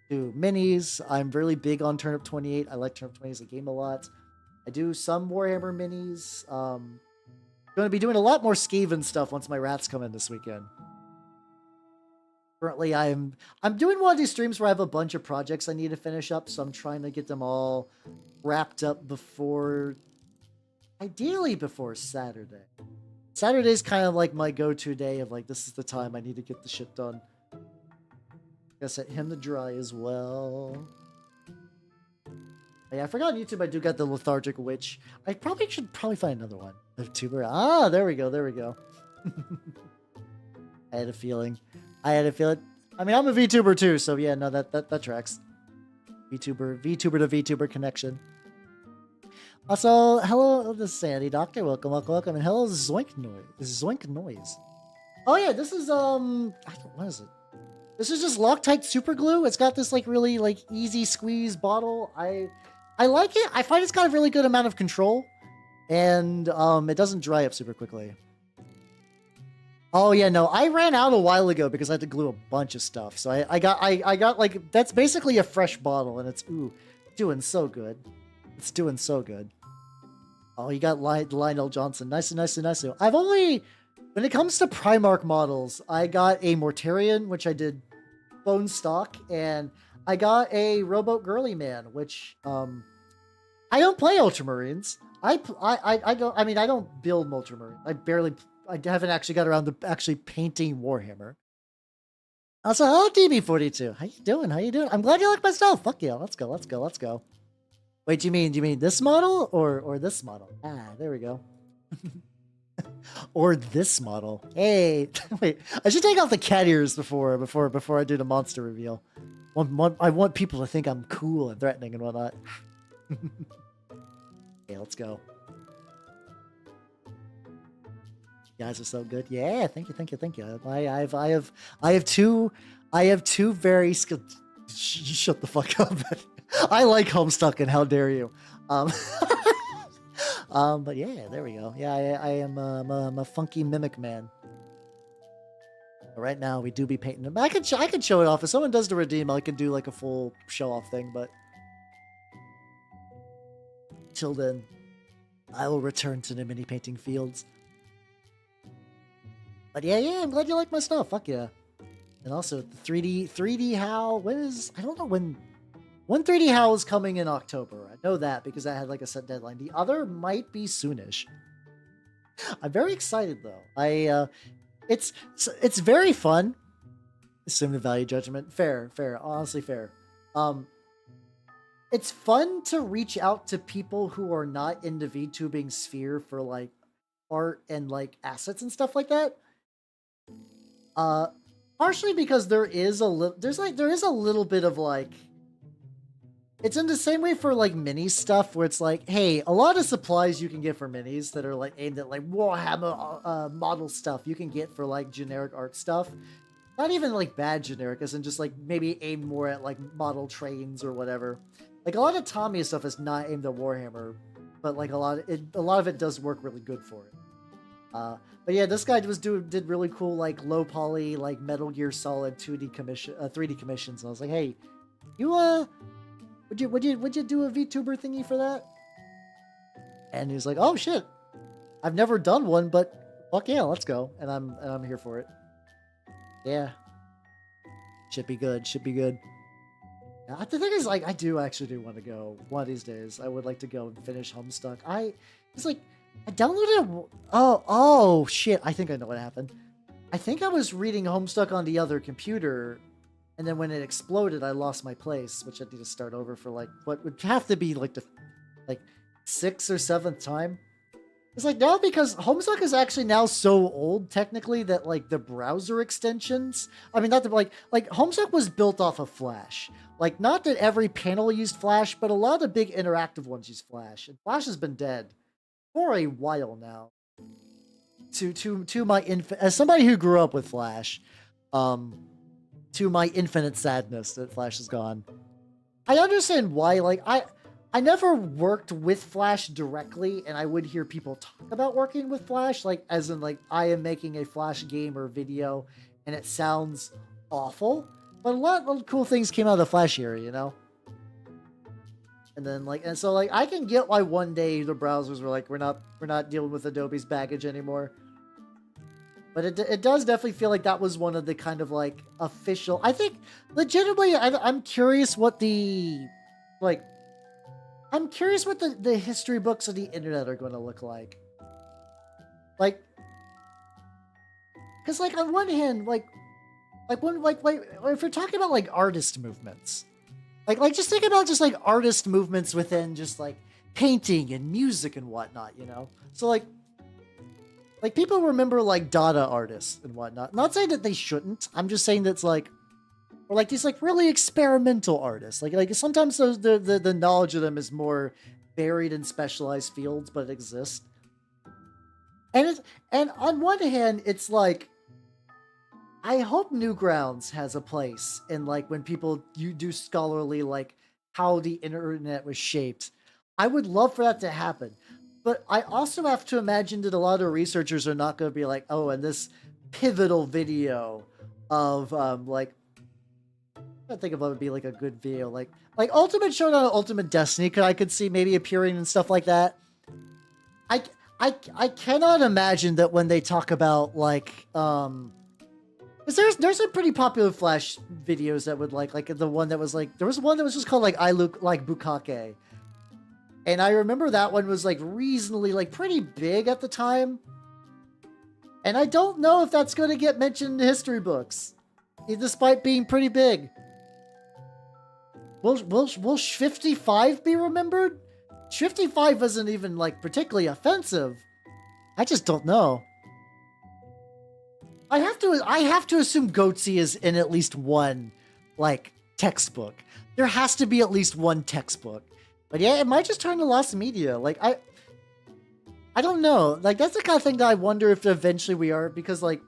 to minis, I'm really big on Turnip28. I like Turnip28 as a game a lot. I do some Warhammer minis. Going to be doing a lot more Skaven stuff once my rats come in this weekend. Currently, I'm doing one of these streams where I have a bunch of projects I need to finish up, so I'm trying to get them all wrapped up ideally before Saturday. Saturday's kind of like my go-to day of like, this is the time I need to get the shit done. Gotta set him to dry as well. Yeah, I forgot on YouTube I do got the Lethargic Witch. I should find another one. Vtuber. Ah, there we go. I had a feeling. I mean, I'm a VTuber too, so yeah, no, that tracks. VTuber to VTuber connection. Also, hello, the Sandy Doctor. Welcome. And hello, Zoink Noise. Oh yeah, this is what is it? This is just Loctite super glue. It's got this like really like easy squeeze bottle. I like it. I find it's got a really good amount of control, and it doesn't dry up super quickly. Oh yeah, no, I ran out a while ago because I had to glue a bunch of stuff. So I got like that's basically a fresh bottle, and it's doing so good. It's doing so good. Oh, you got Lionel Johnson. Nice, nice, nice. I've only, when it comes to Primarch models, I got a Mortarion, which I did bone stock, and I got a Rowboat Girly Man, which I don't play Ultramarines. I don't. I mean, I don't build Ultramarines. I haven't actually got around to actually painting Warhammer. Also, hello DB42. How you doing? How you doing? I'm glad you like my stuff. Fuck yeah, let's go, let's go, let's go. Wait, do you mean this model or this model? Ah, there we go. Or this model. Hey, wait, I should take off the cat ears before I do the monster reveal. I want people to think I'm cool and threatening and whatnot. Okay, let's go. You guys are so good. Yeah, thank you, thank you, thank you. I have two very skilled. Shut the fuck up. I like Homestuck, and how dare you? But yeah, there we go. Yeah, I am I'm a funky mimic man. Right now, we do be painting them. I could show it off. If someone does the redeem, I can do like a full show off thing. But till then, I will return to the mini painting fields. But yeah, I'm glad you like my stuff. Fuck yeah. And also the 3D HAL. When is, I don't know when 3D HAL is coming in October. I know that because I had like a set deadline. The other might be soonish. I'm very excited though. It's very fun. Assume the value judgment. Fair. Honestly, fair. It's fun to reach out to people who are not in the VTubing sphere for like art and like assets and stuff like that. Partially because there is a little bit of like, it's in the same way for like mini stuff where it's like, hey, a lot of supplies you can get for minis that are like aimed at like Warhammer model stuff you can get for like generic art stuff. Not even like bad generic, as in just like maybe aimed more at like model trains or whatever. Like a lot of Tommy stuff is not aimed at Warhammer, but like a lot of it does work really good for it. But yeah, this guy did really cool like low poly like Metal Gear Solid 3D commissions. And I was like, hey, you would you do a VTuber thingy for that? And he was like, oh shit, I've never done one, but fuck yeah, let's go. And I'm here for it. Yeah, should be good. The thing is, like, I actually do want to go one of these days. I would like to go and finish Homestuck. I downloaded. Oh shit! I think I know what happened. I think I was reading Homestuck on the other computer, and then when it exploded, I lost my place, which I need to start over for like what would have to be like the 6th or 7th time. It's like now because Homestuck is actually now so old technically that like the browser extensions. I mean, not the like Homestuck was built off of Flash. Like not that every panel used Flash, but a lot of the big interactive ones use Flash, and Flash has been dead for a while now. To my as somebody who grew up with Flash, to my infinite sadness that Flash is gone. I understand why. Like I never worked with Flash directly, and I would hear people talk about working with Flash, like as in like I am making a Flash game or video, and it sounds awful. But a lot of cool things came out of the Flash era, you know. And then so I can get why one day the browsers were like, we're not dealing with Adobe's baggage anymore. But it does definitely feel like that was one of the kind of like official. I think legitimately, I'm curious what the I'm curious what the history books of the internet are going to look like. Like, because like on one hand, if we're talking about like artist movements, like just think about just like artist movements within just like painting and music and whatnot, you know. So like people remember like Dada artists and whatnot. Not saying that they shouldn't. I'm just saying that's like. Or like these like really experimental artists. Like sometimes those the knowledge of them is more buried in specialized fields, but it exists. And on one hand, it's like I hope Newgrounds has a place in like when people you do scholarly like how the internet was shaped. I would love for that to happen. But I also have to imagine that a lot of researchers are not going to be like, oh, and this pivotal video of like, I think of what would be like a good video, like Ultimate Showdown, Ultimate Destiny. I could see maybe appearing and stuff like that. I cannot imagine that when they talk about like because there's some pretty popular Flash videos that would like the one that was like, there was one that was just called like I Look Like Bukake, and I remember that one was like reasonably like pretty big at the time, and I don't know if that's going to get mentioned in history books, despite being pretty big. Will 55 be remembered? 55 isn't even like particularly offensive. I just don't know. I have to assume Goatsy is in at least one like textbook. There has to be at least one textbook. But yeah, it might just turn to lost media. Like I don't know. Like that's the kind of thing that I wonder if eventually we are, because like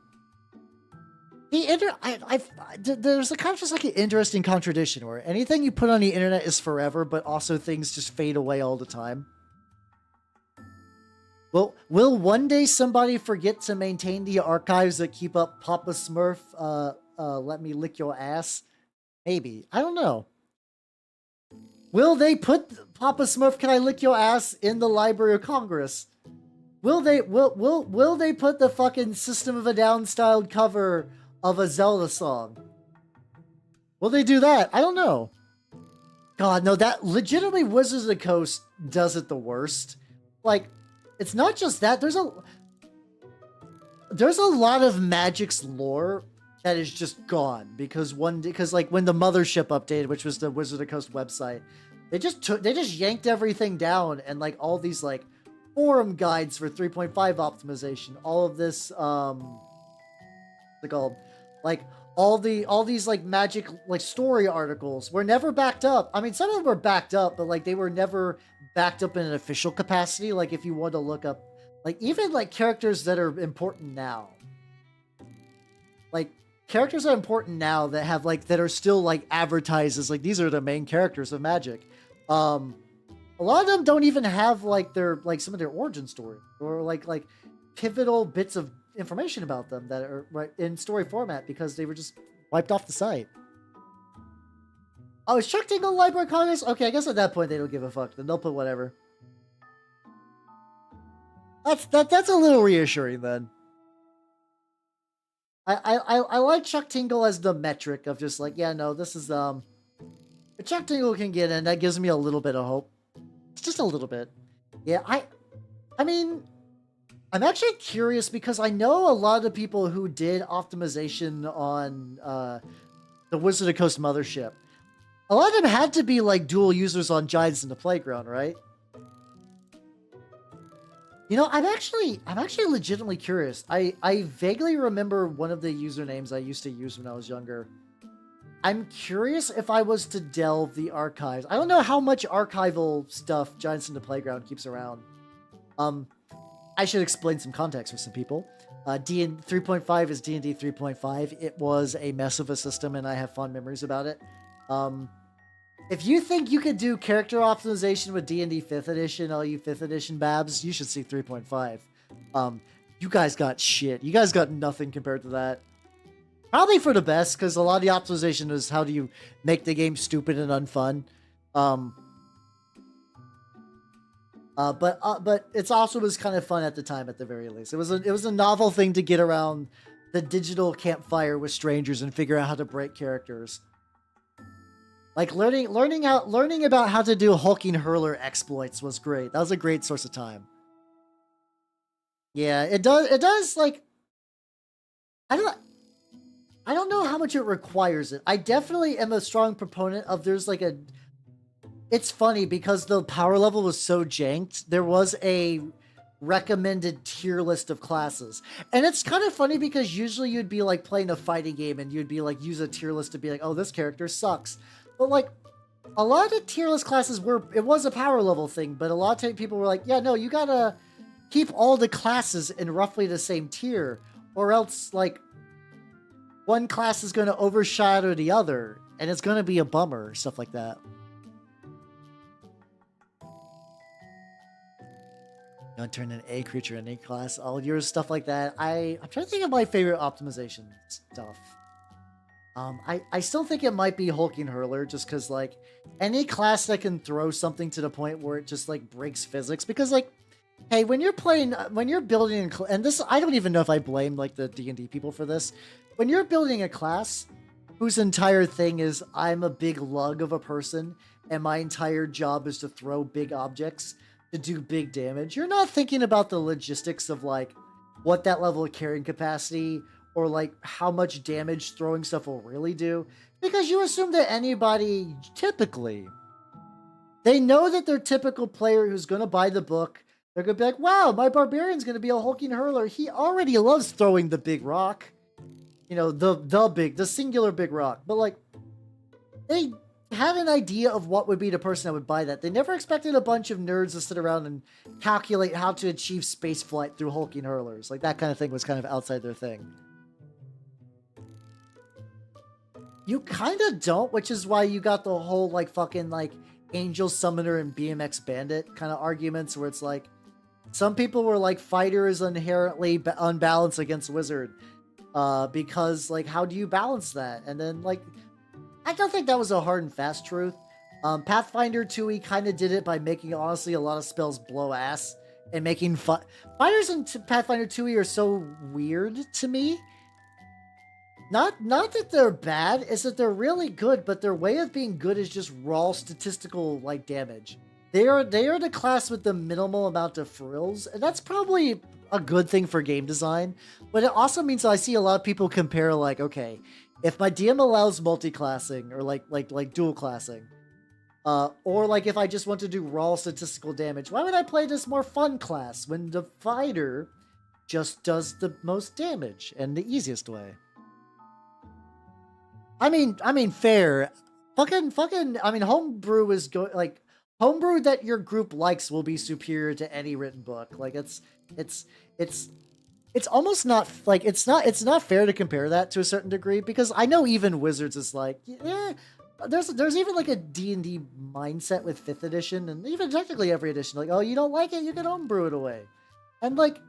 there's a kind of just like an interesting contradiction where anything you put on the internet is forever, but also things just fade away all the time. Well, will one day somebody forget to maintain the archives that keep up Papa Smurf, Let Me Lick Your Ass? Maybe. I don't know. Will they put Papa Smurf, Can I Lick Your Ass in the Library of Congress? Will they put the fucking System of a Down styled cover of a Zelda song? Will they do that? I don't know. God, no, that legitimately Wizards of the Coast does it the worst. Like, it's not just that. There's a lot of Magic's lore that is just gone because like when the Mothership updated, which was the Wizards of the Coast website, they just yanked everything down, and like all these like forum guides for 3.5 optimization, all of this what's it called? Like all these like Magic like story articles were never backed up. I mean, some of them were backed up, but like they were never backed up in an official capacity. Like if you want to look up like even like characters that are important now, like characters that are important now that have like that are still like advertised as like these are the main characters of Magic. A lot of them don't even have like their like some of their origin story or like pivotal bits of information about them that are right in story format because they were just wiped off the site. Oh, is Chuck Tingle Library of Congress? Okay, I guess at that point they don't give a fuck. Then they'll put whatever. That's a little reassuring then. I like Chuck Tingle as the metric of just like, yeah, no, this is if Chuck Tingle can get in, that gives me a little bit of hope. It's just a little bit. Yeah, I mean, I'm actually curious because I know a lot of the people who did optimization on the Wizard of the Coast Mothership. A lot of them had to be like dual users on Giants in the Playground, right? You know, I'm actually legitimately curious. I vaguely remember one of the usernames I used to use when I was younger. I'm curious if I was to delve the archives. I don't know how much archival stuff Giants in the Playground keeps around. I should explain some context for some people. D&D 3.5 is D&D 3.5. It was a mess of a system, and I have fond memories about it. If you think you could do character optimization with D&D 5th edition, all you 5th edition babs, you should see 3.5. You guys got shit. You guys got nothing compared to that. Probably for the best, because a lot of the optimization is how do you make the game stupid and unfun. But it's also was kind of fun at the time, at the very least. It was a novel thing to get around the digital campfire with strangers and figure out how to break characters. Like learning about how to do hulking hurler exploits was great. That was a great source of time. Yeah, it does like I don't know how much it requires it. I definitely am a strong proponent of there's like a it's funny because the power level was so janked, there was a recommended tier list of classes. And it's kind of funny because usually you'd be like playing a fighting game and you'd be like use a tier list to be like, oh, this character sucks. But like a lot of tier list classes it was a power level thing, but a lot of people were like, yeah, no, you gotta keep all the classes in roughly the same tier, or else like one class is going to overshadow the other and it's going to be a bummer, stuff like that. Don't turn an A creature in any class. All yours stuff like that. I'm trying to think of my favorite optimization stuff. I still think it might be Hulking Hurler, just because like any class that can throw something to the point where it just like breaks physics. Because like, hey, when you're playing, when you're building, and this, I don't even know if I blame like the D&D people for this. When you're building a class whose entire thing is I'm a big lug of a person and my entire job is to throw big objects to do big damage, you're not thinking about the logistics of like what that level of carrying capacity or like how much damage throwing stuff will really do, because you assume that anybody typically, they know that their typical player who's going to buy the book, they're going to be like, wow, my barbarian's going to be a hulking hurler. He already loves throwing the big rock, you know, the singular big rock. But like, they have an idea of what would be the person that would buy that. They never expected a bunch of nerds to sit around and calculate how to achieve space flight through hulking hurlers. Like that kind of thing was kind of outside their thing. You kind of don't, which is why you got the whole like fucking like Angel Summoner and BMX Bandit kind of arguments where it's like some people were like fighter is inherently unbalanced against wizard because like how do you balance that? And then like I don't think that was a hard and fast truth. Pathfinder 2e kind of did it by making honestly a lot of spells blow ass and making fighters in Pathfinder 2e are so weird to me. Not that they're bad, it's that they're really good, but their way of being good is just raw statistical like damage. They are the class with the minimal amount of frills, and that's probably a good thing for game design. But it also means I see a lot of people compare like, okay, if my DM allows multi-classing or like dual classing, or like if I just want to do raw statistical damage, why would I play this more fun class when the fighter just does the most damage and the easiest way? I mean, fair. Fucking. I mean, homebrew is like homebrew that your group likes will be superior to any written book. Like it's almost not like it's not fair to compare that to a certain degree, because I know even Wizards is like, yeah, there's even like a D&D mindset with 5th edition and even technically every edition. Like, oh, you don't like it, you can homebrew it away, and like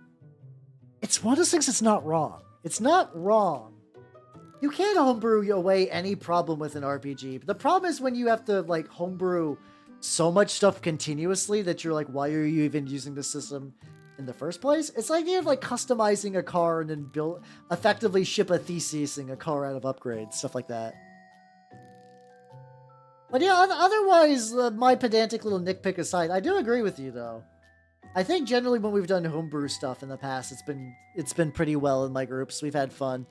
it's one of those things. It's not wrong. It's not wrong. You can't homebrew away any problem with an RPG. But the problem is when you have to like homebrew so much stuff continuously that you're like, why are you even using this system in the first place? It's like the idea of like customizing a car and then effectively ship a thesis-ing a car out of upgrades, stuff like that. But yeah, otherwise, my pedantic little nitpick aside, I do agree with you though. I think generally when we've done homebrew stuff in the past, it's been pretty well in my groups. We've had fun.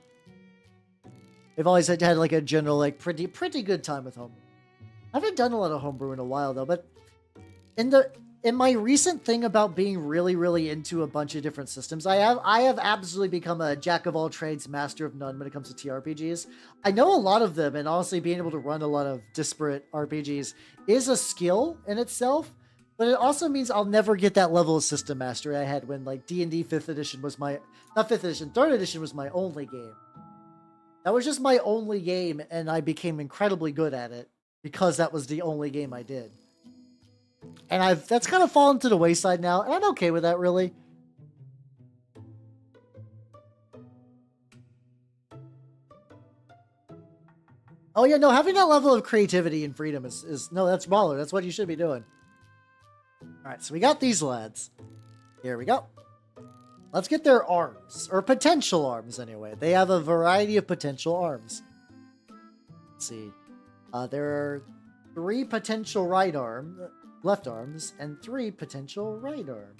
We've always had like a general, like pretty good time with homebrew. I haven't done a lot of homebrew in a while though, but in my recent thing about being really into a bunch of different systems, I have absolutely become a jack of all trades, master of none when it comes to TRPGs. I know a lot of them, and honestly, being able to run a lot of disparate RPGs is a skill in itself. But it also means I'll never get that level of system mastery I had when like D&D 5th edition was not 5th edition, 3rd edition was my only game. That was just my only game, and I became incredibly good at it because that was the only game I did. And that's kind of fallen to the wayside now, and I'm okay with that, really. Oh yeah, no, having that level of creativity and freedom is no, that's baller. That's what you should be doing. Alright, so we got these lads. Here we go. Let's get their arms, or potential arms anyway. They have a variety of potential arms. Let's see. There are 3 potential left arms, and 3 potential right arm.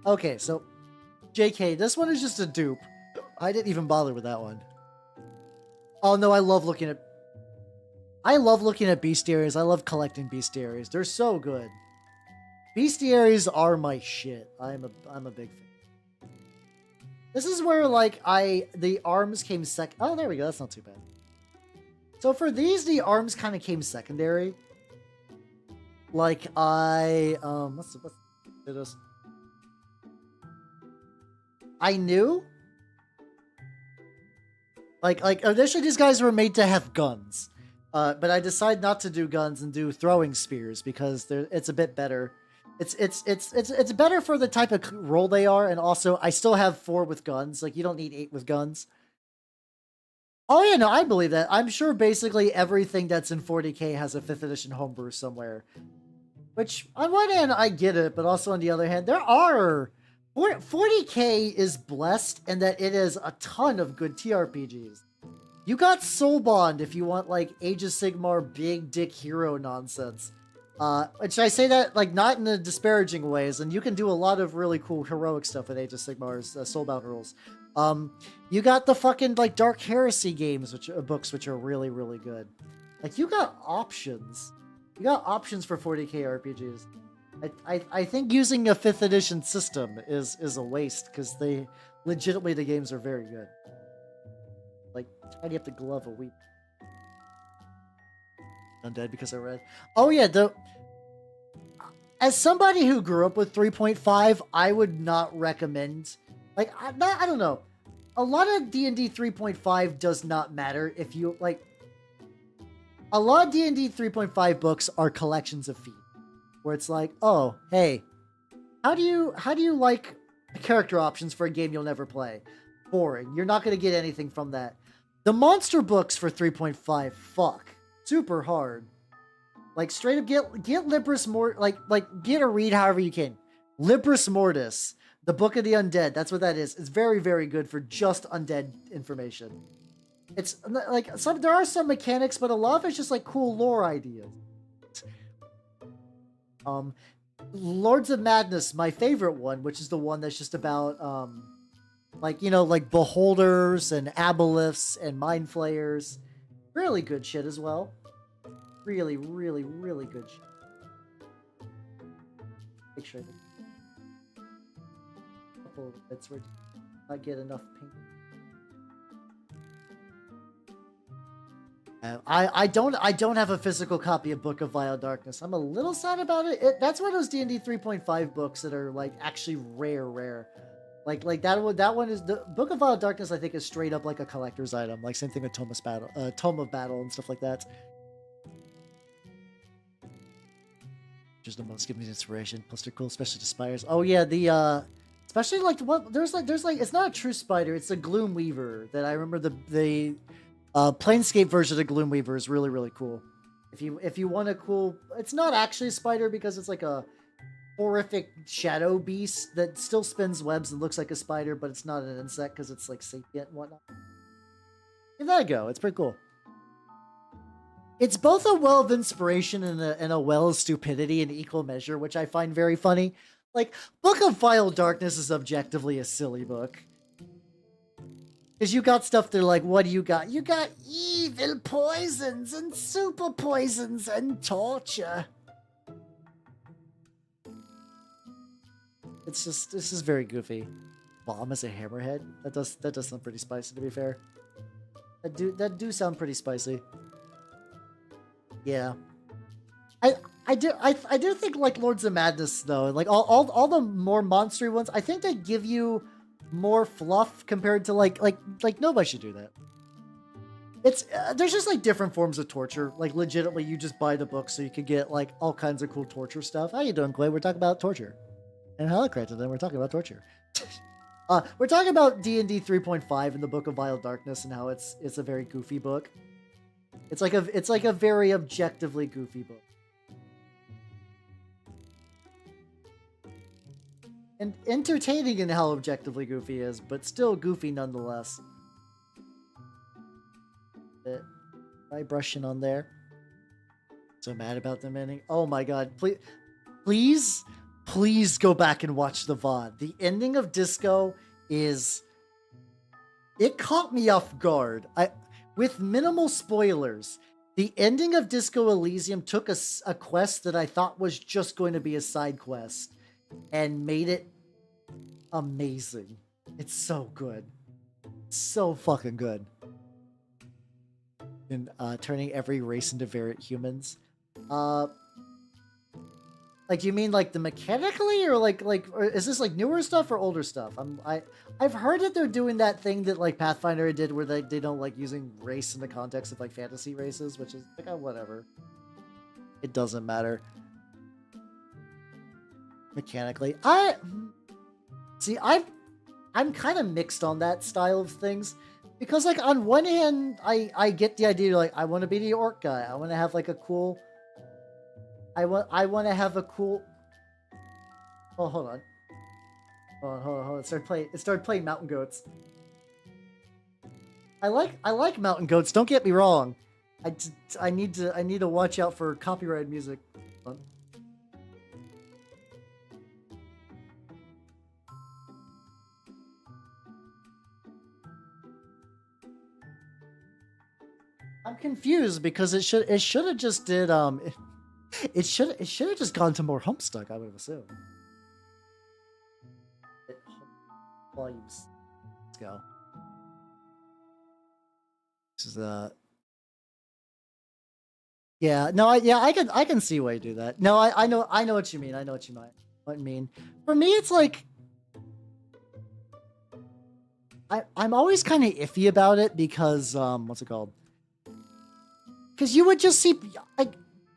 Okay, so JK, this one is just a dupe. I didn't even bother with that one. Oh no, I love looking at bestiaries. I love collecting bestiaries. They're so good. Bestiaries are my shit. I'm a big fan. This is where like the arms came second. Oh, there we go. That's not too bad. So for these, the arms kind of came secondary. Like what's this? I knew. Like initially these guys were made to have guns. But I decided not to do guns and do throwing spears because it's a bit better. It's better for the type of role they are, and also I still have 4 with guns. Like you don't need 8 with guns. Oh yeah, no, I believe that. I'm sure basically everything that's in 40k has a 5th edition homebrew somewhere. Which on one hand I get it, but also on the other hand, there are 40k is blessed in that it is a ton of good TRPGs. You got Soul Bond if you want like Age of Sigmar big dick hero nonsense. Which I say that like not in the disparaging ways, and you can do a lot of really cool heroic stuff with Age of Sigmar's Soulbound rules. You got the fucking like Dark Heresy games, which books which are really really good. Like you got options. You got options for 40k RPGs. I think using a 5th edition system is a waste because they legitimately the games are very good. Like tidy up the glove a week. Undead because I read. Oh yeah, as somebody who grew up with 3.5, I would not recommend. Like I don't know. A lot of D&D 3.5 does not matter if you like. A lot of D&D 3.5 books are collections of feat, where it's like, oh hey, how do you like character options for a game you'll never play? Boring. You're not gonna get anything from that. The monster books for 3.5, fuck. Super hard. Like straight up get Libris get or read however you can. Libris Mortis, the Book of the Undead. That's what that is. It's very very good for just undead information. It's like there are some mechanics, but a lot of it's just like cool lore ideas. Lords of Madness, my favorite one, which is the one that's just about like like beholders and aboleths and mind flayers. Really good shit as well. Really, really, really good shit. Make sure a couple of bits where I get enough pink. I don't have a physical copy of Book of Vile Darkness. I'm a little sad about it. That's one of those D&D 3.5 books that are like actually rare. Like that one is the Book of Vile Darkness. I think is straight up like a collector's item. Like same thing with Tome of Battle and stuff like that. Just the most gives me inspiration. Plus they're cool, especially the spiders. Oh yeah, the especially like what there's like it's not a true spider. It's a Gloom Weaver that I remember the Planescape version of Gloom Weaver is really really cool. If you want a cool, it's not actually a spider because it's like a horrific shadow beast that still spins webs and looks like a spider, but it's not an insect because it's like sapient and whatnot. Give that a go. It's pretty cool. It's both a well of inspiration and a well of stupidity in equal measure, which I find very funny. Like, Book of Vile Darkness is objectively a silly book. Because you got stuff that like, what do you got? You got evil poisons and super poisons and torture. It's just, this is very goofy. Bomb as a hammerhead? That does sound pretty spicy, to be fair. That do sound pretty spicy. Yeah. I do think like Lords of Madness though, like all the more monstery ones, I think they give you more fluff compared to like nobody should do that. It's there's just like different forms of torture. Like legitimately, you just buy the book so you could get like all kinds of cool torture stuff. How you doing, Clay? We're talking about torture. And Holocrat, and then we're talking about torture. We're talking about D&D 3.5 in the Book of Vile Darkness and how it's a very goofy book. It's like a very objectively goofy book. And entertaining in how objectively goofy is, but still goofy nonetheless. Bit eye brushing on there. So mad about them ending. Oh my god, please go back and watch the VOD. The ending of Disco is... It caught me off guard. With minimal spoilers, the ending of Disco Elysium took a quest that I thought was just going to be a side quest and made it amazing. It's so good. So fucking good. And turning every race into variant humans. Like, you mean like the mechanically, or or is this like newer stuff or older stuff? I've heard that they're doing that thing that like Pathfinder did, where they don't like using race in the context of like fantasy races, which is like, oh, whatever. It doesn't matter. mechanically. I'm kind of mixed on that style of things because, like, on one hand, I get the idea, like, I want to be the orc guy. I want to have like a cool. I want to have a cool. Oh, hold on. Hold on. It started playing Mountain Goats. I like Mountain Goats. Don't get me wrong. I need to watch out for copyrighted music. Hold on. I'm confused because it should have just did it should have just gone to more Homestuck, I would have assumed. Volumes. Let's go. This is yeah, no, I can see why you do that. No, I know what you mean. I know what you mean. For me, it's like I'm always kind of iffy about it because what's it called? Because you would just see, like,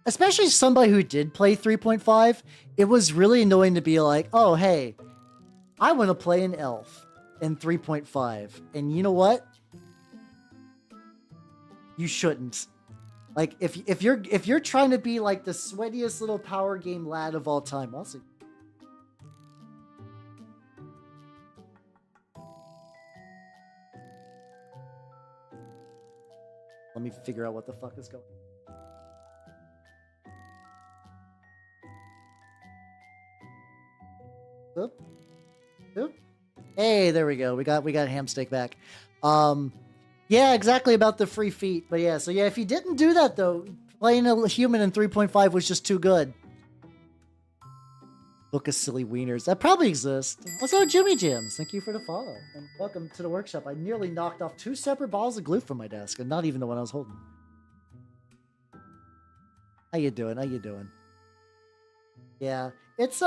especially somebody who did play 3.5, it was really annoying to be like, oh, hey, I want to play an elf in 3.5. And you know what? You shouldn't. Like, if you're trying to be like the sweatiest little power game lad of all time, I'll see. Let me figure out what the fuck is going on. Oop. Oop. Hey, there we go. We got Hamsteak back. Yeah, exactly about the free feet. But yeah, so yeah, if you didn't do that though, playing a human in 3.5 was just too good. Book of Silly Wieners. That probably exists. Also, Jimmy Jims, thank you for the follow. And welcome to the workshop. I nearly knocked off 2 separate balls of glue from my desk, and not even the one I was holding. How you doing? How you doing? Yeah, it's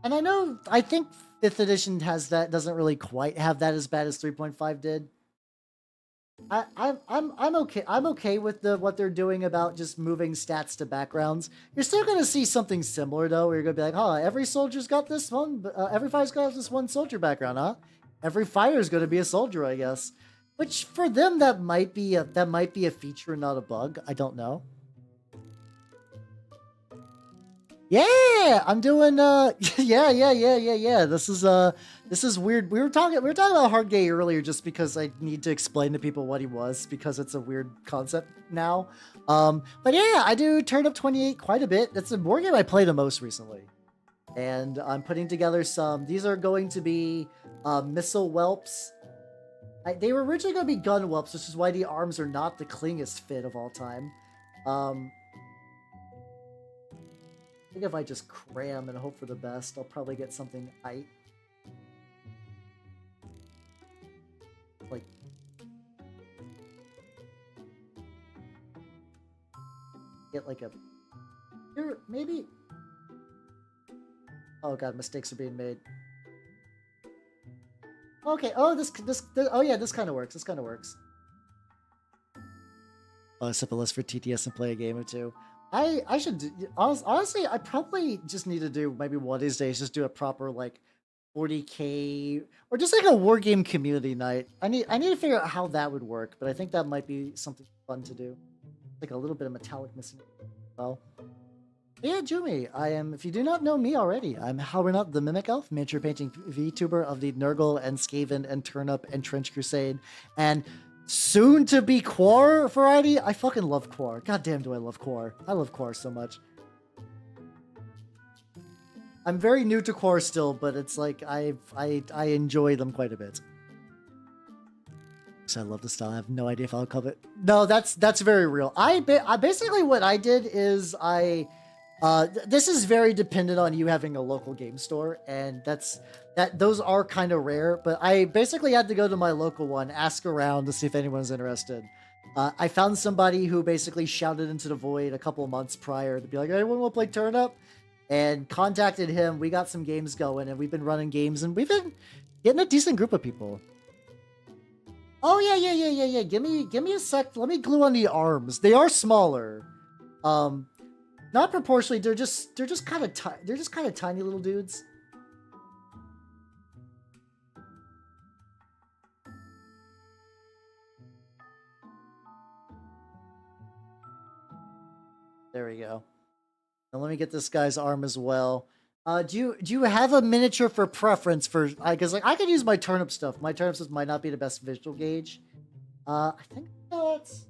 and I think 5th edition has that, doesn't really quite have that as bad as 3.5 did. I'm okay with what they're doing about just moving stats to backgrounds. You're still gonna see something similar though, where you're gonna be like, oh, every soldier's got this one, every fighter's got this one soldier background, huh? Every fighter's gonna be a soldier, I guess. Which for them that might be a feature, not a bug. I don't know. Yeah, I'm doing yeah. This is weird. We were talking about Hard Gay earlier just because I need to explain to people what he was because it's a weird concept now. But yeah, I do Turnip28 quite a bit. It's a board game I played the most recently. And I'm putting together these are going to be missile whelps. They were originally going to be gun whelps, which is why the arms are not the cleanest fit of all time. I think if I just cram and hope for the best, I'll probably get something tight. Like, get like a, here, maybe. Oh god, mistakes are being made. Okay, oh oh yeah, this kind of works. This kind of works. Oh, set the list for TTS and play a game or two. I should do, honestly, I probably just need to do maybe one of these days, just do a proper like 40K or just like a war game community night. I need to figure out how that would work, but I think that might be something fun to do. Like a little bit of metallic missing. Well, yeah, Jumi, I am, if you do not know me already, I'm Halbernut the Mimic Elf, miniature painting VTuber of the Nurgle and Skaven and Turnip and Trench Crusade, and soon to be Quar variety. I fucking love Quar. God damn, do I love Quar. I love Quar so much. I'm very new to Quar still, but it's like I enjoy them quite a bit. So I love the style. I have no idea if I'll cover it. No, that's very real. I basically what I did is this is very dependent on you having a local game store, and those are kind of rare, but I basically had to go to my local one, ask around to see if anyone's interested. I found somebody who basically shouted into the void a couple of months prior to be like, anyone want to play Turnip? And contacted him. We got some games going, and we've been running games, and we've been getting a decent group of people. Oh yeah. Give me a sec. Let me glue on the arms. They are smaller. Not Not proportionally. They're just kind of tiny little dudes. There we go. Now let me get this guy's arm as well. Do you have a miniature for preference for? Because like I could use my turnip stuff. My turnip stuff might not be the best visual gauge. I think that's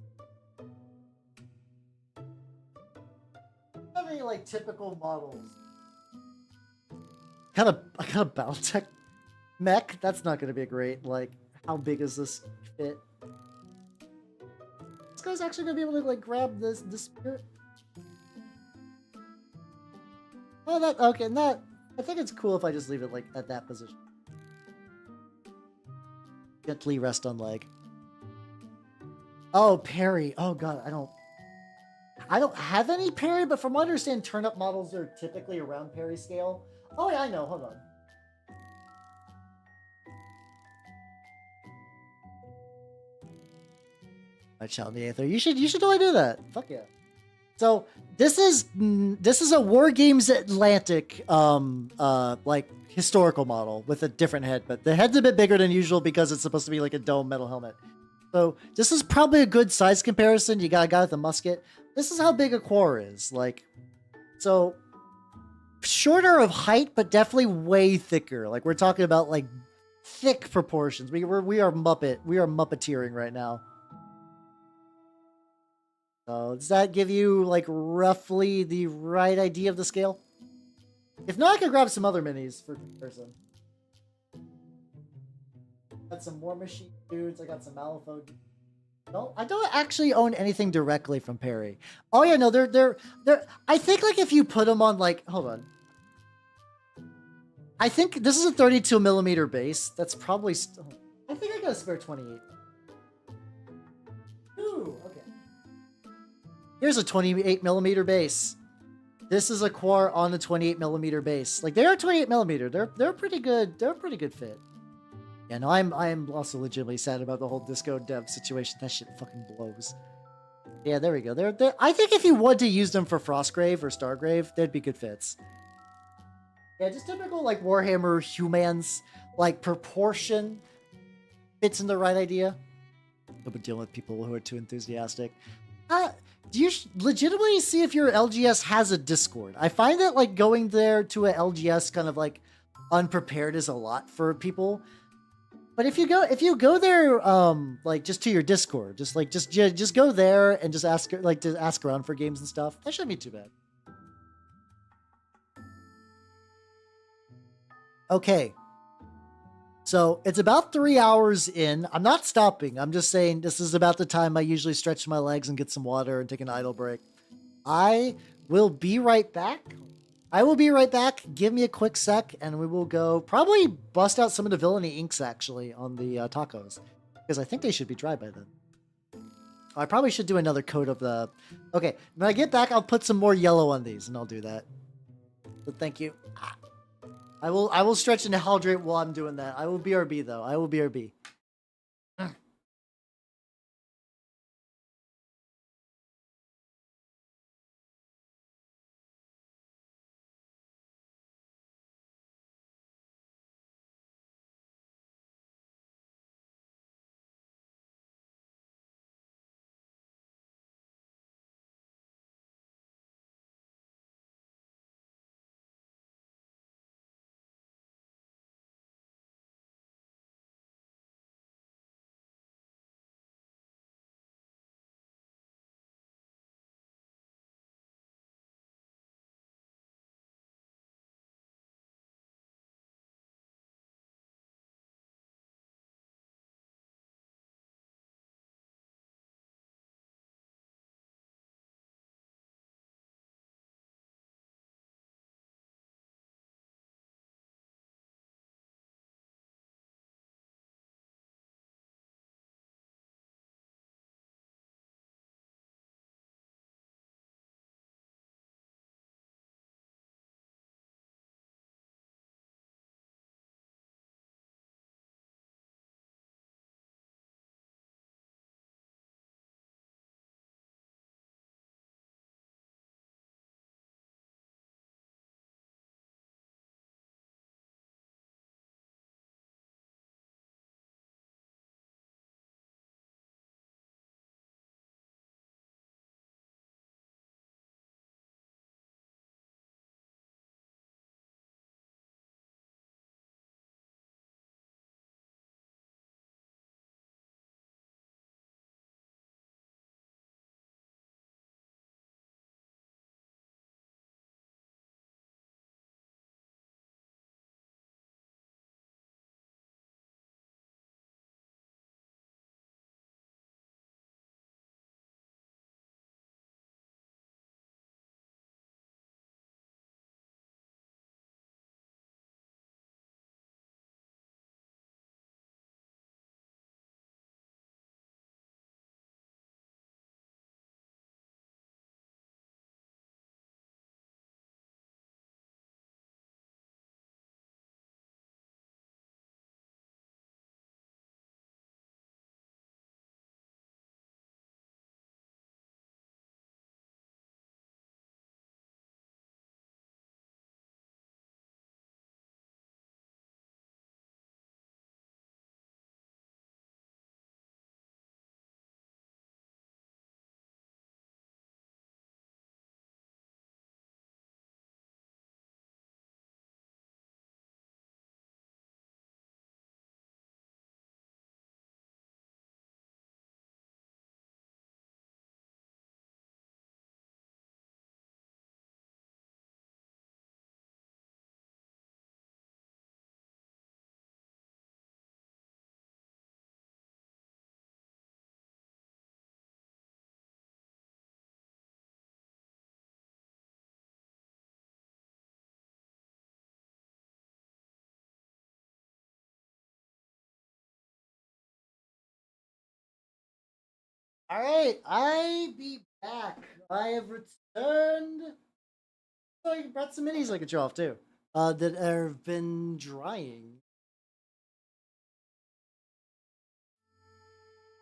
any like typical models. Kind of BattleTech mech. That's not going to be a great like. How big is this fit? This guy's actually going to be able to like grab this spirit. Oh, that okay. That I think it's cool if I just leave it like at that position. Gently rest on leg. Oh, parry. Oh god, I don't have any parry, but from what I understand, turnip models are typically around parry scale. Oh yeah, I know. Hold on. My child the Aether. You should totally do that. Fuck yeah. So this is a War Games Atlantic like historical model with a different head, but the head's a bit bigger than usual because it's supposed to be like a dome metal helmet. So this is probably a good size comparison. You got a guy with a musket. This is how big a core is. Like, so shorter of height, but definitely way thicker. Like we're talking about like thick proportions. We are Muppeteering right now. So does that give you like roughly the right idea of the scale? If not, I could grab some other minis for comparison. Got some War Machine dudes. I got some Malifaux. No, I don't actually own anything directly from Perry. Oh yeah, no, they're. I think like if you put them on like, hold on. I think this is a 32 millimeter base. That's probably still. I think I got a spare 28. Ooh, okay. Here's a 28 millimeter base. This is a Quar on a 28 millimeter base. Like they are 28 millimeter. They're pretty good. They're a pretty good fit. Yeah, no, I'm also legitimately sad about the whole Disco dev situation. That shit fucking blows. Yeah, there we go. They're I think if you want to use them for Frostgrave or Stargrave, they'd be good fits. Yeah, just typical like Warhammer humans, like proportion fits in the right idea. No been dealing with people who are too enthusiastic. Do you legitimately see if your LGS has a Discord? I find that like going there to a LGS kind of like unprepared is a lot for people. But if you go there, like just to your Discord, just go there and just ask around for games and stuff. That shouldn't be too bad. Okay. So it's about 3 hours in. I'm not stopping. I'm just saying this is about the time I usually stretch my legs and get some water and take an idle break. I will be right back. Give me a quick sec and we will go probably bust out some of the villainy inks actually on the tacos because I think they should be dry by then. I probably should do another coat of the... Okay, when I get back, I'll put some more yellow on these and I'll do that. But thank you. I will stretch and hydrate while I'm doing that. I will BRB though. I will BRB. All right, I be back. I have returned. So I brought some minis I could show off too. That have been drying.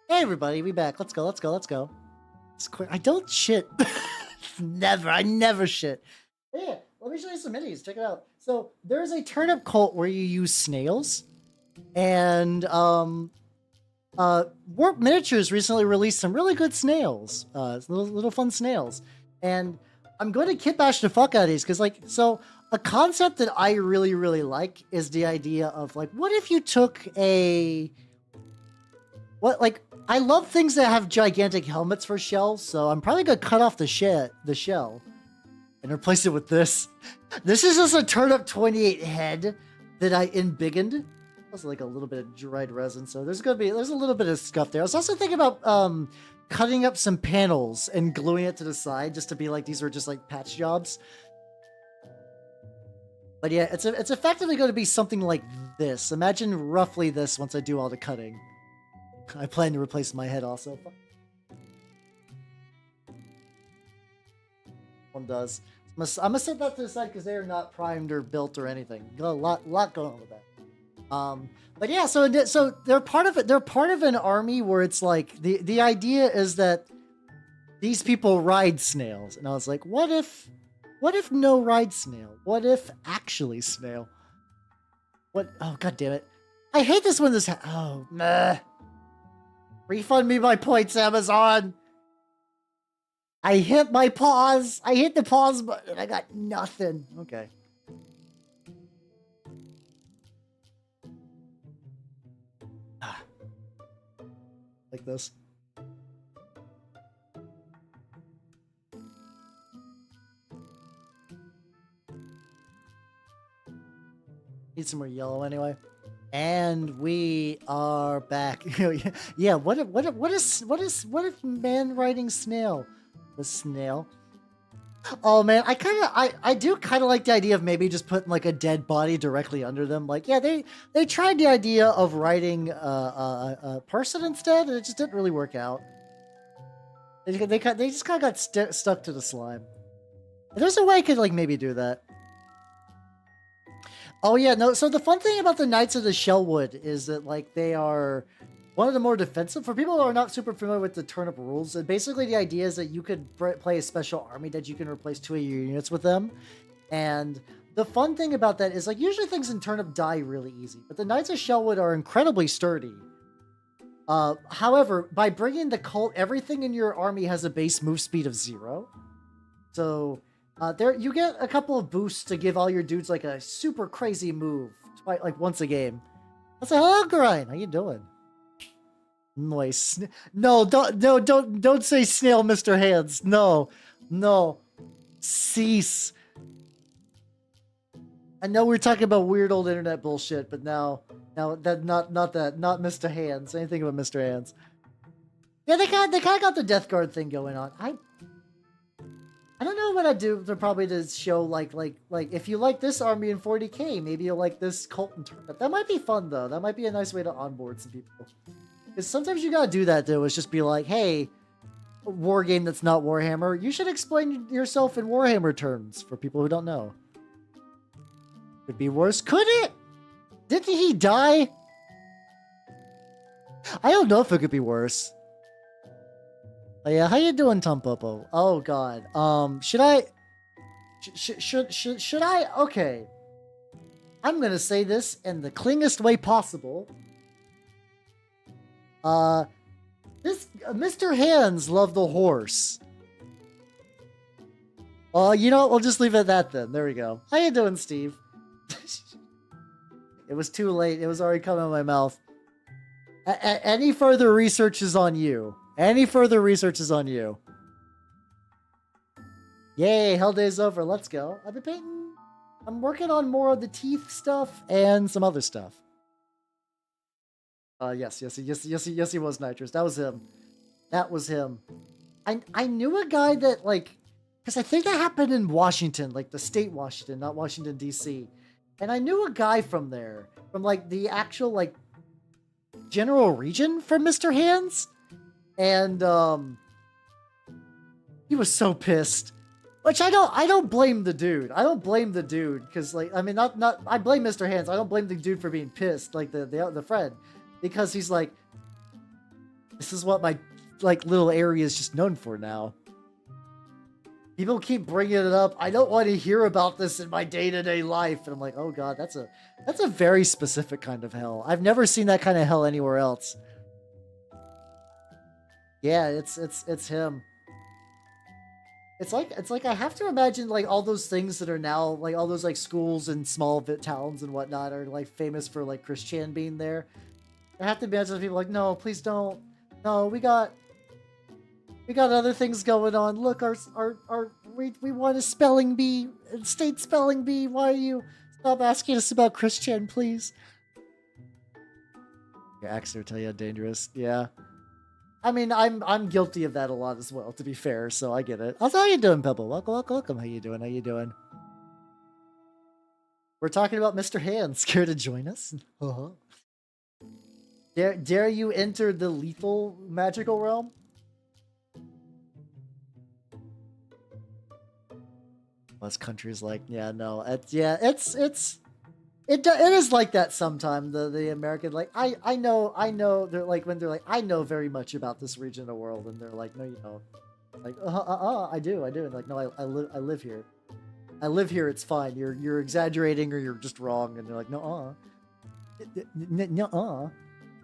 Hey everybody, we back. Let's go. Let's go. Let's go. It's quick. I don't shit. Never. I never shit. Yeah, let me show you some minis. Check it out. So there's a turnip cult where you use snails, and Warp Miniatures recently released some really good snails, little fun snails, and I'm going to kit bash the fuck out of these because, like, so a concept that I really like is the idea of like, what if you took I love things that have gigantic helmets for shells, so I'm probably gonna cut off the shell, and replace it with this. This is just a Turnip28 head that I embiggened. Also like a little bit of dried resin, so there's a little bit of scuff there. I was also thinking about cutting up some panels and gluing it to the side just to be like these were just like patch jobs. But yeah, it's effectively going to be something like this. Imagine roughly this once I do all the cutting. I plan to replace my head also. One does. I'm gonna set that to the side because they are not primed or built or anything. Got a lot going on with that. But yeah, so they're part of it. They're part of an army where it's like the idea is that these people ride snails, and I was like, what if no ride snail? What if actually snail? What? Oh god damn it! I hate this when this. Oh meh. Refund me my points, Amazon. I hit my pause. I hit the pause button. I got nothing. Okay. Like this. Need some more yellow anyway. And we are back. Yeah, what if man riding snail? The snail. Oh man, I do kind of like the idea of maybe just putting like a dead body directly under them. Like, yeah, they tried the idea of riding a person instead, and it just didn't really work out. They just kind of got stuck to the slime. There's a way I could like maybe do that. Oh yeah, no. So the fun thing about the Knights of the Shellwood is that like they are one of the more defensive. For people who are not super familiar with the turnip rules, basically the idea is that you could play a special army that you can replace 2 of your units with them. And the fun thing about that is like usually things in turnip die really easy, but the Knights of Shellwood are incredibly sturdy. However, by bringing the cult, everything in your army has a base move speed of 0. So there you get a couple of boosts to give all your dudes like a super crazy move, like once a game. I say, hello, Grind. How you doing? Noise. No, don't say snail, Mr. Hands. No, cease. I know we're talking about weird old internet bullshit, but now that not Mr. Hands. Anything about Mr. Hands? Yeah, they kind of got the Death Guard thing going on. I don't know what I'd do. They're probably to show like if you like this army in 40k, maybe you'll like this cult in turnip. That might be fun though. That might be a nice way to onboard some people. Because sometimes you gotta do that though. Is just be like, hey, war game that's not Warhammer. You should explain yourself in Warhammer terms for people who don't know. Could be worse. Could it? Didn't he die? I don't know if it could be worse. Oh, yeah, how you doing, Tumpopo? Oh god. Should I? Should I? Okay. I'm gonna say this in the cleanest way possible. This Mr. Hands loved the horse. You know what? We'll just leave it at that then. There we go. How you doing, Steve? It was too late. It was already coming out of my mouth. Any further research is on you. Any further research is on you. Yay, Hell Day's over. Let's go. I've been painting. I'm working on more of the teeth stuff and some other stuff. Yes, he was Nitrous. That was him. That was him. I knew a guy that, like, because I think that happened in Washington, like the state Washington, not Washington, D.C. And I knew a guy from there, from, like, the actual, like, general region from Mr. Hands. And he was so pissed. Which I don't blame the dude. I don't blame the dude because like I mean not I blame Mr. Hands. I don't blame the dude for being pissed, like the friend, because he's like, this is what my like little area is just known for now. People keep bringing it up. I don't want to hear about this in my day-to-day life. And I'm like, oh god, that's a very specific kind of hell. I've never seen that kind of hell anywhere else. Yeah, it's him. It's like I have to imagine like all those things that are now like all those like schools and small towns and whatnot are like famous for like Christian being there. I have to imagine people like, no, please don't. No, we got other things going on. Look, we want a spelling bee, state spelling bee. Why are you stop asking us about Christian, please? Your accents will tell you how dangerous. Yeah. I mean, I'm guilty of that a lot as well, to be fair, so I get it. Also, how you doing, Pebble? Welcome. How you doing? How you doing? We're talking about Mr. Hands. Scared to join us? Dare you enter the lethal magical realm? Most countries like, yeah, no, it is like that sometime. The American, like, I know they're like when they're like, I know very much about this region of the world, and they're like, no, you don't. Like, I do, and like, no, I live here. I live here. It's fine. You're exaggerating or you're just wrong. And they're like, no, no.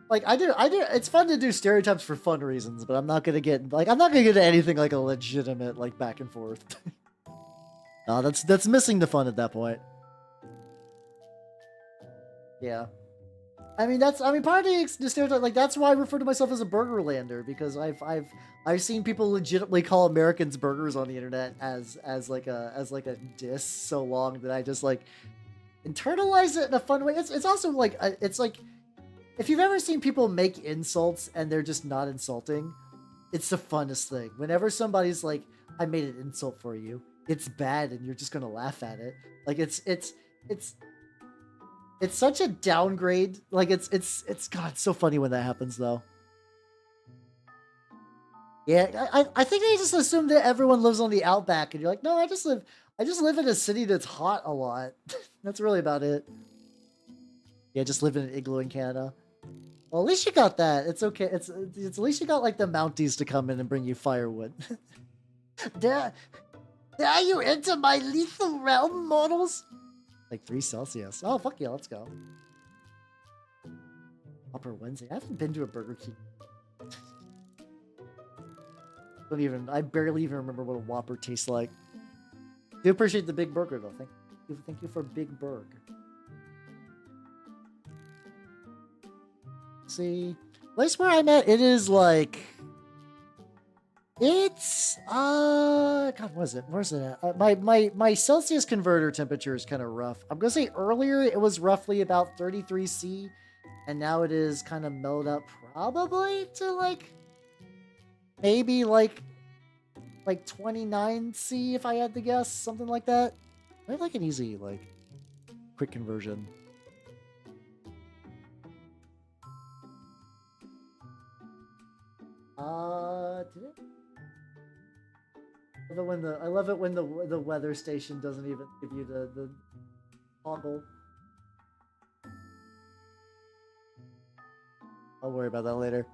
Like I do. It's fun to do stereotypes for fun reasons, but I'm not gonna get into anything like a legitimate like back and forth. No, that's missing the fun at that point. Yeah. I mean part of the stereotype, like that's why I refer to myself as a Burgerlander, because I've seen people legitimately call Americans burgers on the internet as like a diss so long that I just like internalize it in a fun way. It's also like it's like if you've ever seen people make insults and they're just not insulting, it's the funnest thing. Whenever somebody's like, I made an insult for you, it's bad and you're just gonna laugh at it. Like it's such a downgrade. Like it's God, it's so funny when that happens though. Yeah, I think they just assume that everyone lives on the outback, and you're like, no, I just live in a city that's hot a lot. That's really about it. Yeah, just live in an igloo in Canada. Well, at least you got that. It's okay. It's at least you got like the Mounties to come in and bring you firewood. Dare you into my lethal realm, mortals? Like 3 Celsius. Oh, fuck yeah, let's go. Upper Wednesday. I haven't been to a Burger King. I barely even remember what a Whopper tastes like. Do appreciate the big burger though. Thank you for Big Burg. See, place where I'm at, it is like, it's God, where's it at? My Celsius converter temperature is kind of rough. I'm gonna say earlier it was roughly about 33°C, and now it is kind of mellowed up probably to like maybe like 29°C if I had to guess, something like that. I like an easy like quick conversion. Did it? I love it when the weather station doesn't even give you the toggle. I'll worry about that later.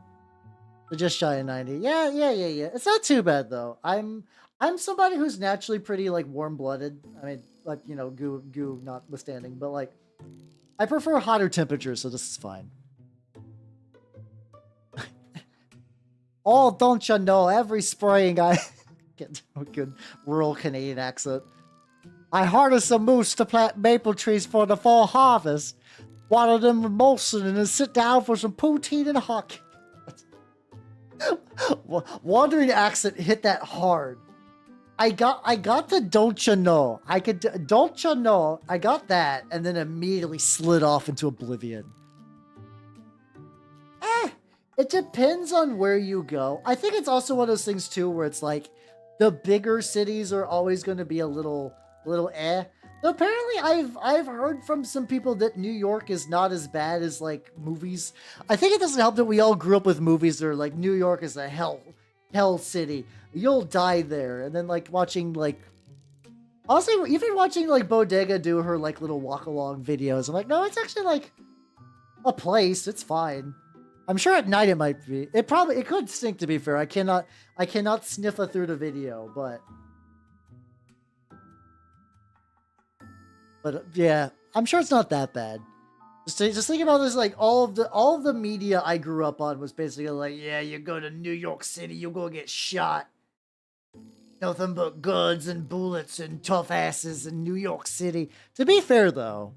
So just shy of 90. Yeah. It's not too bad though. I'm somebody who's naturally pretty like warm-blooded. I mean, like, you know, goo notwithstanding, but like I prefer hotter temperatures, so this is fine. Oh, don't you know, every spring I get a good rural Canadian accent. I harness a moose to plant maple trees for the fall harvest. Water them with Molson and then sit down for some poutine and hockey. Wandering accent hit that hard. I got the don't you know. Don't you know. I got that and then immediately slid off into oblivion. It depends on where you go. I think it's also one of those things too where it's like the bigger cities are always going to be a little So apparently, I've heard from some people that New York is not as bad as like movies. I think it doesn't help that we all grew up with movies that are like New York is a hell city. You'll die there, and then like watching like honestly, even watching like Bodega do her like little walk along videos. I'm like, no, it's actually like a place. It's fine. I'm sure at night it might be. It could stink, to be fair. I cannot sniff it through the video, but yeah, I'm sure it's not that bad. Just think about this, like all of the media I grew up on was basically like, yeah, you go to New York City, you're gonna get shot. Nothing but guns and bullets and tough asses in New York City. To be fair though.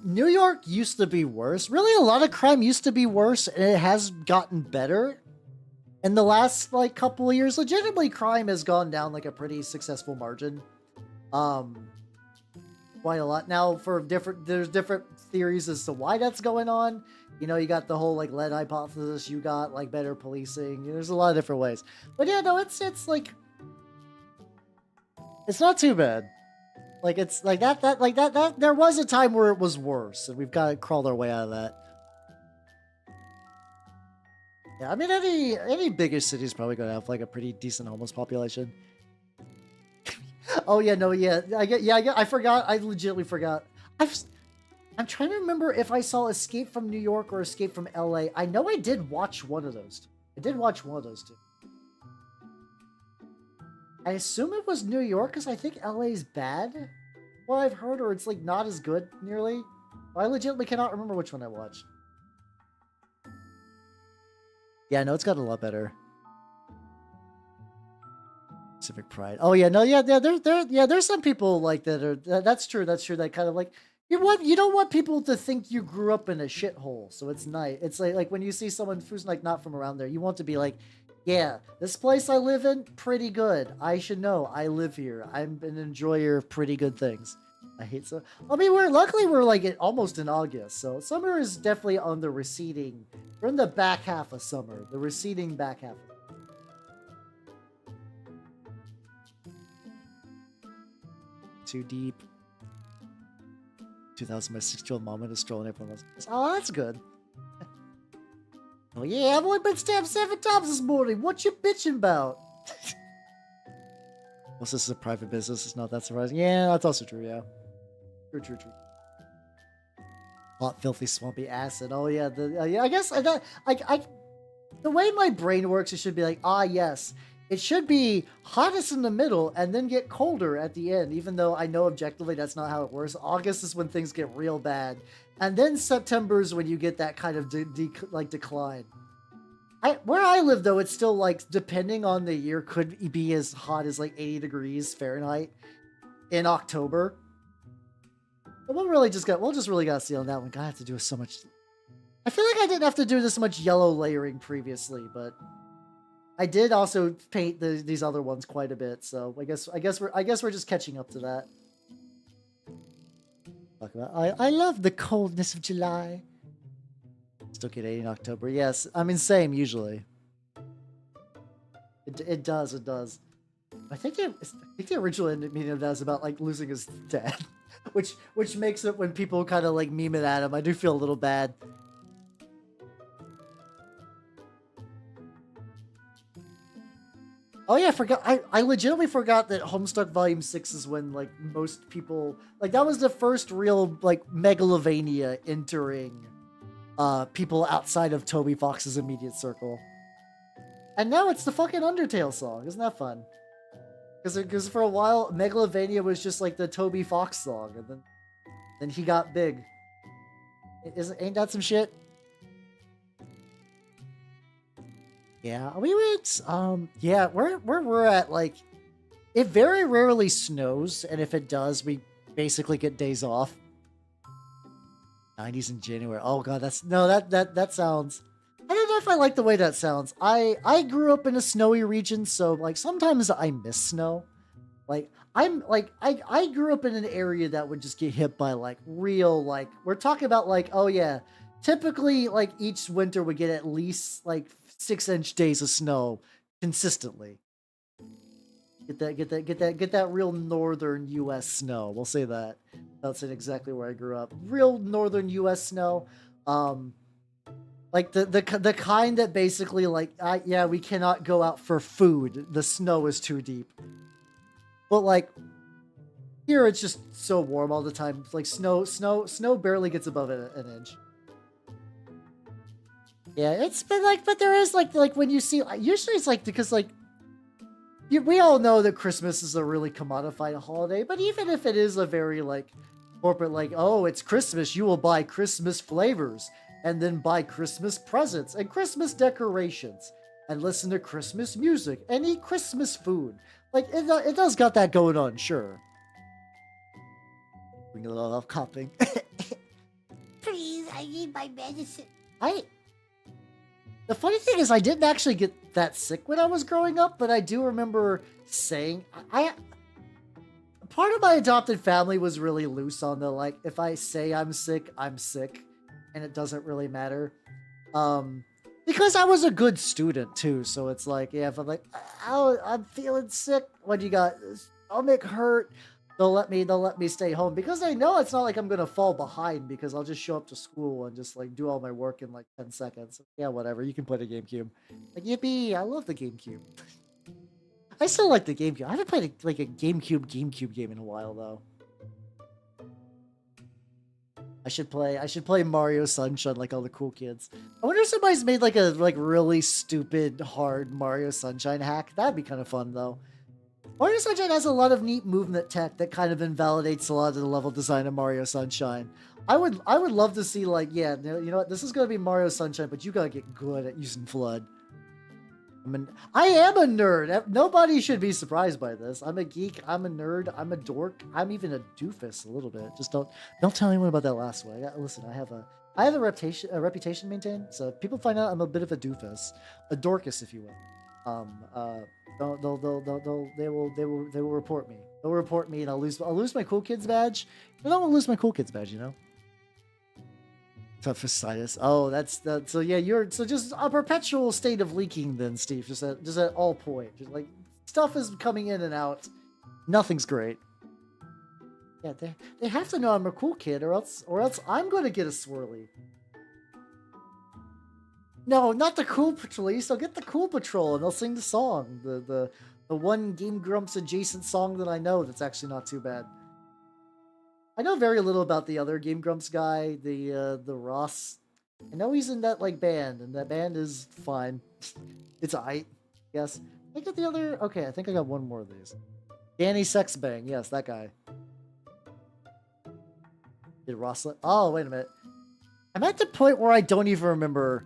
New York used to be worse. Really, a lot of crime used to be worse, and it has gotten better. In the last like couple of years, legitimately crime has gone down like a pretty successful margin. Quite a lot. Now there's different theories as to why that's going on. You know, you got the whole like lead hypothesis, you got like better policing. There's a lot of different ways. But yeah, no, it's like it's not too bad. Like it's like that there was a time where it was worse, and we've got to crawl our way out of that. Yeah, I mean any bigger city is probably gonna have like a pretty decent homeless population. Oh yeah, no, yeah, I forgot. I legitimately forgot. I'm trying to remember if I saw Escape from New York or Escape from LA. I know I did watch one of those two. I did watch one of those two. I assume it was New York because I think LA's bad. What I've heard, or it's like not as good nearly. I legitimately cannot remember which one I watched. Yeah, no, it's got a lot better. Civic pride. Oh yeah, no, yeah, there's some people like that are. That's true. That's true. That kind of like you don't want people to think you grew up in a shithole. So it's nice. It's like when you see someone who's like not from around there, you want to be like, yeah, this place I live in, pretty good. I should know. I live here. I'm an enjoyer of pretty good things. I hate so. I mean, luckily we're like almost in August, so summer is definitely on the receding. We're in the back half of summer, the receding back half. Too deep. 2000, my 6-year-old mom is strolling everyone else. Oh, that's good. Oh yeah, I've only been stabbed 7 times this morning. What you bitching about? Well, this is a private business. It's not that surprising. Yeah, that's also true. Yeah, true. Hot, filthy, swampy acid. Oh yeah, yeah. I guess the way my brain works, it should be like, ah, yes. It should be hottest in the middle and then get colder at the end, even though I know objectively that's not how it works. August is when things get real bad. And then September is when you get that kind of decline. Where I live, though, it's still like, depending on the year, could be as hot as like 80 degrees Fahrenheit in October. But we'll just really gotta see on that one. God, I have to do so much. I feel like I didn't have to do this much yellow layering previously, but I did also paint these other ones quite a bit, so I guess we're just catching up to that. Talk about I love the coldness of July. Still get 80 in October. Yes, I mean same usually. It does. I think the original meaning of that is about like losing his dad, which makes it when people kind of like meme it at him. I do feel a little bad. Oh yeah, I forgot. I legitimately forgot that Homestuck Volume 6 is when like most people like that was the first real like megalovania entering people outside of Toby Fox's immediate circle. And now it's the fucking Undertale song. Isn't that fun? Because for a while Megalovania was just like the Toby Fox song, and then he got big. Ain't that some shit? Yeah, we went, yeah, where we're at, like, it very rarely snows, and if it does, we basically get days off. 90s in January. Oh god, that sounds, I don't know if I like the way that sounds. I grew up in a snowy region, so, like, sometimes I miss snow. Like, I grew up in an area that would just get hit by, like, real, like, we're talking about, like, oh yeah, typically, like, each winter would get at least, like, 6-inch days of snow consistently. Get that real northern U.S. snow. We'll say that. That's exactly where I grew up. Real northern U.S. snow. Like the kind that basically like, yeah, we cannot go out for food. The snow is too deep. But like here, it's just so warm all the time. Like snow barely gets above an inch. Yeah, it's been like, but there is like when you see, usually it's like because like. We all know that Christmas is a really commodified holiday, but even if it is a very like corporate, like, oh, it's Christmas, you will buy Christmas flavors and then buy Christmas presents and Christmas decorations and listen to Christmas music and eat Christmas food. Like it does got that going on, sure. Bring a little off coughing. Please, I need my medicine. The funny thing is, I didn't actually get that sick when I was growing up, but I do remember saying, part of my adopted family was really loose on the, like, if I say I'm sick, and it doesn't really matter. Because I was a good student, too, so it's like, yeah, if I'm like, oh, I'm feeling sick, what do you got? Stomach hurt. They'll let me stay home because they know it's not like I'm gonna fall behind because I'll just show up to school and just like do all my work in like 10 seconds. Yeah, whatever. You can play the GameCube. Like yippee! I love the GameCube. I still like the GameCube. I haven't played like a GameCube game in a while though. I should play Mario Sunshine like all the cool kids. I wonder if somebody's made like a really stupid hard Mario Sunshine hack. That'd be kind of fun though. Mario Sunshine has a lot of neat movement tech that kind of invalidates a lot of the level design of Mario Sunshine. I would love to see like, yeah, you know what, this is gonna be Mario Sunshine, but you gotta get good at using FLUDD. I am a nerd. Nobody should be surprised by this. I'm a geek. I'm a nerd. I'm a dork. I'm even a doofus a little bit. Just don't tell anyone about that last one. Listen, I have a reputation to maintain. So if people find out I'm a bit of a doofus, a dorcas, if you will. They will report me. They'll report me, and I'll lose my cool kids badge. I don't want to lose my cool kids badge, you know. Toughitis. Oh, so yeah. So just a perpetual state of leaking, then, Steve. Just at all point. Just like stuff is coming in and out. Nothing's great. Yeah, they have to know I'm a cool kid, or else I'm going to get a swirly. No, not the Cool Police. They'll get the Cool Patrol and they'll sing the song. The one Game Grumps adjacent song that I know that's actually not too bad. I know very little about the other Game Grumps guy, the Ross. I know he's in that like band, and that band is fine. It's aight, yes. I got the other. Okay, I think I got one more of these. Danny Sexbang, yes, that guy. Did Ross? Oh, wait a minute. I'm at the point where I don't even remember.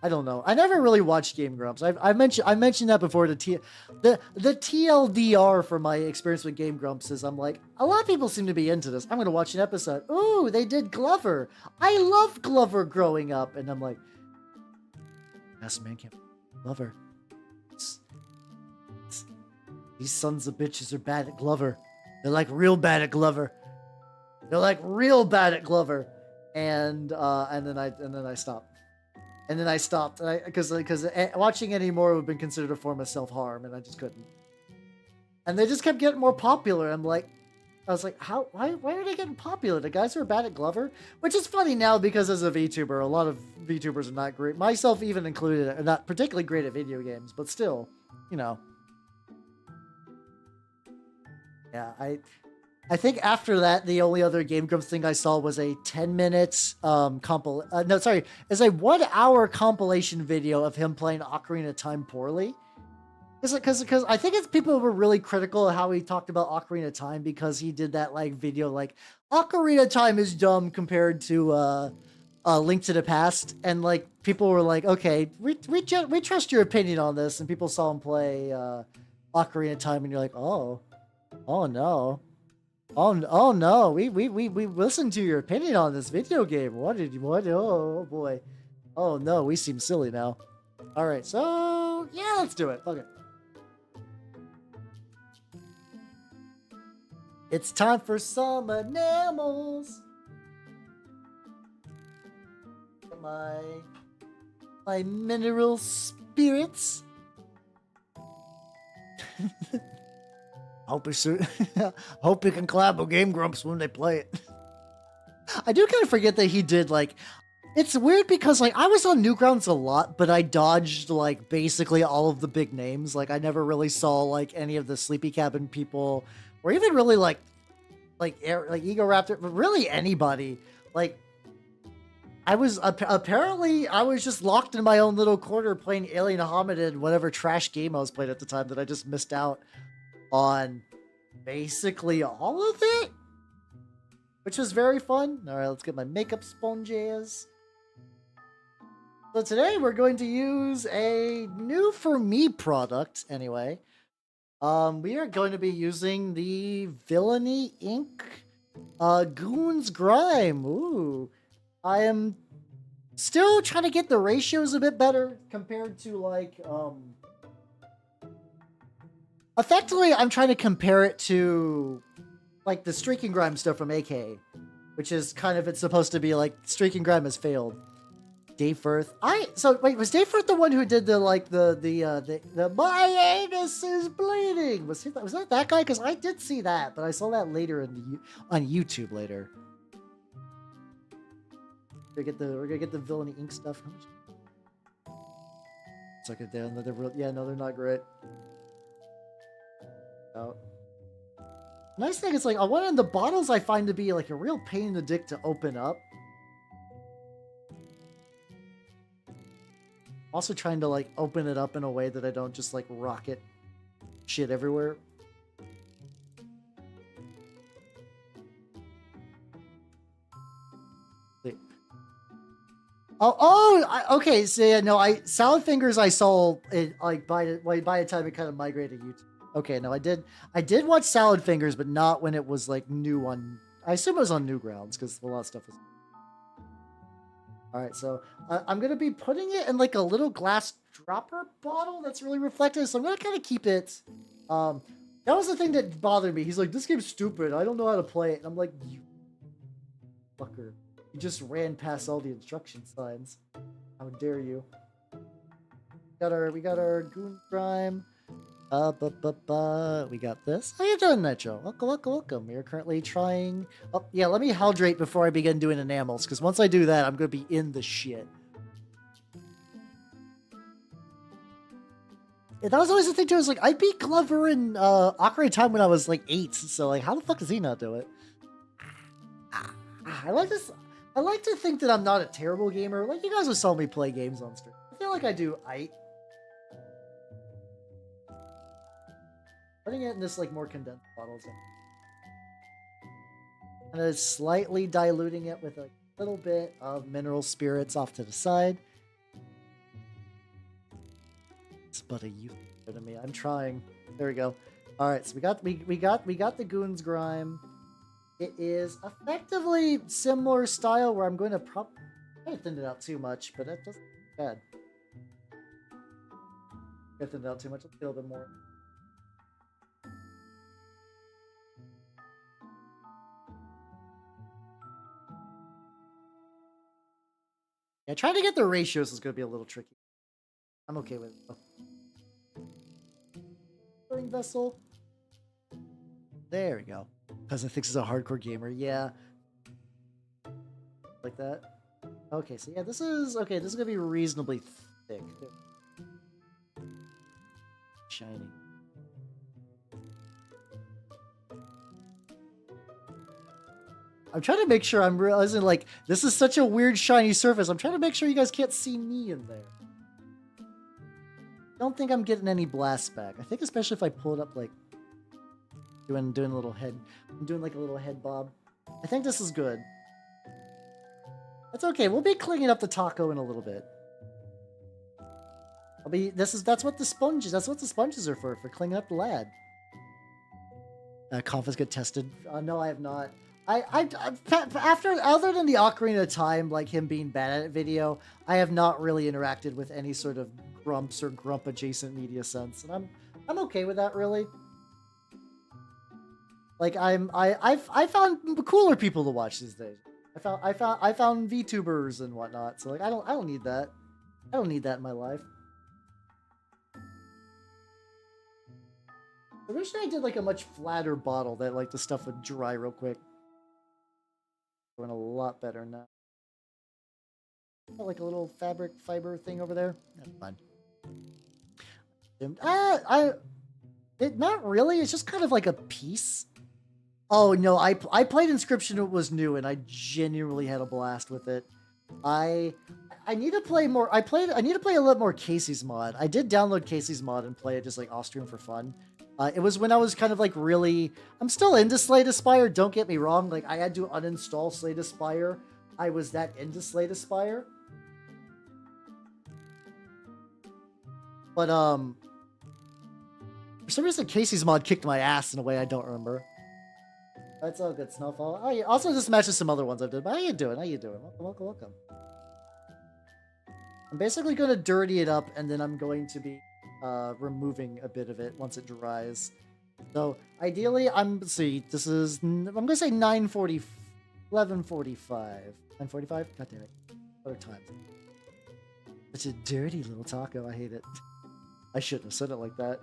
I don't know. I never really watched Game Grumps. I mentioned that before. The TLDR for my experience with Game Grumps is I'm like, a lot of people seem to be into this. I'm gonna watch an episode. Ooh, they did Glover. I loved Glover growing up, and I'm like, yes, man, can't Glover. These sons of bitches are bad at Glover. They're like real bad at Glover. They're like real bad at Glover. And then I stopped. And then I stopped because watching anymore would have been considered a form of self-harm, and I just couldn't. And they just kept getting more popular. I was like, why are they getting popular? The guys who are bad at Glover? Which is funny now because as a VTuber, a lot of VTubers are not great. Myself even included, are not particularly great at video games, but still, you know. Yeah, I think after that, the only other Game Grumps thing I saw was a 10-minute is a 1-hour compilation video of him playing Ocarina of Time poorly. Because I think people were really critical of how he talked about Ocarina of Time because he did that like video like Ocarina of Time is dumb compared to Link to the Past, and like people were like, okay, we trust your opinion on this, and people saw him play Ocarina of Time, and you're like, oh no. Oh no, we listened to your opinion on this video game. What? Oh boy. Oh no, we seem silly now. Alright, so yeah, let's do it. Okay. It's time for some enamels. My mineral spirits. Hope hope you can collab with Game Grumps when they play it. I do kind of forget that he did like. It's weird because like I was on Newgrounds a lot, but I dodged like basically all of the big names. Like I never really saw like any of the Sleepy Cabin people, or even really like Ego Raptor, but really anybody. Like I was apparently I was just locked in my own little corner playing Alien Hominid, whatever trash game I was playing at the time, that I just missed out on basically all of it, which was very fun. All right, let's get my makeup sponges. So today we're going to use a new for me product anyway. We are going to be using the Villainy Inc. Goons Grime. Ooh. I am still trying to get the ratios a bit better compared to like, effectively, I'm trying to compare it to like the Streaking Grime stuff from AK, which is kind of, it's supposed to be like Streaking Grime has failed. Dave Firth. So wait, was Dave Firth the one who did the like the my anus is bleeding? Was that guy? Because I did see that, but I saw that later on YouTube later. We're gonna get the Villainy Inc. stuff. How much? Suck it down. Yeah, no, they're not great. Oh. Nice thing is like one of the bottles I find to be like a real pain in the dick to open up. Also trying to like open it up in a way that I don't just like rocket shit everywhere. Wait. Okay. So yeah, no, Salad Fingers I saw it like by the time it kind of migrated to YouTube. Okay, no, I did watch Salad Fingers, but not when it was like new on. I assume it was on Newgrounds because a lot of stuff was. All right, so I'm gonna be putting it in like a little glass dropper bottle that's really reflective. So I'm gonna kind of keep it. That was the thing that bothered me. He's like, "This game's stupid. I don't know how to play it." And I'm like, "You fucker! You just ran past all the instruction signs. How dare you?" We got our Goon Grime. We got this. How you doing, Nitro? Welcome. We are currently trying. Oh, yeah, let me hydrate before I begin doing enamels, because once I do that, I'm going to be in the shit. Yeah, that was always the thing, too. I was like, I beat Glover in Ocarina of Time when I was like 8, so like, how the fuck does he not do it? I like this. I like to think that I'm not a terrible gamer. Like, you guys have saw me play games on stream. I feel like I do. Putting it in this like more condensed bottles, and then slightly diluting it with a little bit of mineral spirits off to the side. It's but a use to me. I'm trying. There we go. All right, so we got the Goons Grime. It is effectively similar style where I'm going to I thinned it out too much, but that doesn't look bad. I thinned it out too much. Let's get a little bit more. Yeah, trying to get the ratios is going to be a little tricky. I'm okay with it. Filling vessel. There we go. Cousin thinks he's a hardcore gamer. Yeah. Like that. Okay, so yeah, this is going to be reasonably thick. Shiny. I'm trying to make sure I'm realizing, like, this is such a weird shiny surface. I'm trying to make sure you guys can't see me in there. Don't think I'm getting any blast back. I think especially if I pull it up, like, doing a little head. I'm doing, like, a little head bob. I think this is good. That's okay. We'll be cleaning up the taco in a little bit. That's what the sponges are for cleaning up the lad. Confiscate tested. No, I have not. Other than the Ocarina of Time, like him being bad at it video, I have not really interacted with any sort of grumps or grump adjacent media sense, and I'm okay with that, really. Like I found cooler people to watch these days. I found VTubers and whatnot. So like I don't need that. I don't need that in my life. I wish I did like a much flatter bottle that like the stuff would dry real quick. Doing a lot better now. Got like a little fabric fiber thing over there. That's fine. Not really. It's just kind of like a piece. Oh no, I played Inscription. It was new, and I genuinely had a blast with it. I need to play more. I need to play a little more Casey's mod. I did download Casey's mod and play it just like off stream for fun. It was when I was kind of like really. I'm still into Slay the Spire. Don't get me wrong. Like I had to uninstall Slay the Spire. I was that into Slay the Spire. But for some reason Casey's mod kicked my ass in a way I don't remember. That's all good, Snowfall. Oh, yeah. Also, just matches some other ones I've done. But how you doing? How you doing? Welcome. I'm basically going to dirty it up, and then I'm going to be removing a bit of it once it dries. So, ideally, let's see, I'm going to say 9:40, 11:45. 9:45? God damn it. Other times. Such a dirty little taco. I hate it. I shouldn't have said it like that.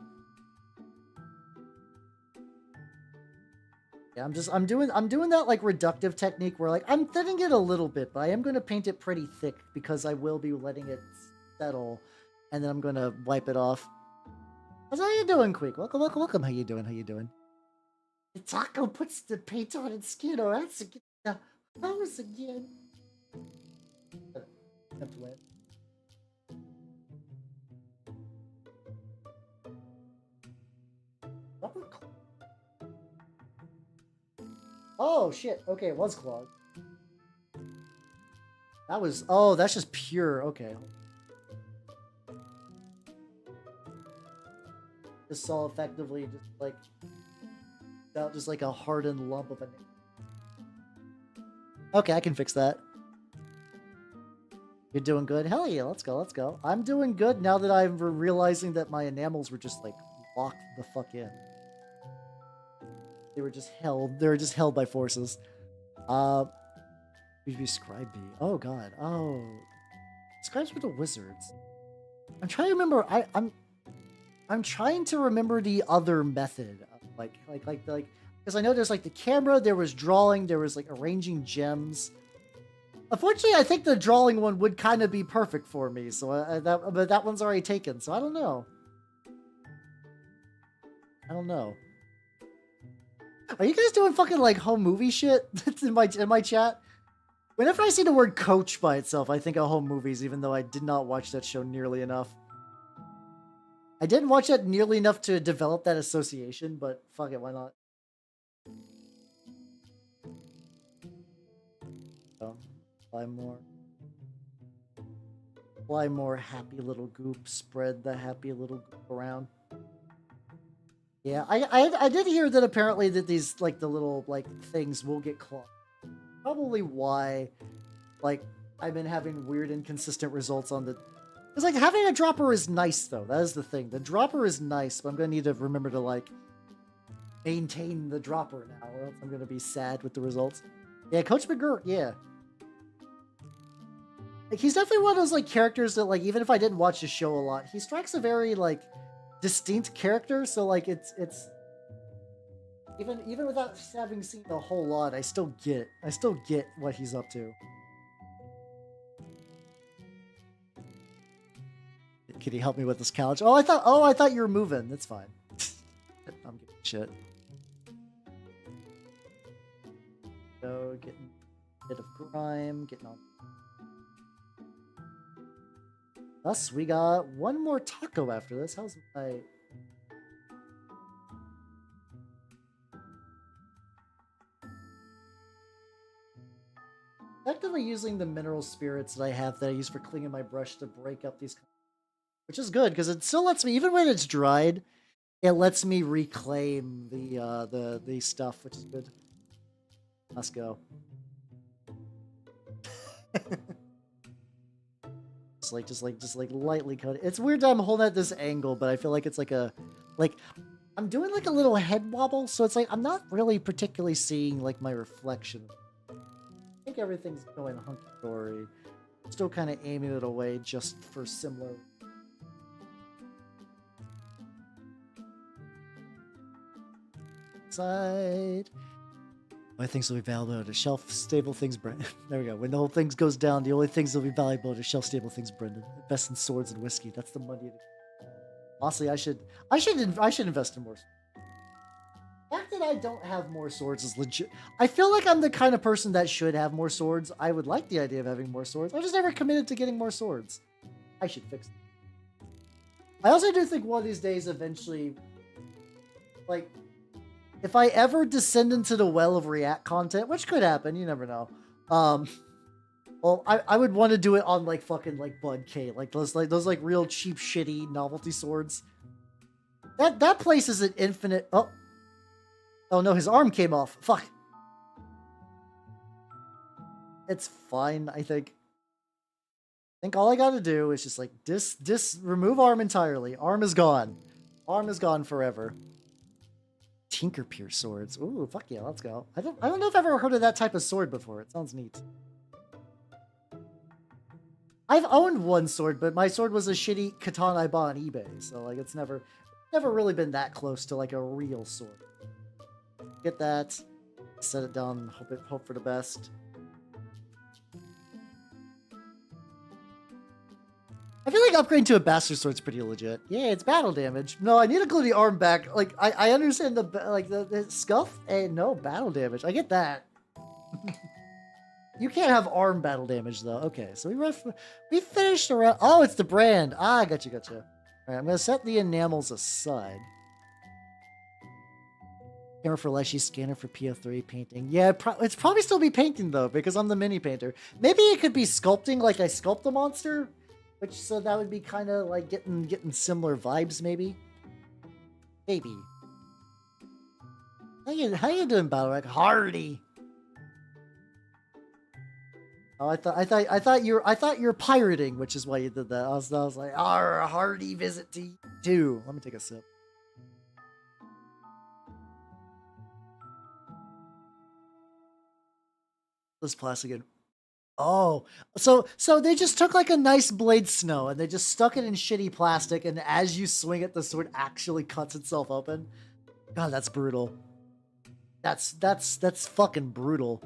Yeah, I'm doing that like reductive technique where like I'm thinning it a little bit, but I am going to paint it pretty thick because I will be letting it settle, and then I'm going to wipe it off. How you doing, Queek? Welcome. How you doing? The taco puts the paint on its skin, or else to get the hose again. Oh shit! Okay, it was clogged. That was. Oh, that's just pure. Okay. Just saw effectively just like a hardened lump of it. Okay, I can fix that. You're doing good? Hell yeah, let's go. I'm doing good now that I'm realizing that my enamels were just like locked the fuck in. They were just held by forces. Scribe bee. Oh god. Oh. Scribes were the wizards. I'm trying to remember I'm trying to remember the other method. Like because I know there's like the camera, there was drawing, there was like arranging gems. Unfortunately, I think the drawing one would kind of be perfect for me. So but that one's already taken. So I don't know. Are you guys doing fucking like home movie shit in my chat? Whenever I see the word coach by itself, I think of home movies, even though I did not watch that show nearly enough. I didn't watch that nearly enough to develop that association, but fuck it, why not? So, apply more happy little goop, spread the happy little goop around. Yeah, I did hear that apparently that these like the little like things will get clogged. Probably why like I've been having weird inconsistent results on the. It's like having a dropper is nice though. That is the thing. The dropper is nice, but I'm gonna need to remember to like maintain the dropper now, or else I'm gonna be sad with the results. Yeah, Coach McGirt. Yeah, like he's definitely one of those like characters that like even if I didn't watch the show a lot, he strikes a very like distinct character. So like it's even without having seen a whole lot, I still get what he's up to. Can you help me with this couch? Oh, I thought you were moving. That's fine. I'm getting shit. So getting a bit of grime, getting on. Thus, we got one more taco after this. How's my? Effectively using the mineral spirits that I have that I use for cleaning my brush to break up these. Which is good, because it still lets me, even when it's dried, it lets me reclaim the stuff, which is good. Let's go. just like lightly cut it. It's weird that I'm holding at this angle, but I feel like it's like I'm doing like a little head wobble, so it's like I'm not really particularly seeing like my reflection. I think everything's going hunky-dory. Still kind of aiming it away just for similar. side. Only things will be valuable to shelf-stable things, Brendan. There we go. When the whole thing goes down, the only things that will be valuable to shelf-stable things, Brendan. Invest in swords and whiskey. That's the money. Honestly, I should invest in more. The fact that I don't have more swords is legit. I feel like I'm the kind of person that should have more swords. I would like the idea of having more swords. I just never committed to getting more swords. I should fix it. I also do think one of these days, eventually, like, if I ever descend into the well of React content, which could happen, you never know. Well, I would want to do it on like fucking like Bud K, like those real cheap shitty novelty swords. That place is an infinite. Oh no, his arm came off. Fuck. It's fine, I think. I think all I gotta do is just like remove arm entirely. Arm is gone. Arm is gone forever. Tinker Pierce swords. Ooh, fuck yeah, let's go. I don't know if I've ever heard of that type of sword before. It sounds neat. I've owned one sword, but my sword was a shitty katana I bought on eBay, so like it's never really been that close to like a real sword. Get that, set it down, hope for the best. I feel like upgrading to a bastard sword's pretty legit. Yeah, it's battle damage. No, I need to glue the arm back. Like I understand the scuff and no battle damage. I get that. You can't have arm battle damage though. Okay, so we finished around. Oh, it's the brand. Ah, gotcha. All right, I'm gonna set the enamels aside. Camera for Leshy, scanner for PO3, painting. Yeah, it's probably still be painting though because I'm the mini painter. Maybe it could be sculpting, like I sculpt a monster, which so that would be kind of like getting similar vibes maybe. Maybe. How you doing, Balrog? Hardy. Oh, I thought you were pirating, which is why you did that. I was like, a hearty visit to you too. Let me take a sip. This plastic. Oh, so they just took like a nice blade snow and they just stuck it in shitty plastic, and as you swing it, the sword actually cuts itself open. God, that's brutal. That's fucking brutal.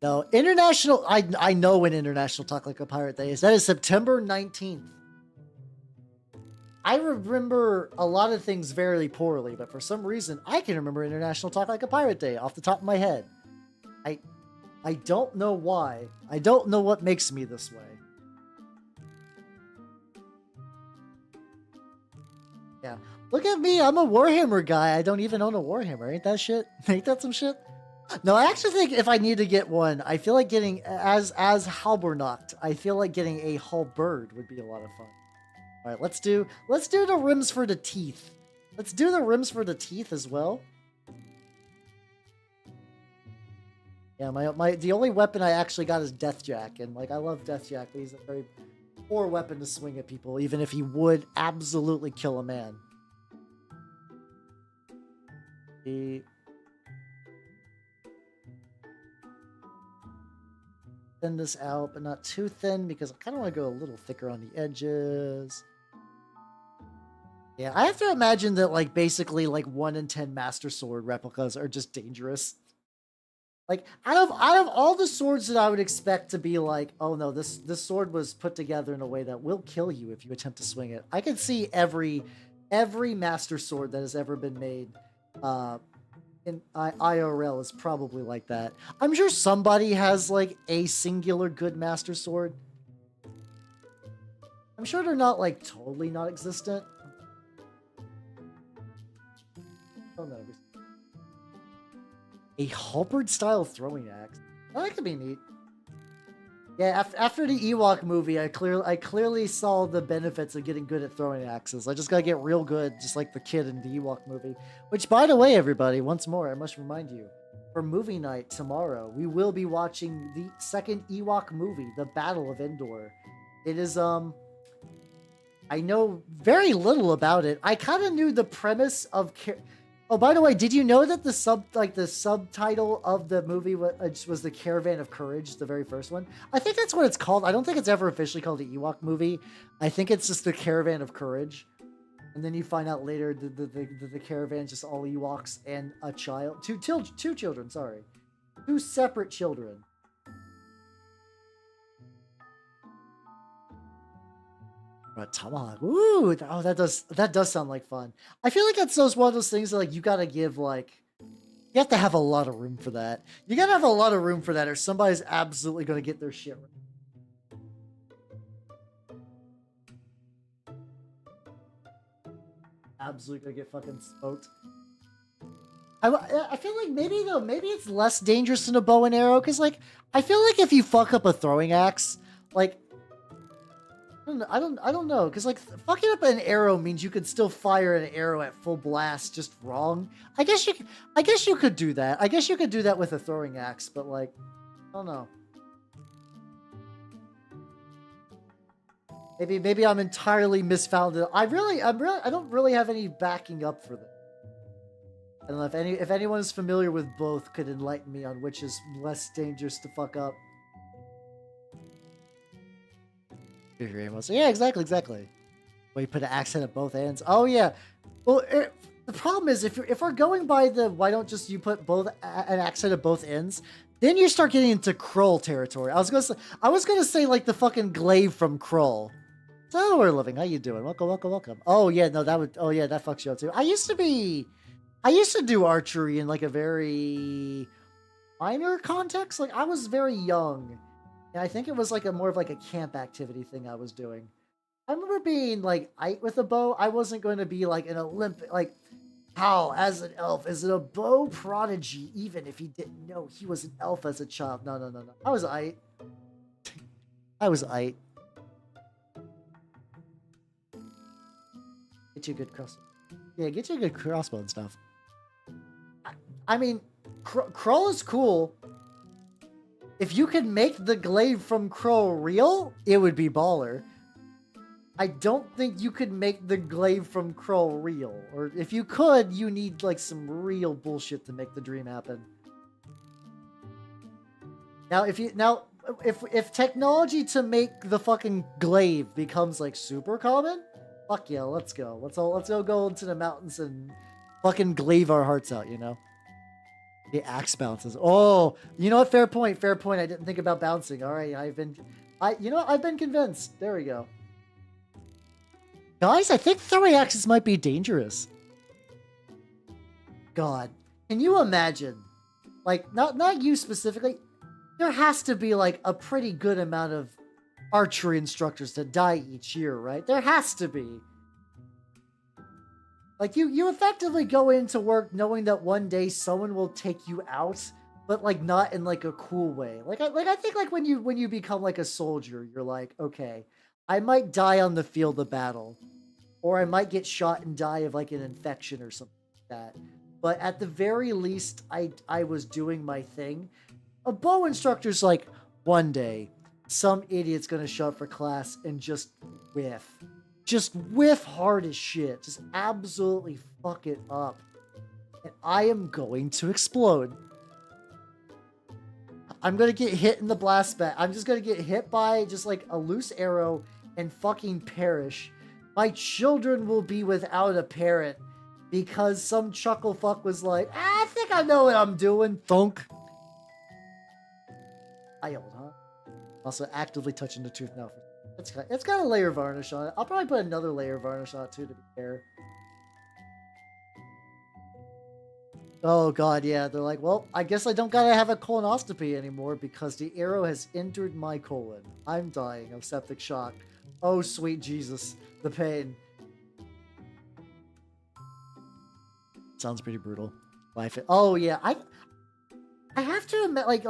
No, international. I know when International Talk Like a Pirate Day is. That is September 19th. I remember a lot of things very poorly, but for some reason, I can remember International Talk Like a Pirate Day off the top of my head. I don't know why. I don't know what makes me this way. Yeah. Look at me. I'm a Warhammer guy. I don't even own a Warhammer. Ain't that shit? Ain't that some shit? No, I actually think if I need to get one, I feel like getting, as Halbernacht, I feel like getting a halberd would be a lot of fun. All right, let's do the rims for the teeth. Let's do the rims for the teeth as well. Yeah, the only weapon I actually got is Deathjack, and like I love Deathjack, but he's a very poor weapon to swing at people, even if he would absolutely kill a man. Thin this out, but not too thin because I kind of want to go a little thicker on the edges. Yeah, I have to imagine that like basically like 1 in 10 Master Sword replicas are just dangerous. Like out of all the swords that I would expect to be like, oh no, this sword was put together in a way that will kill you if you attempt to swing it. I can see every Master Sword that has ever been made in IRL is probably like that. I'm sure somebody has like a singular good Master Sword. I'm sure they're not like totally not existent. Oh no. A halberd style throwing axe. Oh, that could be neat. Yeah, after the Ewok movie, I clearly saw the benefits of getting good at throwing axes. I just gotta get real good, just like the kid in the Ewok movie. Which, by the way, everybody, once more, I must remind you, for movie night tomorrow, we will be watching the second Ewok movie, The Battle of Endor. It is, I know very little about it. I kind of knew the premise of... Oh, by the way, did you know that the subtitle of the movie was The Caravan of Courage, the very first one? I think that's what it's called. I don't think it's ever officially called the Ewok movie. I think it's just The Caravan of Courage. And then you find out later the caravan's just all Ewoks and a child. Two children, sorry. Two separate children. But tomahawk, ooh, oh, that does sound like fun. I feel like that's one of those things that like you gotta give like, you have to have a lot of room for that. You gotta have a lot of room for that, or somebody's absolutely gonna get their shit right. Absolutely gonna get fucking smoked. I feel like maybe it's less dangerous than a bow and arrow, because like I feel like if you fuck up a throwing axe, like I don't know, because like fucking up an arrow means you could still fire an arrow at full blast just wrong. I guess you could do that. I guess you could do that with a throwing axe, but like I don't know. Maybe I'm entirely misfounded. I don't really have any backing up for this. I don't know if anyone is familiar with both could enlighten me on which is less dangerous to fuck up. Yeah, exactly. Well, you put an accent at both ends. Oh yeah. Well, the problem is if we're going by the why don't just you put an accent at both ends, then you start getting into Krull territory. I was gonna say like the fucking glaive from Krull. So we're living. How you doing? Welcome. Oh yeah, no, that fucks you up too. I used to do archery in like a very minor context. Like I was very young. And I think it was like more of like a camp activity thing I was doing. I remember being like with a bow. I wasn't going to be like an Olympic, like how as an elf is it a bow prodigy, even if he didn't know he was an elf as a child. No. I was ite. Get you a good crossbow. Yeah, get you a good crossbow and stuff. I mean, Krull is cool. If you could make the glaive from Krull real, it would be baller. I don't think you could make the glaive from Krull real. Or if you could, you need like some real bullshit to make the dream happen. Now, if technology to make the fucking glaive becomes like super common, fuck yeah, let's go. Let's all go into the mountains and fucking glaive our hearts out, you know? The axe bounces. Oh, you know what? Fair point. I didn't think about bouncing. All right, I've been convinced. There we go. Guys, I think throwing axes might be dangerous. God, can you imagine? Like, not you specifically. There has to be like a pretty good amount of archery instructors that die each year, right? There has to be. Like you effectively go into work knowing that one day someone will take you out, but like not in like a cool way. Like I think like when you become like a soldier, you're like, okay, I might die on the field of battle, or I might get shot and die of like an infection or something like that. But at the very least, I was doing my thing. A bow instructor's like, one day, some idiot's gonna show up for class and just whiff. Just whiff hard as shit. Just absolutely fuck it up. And I am going to explode. I'm going to get hit in the blast bat. I'm just going to get hit by just like a loose arrow and fucking perish. My children will be without a parent because some chuckle fuck was like, I think I know what I'm doing. Thunk. I yelled, huh? Also actively touching the tooth now. It's got a layer of varnish on it. I'll probably put another layer of varnish on it too, to be fair. Oh god, yeah. They're like, well, I guess I don't gotta have a colonoscopy anymore because the arrow has entered my colon. I'm dying of septic shock. Oh, sweet Jesus. The pain. Sounds pretty brutal. Life. Oh, yeah. I have to admit, like,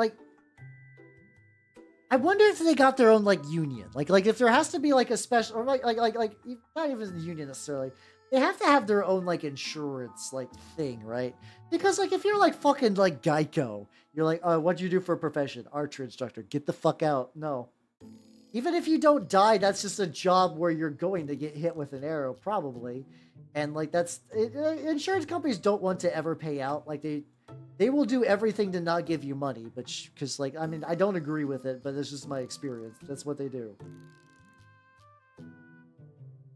I wonder if they got their own like union, like if there has to be like a special, or like not even the union necessarily. They have to have their own like insurance like thing, right? Because like if you're like fucking like Geico, you're like, oh, what'd you do for a profession? Archer instructor. Get the fuck out. No. Even if you don't die, that's just a job where you're going to get hit with an arrow, probably. And like insurance companies don't want to ever pay out. Like they will do everything to not give you money, but because like I mean I don't agree with it, but it's just my experience. That's what they do.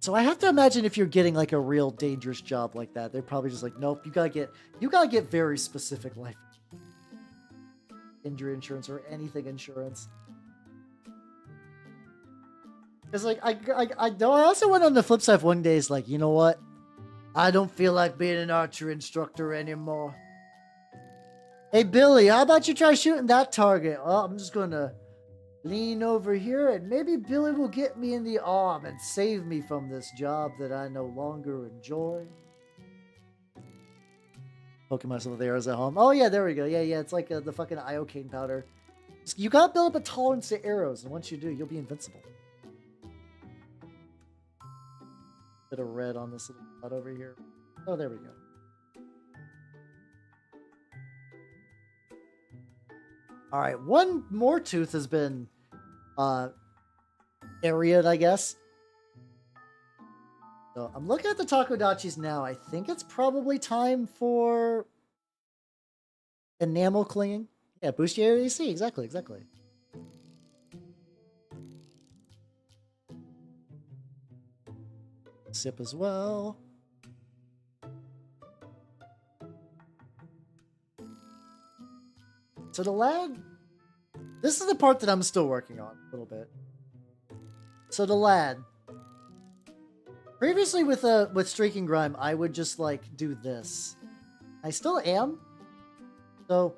So I have to imagine if you're getting like a real dangerous job like that, they're probably just like, nope, you gotta get very specific life injury insurance or anything insurance. Because like I also went on the flip side one day. Is like, you know what? I don't feel like being an archer instructor anymore. Hey Billy, how about you try shooting that target? Well, I'm just gonna lean over here and maybe Billy will get me in the arm and save me from this job that I no longer enjoy. Poking myself with arrows at home. Oh yeah, there we go. Yeah, it's like the fucking iocane powder. You gotta build up a tolerance to arrows, and once you do, you'll be invincible. Bit of red on this little spot over here. Oh, there we go. All right, one more tooth has been areaed, I guess. So I'm looking at the takodachis now. I think it's probably time for enamel clinging. Yeah, boost your AC. Exactly. Sip as well. So the lad, this is the part that I'm still working on a little bit. So the lad, previously with Streaking Grime, I would just like do this. I still am. So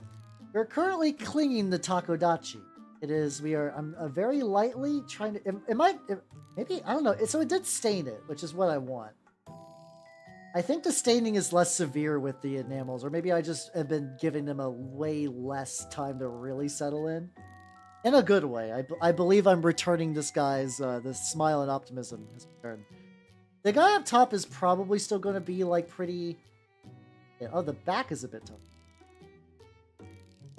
we're currently clinging the takodachi. I'm very lightly trying to, maybe, I don't know. So it did stain it, which is what I want. I think the staining is less severe with the enamels, or maybe I just have been giving them a way less time to really settle in a good way. I believe I'm returning this guy's, the smile and optimism has returned. The guy up top is probably still going to be like pretty, yeah, oh, the back is a bit tough.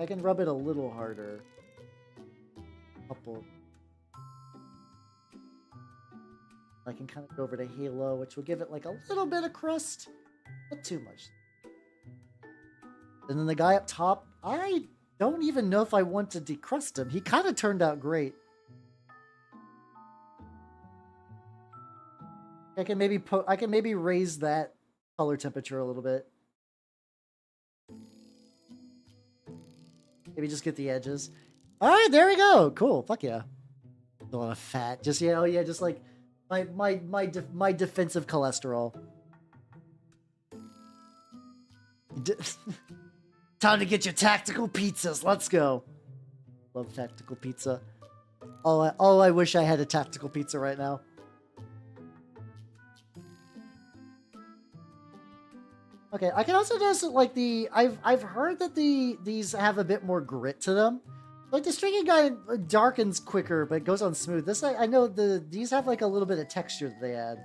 I can rub it a little harder. Couple. I can kind of go over to Halo, which will give it like a little bit of crust, not too much. And then the guy up top, I don't even know if I want to decrust him. He kind of turned out great. I can maybe raise that color temperature a little bit. Maybe just get the edges. All right, there we go. Cool. Fuck yeah. A lot of fat. Just, yeah, oh yeah, just like my defensive cholesterol. Time to get your tactical pizzas. Let's go. Love tactical pizza. Oh, I wish I had a tactical pizza right now. Okay, I can also notice that like I've heard that these have a bit more grit to them. Like the Streaking guy darkens quicker, but goes on smooth. This I know these have like a little bit of texture that they add.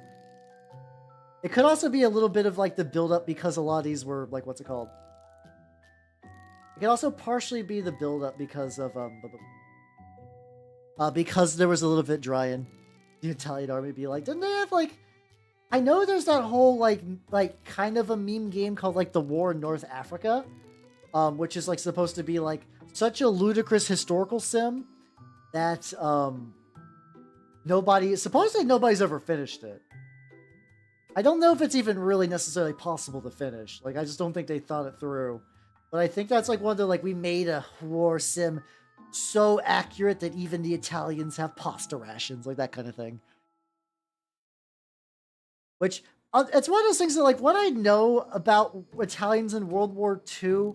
It could also be a little bit of like the buildup because a lot of these were like, what's it called? It could also partially be the buildup because of because there was a little bit drying. The Italian army be like, didn't they have like? I know there's that whole like kind of a meme game called like the War in North Africa, which is like supposed to be like such a ludicrous historical sim that supposedly nobody's ever finished it. I don't know if it's even really necessarily possible to finish. Like I just don't think they thought it through. But I think that's like one of the like we made a war sim so accurate that even the Italians have pasta rations, like that kind of thing. Which, it's one of those things that, like, what I know about Italians in World War II,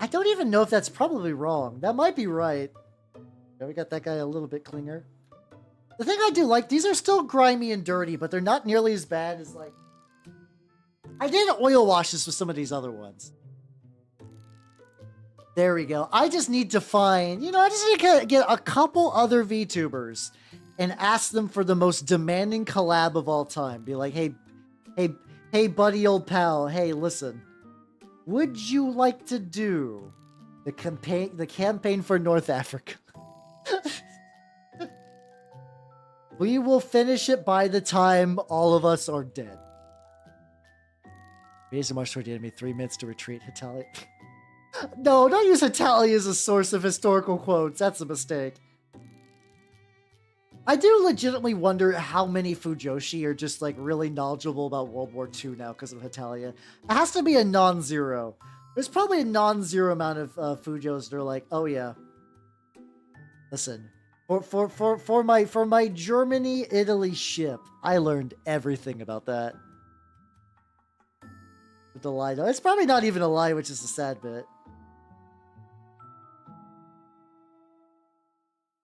I don't even know if that's probably wrong. That might be right. Yeah, we got that guy a little bit cleaner. The thing I do like, these are still grimy and dirty, but they're not nearly as bad as, like... I did oil washes with some of these other ones. There we go. I just need to find, I just need to get a couple other VTubers and ask them for the most demanding collab of all time. Be like, hey, buddy, old pal. Hey, listen. Would you like to do the campaign for North Africa? We will finish it by the time all of us are dead. Raise the march toward the enemy. 3 minutes to retreat. Italy. No, don't use Italy as a source of historical quotes. That's a mistake. I do legitimately wonder how many Fujoshi are just like really knowledgeable about World War II now because of Hetalia. It has to be a non-zero. There's probably a non-zero amount of Fujos that are like, oh yeah, listen, for my Germany Italy ship, I learned everything about that. The lie, though, it's probably not even a lie, which is the sad bit.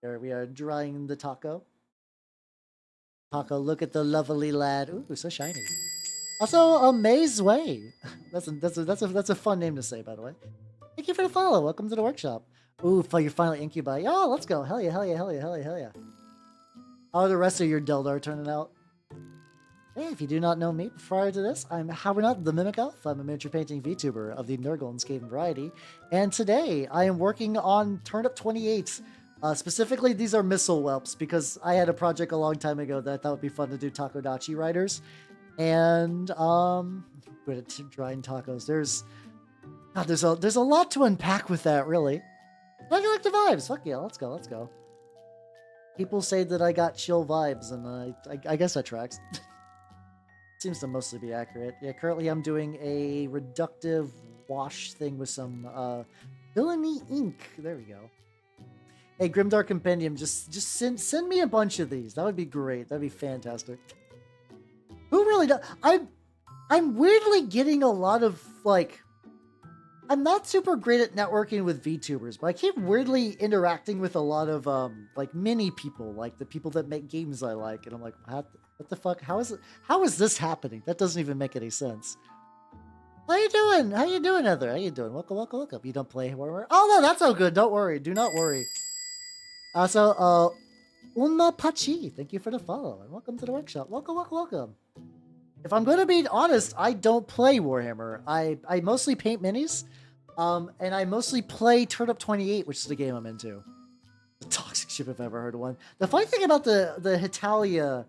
There we are, drying the taco. Taco, look at the lovely lad. Ooh, so shiny. Also, a Maze Way. That's a fun name to say, by the way. Thank you for the follow. Welcome to the workshop. Ooh, you're finally incubi. Oh, let's go. Hell yeah, hell yeah, hell yeah, hell yeah, hell yeah. How are the rest of your Deldar turning out? Hey, if you do not know me, prior to this, I'm Howard the Mimic Elf. I'm a miniature painting VTuber of the Nurgle and Skaven variety. And today, I am working on Turnip28. Specifically, these are missile whelps, because I had a project a long time ago that I thought would be fun to do Takodachi riders. And, good at drying tacos. There's a lot to unpack with that, really. But I like the vibes. Fuck yeah, let's go, let's go. People say that I got chill vibes, and I guess that tracks. Seems to mostly be accurate. Yeah, currently I'm doing a reductive wash thing with some villainy ink. There we go. Hey, Grimdark Compendium, just send me a bunch of these. That would be great. That'd be fantastic. Who really does? I'm weirdly getting a lot of like. I'm not super great at networking with VTubers, but I keep weirdly interacting with a lot of like mini people, like the people that make games I like, and I'm like, what the fuck? How is this happening? That doesn't even make any sense. How you doing? How you doing, Heather? How you doing? Welcome, welcome, welcome. You don't play Warhammer? Oh no, that's all good. Don't worry. Do not worry. Also, Una Pachi, thank you for the follow, and welcome to the workshop. Welcome, welcome, welcome. If I'm going to be honest, I don't play Warhammer. I mostly paint minis, and I mostly play Turnip28, which is the game I'm into. The toxic ship, if I've ever heard of one. The funny thing about the Hetalia,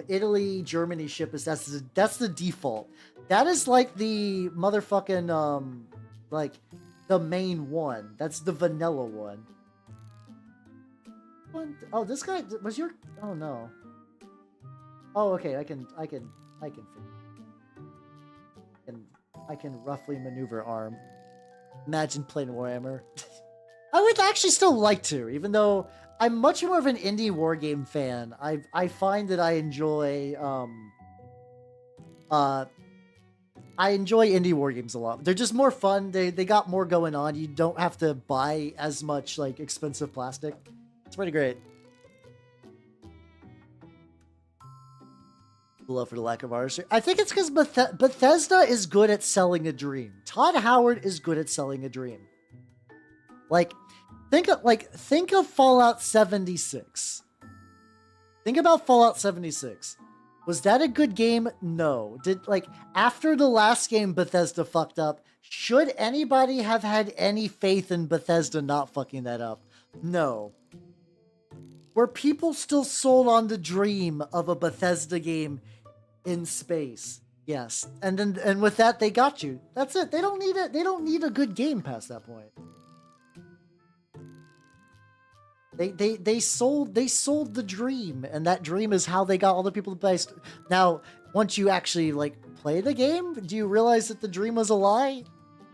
Italy, Germany ship is that's the default. That is like the motherfucking, like, the main one. That's the vanilla one. Oh, this guy, was your, oh no. Oh, okay, I can figure. And I can roughly maneuver arm. Imagine playing Warhammer. I would actually still like to, even though I'm much more of an indie wargame fan. I find that I enjoy indie wargames a lot. They're just more fun. They got more going on. You don't have to buy as much like expensive plastic. It's pretty great. Love for the lack of artistry. I think it's because Bethesda is good at selling a dream. Todd Howard is good at selling a dream. Like, think of Fallout 76. Think about Fallout 76. Was that a good game? No. After the last game Bethesda fucked up, should anybody have had any faith in Bethesda not fucking that up? No. Were people still sold on the dream of a Bethesda game in space? Yes. And with that, they got you. That's it. They don't need a good game past that point. They sold the dream, and that dream is how they got all the people to play. Now, once you actually like play the game, do you realize that the dream was a lie?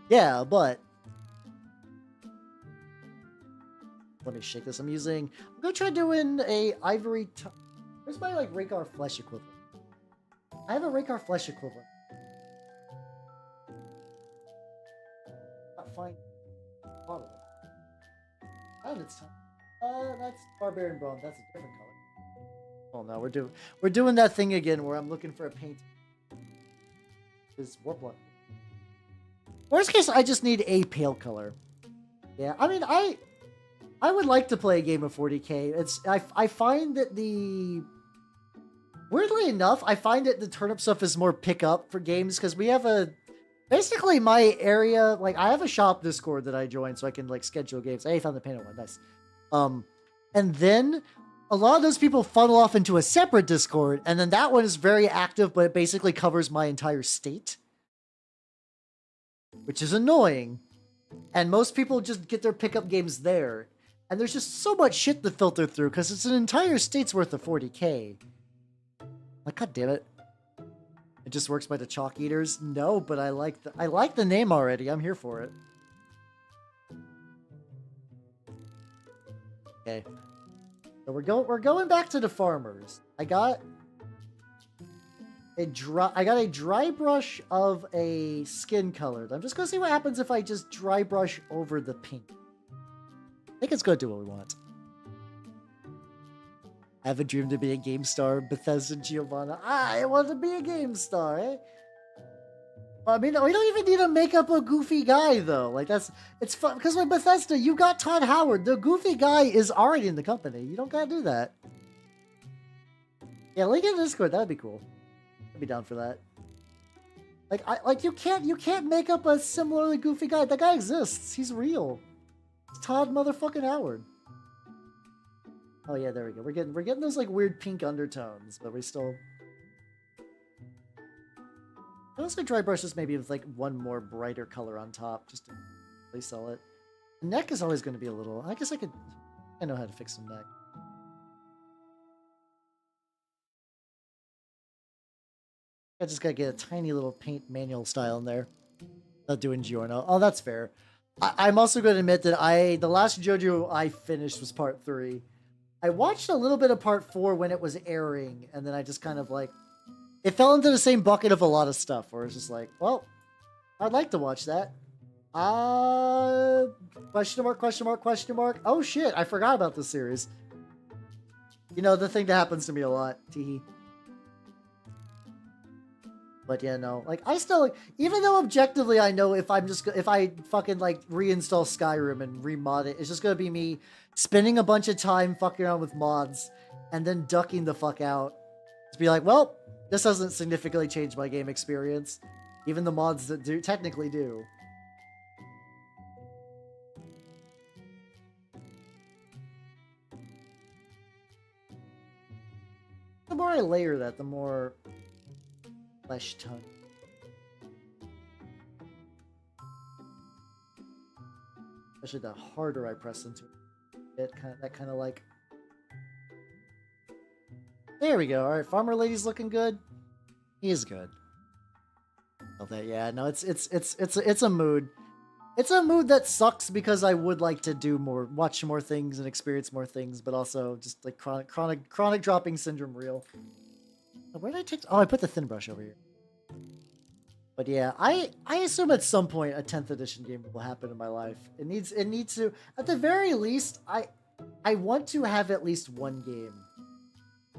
Yeah, but let me shake this. I'm gonna try doing a ivory. Where's my like Rakar flesh equivalent? I have a Rakar flesh equivalent. Not fine. Probably. And it's time. That's Barbarian Bronze. That's a different color. Oh no, we're doing that thing again where I'm looking for a paint. Is Warpluck. Worst case, I just need a pale color. Yeah, I mean, I would like to play a game of 40k. I find that weirdly enough, I find that the turnip stuff is more pick up for games because we have basically my area, like I have a shop Discord that I join so I can like schedule games. Hey, I found the painted one, nice. And then a lot of those people funnel off into a separate Discord, and then that one is very active, but it basically covers my entire state, which is annoying. And most people just get their pickup games there. And there's just so much shit to filter through because it's an entire state's worth of 40K. Like, god damn it. It just works by the chalk eaters? No, but I like the name already. I'm here for it. Okay. So we're going back to the farmers. I got a dry brush of a skin colored. I'm just gonna see what happens if I just dry brush over the pink. I think it's gonna do what we want. I have a dream to be a game star, Bethesda Giovanna. I want to be a game star, eh? I mean, we don't even need to make up a goofy guy, though. Like, it's fun. Because with Bethesda, you got Todd Howard. The goofy guy is already in the company. You don't gotta do that. Yeah, link in Discord. That'd be cool. I'd be down for that. Like, you can't make up a similarly goofy guy. That guy exists. He's real. It's Todd motherfucking Howard. Oh yeah, there we go. We're getting those like weird pink undertones, but we still. I also dry brush this maybe with like one more brighter color on top, just to really sell it. The neck is always going to be a little. I guess I know how to fix some neck. I just gotta get a tiny little paint manual style in there. Not doing Giorno. Oh, that's fair. I'm also going to admit that the last JoJo I finished was part 3. I watched a little bit of part 4 when it was airing, and then I just kind of like, it fell into the same bucket of a lot of stuff where it's just like, well, I'd like to watch that. Question mark, question mark, question mark. Oh shit, I forgot about this series. You know, the thing that happens to me a lot. Teehee. But yeah, no, like I still, like, even though objectively I know if I fucking like reinstall Skyrim and remod it, it's just gonna be me spending a bunch of time fucking around with mods and then ducking the fuck out. To be like, well, this doesn't significantly change my game experience. Even the mods that do technically do. The more I layer that, the more flesh tone. Especially the harder I press into it, that kind of like. There we go. All right, farmer lady's looking good. He is good. Oh, that yeah. No, it's a mood. It's a mood that sucks because I would like to do more, watch more things and experience more things, but also just like chronic dropping syndrome real. Where did I take? Oh, I put the thin brush over here. But yeah, I assume at some point a 10th edition game will happen in my life. It needs to, at the very least, I want to have at least one game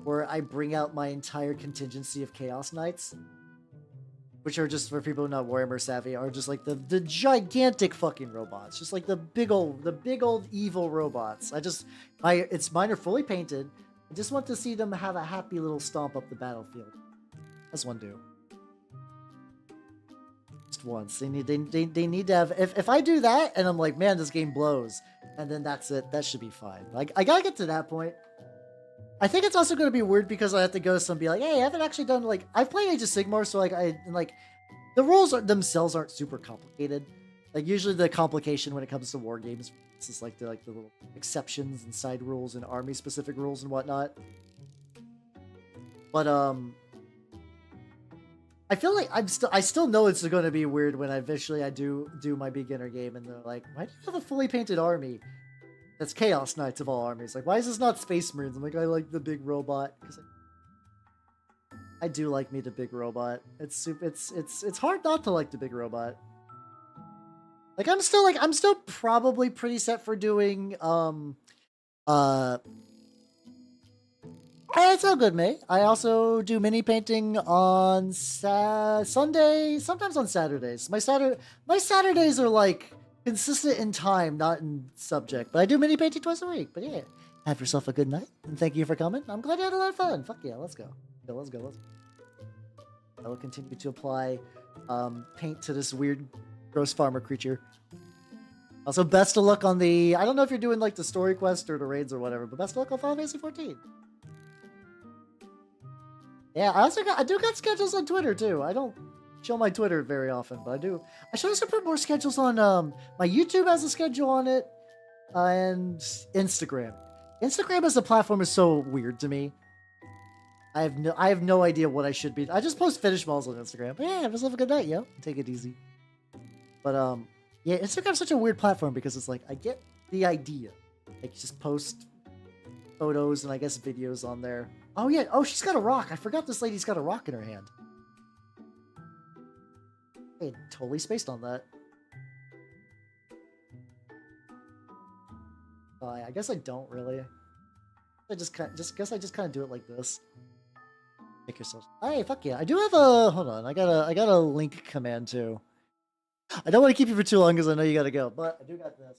where I bring out my entire contingency of Chaos Knights, which are just, for people who are not Warhammer savvy, are just like the gigantic fucking robots, just like the big old evil robots. Mine are fully painted. I just want to see them have a happy little stomp up the battlefield. As one do. Just once. They need to have, if I do that and I'm like, man, this game blows, and then that's it, that should be fine. Like, I gotta get to that point. I think it's also going to be weird because I have to go to some and be like, hey, I haven't actually done, like, I've played Age of Sigmar, so like the rules themselves aren't super complicated. Like, usually the complication when it comes to war games is like the little exceptions and side rules and army specific rules and whatnot. But I feel like I still know it's going to be weird when I do my beginner game and they're like, why do you have a fully painted army? That's Chaos Knights of all armies. Like, why is this not Space Marines? I'm like, I like the big robot because I do like me the big robot. It's hard not to like the big robot. Like, I'm still probably pretty set for doing it's all good, May. I also do mini painting on Sunday, sometimes on Saturdays. My Saturdays are like consistent in time, not in subject. But I do mini painting twice a week. But yeah, have yourself a good night, and thank you for coming. I'm glad you had a lot of fun. Fuck yeah, let's go. Let's go. I will continue to apply paint to this weird, gross farmer creature. Also, best of luck on the. I don't know if you're doing like the story quest or the raids or whatever, but best of luck on Final Fantasy 14. Yeah, I do got schedules on Twitter too. I don't show my Twitter very often, but I do. I should also put more schedules on my YouTube has a schedule on it. and Instagram. Instagram as a platform is so weird to me. I have no idea what I should be. I just post finish malls on Instagram. But yeah, just have a good night, yo. Take it easy. But yeah, Instagram's such a weird platform because it's like I get the idea. Like just post photos and I guess videos on there. Oh yeah, oh she's got a rock. I forgot this lady's got a rock in her hand. I totally spaced on that. I guess I don't really. I just kind of do it like this. Make yourself. Hey, fuck yeah! I do have a. Hold on, I got a link command too. I don't want to keep you for too long because I know you gotta go, but I do got this.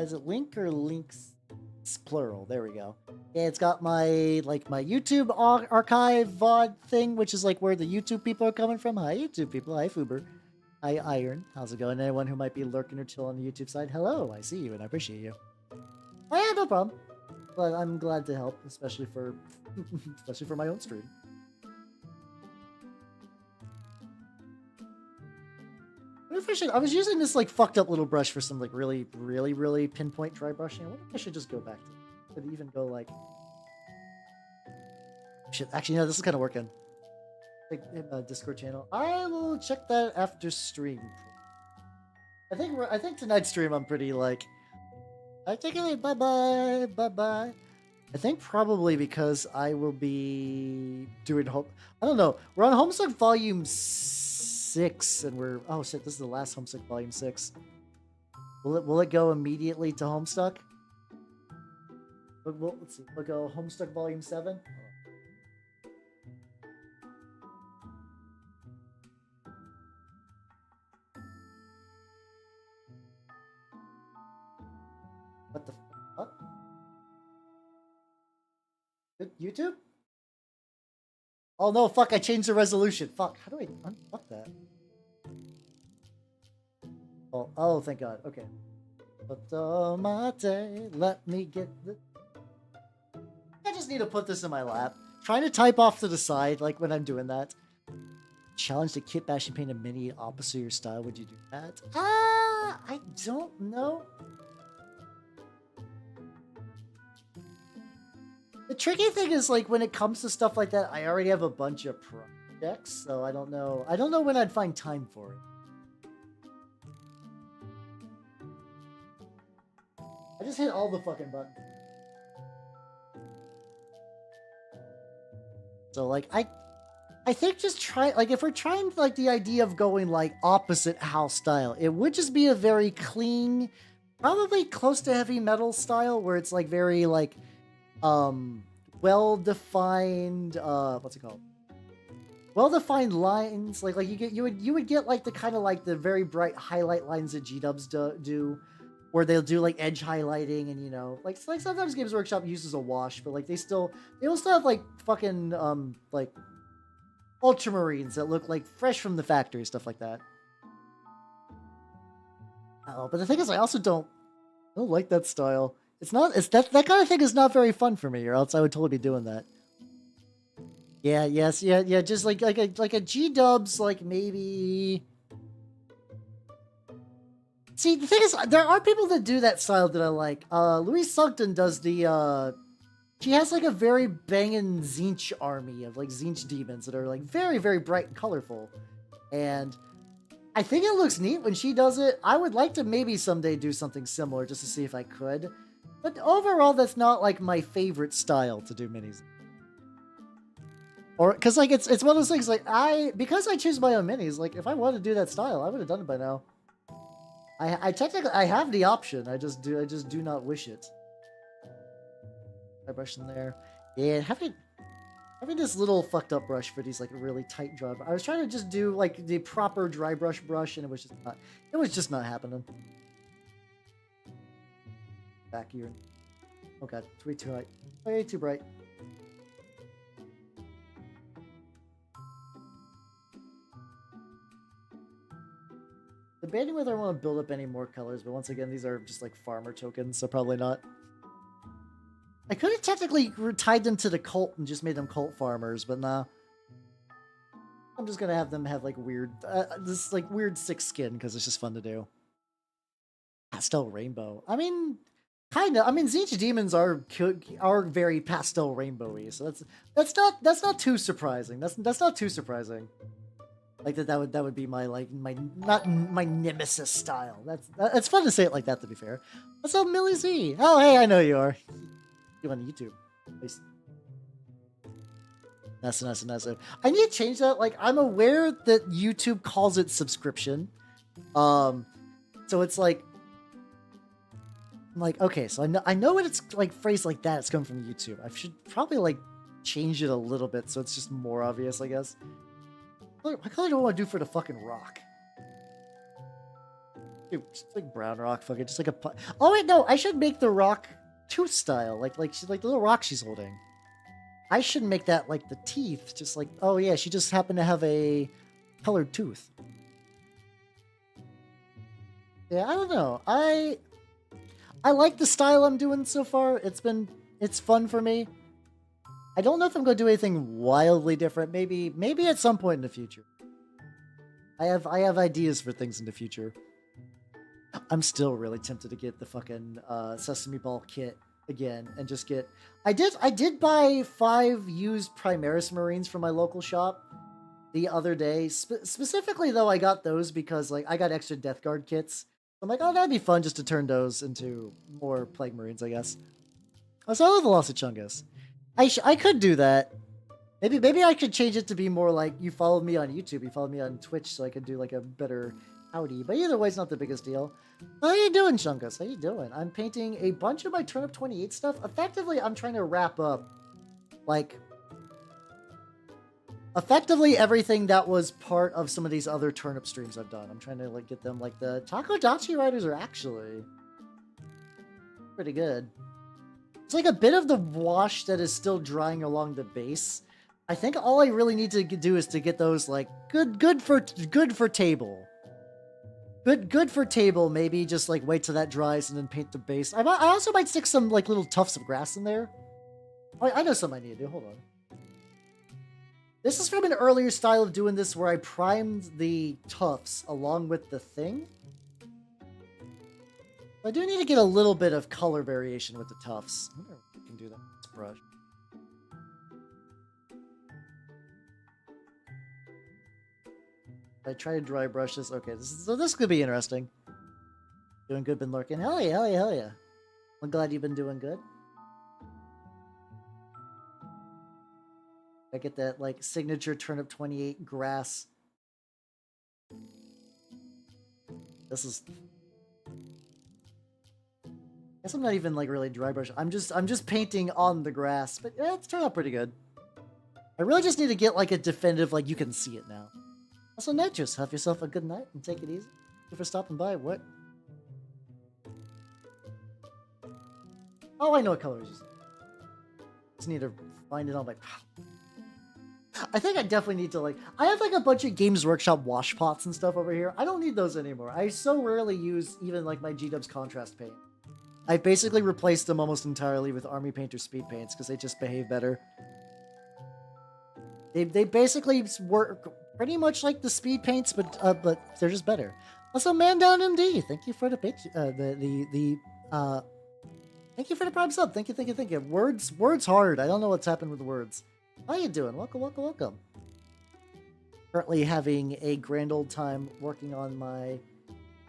Is it link or links? It's plural. There we go. Yeah, it's got my my YouTube archive VOD thing, which is like where the YouTube people are coming from. Hi YouTube people. Hi Fuber. Hi Iron. How's it going? Anyone who might be lurking or chill on the YouTube side, hello. I see you and I appreciate you. Oh yeah, no problem. But I'm glad to help, especially for my own stream. I was using this like fucked up little brush for some like really pinpoint dry brushing. I wonder if I should just go back to it. Could even go like shit. Actually, no, this is kind of working. Like in a Discord channel. I will check that after stream. I think tonight's stream I'm pretty like. I take it. Bye bye. I think probably because I will be doing home. I don't know. We're on Homestuck Volume 6, and we're oh shit. This is the last Homestuck Volume 6. Will it go immediately to Homestuck? Let's see. We'll go Homestuck Volume 7. What the fuck? YouTube? Oh no, fuck, I changed the resolution. Fuck, how do I unfuck that? Oh, thank God. Okay. But mate, let me get the... I just need to put this in my lap. Trying to type off to the side, like when I'm doing that. Challenge to kit bash and paint a mini opposite your style. Would you do that? I don't know. The tricky thing is, like, when it comes to stuff like that, I already have a bunch of projects, so I don't know. I don't know when I'd find time for it. I just hit all the fucking buttons. So, like, I think just try, like, if we're trying, like, the idea of going, like, opposite house style, it would just be a very clean, probably close to heavy metal style, where it's, like, very, like, well-defined, what's it called? Well-defined lines, like you would get like the kind of like the very bright highlight lines that G-dubs do, where they'll do like edge highlighting, and you know, like sometimes Games Workshop uses a wash, but like they will still have like fucking like ultramarines that look like fresh from the factory, stuff like that. Oh, but the thing is, I also don't like that style. It's that kind of thing is not very fun for me, or else I would totally be doing that. Yeah, yes, yeah, just like a G-dubs, like maybe. See, the thing is, there are people that do that style that I like. Louise Sugden does the she has like a very banging Zinch army of like Zinch demons that are like very bright and colorful, and I think it looks neat when she does it. I would like to maybe someday do something similar just to see if I could. But overall, that's not like my favorite style to do minis. Or because like it's one of those things like because I choose my own minis. Like if I wanted to do that style, I would have done it by now. I technically have the option. I just do not wish it. I brush in there. Yeah, having this little fucked up brush for these like really tight dry. I was trying to just do like the proper dry brush, and it was just not happening. Back here. Oh god, it's way too high. Way too bright. Debating whether I want to build up any more colors, but once again, these are just like farmer tokens, so probably not. I could have technically tied them to the cult and just made them cult farmers, but nah. I'm just gonna have them have like weird, this like weird sick skin because it's just fun to do. Pastel rainbow. I mean, kind of. I mean, Zinja demons are very pastel rainbowy, so that's not too surprising. That's not too surprising. Like that would be my not my nemesis style. That's fun to say it like that. To be fair, what's up, Millie Z? Oh, hey, I know you are. You on YouTube? Nice. Nice. I need to change that. Like, I'm aware that YouTube calls it subscription. So it's like, I'm like, okay, so I know when it's like phrased like that, it's coming from YouTube. I should probably like change it a little bit so it's just more obvious, I guess. What color do I want to do for the fucking rock? Dude, just like brown rock, fucking just like a. Oh wait, no, I should make the rock tooth style, like the little rock she's holding. I should make that like the teeth, just like, oh yeah, she just happened to have a colored tooth. Yeah, I don't know. I like the style I'm doing so far. It's fun for me. I don't know if I'm going to do anything wildly different. Maybe at some point in the future. I have ideas for things in the future. I'm still really tempted to get the fucking Sesame Ball kit again and just get. I did buy 5 used Primaris Marines from my local shop the other day. Specifically though, I got those because like I got extra Death Guard kits. I'm like, oh, that'd be fun just to turn those into more Plague Marines, I guess. Oh, so I love the Lost of Chungus. I could do that. Maybe I could change it to be more like you followed me on YouTube, you followed me on Twitch, so I could do like a better howdy. But either way, it's not the biggest deal. How you doing, Chungus? How you doing? I'm painting a bunch of my Turnip28 stuff. Effectively, I'm trying to wrap up like effectively everything that was part of some of these other turnip streams I've done. I'm trying to like get them like the Takodachi riders are actually pretty good. It's like a bit of the wash that is still drying along the base. I think all I really need to do is to get those like good for table. Good for table. Maybe just like wait till that dries and then paint the base. I also might stick some like little tufts of grass in there. Oh, I know something I need to do. Hold on. This is from an earlier style of doing this where I primed the tufts along with the thing. I do need to get a little bit of color variation with the tufts. I wonder if I can do that with this brush. I try to dry brush this. Okay, this could be interesting. Doing good, been lurking. Hell yeah. I'm glad you've been doing good. I get that like signature Turnip28 grass. This is. I guess I'm not even like really dry brush. I'm just painting on the grass, but yeah, it's turned out pretty good. I really just need to get like a definitive like you can see it now. Also, Nitrous, have yourself a good night and take it easy. Thank you for stopping by. What? Oh, I know what color it is. Just need to find it on my. I think I definitely need to like. I have like a bunch of Games Workshop wash pots and stuff over here. I don't need those anymore. I so rarely use even like my G-Dubs contrast paint. I basically replaced them almost entirely with Army Painter speed paints because they just behave better. They basically work pretty much like the speed paints, but they're just better. Also, Man Down MD, thank you for the thank you for the prime sub. Thank you. Words hard. I don't know what's happened with the words. How you doing? Welcome. Currently having a grand old time working on my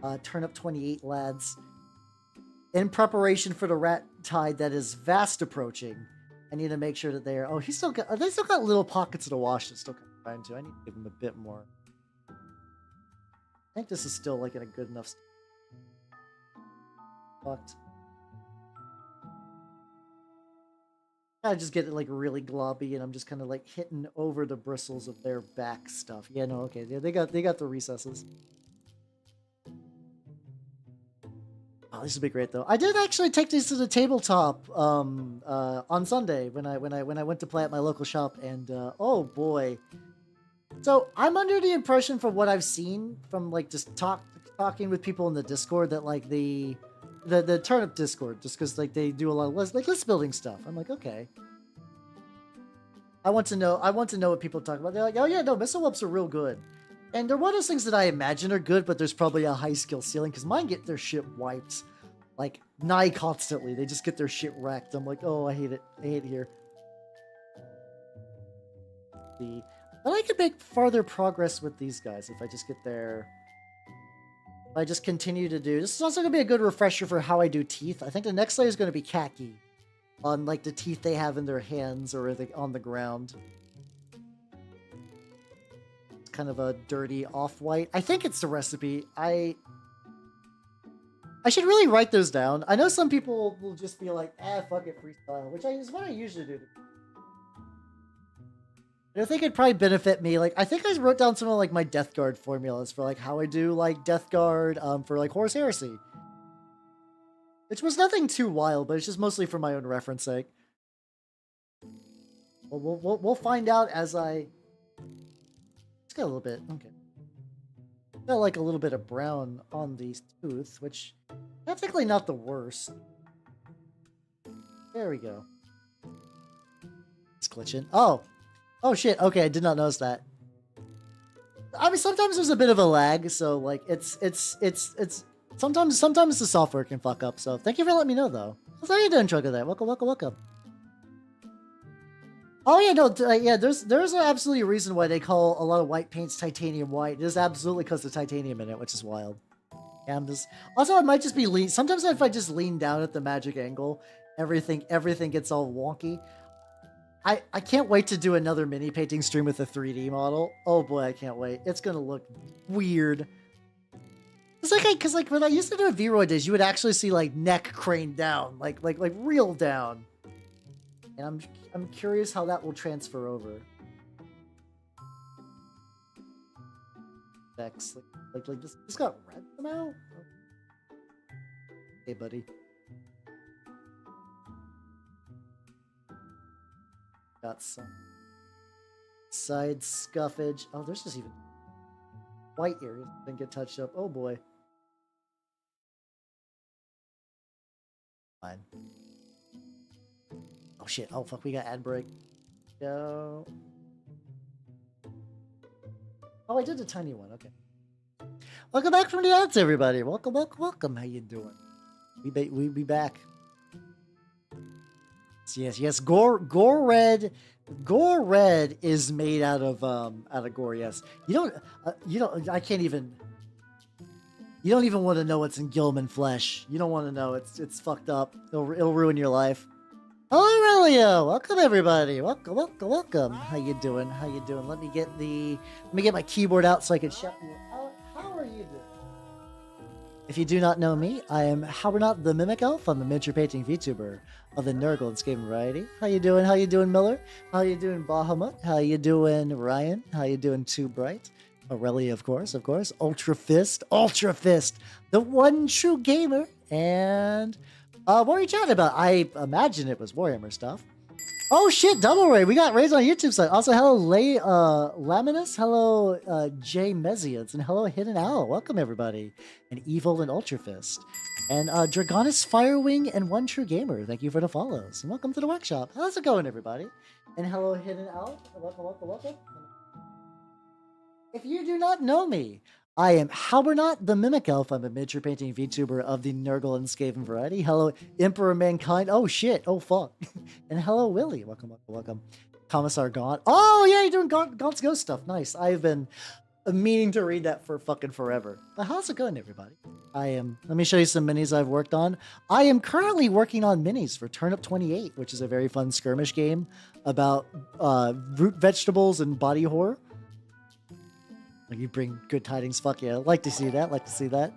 Turnip28 lads. In preparation for the rat tide that is fast approaching. I need to make sure that they are. Oh, they still got little pockets of the wash that's still trying to. I need to give them a bit more. I think this is still like in a good enough. Fucked. I just get it like really globby, and I'm just kind of like hitting over the bristles of their back stuff. Yeah, no, okay, yeah, they got the recesses. Oh, this would be great though. I did actually take these to the tabletop on Sunday when I went to play at my local shop, and oh boy. So I'm under the impression from what I've seen from like just talking with people in the Discord that like the Turnip Discord, just because like they do a lot of list building stuff. I'm like, okay. I want to know what people talk about. They're like, oh yeah, no, missile whelps are real good. And they're one of those things that I imagine are good, but there's probably a high skill ceiling because mine get their shit wiped like nigh constantly. They just get their shit wrecked. I'm like, oh, I hate it. I hate it here. But I could make farther progress with these guys if I just get there. If I just continue to do. This is also going to be a good refresher for how I do teeth. I think the next layer is going to be khaki on like the teeth they have in their hands or on the ground. It's kind of a dirty off-white. I think it's the recipe. I should really write those down. I know some people will just be like, fuck it, freestyle, which is what I usually do. I think it'd probably benefit me. Like, I think I wrote down some of like my Death Guard formulas for like how I do like Death Guard for like Horus Heresy. Which was nothing too wild, but it's just mostly for my own reference sake. We'll find out as I... It's got a little bit, okay. Got like a little bit of brown on these tooth, which technically not the worst. There we go. It's glitching. Oh shit, okay, I did not notice that. I mean, sometimes there's a bit of a lag, so like it's sometimes the software can fuck up, so thank you for letting me know though. How you doing, Trugger there? Welcome. Oh yeah, no, yeah, there's absolutely a reason why they call a lot of white paints titanium white. It is absolutely because of titanium in it, which is wild. Yeah, I'm just... Also, it might just be lean. Sometimes if I just lean down at the magic angle, everything gets all wonky. I can't wait to do another mini painting stream with a 3D model. Oh boy, I can't wait. It's gonna look weird. It's like, because like when I used to do V-Roy days, you would actually see like neck craned down, like real down. And I'm curious how that will transfer over. Effects, like this got red somehow. Hey, buddy. Got some side scuffage. Oh, there's just even white areas that didn't get touched up. Oh boy. Fine. Oh shit. Oh fuck, we got ad break. Go. Oh, I did a tiny one. Okay. Welcome back from the ads, everybody. Welcome. How you doing? We be back. Yes. Gore red is made out of gore. Yes. You don't. I can't even. You don't even want to know what's in Gilman flesh. You don't want to know. It's fucked up. It'll ruin your life. Hello, Aurelio. Welcome, everybody. Welcome. How you doing? Let me get my keyboard out so I can shout you out. How are you doing? If you do not know me, I am Howard the Mimic Elf. I'm a miniature painting VTuber of the Nurgle and Skaven variety. How you doing? Miller? How you doing, Bahamut? How you doing, Ryan? How you doing, Too Bright? Aurelia, of course. Ultra Fist, the one true gamer. And what are you chatting about? I imagine it was Warhammer stuff. Oh shit, double ray. We got raised on YouTube side. Also, hello Laminus, hello Jay Mezians, and hello Hidden Owl. Welcome everybody. And Evil and Ultra Fist. And Dragonis Firewing and One True Gamer. Thank you for the follows. And welcome to the workshop. How's it going, everybody? And hello Hidden Owl. Welcome. If you do not know me, I am Halbernot the Mimic Elf. I'm a miniature painting VTuber of the Nurgle and Skaven variety. Hello, Emperor Mankind. Oh shit. Oh fuck. And hello, Willie. Welcome. Commissar Gaunt. Oh yeah, you're doing Gaunt's Ghost stuff. Nice. I've been meaning to read that for fucking forever. But how's it going, everybody? Let me show you some minis I've worked on. I am currently working on minis for Turnip28, which is a very fun skirmish game about root vegetables and body horror. You bring good tidings, fuck yeah. Like to see that.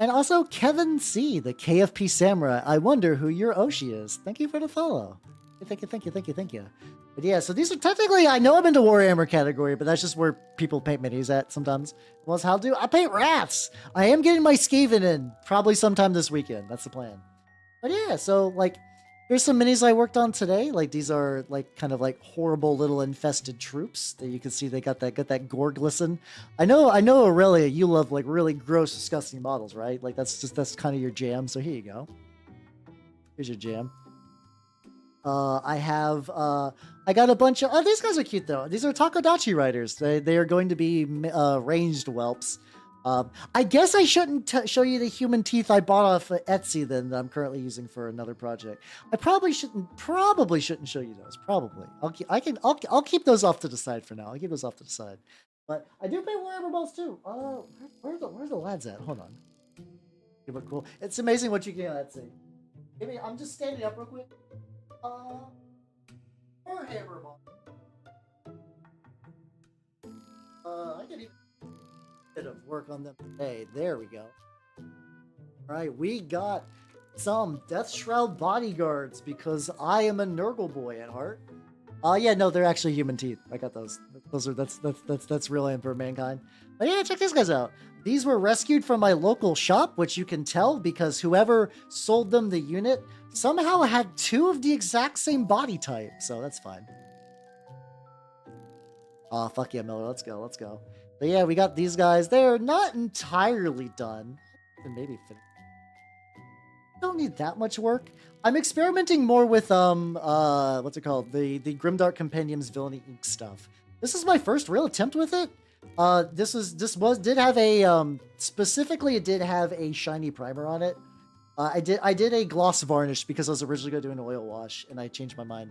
And also Kevin C, the KFP Samurai. I wonder who your Oshi is. Thank you for the follow. Thank you. But yeah, so these are technically, I know I'm into Warhammer category, but that's just where people paint minis at sometimes. Well, how do I paint rats? I am getting my Skaven in probably sometime this weekend. That's the plan. But yeah, so like, here's some minis I worked on today. Like these are like kind of like horrible little infested troops that you can see they got that gore glisten. I know Aurelia, you love like really gross, disgusting models, right? Like that's kind of your jam. So here you go. Here's your jam. I got a bunch of, oh, these guys are cute though. These are Takodachi riders. They are going to be ranged whelps. I guess I shouldn't show you the human teeth I bought off of Etsy then that I'm currently using for another project. I probably shouldn't show you those. Probably. I'll keep those off to the side for now. I'll keep those off to the side. But I do play Warhammer balls too. Where's the lads at? Hold on. They look cool. It's amazing what you can on Etsy. Maybe I'm just standing up real quick. Warhammer ball. I can even bit of work on them today. There we go. All right, we got some Death Shroud bodyguards because I am a Nurgle boy at heart. Yeah, no, they're actually human teeth. I got those. That's real Emperor Mankind. But yeah, check these guys out. These were rescued from my local shop, which you can tell because whoever sold them the unit somehow had 2 of the exact same body type, so that's fine. Oh, fuck yeah, Miller. Let's go. Let's go. But yeah, we got these guys. They're not entirely done. And maybe finish. Don't need that much work. I'm experimenting more with what's it called? The Grimdark Compendium's Villainy Ink stuff. This is my first real attempt with it. Did have a specifically it did have a shiny primer on it. I did a gloss varnish because I was originally going to do an oil wash and I changed my mind.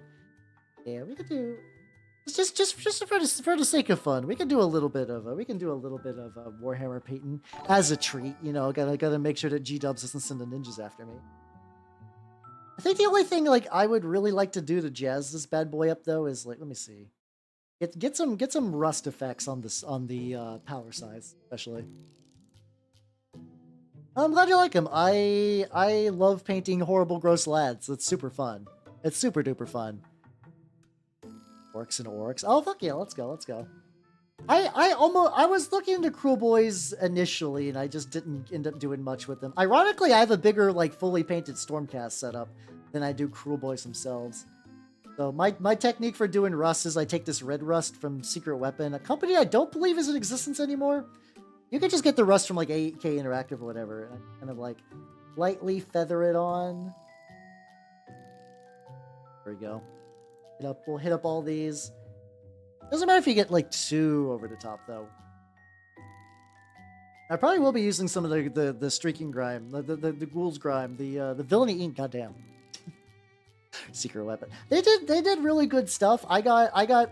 Yeah, we could do just for the sake of fun. We can do a little bit of Warhammer painting as a treat. You know, gotta make sure that G-Dubs doesn't send the ninjas after me. I think the only thing like I would really like to do to jazz this bad boy up though is like, let me see, get some rust effects on the power sides especially. I'm glad you like him. I love painting horrible, gross lads. It's super fun. It's super duper fun. Orcs and orcs. Oh fuck yeah, let's go. I was looking into Cruel Boys initially, and I just didn't end up doing much with them. Ironically, I have a bigger like fully painted Stormcast setup than I do Cruel Boys themselves. So my technique for doing rust is I take this red rust from Secret Weapon, a company I don't believe is in existence anymore. You can just get the rust from like 8K Interactive or whatever, and I kind of like lightly feather it on. There we go. We'll hit up all these. Doesn't matter if you get like 2 over the top though. I probably will be using some of the streaking grime, the ghouls grime, the villainy ink. Goddamn. Secret Weapon. They did really good stuff. I got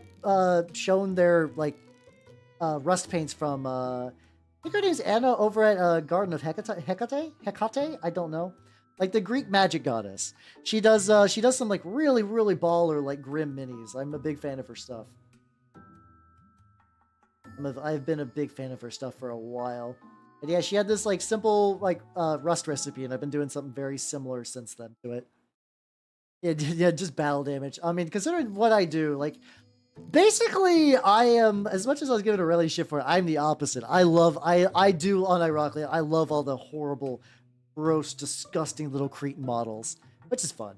shown their like rust paints from I think her name's Anna over at Garden of Hecate. I don't know. Like the Greek magic goddess. She does some like really baller like grim minis. I'm a big fan of her stuff. I've been a big fan of her stuff for a while. And yeah, she had this like simple like rust recipe, and I've been doing something very similar since then to it. Yeah, just battle damage. I mean, considering what I do, like basically I am, as much as I was giving a really shit for it, I'm the opposite. I do unironically, I love all the horrible, gross, disgusting little Cretan models, which is fun.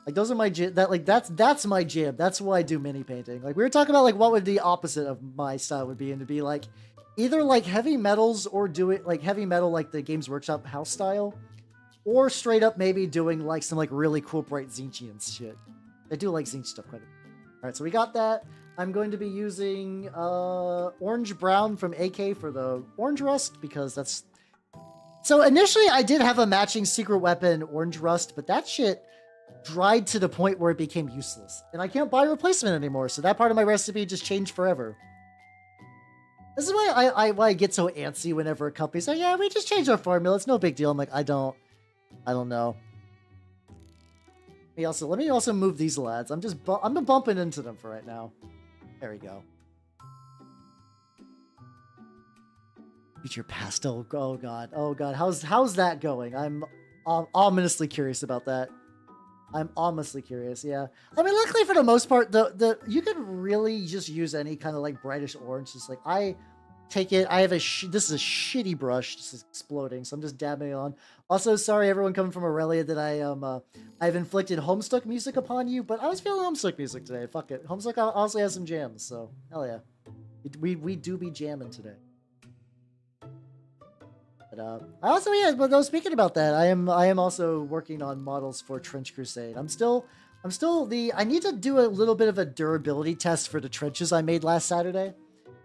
Like those are my jam. That's my jam. That's why I do mini painting. Like we were talking about like what would the opposite of my style would be, and to be like either like heavy metals or do it like heavy metal like the Games Workshop house style, or straight up maybe doing like some like really cool bright Zinchian shit. I do like Zinch stuff quite a bit. All right, so we got that. I'm going to be using orange brown from AK for the orange rust because that's. So initially I did have a matching Secret Weapon orange rust, but that shit dried to the point where it became useless. And I can't buy a replacement anymore, so that part of my recipe just changed forever. This is why I get so antsy whenever a company's like, yeah, we just changed our formula, it's no big deal. I'm like, I don't know. Let me also move these lads. I'm bumping into them for right now. There we go. Future pastel. Oh god. How's that going? I'm ominously curious about that. I'm ominously curious. Yeah. I mean, luckily for the most part, you could really just use any kind of like brightish orange. Just like I take it. I have this is a shitty brush. This is exploding, so I'm just dabbing it on. Also, sorry everyone coming from Aurelia that I've inflicted Homestuck music upon you, but I was feeling Homestuck music today. Fuck it. Homestuck honestly has some jams, so hell yeah. We do be jamming today. But but speaking about that, I am also working on models for Trench Crusade. I'm still I need to do a little bit of a durability test for the trenches I made last Saturday.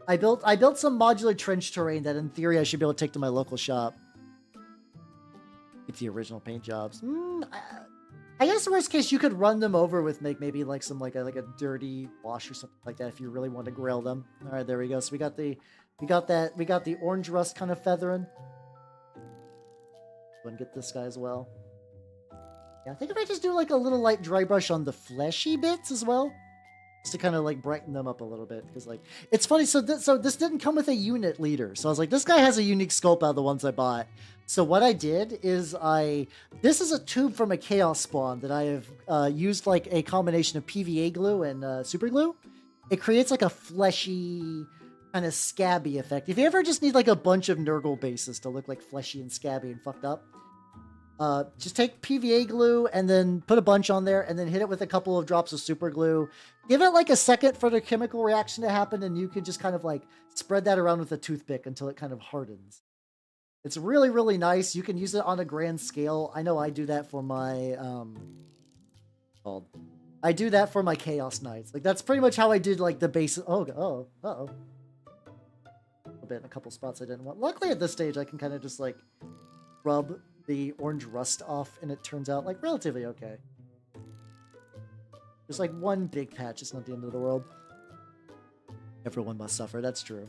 I built some modular trench terrain that in theory I should be able to take to my local shop. Get the original paint jobs. I guess worst case you could run them over with maybe like some like a dirty wash or something like that if you really want to grill them. All right, there we go. So we got the orange rust kind of feathering. Go and get this guy as well. Yeah, I think if I just do like a little light dry brush on the fleshy bits as well, just to kind of like brighten them up a little bit, because like it's funny. So this didn't come with a unit leader, so I was like, this guy has a unique sculpt out of the ones I bought. So what I did is this is a tube from a chaos spawn that I have used like a combination of PVA glue and super glue. It creates like a fleshy kind of scabby effect. If you ever just need like a bunch of Nurgle bases to look like fleshy and scabby and fucked up, just take PVA glue and then put a bunch on there and then hit it with a couple of drops of super glue. Give it like a second for the chemical reaction to happen, and you can just kind of like spread that around with a toothpick until it kind of hardens. It's really, really nice. You can use it on a grand scale. I know I do that for my I do that for my Chaos Knights. Like that's pretty much how I did like the base. Uh-oh. A bit in a couple spots I didn't want. Luckily at this stage I can kind of just like rub the orange rust off and it turns out like relatively okay. There's like one big patch, it's not the end of the world. Everyone must suffer, that's true.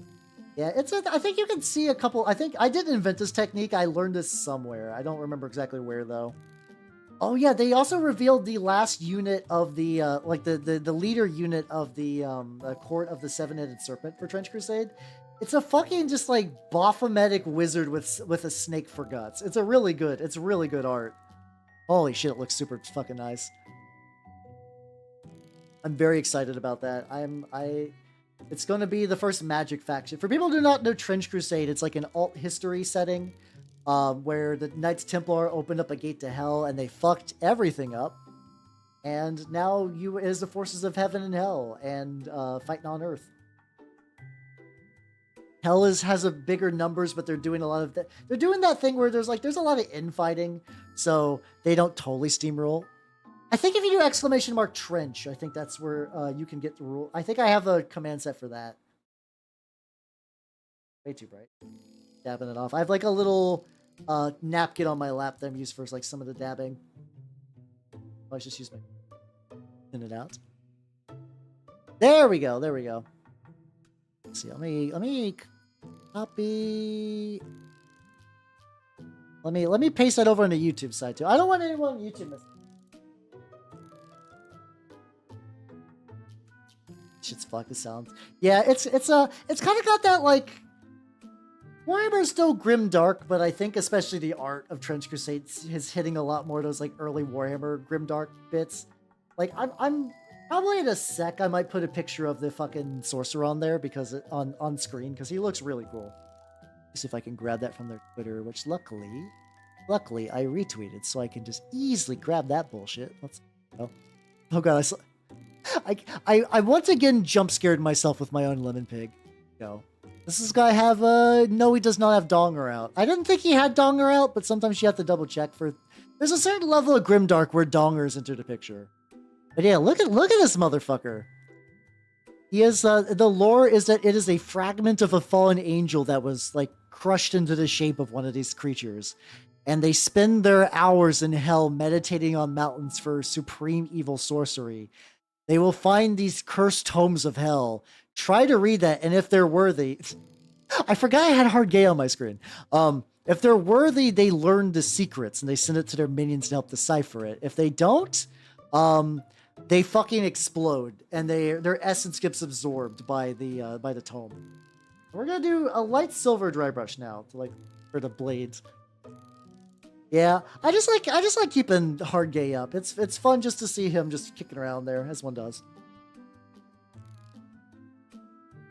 Yeah, I think you can see a couple. I think I didn't invent this technique. I learned this somewhere. I don't remember exactly where though. Oh yeah, they also revealed the last unit of the like the leader unit of the Court of the Seven-Headed Serpent for Trench Crusade. It's a fucking just like Baphometic wizard with a snake for guts. It's really good art. Holy shit, it looks super fucking nice. I'm very excited about that. It's going to be the first Magic faction. For people who do not know Trench Crusade, it's like an alt history setting where the Knights Templar opened up a gate to hell and they fucked everything up. And now it is the forces of heaven and hell and fighting on Earth. Hell has a bigger numbers, but they're doing a lot of that. They're doing that thing where there's a lot of infighting, so they don't totally steamroll. I think if you do ! Trench, I think that's where you can get the rule. I think I have a command set for that. Way too bright. Dabbing it off. I have like a little napkin on my lap that I'm used for like some of the dabbing. I just use my in it out. There we go. There we go. Let's see. Let me copy. Let me paste that over on the YouTube side too. I don't want anyone on YouTube missing. Shit's fucking sounds. Yeah, it's kind of got that like Warhammer is still grim dark, but I think especially the art of Trench Crusade is hitting a lot more of those like early Warhammer grim dark bits. Like I'm probably in a sec I might put a picture of the fucking sorcerer on there because on screen because he looks really cool. Let's see if I can grab that from their Twitter, which luckily I retweeted, so I can just easily grab that bullshit. Let's oh god, I once again jump scared myself with my own lemon pig. Go. Does this guy have no, he does not have Donger out. I didn't think he had Donger out, but sometimes you have to double check for. There's a certain level of grimdark where Dongers enter the picture. But yeah, look at this motherfucker. He is the lore is that it is a fragment of a fallen angel that was like crushed into the shape of one of these creatures. And they spend their hours in hell meditating on mountains for supreme evil sorcery. They will find these cursed tomes of hell. Try to read that, and if they're worthy... I forgot I had hard gay on my screen. If they're worthy, they learn the secrets, and they send it to their minions to help decipher it. If they don't, they fucking explode, and their essence gets absorbed by the tome. We're gonna do a light silver dry brush now, for the blades. Yeah, I just like keeping hard gay up. It's fun just to see him just kicking around there, as one does.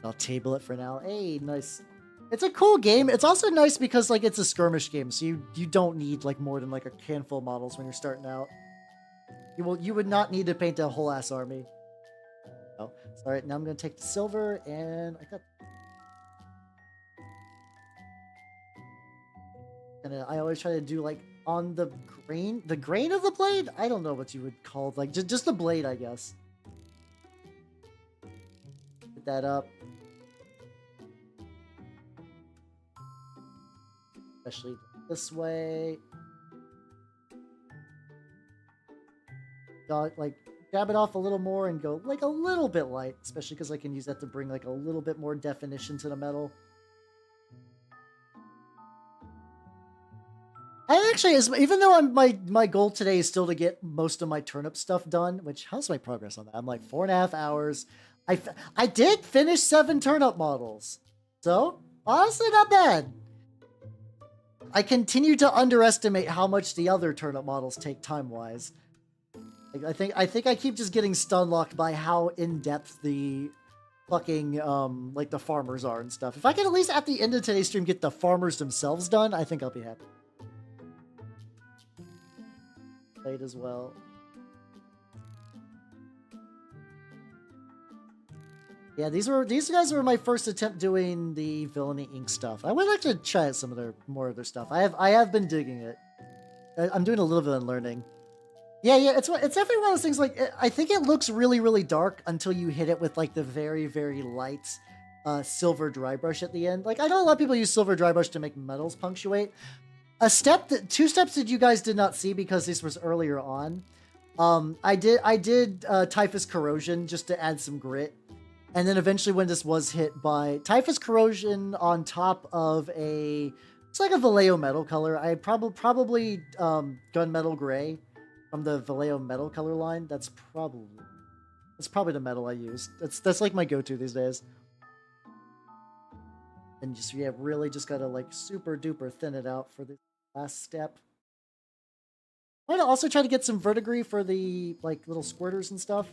I'll table it for now. Hey, nice. It's a cool game. It's also nice because like it's a skirmish game, so you don't need like more than like a handful of models when you're starting out. You would not need to paint a whole ass army. Oh, sorry. Now I'm gonna take the silver and I always try to do like on the grain of the blade. I don't know what you would call it, like just the blade, I guess. Get that up. Especially this way. Like dab it off a little more and go like a little bit light, especially because I can use that to bring like a little bit more definition to the metal. I actually, even though my goal today is still to get most of my turnip stuff done, which how's my progress on that? I'm like 4.5 hours. I did finish 7 turnip models, so honestly not bad. I continue to underestimate how much the other turnip models take time-wise. Like, I think I keep just getting stun locked by how in depth the fucking like the farmers are and stuff. If I can at least at the end of today's stream get the farmers themselves done, I think I'll be happy. Played as well. Yeah, these guys were my first attempt doing the Villainy Inc. stuff. I would like to try out some of more of their stuff. I have been digging it. I'm doing a little bit of learning. Yeah, it's definitely one of those things. Like, I think it looks really, really dark until you hit it with like the very, very light silver dry brush at the end. Like, I know a lot of people use silver dry brush to make metals punctuate. Two steps that you guys did not see because this was earlier on. I did Typhus Corrosion just to add some grit. And then eventually when this was hit by Typhus Corrosion on top of it's like a Vallejo metal color. I probably Gunmetal Gray from the Vallejo metal color line. That's probably the metal I use. That's like my go-to these days. And just, yeah, really just gotta like super duper thin it out for the last step. I'm gonna also try to get some verdigris for the like little squirters and stuff.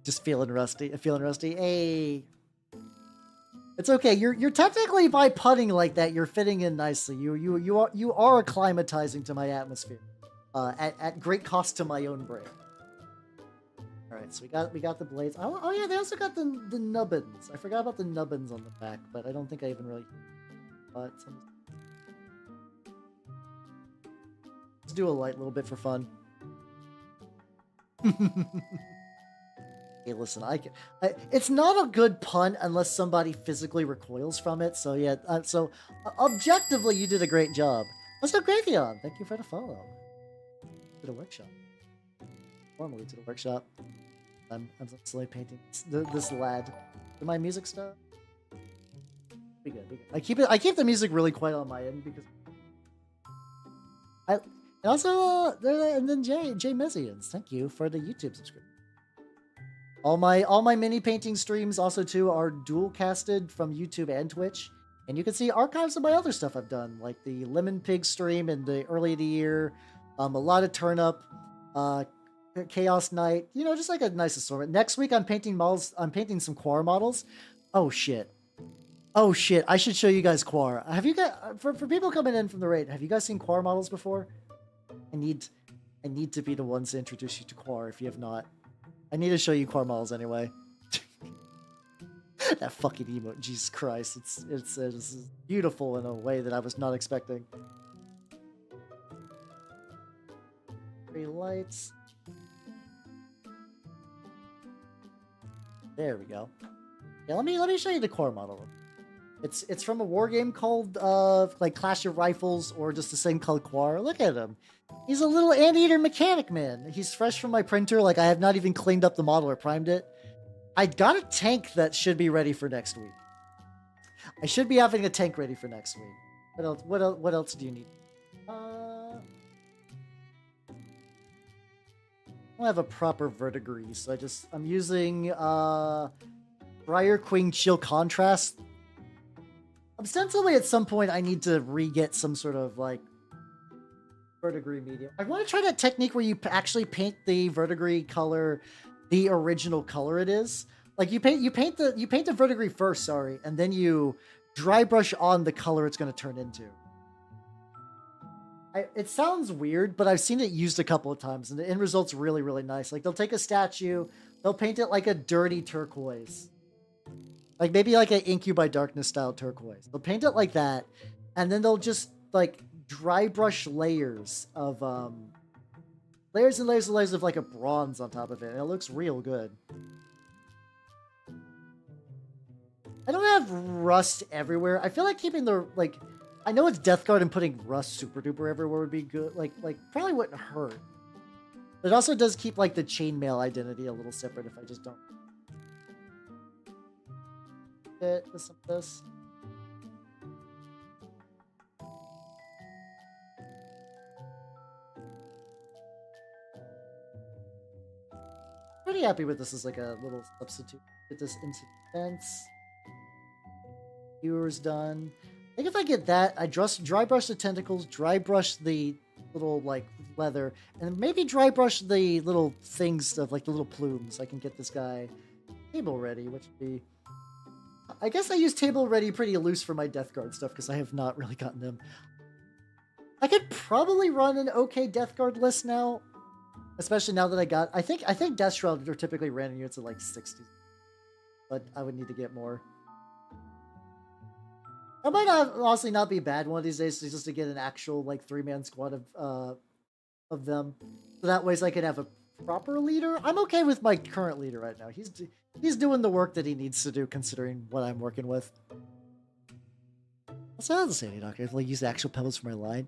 Just feeling rusty. Hey, it's okay. You're technically, by putting like that, you're fitting in nicely. You are acclimatizing to my atmosphere, at great cost to my own brain. All right, so we got the blades. Oh yeah, they also got the nubbins. I forgot about the nubbins on the back, but I don't think I even really. Let's do a light little bit for fun. Hey, listen, it's not a good pun unless somebody physically recoils from it. So yeah, objectively, you did a great job. Let's go, Gravion. Thank you for the follow. To the workshop. Formally to the workshop. I'm slowly painting this lad. Do my music stuff? Be good. I keep the music really quiet on my end because and also and then Jay Mezians. Thank you for the YouTube subscription. All my mini painting streams also too are dual casted from YouTube and Twitch, and you can see archives of my other stuff I've done, like the Lemon Pig stream in the early of the year, a lot of Turnip, Chaos Knight, you know, just like a nice assortment. Next week I'm painting models. I'm painting some Quar models. Oh shit! I should show you guys Quar. Have you guys, for people coming in from the raid, have you guys seen Quar models before? I need to be the ones to introduce you to Quar if you have not. I need to show you Quar models anyway. That fucking emote, Jesus Christ! It's beautiful in a way that I was not expecting. 3 lights. There we go. Yeah, let me show you the Quar model. It's from a war game called like Clash of Rifles, or just the same called Quar. Look at him. He's a little anteater mechanic man. He's fresh from my printer. Like, I have not even cleaned up the model or primed it. I got a tank that should be ready for next week. I should be having a tank ready for next week. What else do you need? I don't have a proper verdigris, so I'm using Briar Queen Chill Contrast. Ostensibly, at some point, I need to re-get some sort of like verdigris medium. I want to try that technique where you actually paint the verdigris color the original color it is. Like you paint the verdigris first, sorry, and then you dry brush on the color it's going to turn into. It sounds weird, but I've seen it used a couple of times, and the end result's really, really nice. Like, they'll take a statue, they'll paint it like a dirty turquoise, Like maybe like an Ink by Darkness style turquoise. They'll paint it like that, and then they'll just like dry brush layers of layers and layers and layers of like a bronze on top of it, and it looks real good. I don't have rust everywhere. I feel like keeping the like, I know it's Death Guard and putting rust super duper everywhere would be good. Like probably wouldn't hurt. But it also does keep like the chainmail identity a little separate if I just don't fit with some of this. Pretty happy with this as like a little substitute. Get this into defense. Viewers done. I think if I get that, I just dry brush the tentacles, dry brush the little like leather, and maybe dry brush the little things of like the little plumes. I can get this guy table ready, which would be. I guess I use table ready pretty loose for my Death Guard stuff because I have not really gotten them. I could probably run an okay Death Guard list now, especially now that I got. I think Death Shroud are typically random units at like 60, but I would need to get more. I might not, honestly not be bad one of these days just to get an actual like 3-man squad of them, so that way I could have a proper leader. I'm okay with my current leader right now. He's doing the work that he needs to do considering what I'm working with. That's what I was saying, Doctor. Like use the actual pebbles for my line.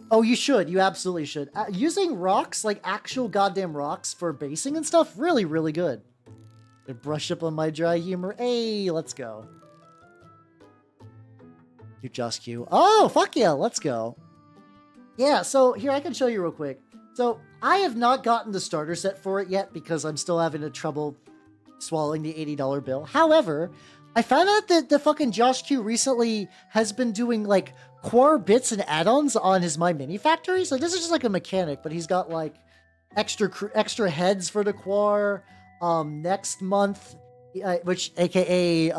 Oh, you should. You absolutely should. Using rocks, like actual goddamn rocks for basing and stuff, really, really good. I brush up on my dry humor. Hey, let's go. You just Q. Oh, fuck yeah, let's go. Yeah, so here, I can show you real quick. So, I have not gotten the starter set for it yet because I'm still having trouble swallowing the $80 bill. However, I found out that the fucking Josh Q recently has been doing, like, Quar bits and add-ons on his My Mini Factory. So this is just like a mechanic, but he's got, like, extra heads for the Quar. Next month, which, aka,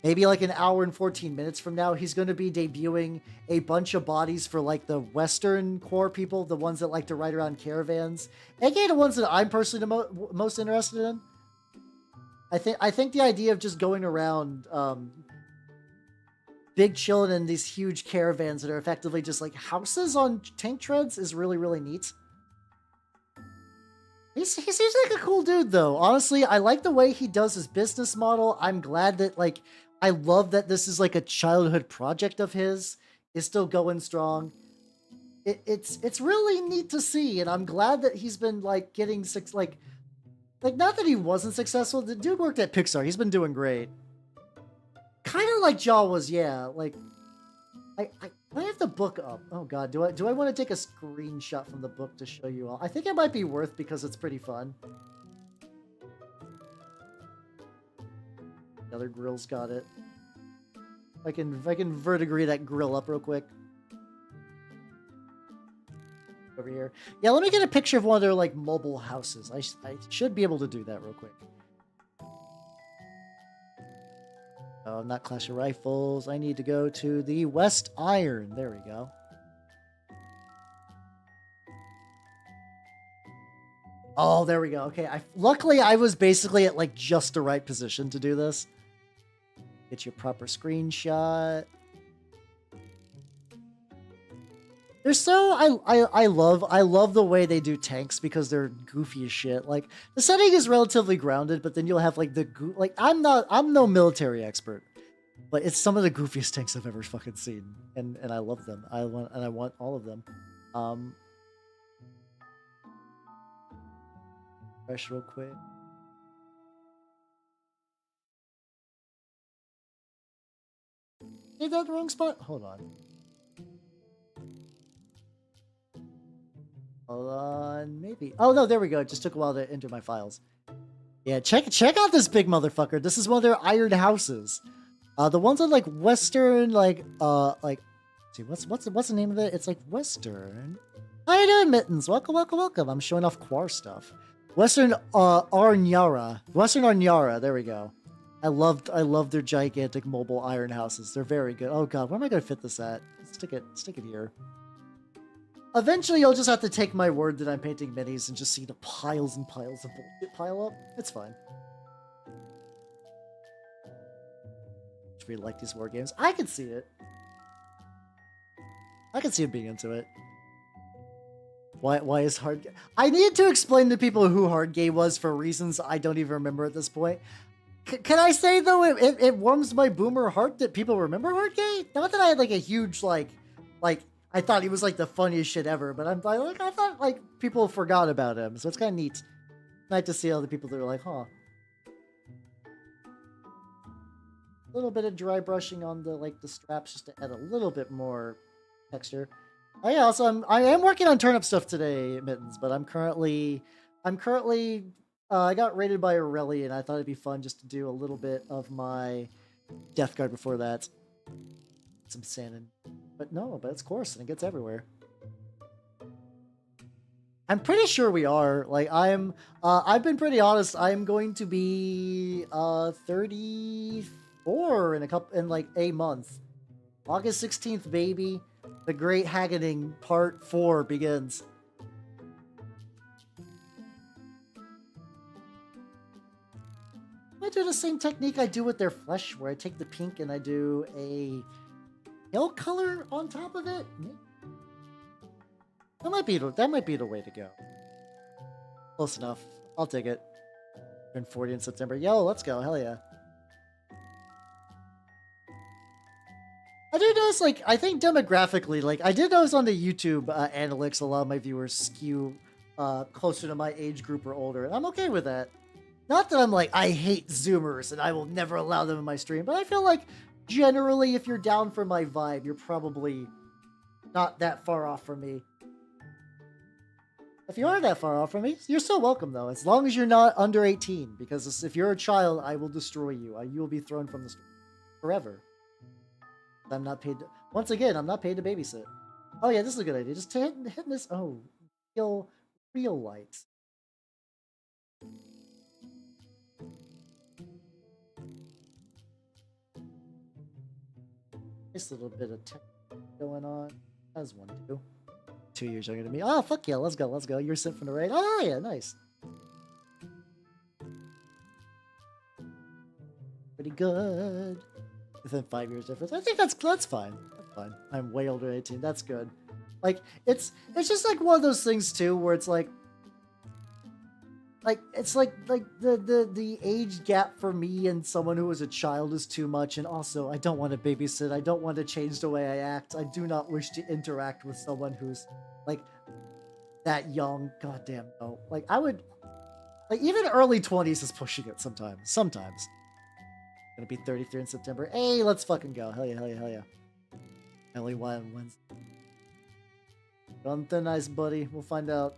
maybe like an hour and 14 minutes from now, he's going to be debuting a bunch of bodies for like the Western core people, the ones that like to ride around caravans, aka the ones that I'm personally the most interested in. I think the idea of just going around, big chilling in these huge caravans that are effectively just like houses on tank treads is really, really neat. He seems like a cool dude, though. Honestly, I like the way he does his business model. I'm glad that, like, I love that this is like a childhood project of his. Is still going strong. It's really neat to see, and I'm glad that he's been like getting like not that he wasn't successful. The dude worked at Pixar. He's been doing great. Kind of like Jaw was, yeah. Like, I have the book up. Oh god, do I want to take a screenshot from the book to show you all? I think it might be worth because it's pretty fun. The other grill's got it. If I can vertigrade that grill up real quick. Over here. Yeah, let me get a picture of one of their like mobile houses. I should be able to do that real quick. Oh, not Clash of Rifles. I need to go to the West Iron. There we go. Oh, there we go. Okay, luckily I was basically at like just the right position to do this. Get your proper screenshot. They're so I love the way they do tanks because they're goofy as shit. Like the setting is relatively grounded, but then you'll have like I'm no military expert, but it's some of the goofiest tanks I've ever fucking seen, and I love them. I want all of them. Refresh real quick. Is that the wrong spot? Hold on. Hold on, maybe. Oh no, there we go. It just took a while to enter my files. Yeah, check out this big motherfucker. This is one of their iron houses. The ones on like Western, like see what's the name of it? It's like Western. How you doing, Mittens? Welcome. I'm showing off Quar stuff. Western Arnyara. Western Arnyara. There we go. I love their gigantic mobile iron houses. They're very good. Oh god, where am I gonna fit this at? Stick it here. Eventually, you'll just have to take my word that I'm painting minis and just see the piles and piles of bullshit pile up. It's fine. for you to like these war games. I can see it. I can see him being into it. Why is hard? I need to explain to people who hard game was for reasons I don't even remember at this point. Can I say though it warms my boomer heart that people remember hard game? Not that I had like a huge like I thought he was like the funniest shit ever, but I'm like I thought like people forgot about him, so it's kind of neat. Nice to see all the people that are like, huh. A little bit of dry brushing on the straps just to add a little bit more texture. Oh yeah, also I am working on turnip stuff today, Mittens, but I'm currently I got raided by Aurelia and I thought it'd be fun just to do a little bit of my Death Guard before that. Some Sandin. But no, but it's coarse and it gets everywhere. I'm pretty sure we are. Like I've been pretty honest, I'm going to be 34 in like a month. August 16th, baby. The Great Haggening Part 4 begins. I do the same technique I do with their flesh, where I take the pink and I do a pale color on top of it. That might be the way to go. Close enough. I'll take it. Turn 40 in September. Yo, let's go. Hell yeah. I do notice, like, I think demographically, like, I did notice on the YouTube analytics, a lot of my viewers skew closer to my age group or older, and I'm okay with that. Not that I'm like, I hate Zoomers and I will never allow them in my stream, but I feel like generally, if you're down for my vibe, you're probably not that far off from me. If you are that far off from me, you're still welcome, though, as long as you're not under 18, because if you're a child, I will destroy you. You will be thrown from the stream forever. I'm not paid to, once again, I'm not paid to babysit. Oh yeah, this is a good idea. Just hitting this, oh, real lights. Nice little bit of tech going on. That's 1, 2. 2 years younger than me. Oh, fuck yeah, let's go. You're sent from the raid. Oh yeah, nice. Pretty good. Within 5 years difference. I think that's fine. That's fine. I'm way older than 18. That's good. Like, it's just like one of those things too, where it's like it's like the age gap for me and someone who was a child is too much, and also I don't want to babysit. I don't want to change the way I act. I do not wish to interact with someone who's like that young. Goddamn no. Like I would, like even early 20s is pushing it sometimes. Sometimes. Gonna be 33 in September. Hey, let's fucking go. Hell yeah, hell yeah, hell yeah. Only one Wednesday. Something nice, buddy. We'll find out.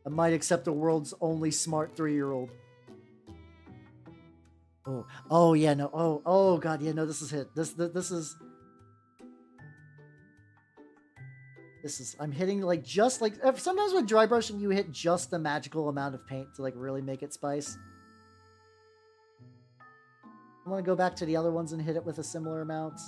I might accept the world's only smart 3-year-old. Oh yeah, no. Oh god, yeah, no. This is hit. This is. I'm hitting like just like sometimes with dry brushing, you hit just the magical amount of paint to like really make it spice. I want to go back to the other ones and hit it with a similar amount.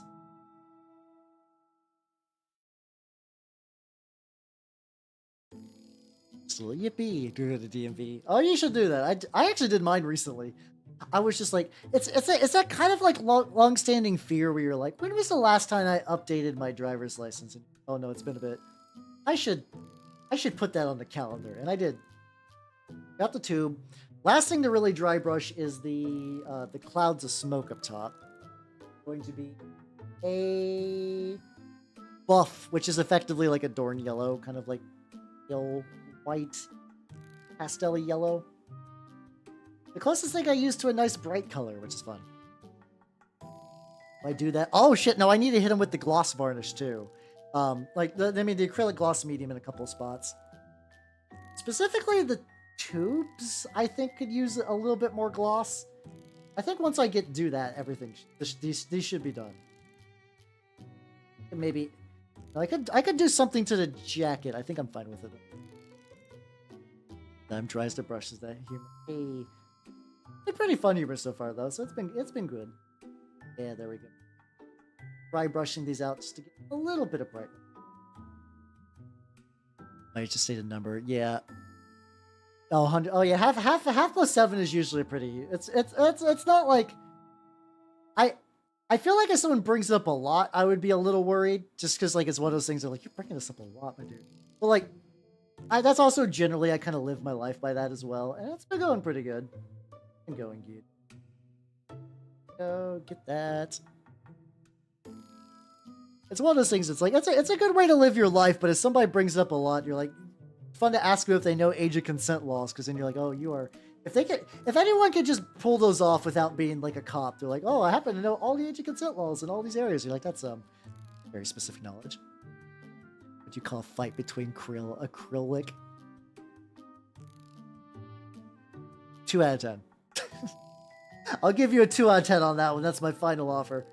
Yippee, do the DMV. Oh, you should do that. I actually did mine recently. I was just like, it's that kind of like long-standing fear where you're like, when was the last time I updated my driver's license? And, oh no, it's been a bit. I should put that on the calendar, and I did. Got the tube. Last thing to really dry brush is the clouds of smoke up top. Going to be a buff, which is effectively like a Dorn yellow, kind of like pale white, pastel-y yellow. The closest thing I use to a nice bright color, which is fun. I do that. Oh shit! No, I need to hit him with the gloss varnish too. Like the acrylic gloss medium in a couple of spots. Specifically, the tubes I think could use a little bit more gloss. I think once I do that, everything these should be done. Maybe I could do something to the jacket. I think I'm fine with it. I'm tries to brush that humor. Hey, it's pretty fun humor so far though, so it's been good. Yeah, there we go. Dry brushing these out just to get a little bit of brightness. I just say the number. Yeah. Oh, 100. Oh yeah, half plus 7 is usually pretty. It's not like I I feel like if someone brings it up a lot, I would be a little worried, just because like it's one of those things that like, you're bringing this up a lot, my dude. But like, that's also generally I kind of live my life by that as well, and it's been going pretty good. And going good. Go get that. It's one of those things. It's like it's a good way to live your life, but if somebody brings it up a lot, you're like, it's fun to ask them if they know age of consent laws, because then you're like, oh, you are. If anyone could just pull those off without being like a cop, they're like, oh, I happen to know all the age of consent laws in all these areas. You're like, that's very specific knowledge. What do you call a fight between acrylic? 2 out of 10. I'll give you a 2 out of 10 on that one. That's my final offer.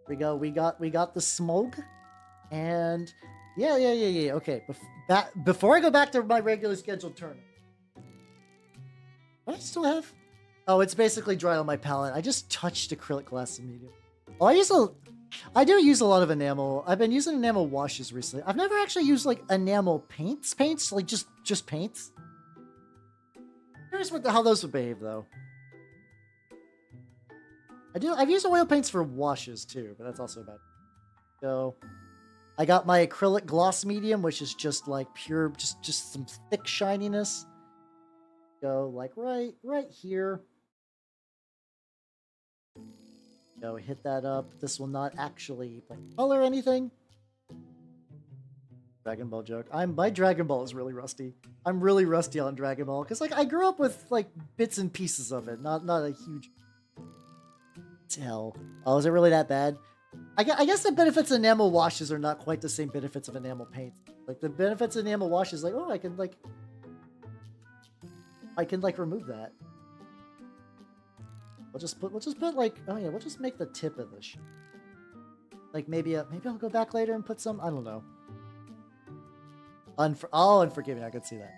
We got the smoke, and yeah. Okay, before I go back to my regular scheduled turn, what do I still have? Oh, it's basically dry on my palette. I just touched acrylic glass medium. Oh, I do use a lot of enamel. I've been using enamel washes recently. I've never actually used like enamel paints, like just paints. Curious how those would behave though. I've used oil paints for washes too, but that's also bad. So I got my acrylic gloss medium, which is just like pure, just some thick shininess. Go like right here. Go hit that up. This will not actually like color anything. Dragon Ball joke. My Dragon Ball is really rusty. I'm really rusty on Dragon Ball because like I grew up with like bits and pieces of it, not a huge. Hell. Oh, is it really that bad? I guess the benefits of enamel washes are not quite the same benefits of enamel paint. Like the benefits of enamel washes, like, oh, I can remove that. We'll just put like, oh yeah, we'll just make the tip of this. Like maybe I'll go back later and put some, I don't know. Unforgiving, I could see that.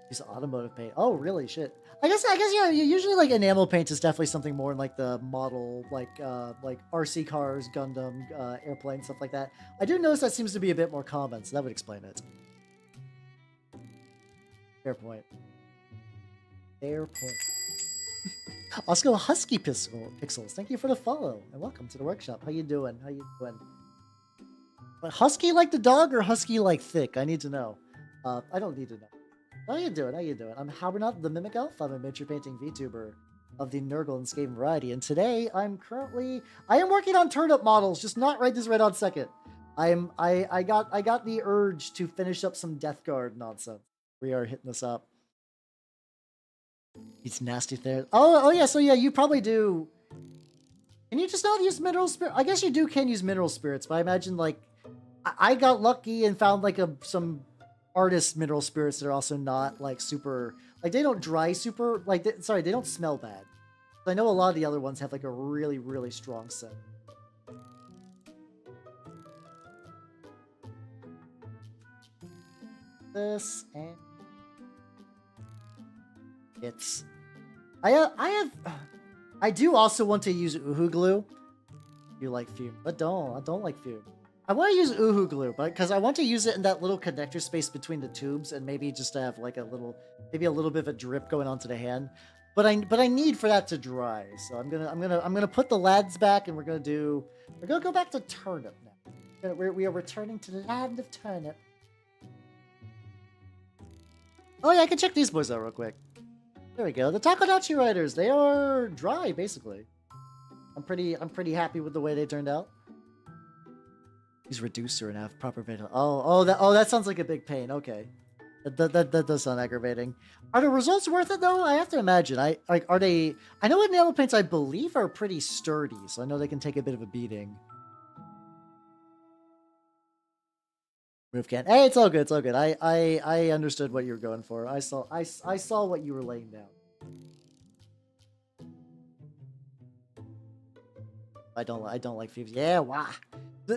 Use automotive paint. Oh, really? Shit. I guess yeah. Usually like enamel paint is definitely something more in like the model, like RC cars, Gundam, airplane, stuff like that. I do notice that seems to be a bit more common, so that would explain it. Fair point. Fair point. Oscar Husky Pixels, thank you for the follow and welcome to the workshop. How you doing? But Husky like the dog or Husky like thick? I need to know. I don't need to know. How you doing? I'm Habernot the Mimic Elf. I'm a miniature painting VTuber of the Nurgle and Skaven variety, and today I am working on turnip models, just not right this right on second. I got the urge to finish up some Death Guard nonsense. We are hitting this up. It's nasty there. Oh yeah, so yeah, you probably do. Can you just not use mineral spirit? I guess you can use mineral spirits, but I imagine like I got lucky and found like some artist mineral spirits that are also not like super, like they don't dry super, like they don't smell bad. I know a lot of the other ones have like a really, really strong scent. This and it's I do also want to use Uhu glue. You like fume, but I don't like fume. I want to use Uhu glue, but because I want to use it in that little connector space between the tubes, and maybe just to have like maybe a little bit of a drip going onto the hand. But I need for that to dry, so I'm gonna put the lads back, and we're gonna go back to turnip now. We are returning to the land of turnip. Oh yeah, I can check these boys out real quick. There we go. The Takodachi Riders, they are dry basically. I'm pretty happy with the way they turned out. Use reducer and have proper ventilation. Oh, that sounds like a big pain. Okay, that does sound aggravating. Are the results worth it though? I have to imagine. Are they? I know enamel paints, I believe, are pretty sturdy, so I know they can take a bit of a beating. Move can. Hey, it's all good. It's all good. I understood what you were going for. I saw what you were laying down. I don't like thieves. Yeah, wow.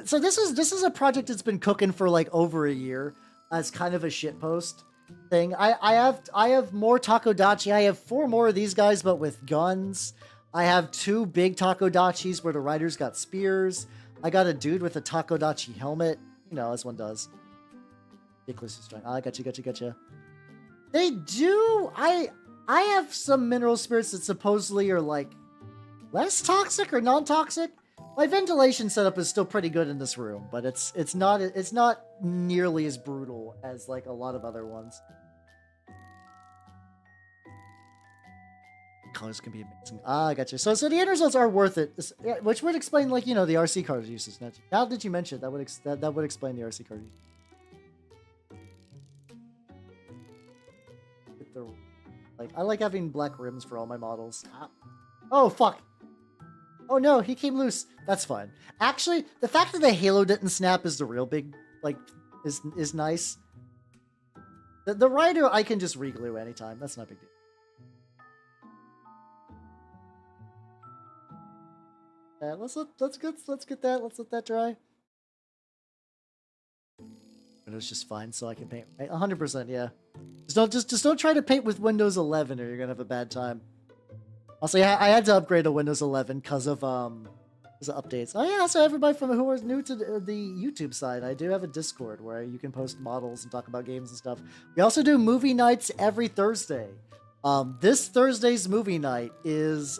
So this is a project that's been cooking for like over a year as kind of a shitpost thing. I have more Takodachis. I have 4 more of these guys, but with guns. I have 2 big Takodachis where the riders got spears. I got a dude with a Takodachi helmet. You know, as one does. Ridiculously strong. I gotcha. They do. I have some mineral spirits that supposedly are like less toxic or non-toxic. My ventilation setup is still pretty good in this room, but it's not nearly as brutal as like a lot of other ones. Colors can be amazing. Ah, I gotcha. So the end results are worth it, which would explain like the RC card uses. Now that you mentioned, that would explain the RC card. Like I like having black rims for all my models. Oh fuck. Oh no, he came loose. That's fine. Actually, the fact that the halo didn't snap is the real big like is nice. The rider I can just reglue anytime. That's not a big deal. Let's get that. Let's let that dry. Windows just fine, so I can paint. 100%, yeah. Just don't try to paint with Windows 11, or you're gonna have a bad time. Also, yeah, I had to upgrade to Windows 11 because of updates. Oh yeah, so everybody from who is new to the YouTube side, I do have a Discord where you can post models and talk about games and stuff. We also do movie nights every Thursday. This Thursday's movie night is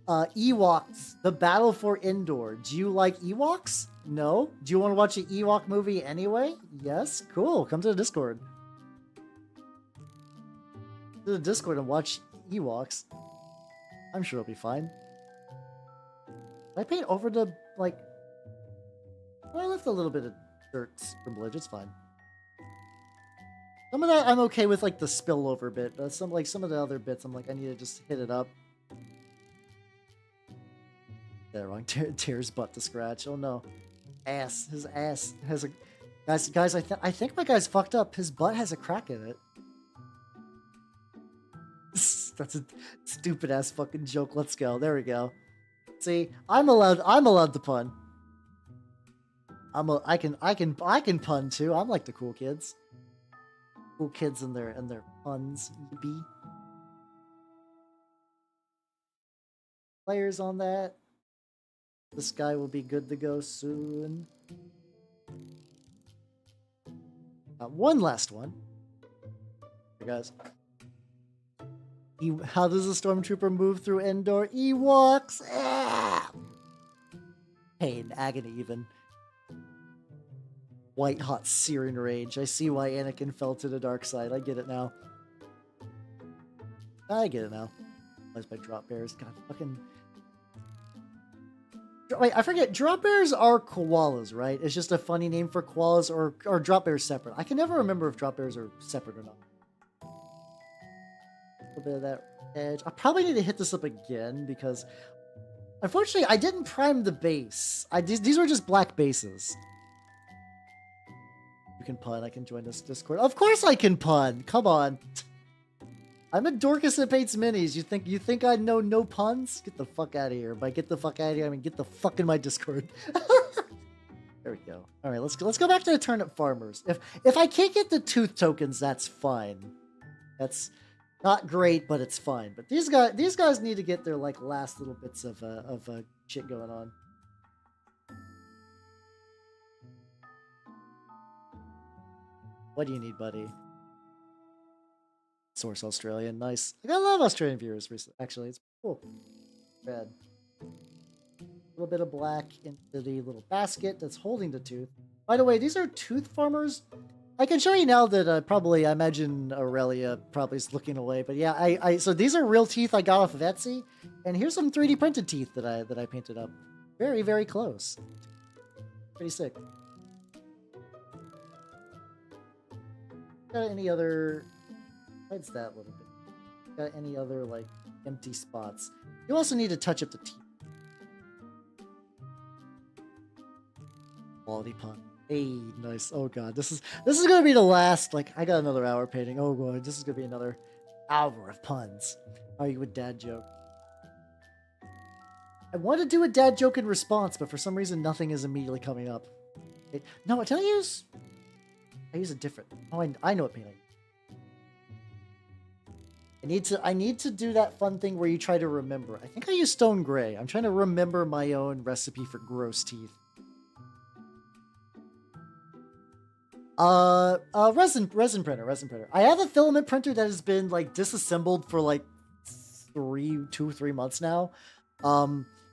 Ewoks, The Battle for Endor. Do you like Ewoks? No? Do you want to watch an Ewok movie anyway? Yes? Cool. Come to the Discord. To the Discord and watch Ewoks. I'm sure it'll be fine. Did I paint over the, like... I left a little bit of dirt scribblage. It's fine. Some of that I'm okay with, like, the spillover bit. But some of the other bits, I'm like, I need to just hit it up. Yeah, wrong. Tears butt to scratch. Oh no. Ass. His ass has a... Guys, I think my guy's fucked up. His butt has a crack in it. That's a stupid ass fucking joke. Let's go. There we go. See, I'm allowed to pun. I can pun too. I'm like the cool kids. Cool kids and their puns. Yippee. Players on that. This guy will be good to go soon. One last one. Hey guys. How does a stormtrooper move through Endor? Ewoks! Ah! Pain, agony even. White hot searing rage. I see why Anakin fell to the dark side. I get it now. I get it now. Where's my drop bears? God, fucking... Wait, I forget. Drop bears are koalas, right? It's just a funny name for koalas, or drop bears separate. I can never remember if drop bears are separate or not. A little bit of that edge. I probably need to hit this up again because, unfortunately, I didn't prime the base. These were just black bases. You can pun. I can join this Discord. Of course I can pun. Come on. I'm a Dorcas that paints minis. You think I know no puns? Get the fuck out of here. By get the fuck out of here, I mean get the fuck in my Discord. There we go. All right, let's go back to the turnip farmers. If I can't get the tooth tokens, that's fine. That's not great, but it's fine. But these guys need to get their like last little bits of shit going on. What do you need, buddy? Source Australian, nice. I got a lot of Australian viewers recently. Actually, it's cool. Red. A little bit of black into the little basket that's holding the tooth. By the way, these are tooth farmers. I can show you now that I imagine Aurelia probably is looking away. But yeah, so these are real teeth I got off of Etsy, and here's some 3D printed teeth that I painted up. Very, very close. Pretty sick. Got any other? Besides that little bit. Got any other, like, empty spots? You also need to touch up the teeth. Quality pun. Hey, nice. Oh god, this is gonna be the last, like, I got another hour painting. Oh god, this is gonna be another hour of puns. Are you a dad joke? I want to do a dad joke in response, but for some reason nothing is immediately coming up. No, did I use a different... Oh, I know what painting. I need to do that fun thing where you try to remember. I think I use stone gray. I'm trying to remember my own recipe for gross teeth. Resin printer. I have a filament printer that has been like disassembled for like 2 or 3 months now.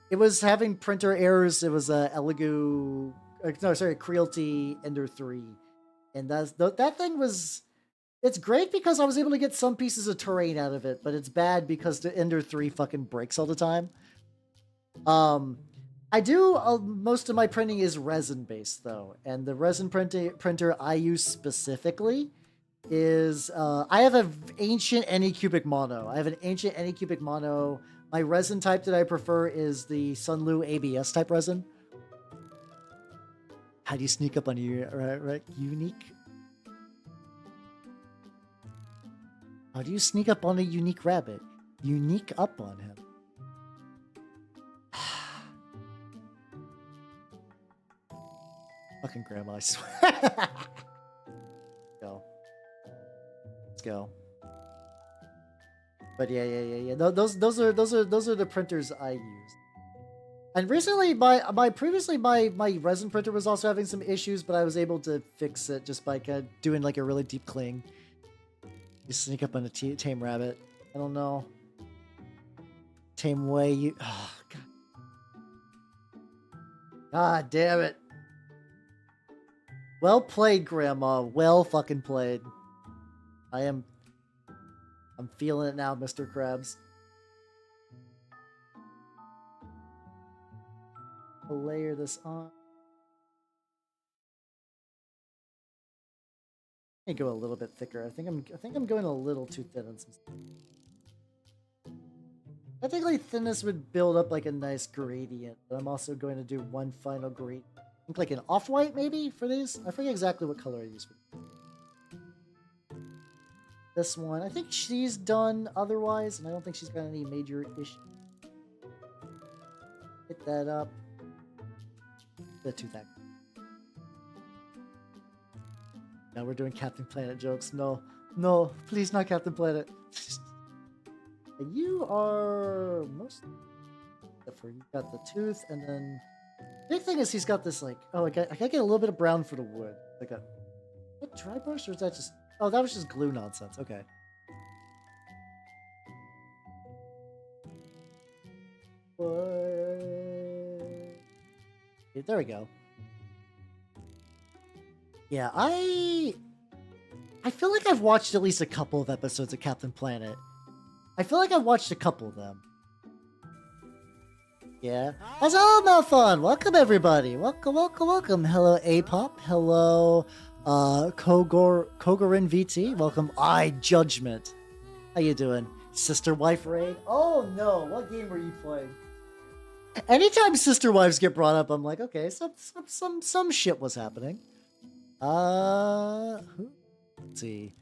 It was having printer errors. It was a Elegoo, no, sorry, Crealty Ender 3, and that thing was. It's great because I was able to get some pieces of terrain out of it, but it's bad because the Ender 3 fucking breaks all the time. I do most of my printing is resin based though, and the resin printer I use specifically is I have an ancient Anycubic mono. I have an ancient Anycubic mono. My resin type that I prefer is the Sunlu ABS type resin. How do you sneak up on you? Right, unique. How do you sneak up on a unique rabbit? Unique up on him. Fucking grandma, I swear. Go. Let's go. But yeah. Those are the printers I use. And recently, my resin printer was also having some issues, but I was able to fix it just by kind of doing like a really deep clean. You sneak up on a tame rabbit. I don't know. Tame way you. Oh god. God damn it. Well played, Grandma. Well fucking played. I'm feeling it now, Mr. Krabs. I'll layer this on. Let me go a little bit thicker. I think I'm going a little too thin on some stuff. I think like thinness would build up like a nice gradient, but I'm also going to do one final gradient. I think like an off-white maybe for these. I forget exactly what color I use for these. This one, I think she's done otherwise, and I don't think she's got any major issues. Hit that up. The tooth act. Now we're doing Captain Planet jokes. No, please not Captain Planet. You are most. You got the tooth, and then the big thing is he's got this like. Oh, I gotta get a little bit of brown for the wood. Like a what, dry brush, or is that just? Oh, that was just glue nonsense. Okay. Okay, there we go. Yeah, I feel like I've watched at least a couple of episodes of Captain Planet. I feel like I've watched a couple of them. Yeah. That's all about fun. Welcome everybody. Welcome. Hello Apop. Hello Kogorin VT. Welcome I Judgment. How you doing? Sister Wife Raid? Oh no, what game were you playing? Anytime sister wives get brought up, I'm like, okay, some shit was happening. Let's see.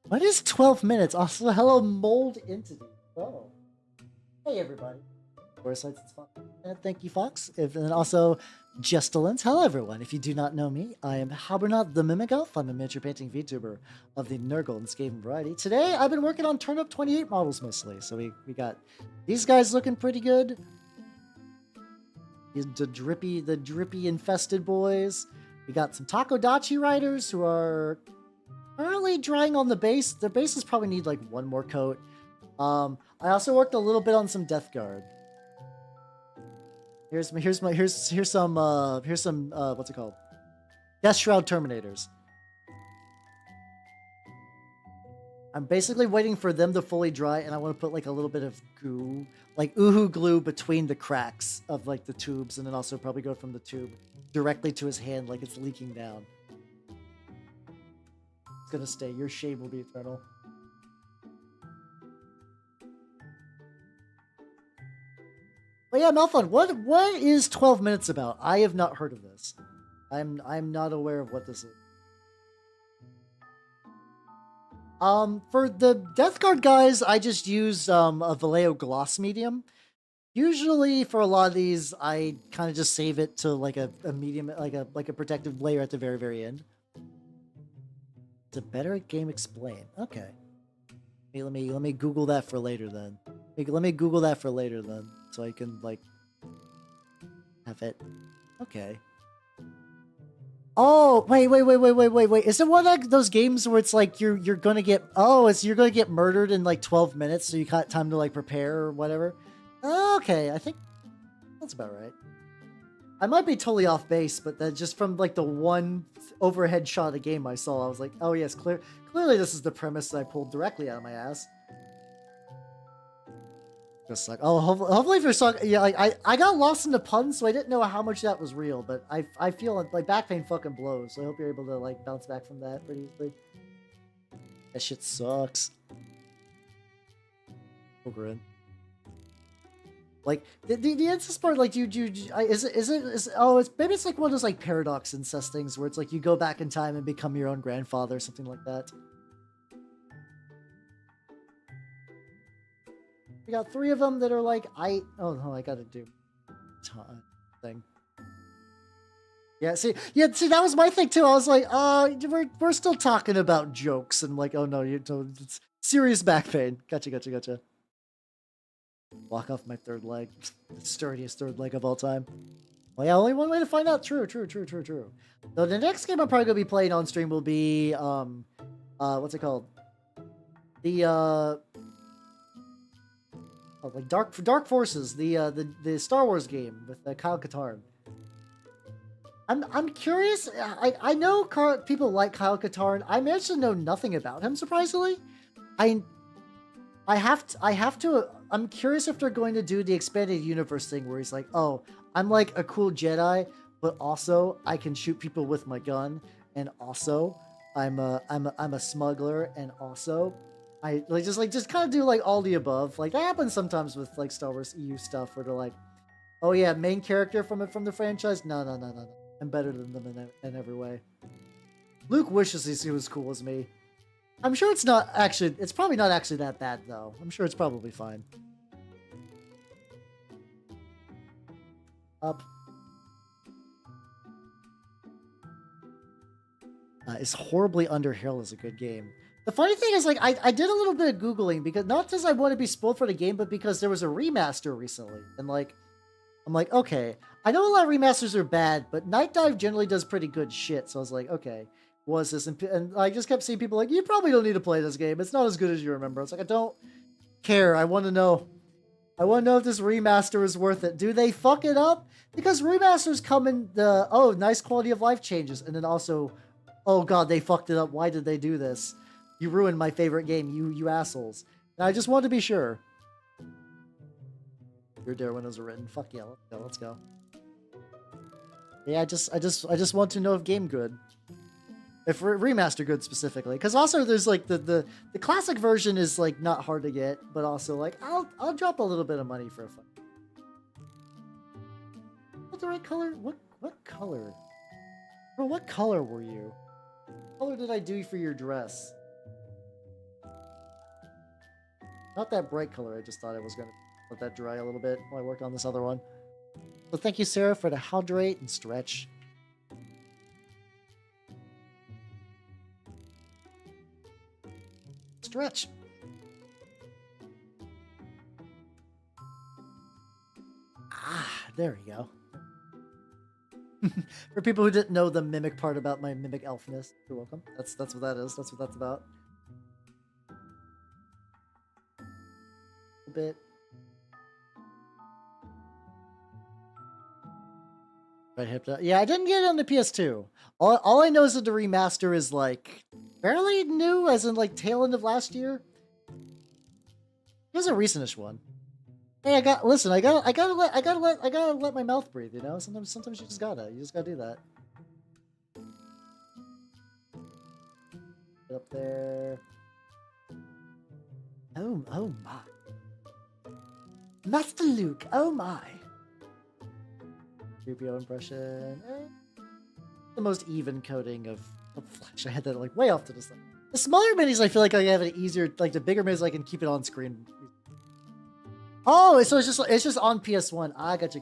What is 12 minutes? Also, hello, Mold Entity. Oh. Hey, everybody. Thank you, Fox. And also, Justalins. Hello, everyone. If you do not know me, I am Habernot the Mimic Elf. I'm a miniature painting VTuber of the Nurgle and Skaven variety. Today, I've been working on Turnip28 models mostly. So we got these guys looking pretty good. The drippy infested boys. We got some Takodachi riders who are currently drying on the base. Their bases probably need like one more coat. I also worked a little bit on some Death Guard. Here's some what's it called? Death Shroud Terminators. I'm basically waiting for them to fully dry, and I want to put like a little bit of goo, like Uhu glue between the cracks of like the tubes, and then also probably go from the tube directly to his hand like it's leaking down. It's gonna stay. Your shade will be eternal. But yeah, Malfun, what is 12 minutes about? I have not heard of this. I'm not aware of what this is. For the Death Guard guys, I just use a Vallejo gloss medium. Usually for a lot of these, I kind of just save it to like a medium, like a protective layer at the very, very end. It's a better game explain. Okay. Hey, let me Google that for later then. Let me Google that for later then, so I can like have it. Okay. Oh, wait. Is it one of those games where it's like you're gonna get you're gonna get murdered in like 12 minutes, so you got time to like prepare or whatever? Okay, I think that's about right. I might be totally off base, but then just from like the one overhead shot of the game I saw, I was like, oh yes, clearly this is the premise that I pulled directly out of my ass. Just like, oh, hopefully for some, yeah, like I got lost in the puns, so I didn't know how much that was real, but I feel like back pain fucking blows, so I hope you're able to like bounce back from that pretty easily. That shit sucks. Over in. Like the incest part, like is it oh it's maybe it's like one of those like paradox incest things where it's like you go back in time and become your own grandfather or something like that. We got 3 of them that are like oh no, I gotta do time thing. Yeah, see that was my thing too. I was like, we're still talking about jokes and like, oh no, it's serious back pain. Gotcha. Walk off my third leg. The sturdiest third leg of all time. Well, yeah, only one way to find out. True. So the next game I'm probably gonna be playing on stream will be what's it called? The like Dark Forces, the Star Wars game with Kyle Katarn. I'm curious. I know people like Kyle Katarn. I managed to know nothing about him, surprisingly. I have to. I'm curious if they're going to do the expanded universe thing where he's like, oh, I'm like a cool Jedi, but also I can shoot people with my gun, and also I'm a smuggler, and also I just kind of do like all the above. Like that happens sometimes with like Star Wars EU stuff where they're like, oh yeah, main character from the franchise. No. I'm better than them in every way. Luke wishes he was cool as me. I'm sure it's not actually. It's probably not actually that bad though. I'm sure it's probably fine. Up. Is Horribly Under Hill is a good game. The funny thing is, like, I did a little bit of Googling because not because I want to be spoiled for the game, but because there was a remaster recently. And, like, I'm like, okay, I know a lot of remasters are bad, but Night Dive generally does pretty good shit. So I was like, okay, what's this? And I just kept seeing people like, you probably don't need to play this game. It's not as good as you remember. It's like, I don't care. I want to know. I want to know if this remaster is worth it. Do they fuck it up? Because remasters come in the, oh, nice quality of life changes. And then also, oh god, they fucked it up. Why did they do this? You ruined my favorite game, you assholes. And I just want to be sure. Your dare windows are written. Fuck yeah, let's go. Yeah, I just want to know if game good. If remaster good specifically. Because also there's like the classic version is like not hard to get, but also like I'll drop a little bit of money for a fun. What the right color? What color? Bro, what color were you? What color did I do for your dress? Not that bright color. I just thought I was gonna let that dry a little bit while I worked on this other one. So thank you, Sarah, for the hydrate and stretch. Stretch. Ah, there we go. For people who didn't know the mimic part about my mimic elfness, you're welcome. That's what that is. That's what that's about. A bit. Right hip. Yeah, I didn't get it on the PS2. All I know is that the remaster is like fairly new, as in like tail end of last year. It was a recentish one. Hey, I gotta let my mouth breathe, you know? Sometimes you just gotta do that. Get up there. Oh my. Master Luke, oh my. 3PO impression. The most even coding of Flash. I had that like way off to the side. The smaller minis, I feel like I have it easier. Like the bigger minis, I can keep it on screen. Oh, so it's just on PS1. Ah, gotcha.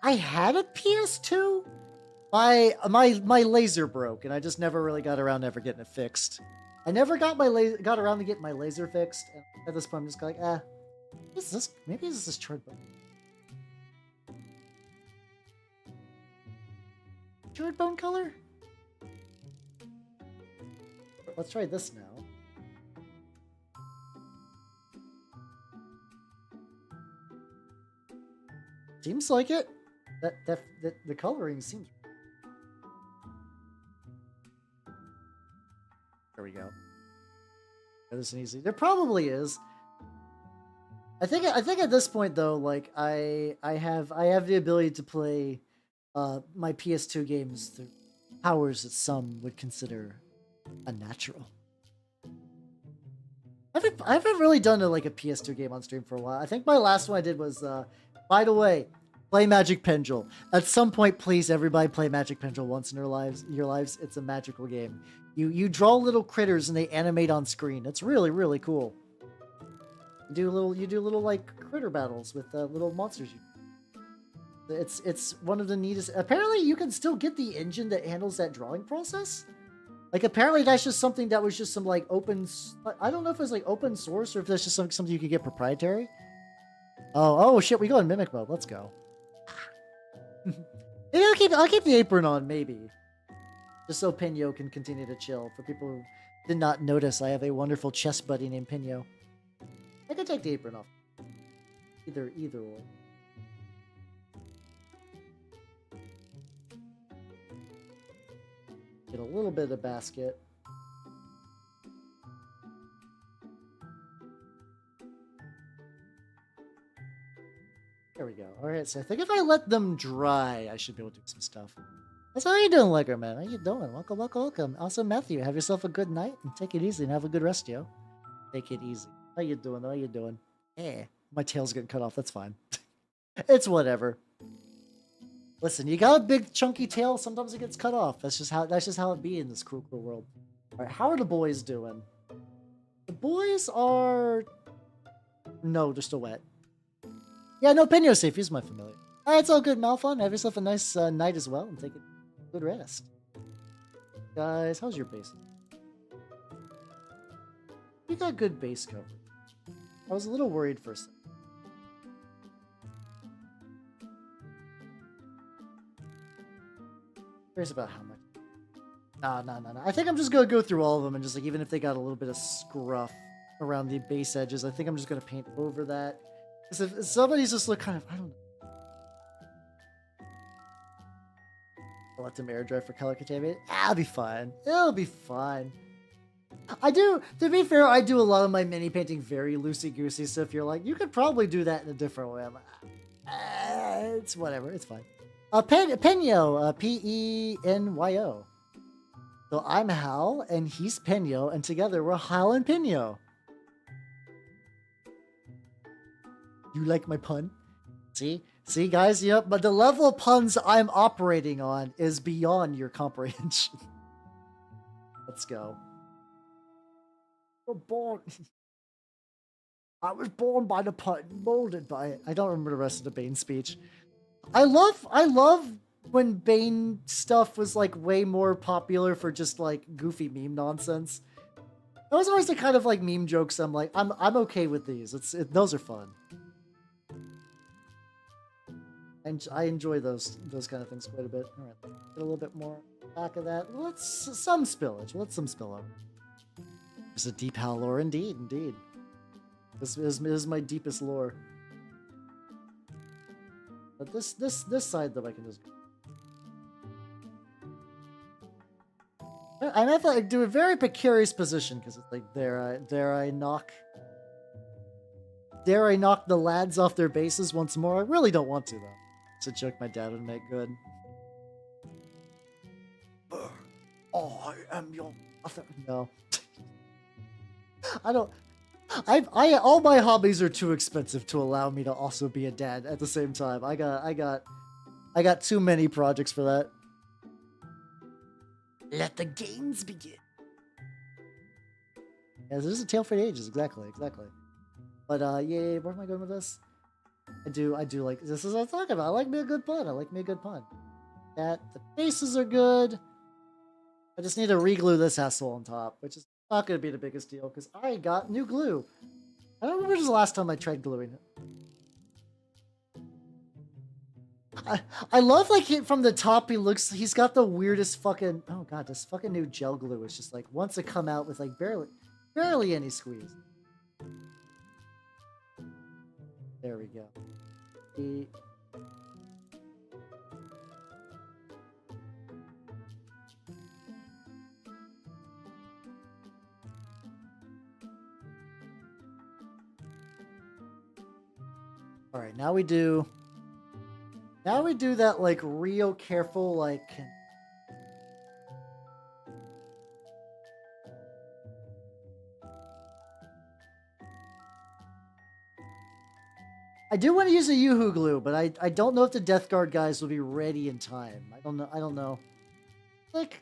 I had a PS2. My laser broke, and I just never really got around to ever getting it fixed. I never got around to getting my laser fixed. And at this point, I'm just like, is this? Maybe this is charred button. Short bone color? Let's try this now. Seems like it. The coloring seems. There we go. This is easy. There probably is. I think at this point though, like I have the ability to play my PS2 games through powers that some would consider unnatural. I haven't really done a PS2 game on stream for a while. I think my last one I did was by the way, play Magic Pendule. At some point, please, everybody play Magic Pendule once in your lives. It's a magical game. You draw little critters and they animate on screen. It's really, really cool. You do little like critter battles with little monsters. It's one of the neatest. Apparently, you can still get the engine that handles that drawing process. Like apparently, that's just something that was just some like open. I don't know if it's like open source or if that's just something you could get proprietary. Oh shit! We go in mimic mode. Let's go. Maybe I'll keep the apron on, maybe, just so Pinyo can continue to chill. For people who did not notice, I have a wonderful chest buddy named Pinyo. I could take the apron off. Either or. Get a little bit of basket. There we go. Alright, so I think if I let them dry, I should be able to do some stuff. That's how you doing, Legger Man? How you doing? Welcome, welcome, welcome. Also, Matthew, have yourself a good night and take it easy and have a good rest, yo. Take it easy. How you doing? How you doing? Yeah, my tail's getting cut off. That's fine. It's whatever. Listen, you got a big chunky tail. Sometimes it gets cut off. That's just how it be in this cruel world. All right, how are the boys doing? The boys are no, they're still wet. Yeah, no, Pinyo's safe. He's my familiar. All right, it's all good, Malfon. Have yourself a nice night as well and take a good rest. Guys, how's your base? You got good base coverage. I was a little worried for a second. Curious about how much. No. I think I'm just gonna go through all of them and just like, even if they got a little bit of scruff around the base edges, I think I'm just gonna paint over that. Because if somebody's just look kind of, I don't know. I'll let them air dry for color contaminate. I'll be fine. It'll be fine. To be fair, I do a lot of my mini painting very loosey-goosey, so if you're like, you could probably do that in a different way, I'm like, it's whatever, it's fine. Penyo, P-E-N-Y-O. So I'm Hal, and he's Penyo, and together we're Hal and Penyo. You like my pun? See, guys, yep, but the level of puns I'm operating on is beyond your comprehension. Let's go. I was born by the pun, molded by it. I don't remember the rest of the Bane speech. I love when Bane stuff was like way more popular for just like goofy meme nonsense. Those are always the kind of like meme jokes I'm like, I'm okay with these. Those are fun. And I enjoy those kind of things quite a bit. All right, get a little bit more back of that. Some spillage. Let's some spill over. There's a deep Hal lore, indeed. This is my deepest lore. But this side though, I can just. I have to like, do a very precarious position because it's like dare I knock the lads off their bases once more. I really don't want to though. It's a joke my dad would make good. I am your mother. No. All my hobbies are too expensive to allow me to also be a dad at the same time. I got too many projects for that. Let the games begin. Yeah, this is a tale for the ages, exactly. But yeah, where am I going with this? I do like this is what I'm talking about. I like me a good pun. That the faces are good. I just need to re-glue this asshole on top, which is not going to be the biggest deal because I got new glue. I don't remember the last time I tried gluing it. I love like from the top he looks. He's got the weirdest fucking. Oh god, this fucking new gel glue is just like wants to come out with like barely any squeeze. There we go. All right, now we do that like real careful like. I do want to use a Yoo-hoo glue, but I don't know if the Death Guard guys will be ready in time. I don't know. Like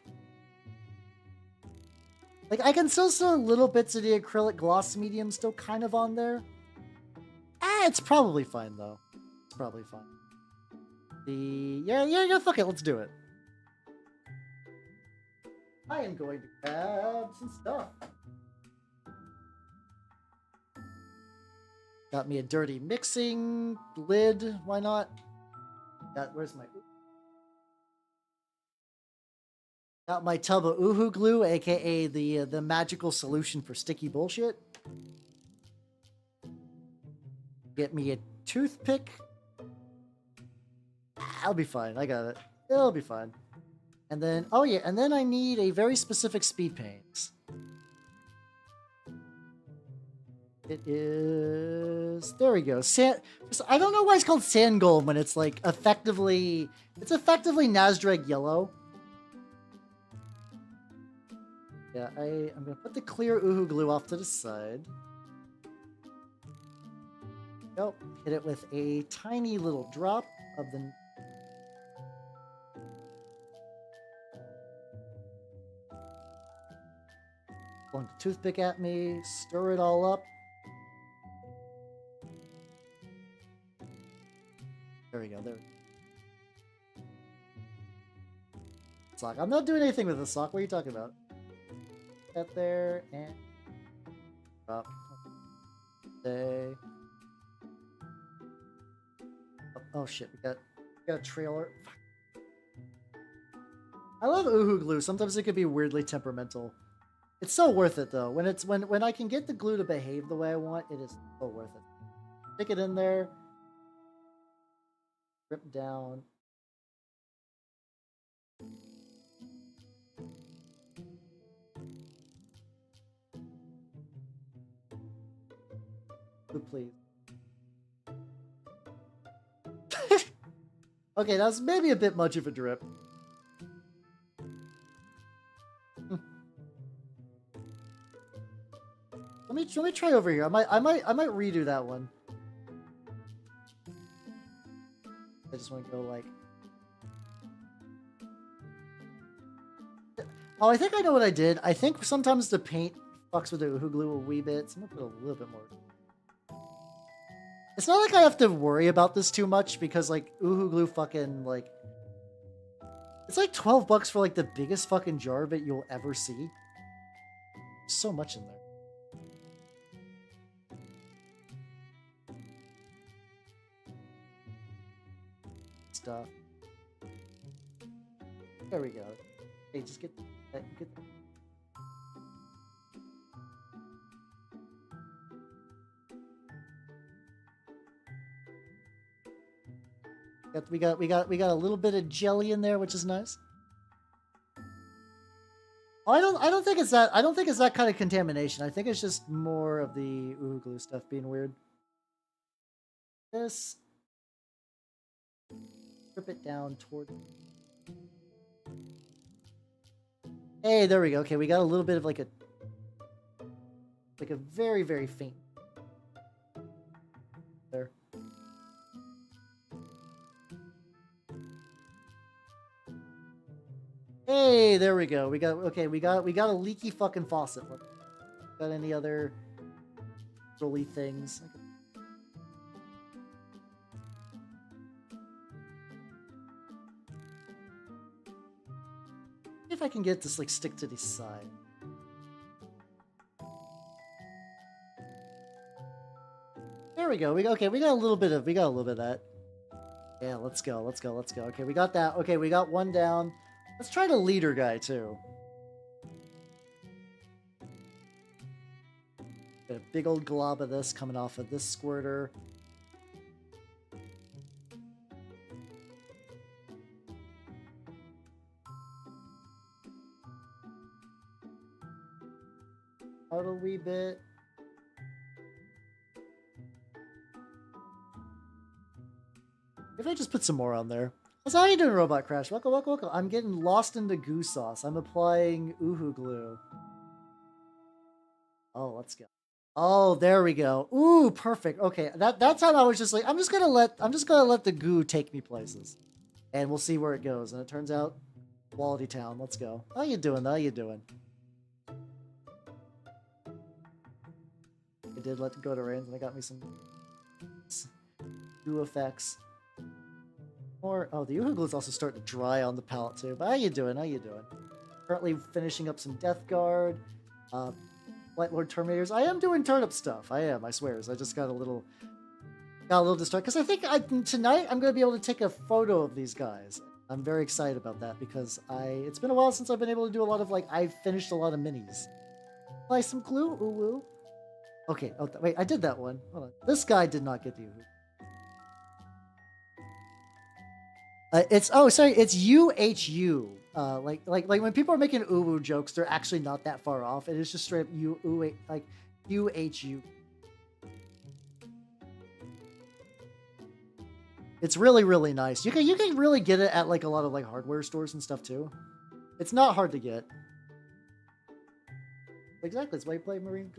I can still see little bits of the acrylic gloss medium still kind of on there. It's probably fine though. It's probably fine. Yeah, fuck it, let's do it. I am going to grab some stuff. Got me a dirty mixing lid, why not? Where's my... Got my tub of Uhu glue, aka the magical solution for sticky bullshit. Get me a toothpick. I'll be fine. I got it. It'll be fine. And then, oh yeah, and then I need a very specific speed paints. It is... There we go. I don't know why it's called sand gold when it's like effectively... It's effectively Nazdrag yellow. Yeah, I'm going to put the clear Uhu glue off to the side. Nope. Hit it with a tiny little drop of the... Point the toothpick at me, stir it all up. There we go, there we go. Sock. I'm not doing anything with the sock. What are you talking about? That there, and... Drop. Stay. Oh shit, we got a trailer. I love Uhu glue. Sometimes it can be weirdly temperamental. It's so worth it though. When I can get the glue to behave the way I want, it is so worth it. Stick it in there. Rip down. Glue, please. Okay, that's maybe a bit much of a drip. Let me try over here. I might redo that one. I just want to go like... Oh, I think I know what I did. I think sometimes the paint fucks with the Uhu glue a wee bit, so I'm gonna put a little bit more. It's not like I have to worry about this too much because like Uhu glue fucking like... It's like $12 for like the biggest fucking jar of it you'll ever see. There's so much in there. Stuff. There we go. Hey, just get that. We got a little bit of jelly in there, which is nice. Oh, I don't think it's that. I don't think it's that kind of contamination. I think it's just more of the Uhu glue stuff being weird. This. Strip it down toward... Hey, there we go. Okay, we got a little bit of like a very, very faint there. Hey, there we go. We got a leaky fucking faucet. Got any other silly things? If I can get this like stick to the side. There we go. We got a little bit of that. Yeah, let's go. Let's go. Let's go. Okay, we got that. Okay, we got one down. Let's try the leader guy too. Got a big old glob of this coming off of this squirter. Out a wee bit. If I just put some more on there. So how you doing, Robot Crash? Welcome, welcome, welcome. I'm getting lost into goo sauce. I'm applying Uhu glue. Oh, let's go. Oh, there we go. Ooh, perfect. Okay, that time I was just like, I'm just gonna let the goo take me places, and we'll see where it goes. And it turns out, Quality Town. Let's go. How you doing? How you doing? I did let it go to rains, and I got me some goo effects. Or oh, the Uhu glue is also starting to dry on the palette too. But how you doing? How you doing? Currently finishing up some Death Guard. Light Lord Terminators. I am doing turnip stuff. I am, I swear. I just got a little distracted because I think tonight I'm going to be able to take a photo of these guys. I'm very excited about that because it's been a while since I've been able to do a lot of I've finished a lot of minis. Apply some glue, ooh woo. Okay, oh wait, I did that one. Hold on. This guy did not get the Uhu. It's UHU. Like when people are making uwu jokes, they're actually not that far off. It is just straight up UHU. It's really, really nice. You can really get it at a lot of hardware stores and stuff too. It's not hard to get. Exactly, that's why you play Marine.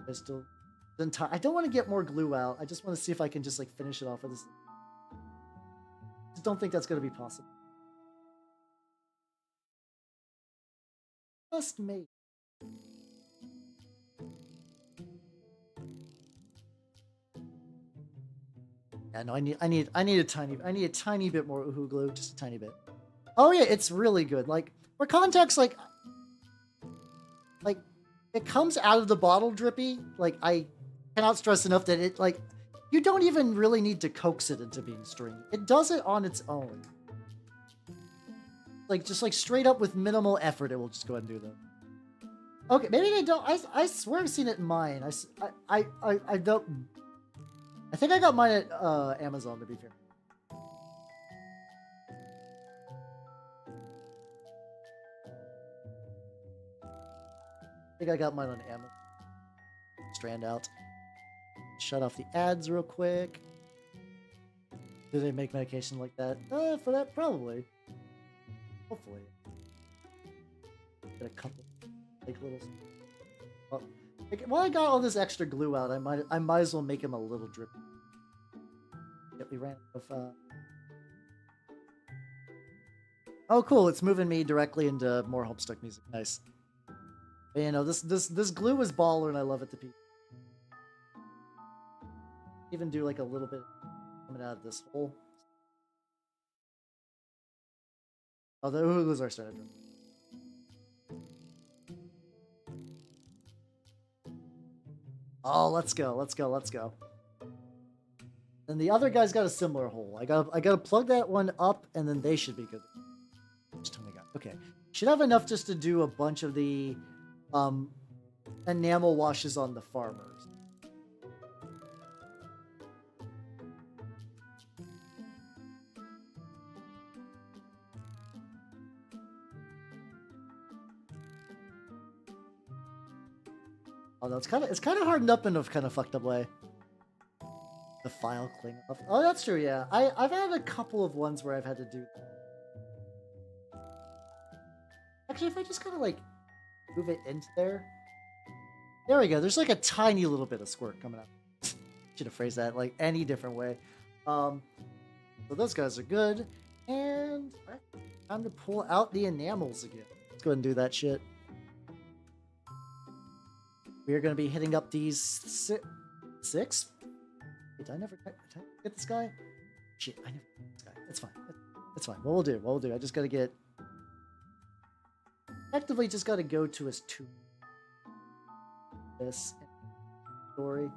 I don't want to get more glue out. I just want to see if I can just finish it off with this. I just don't think that's going to be possible. Just me. Yeah, no, I need a tiny bit more Uhu glue, just a tiny bit. Oh yeah, it's really good. For context, it comes out of the bottle drippy. I cannot stress enough that it you don't even really need to coax it into being stringy. It does it on its own. Just straight up with minimal effort, it will just go ahead and do that. Okay, maybe they don't. I swear I've seen it in mine. I don't. I think I got mine at Amazon, to be fair. I think I got mine on Amazon. Strand out. Shut off the ads real quick. Do they make medication like that? For that, probably. Hopefully. Get a couple, little. Well, while I got all this extra glue out, I might as well make him a little drippy. Yep, we ran out of. Oh, cool! It's moving me directly into more Homestuck music. Nice. But, you know, this glue is baller, and I love it to pieces. Even do a little bit coming out of this hole. Oh, the Uhulus are starting to drip. Oh, let's go, let's go, let's go. And the other guy's got a similar hole. I gotta plug that one up, and then they should be good. Okay, should have enough just to do a bunch of the enamel washes on the farmers. Oh no, it's kind of hardened up in a kind of fucked up way. The file cling up. Oh, that's true. Yeah, I've had a couple of ones where I've had to do that. Actually, if I just kind of move it into there, there we go. There's a tiny little bit of squirt coming out. Should have phrased that any different way. So those guys are good, and time to pull out the enamels again. Let's go ahead and do that shit. We are going to be hitting up these six. Wait, did I never get this guy? Shit, I never get this guy. It's fine. It's fine. What we'll do. I just got to get. Effectively, just got to go to his tomb. This story.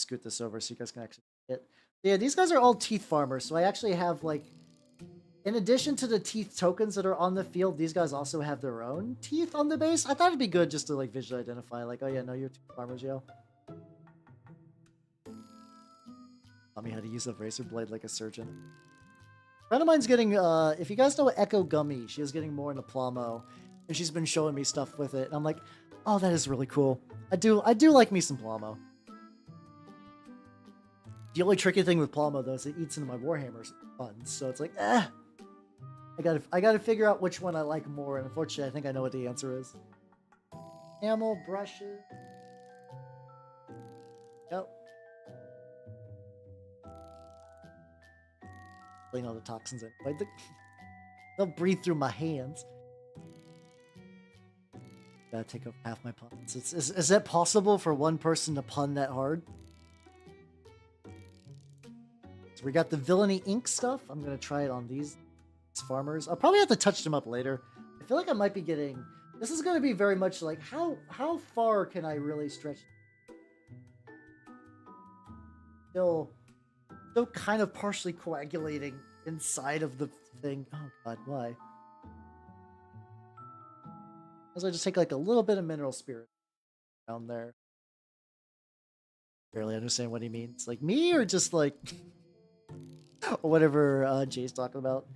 scoot this over so you guys can actually see it. Yeah, these guys are all teeth farmers, so I actually have like, in addition to the teeth tokens that are on the field, these guys also have their own teeth on the base. I thought it'd be good just to like visually identify, like, oh yeah, no, you're teeth farmers, yo. Taught me how to use a razor blade like a surgeon. A friend of mine's getting, if you guys know Echo Gummy, she is getting more into Plomo, and she's been showing me stuff with it, and I'm like, oh, that is really cool. I do like me some Plomo. The only tricky thing with Plomo though is it eats into my Warhammer's funds, so it's like, I gotta figure out which one I like more, and unfortunately, I think I know what the answer is. Enamel brushes. Yep. Clean all the toxins in. They'll breathe through my hands. Gotta take up half my puns. Is it possible for one person to pun that hard? So we got the Villainy Ink stuff. I'm gonna try it on these farmers. I'll probably have to touch them up later. I feel like I might be getting... This is gonna be very much like, how far can I really stretch? Still kind of partially coagulating inside of the thing. Oh god, why? As I just take like a little bit of mineral spirit down there. Barely understand what he means. Like me or just like whatever Jay's talking about.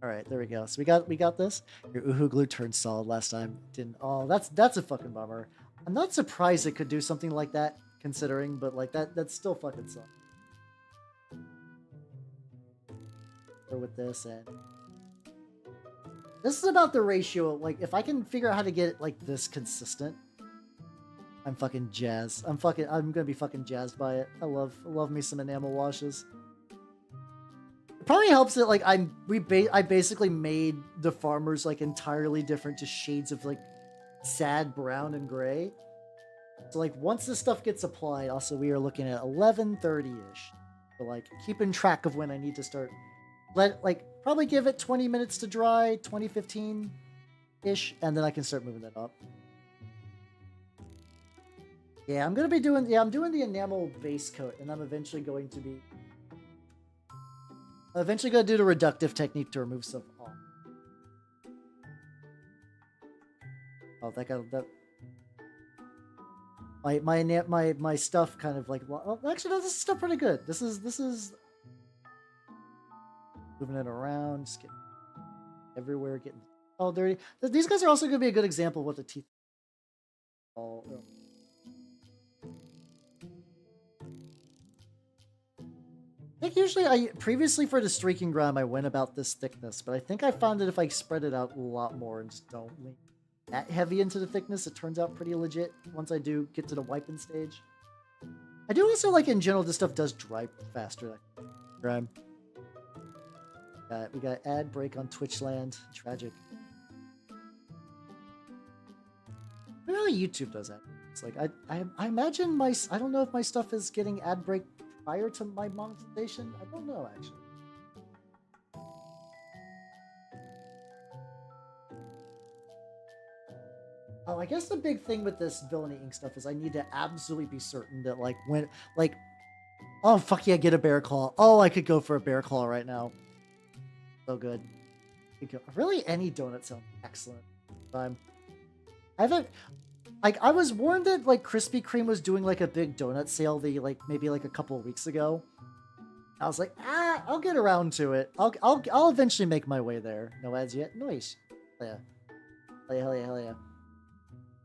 All right, there we go. So we got this. Your Uhu glue turned solid last time. Didn't. Oh, that's a fucking bummer. I'm not surprised it could do something like that, considering, but like that's still fucking sucks. With this, and this is about the ratio. Like, if I can figure out how to get it like this consistent, I'm fucking jazzed. I'm gonna be fucking jazzed by it. I love me some enamel washes. It probably helps that like I basically made the farmers like entirely different, just shades of like sad brown and gray. So like once this stuff gets applied, also we are looking at 11:30-ish. So like keeping track of when I need to start. Probably give it 20 minutes to dry, 20-15-ish, and then I can start moving that up. Yeah, I'm doing the enamel base coat, and I'm eventually going to do the reductive technique to remove stuff off. Oh, my stuff kind of like, well, actually no, this is still pretty good. This is moving it around, just getting everywhere, getting all dirty. These guys are also going to be a good example of what the teeth all. I think usually previously for the streaking grime I went about this thickness, but I think I found that if I spread it out a lot more and just don't lean that heavy into the thickness, it turns out pretty legit once I do get to the wiping stage. I do also like in general this stuff does dry faster. Like grime. We got ad break on Twitchland. Tragic. Really, YouTube does that. It's like I imagine I don't know if my stuff is getting ad break prior to my monetization. I don't know actually. Oh, I guess the big thing with this Villainy Ink stuff is I need to absolutely be certain that oh fuck yeah, get a bear claw. Oh, I could go for a bear claw right now. So good. Really, any donut sounds excellent. I haven't... Like, I was warned that, like, Krispy Kreme was doing, like, a big donut sale maybe, like, a couple of weeks ago. I was like, I'll get around to it. I'll eventually make my way there. No ads yet? Nice. Hell yeah. Hell yeah.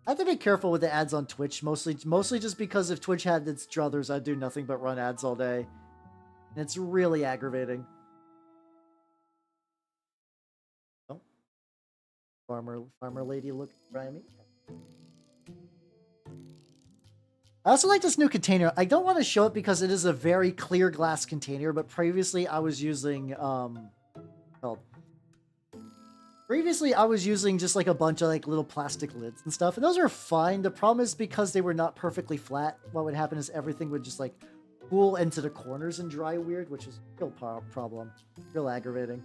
I have to be careful with the ads on Twitch, mostly just because if Twitch had its druthers, I'd do nothing but run ads all day. And it's really aggravating. Farmer lady look grimy. I also like this new container. I don't want to show it because it is a very clear glass container, but previously I was using just like a bunch of like little plastic lids and stuff, and those are fine. The problem is because they were not perfectly flat, what would happen is everything would just like pool into the corners and dry weird, which is a real problem. Real aggravating.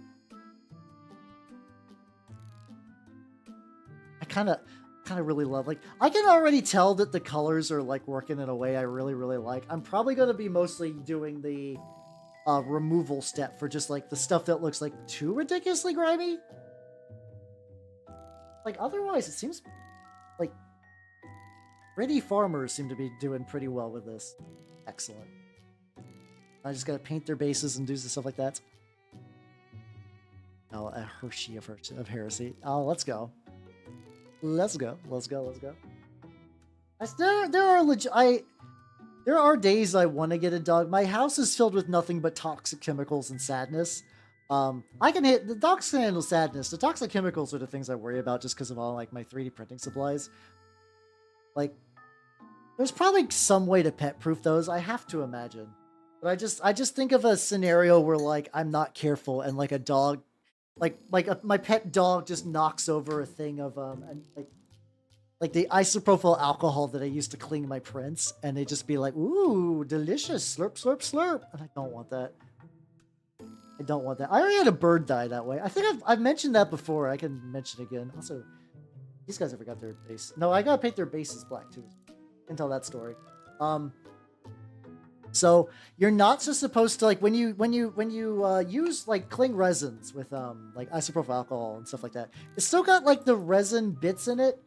kind of really love. Like, I can already tell that the colors are like working in a way I really, really like. I'm probably going to be mostly doing the removal step for just like the stuff that looks like too ridiculously grimy. Like, otherwise, it seems like pretty farmers seem to be doing pretty well with this. Excellent. I just gotta paint their bases and do some stuff like that. Oh, a Hershey of heresy. Oh, let's go. Let's go. Let's go. Let's go. There are days I want to get a dog. My house is filled with nothing but toxic chemicals and sadness. The dogs can handle sadness. The toxic chemicals are the things I worry about just because of all like my 3D printing supplies. Like, there's probably some way to pet proof those. I have to imagine. But I just think of a scenario where like I'm not careful and like a dog, my pet dog just knocks over a thing of like the isopropyl alcohol that I used to clean my prints, and they just be like, "Ooh, delicious! Slurp, slurp, slurp!" And I don't want that. I don't want that. I already had a bird die that way. I think I've mentioned that before. I can mention it again. Also, these guys ever got their base? No, I gotta paint their bases black too. I can tell that story. So you're not just supposed to like when you use like cling resins with like isopropyl alcohol and stuff like that. It's still got like the resin bits in it,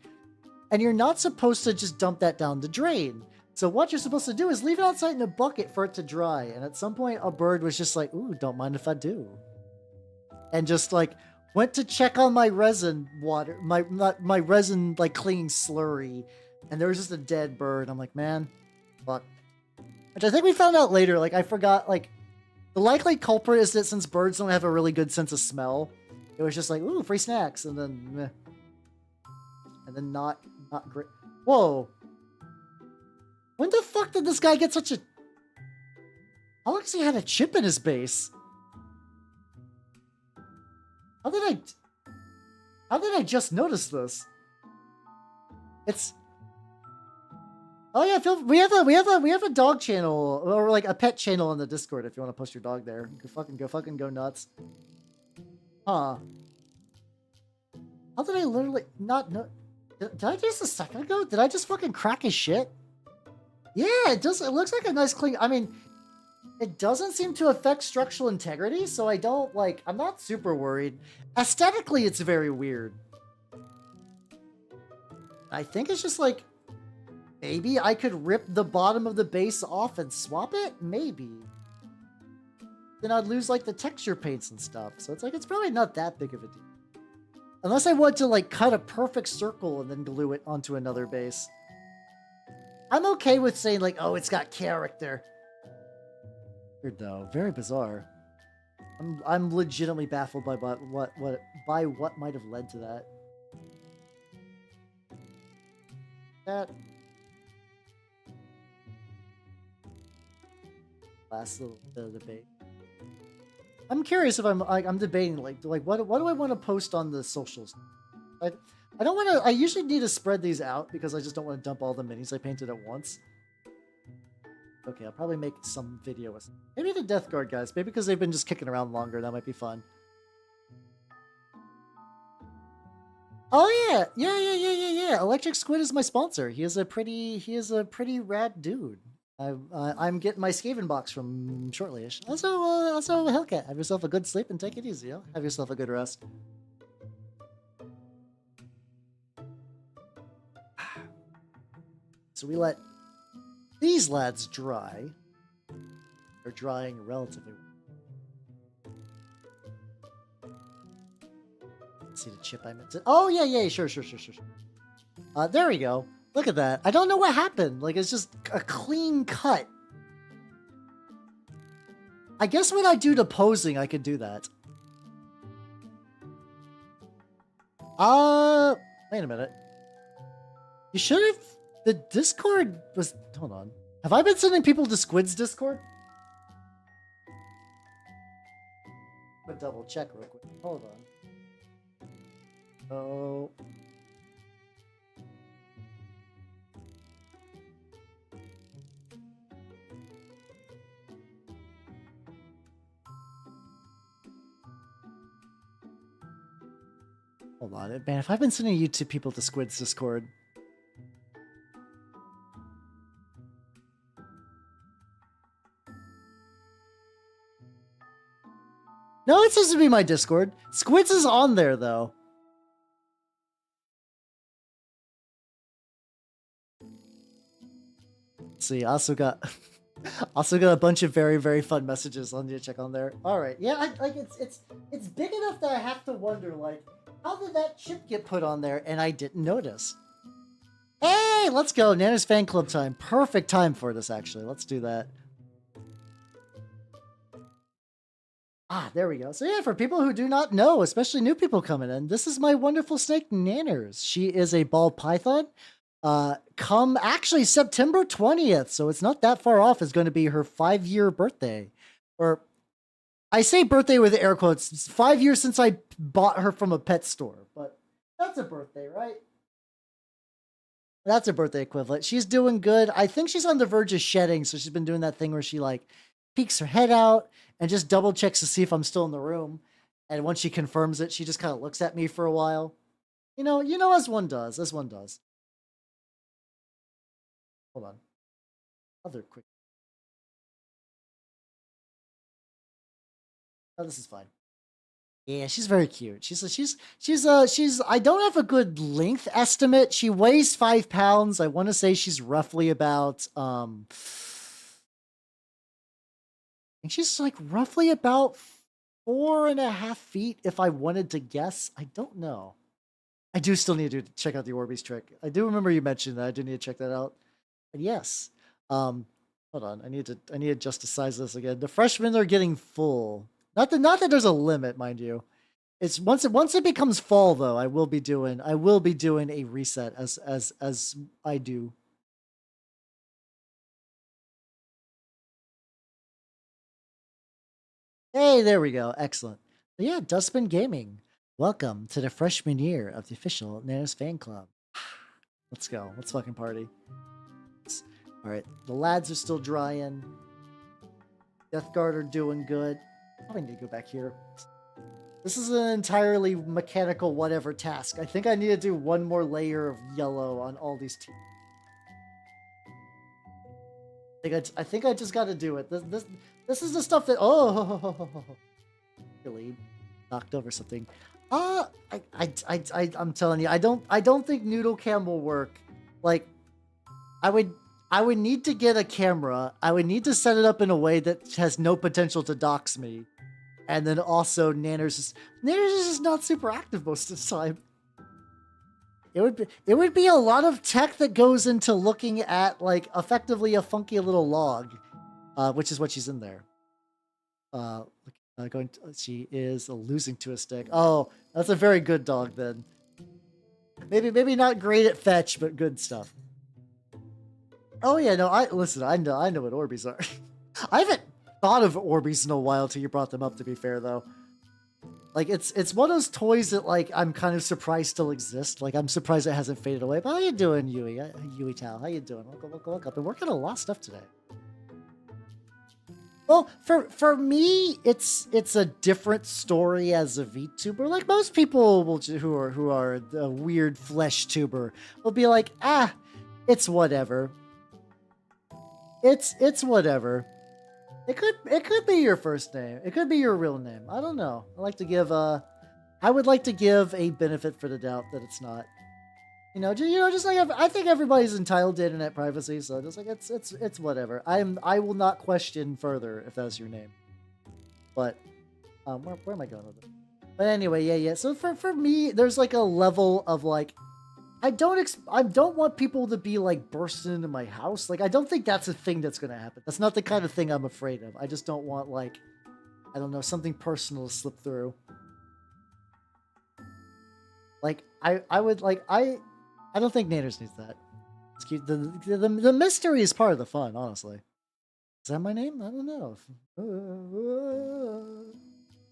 and you're not supposed to just dump that down the drain. So what you're supposed to do is leave it outside in a bucket for it to dry. And at some point, a bird was just like, "Ooh, don't mind if I do," and just like went to check on my resin water, my resin like cleaning slurry, and there was just a dead bird. I'm like, man, fuck. Which I think we found out later. Like, I forgot, like, the likely culprit is that since birds don't have a really good sense of smell, it was just like, ooh, free snacks, and then, meh. And then not great. Whoa. When the fuck did this guy get such a... How long has he had a chip in his base? How did I just notice this? It's... Oh yeah, we have a dog channel or like a pet channel in the Discord if you want to post your dog there. You can fucking go nuts. Huh. How did I literally not know? Did I do this a second ago? Did I just fucking crack his shit? Yeah, it does. It looks like a nice clean. I mean, it doesn't seem to affect structural integrity, so I don't like. I'm not super worried. Aesthetically, it's very weird. I think it's just like. Maybe I could rip the bottom of the base off and swap it? Maybe. Then I'd lose, like, the texture paints and stuff. So it's like, it's probably not that big of a deal. Unless I want to, like, cut a perfect circle and then glue it onto another base. I'm okay with saying, like, oh, it's got character. Weird, though. Very bizarre. I'm legitimately baffled by what might have led to that. Last little bit of debate. I'm curious if I'm debating like what do I want to post on the socials? I don't want to. I usually need to spread these out because I just don't want to dump all the minis I painted at once. Okay, I'll probably make some video. Maybe the Death Guard guys. Maybe because they've been just kicking around longer. That might be fun. Oh yeah. Electric Squid is my sponsor. He is a pretty rad dude. I'm getting my Skaven box from shortly-ish. Also, Hellcat, have yourself a good sleep and take it easy. Have yourself a good rest. So we let these lads dry. They're drying relatively well. Let's see the chip I meant to... Oh, yeah, sure. There we go. Look at that. I don't know what happened. Like, it's just a clean cut. I guess when I do the posing, I could do that. Wait a minute. You should have... The Discord was... Hold on. Have I been sending people to Squid's Discord? I'm gonna double check real quick. Hold on. Oh... Hold on, man. If I've been sending you to people to Squid's Discord. No, it says to be my Discord. Squids is on there though. Let's see, I also got a bunch of very, very fun messages on you to check on there. All right, yeah, it's big enough that I have to wonder, like, how did that chip get put on there and I didn't notice? Hey, let's go, Nana's fan club time. Perfect time for this, actually. Let's do that. Ah, there we go. So yeah, for people who do not know, especially new people coming in, this is my wonderful snake, Nanners. She is a ball python. Come actually September 20th, so it's not that far off, is going to be her 5-year birthday. Or I say birthday with air quotes. It's 5 years since I bought her from a pet store, but that's a birthday, right? That's a birthday equivalent. She's doing good. I think she's on the verge of shedding, so she's been doing that thing where she like peeks her head out and just double checks to see if I'm still in the room. And once she confirms it, she just kind of looks at me for a while. You know, as one does, Hold on. Other quick. Oh, this is fine. Yeah, she's very cute. She's I don't have a good length estimate. She weighs 5 pounds. I want to say she's roughly about I think she's like roughly about 4.5 feet if I wanted to guess. I don't know. I do still need to check out the Orbeez trick. I do remember you mentioned that. I do need to check that out. And yes. Hold on. I need to adjust the size of this again. The freshmen are getting full. Not that there's a limit, mind you. It's once it becomes fall though, I will be doing a reset as I do. Hey, there we go. Excellent. But yeah, Dustbin Gaming. Welcome to the freshman year of the official Nanos fan club. Let's go. Let's fucking party. All right, the lads are still drying. Death Guard are doing good. Probably need to go back here. This is an entirely mechanical whatever task. I think I need to do one more layer of yellow on all these teeth. I think I just got to do it. This is the stuff that really knocked over something. I'm telling you, I don't think Noodle Cam will work. Like, I would need to get a camera. I would need to set it up in a way that has no potential to dox me. And then also Nanners is just not super active most of the time. It would be a lot of tech that goes into looking at like effectively a funky little log, which is what she's in there. She is losing to a stick. Oh, that's a very good dog then. Maybe not great at fetch, but good stuff. Oh yeah, no, I know what Orbeez are. I haven't thought of Orbeez in a while till you brought them up, to be fair though. Like it's one of those toys that like I'm kind of surprised still exist. Like I'm surprised it hasn't faded away. But how you doing, Yui? Yui Tao, how you doing? Welcome. I've been working on a lot of stuff today. Well, for me, it's a different story as a Vtuber. Like most people who are a weird flesh tuber will be like, it's whatever. It's whatever. It could be your first name. It could be your real name. I don't know. I would like to give a benefit for the doubt that it's not. Just like I think everybody's entitled to internet privacy, so just like it's whatever. I will not question further if that's your name. But where am I going with it? But anyway, yeah. So for me, there's like a level of like I don't want people to be like bursting into my house. Like I don't think that's a thing that's gonna happen. That's not the kind of thing I'm afraid of. I just don't want like I don't know, something personal to slip through. Like I don't think Naders needs that. It's cute. The mystery is part of the fun, honestly. Is that my name? I don't know.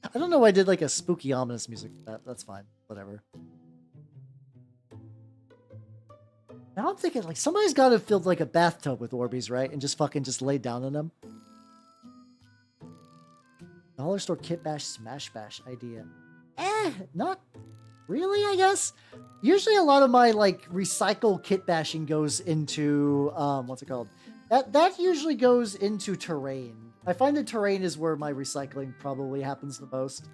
I don't know why I did like a spooky ominous music. That's fine. Whatever. Now I'm thinking like somebody's got to fill like a bathtub with Orbeez, right? And just lay down in them. Dollar store kit bash smash bash idea. Not really, I guess. Usually a lot of my like recycle kit bashing goes into what's it called? That usually goes into terrain. I find that terrain is where my recycling probably happens the most.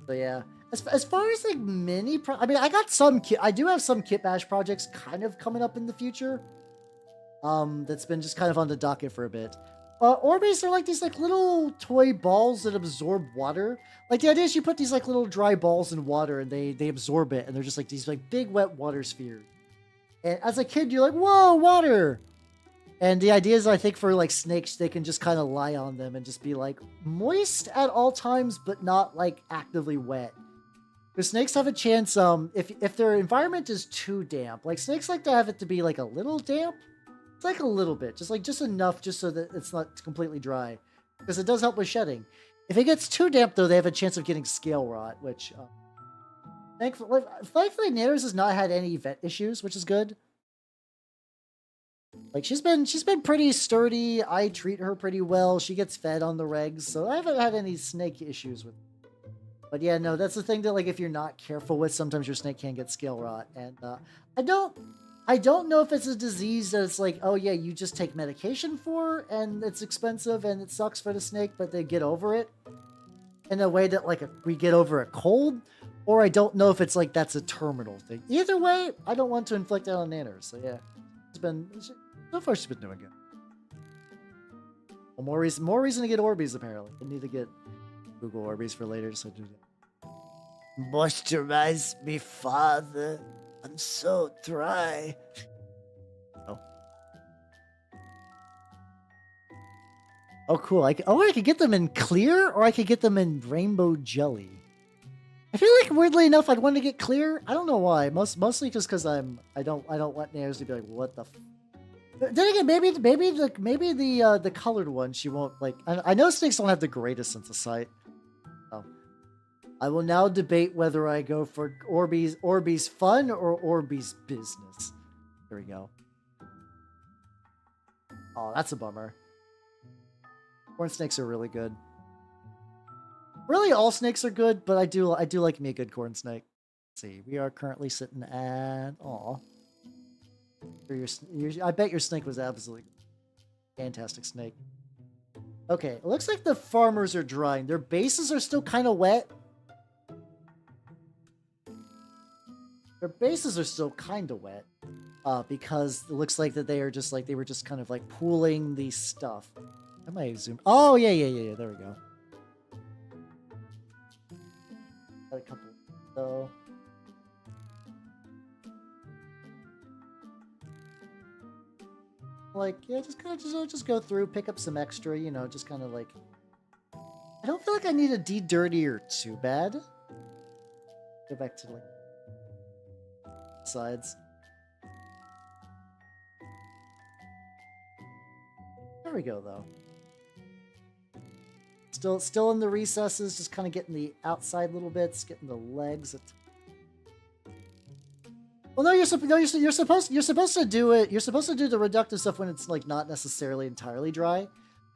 So yeah. As far as like I mean, I do have some kit bash projects kind of coming up in the future. That's been just kind of on the docket for a bit. Orbeez are like these like little toy balls that absorb water. Like the idea is you put these like little dry balls in water and they absorb it, and they're just like these like big wet water spheres. And as a kid, you're like, whoa, water! And the idea is, I think, for like snakes, they can just kind of lie on them and just be like moist at all times, but not like actively wet. Because snakes have a chance, if their environment is too damp, like snakes like to have it to be like a little damp. It's like a little bit, just enough, just so that it's not completely dry, because it does help with shedding. If it gets too damp, though, they have a chance of getting scale rot, which thankfully Nanners has not had any vet issues, which is good. Like she's been pretty sturdy. I treat her pretty well. She gets fed on the regs, so I haven't had any snake issues with. But yeah, no, that's the thing that like if you're not careful with, sometimes your snake can get scale rot, and I don't know if it's a disease that it's like, oh yeah, you just take medication for, and it's expensive and it sucks for the snake, but they get over it in a way that like we get over a cold, or I don't know if it's like that's a terminal thing. Either way, I don't want to inflict that on Nanners. So yeah, so far she's been doing good. Well, more reason to get Orbeez apparently. I need to get Google Orbeez for later, so do that. Moisturize me, father. I'm so dry. Oh. Oh, cool. I could get them in clear, or I could get them in rainbow jelly. I feel like weirdly enough, I'd want to get clear. I don't know why. Mostly just because I don't want Nanners to be like, what the. Then again, maybe the colored one she won't like. I know snakes don't have the greatest sense of sight. Oh. I will now debate whether I go for Orbeez fun or Orbeez business. There we go. Oh, that's a bummer. Corn snakes are really good. Really, all snakes are good, but I do like me a good corn snake. Let's see, we are currently sitting at I bet your snake was absolutely fantastic snake. Okay, it looks like the farmers are drying. Their bases are still kind of wet. Their bases are still kind of wet, because it looks like that they were just kind of like pooling the stuff. I might zoom. Oh yeah. There we go. Got a couple. So. Like, yeah, just kind of just go through, pick up some extra, you know, just kind of like. I don't feel like I need a de-dirtier too bad. Go back to like sides. There we go, though. Still in the recesses, just kind of getting the outside little bits, getting the legs. Well, no, you're supposed to do it. You're supposed to do the reductive stuff when it's like not necessarily entirely dry.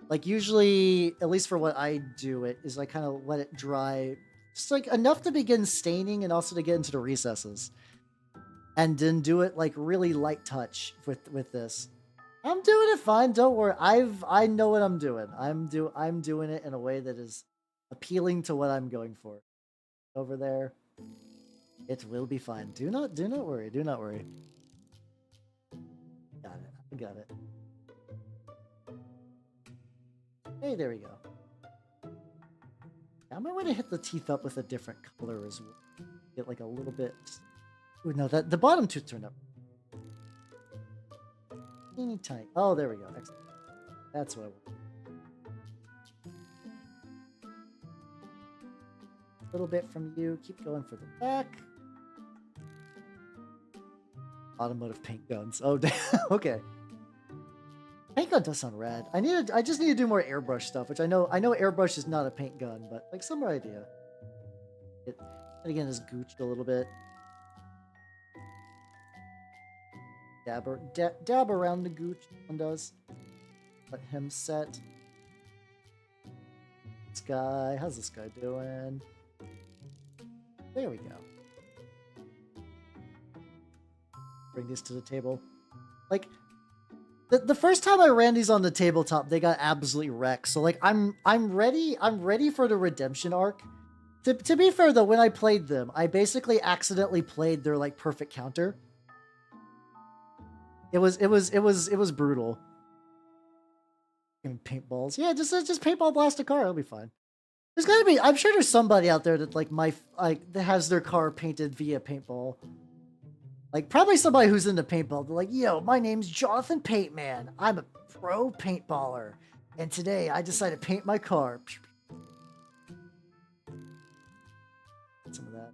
Like usually, at least for what I do, it is I kind of let it dry, just like enough to begin staining and also to get into the recesses, and then do it like really light touch with this. I'm doing it fine. Don't worry. I know what I'm doing. I'm doing it in a way that is appealing to what I'm going for. Over there. It will be fine. Do not worry. Do not worry. Got it. I got it. Hey, there we go. I might want to hit the teeth up with a different color as well. Get like a little bit. Ooh, no, the bottom tooth turned up. Teeny tiny. Oh, there we go. Excellent. That's what I want. A little bit from you. Keep going for the back. Automotive paint guns. Oh, damn. Okay. Paint gun does sound rad. I just need to do more airbrush stuff, which I know airbrush is not a paint gun, but like some idea. And again, is gooched a little bit. Dab around the gooch. One does. Let him set. This guy, how's this guy doing? There we go. Bring these to the table. Like, the first time I ran these on the tabletop, they got absolutely wrecked. So like, I'm ready for the redemption arc. To be fair though, when I played them, I basically accidentally played their like perfect counter. It was brutal. Paintballs, yeah, just paintball blast a car. It'll be fine. There's gotta be. I'm sure there's somebody out there that like that has their car painted via paintball. Like probably somebody who's into paintball. They're like, yo, my name's Jonathan Paintman. I'm a pro paintballer, and today I decided to paint my car. Some of that.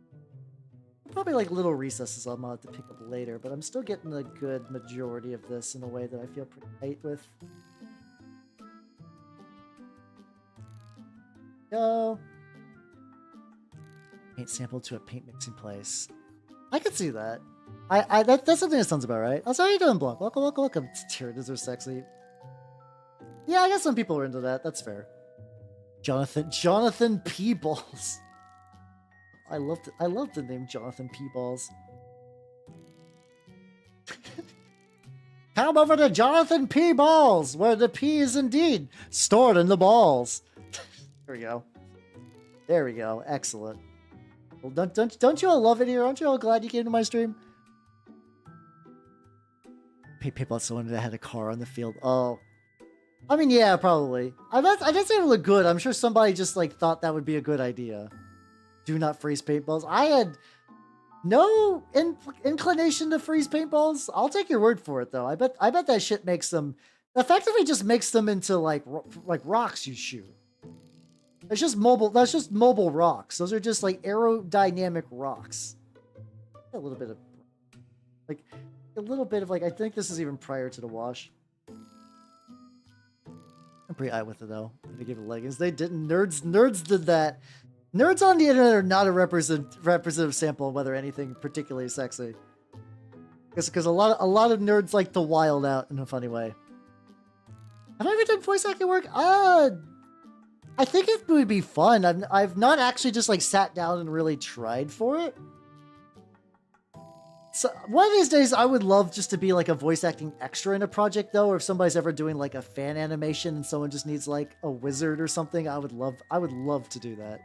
Probably like little recesses I'm gonna have to pick up later, but I'm still getting a good majority of this in a way that I feel pretty tight with. Go. Paint sample to a paint mixing place. I could see that. That's something that sounds about right. Oh, so how you doing, Blanc? Welcome. Tears are sexy. Yeah, I guess some people are into that. That's fair. Jonathan P. Balls. I love the name Jonathan P. Balls. Come over to Jonathan P. Balls, where the P is indeed stored in the balls. There we go. There we go. Excellent. Well, don't you all love it here? Aren't you all glad you came to my stream? Pay people out someone that had a car on the field. Oh. I mean, yeah, probably. I didn't say it would look good. I'm sure somebody just like thought that would be a good idea. Do not freeze paintballs. I had no inclination to freeze paintballs. I'll take your word for it, though. I bet that shit makes them effectively just makes them into like rocks you shoot. It's just mobile. That's just mobile rocks. Those are just like aerodynamic rocks. A little bit of like I think this is even prior to the wash. I'm pretty eye with it though. I'm gonna give it leggings. They didn't. Nerds did that. Nerds on the internet are not a representative sample of whether anything particularly sexy. Because a lot of nerds like to wild out in a funny way. Have I ever done voice acting work? I think it would be fun. I've not actually just like sat down and really tried for it. So one of these days I would love just to be like a voice acting extra in a project though, or if somebody's ever doing like a fan animation and someone just needs like a wizard or something, I would love to do that.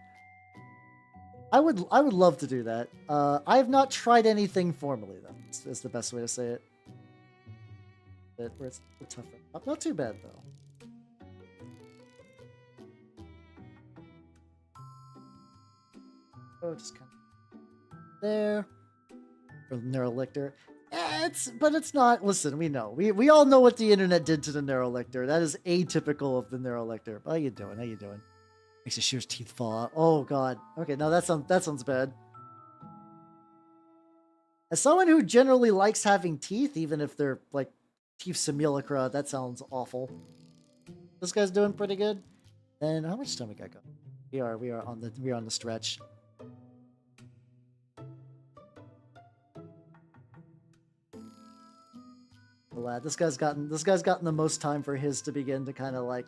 I would love to do that. I have not tried anything formally though. Is the best way to say it. Where it's tougher. Not too bad though. Oh, just kind of there. Or Neurolictor. But it's not. Listen, we know. We all know what the internet did to the Neurolictor. That is atypical of the Neurolictor. How you doing? How you doing? Makes the shear's teeth fall out. Oh god. Okay, no, that sounds bad. As someone who generally likes having teeth, even if they're like teeth simulacra, that sounds awful. This guy's doing pretty good. And how much time we got going? We are on the stretch. Lad, this guy's gotten the most time for his to begin to kind of like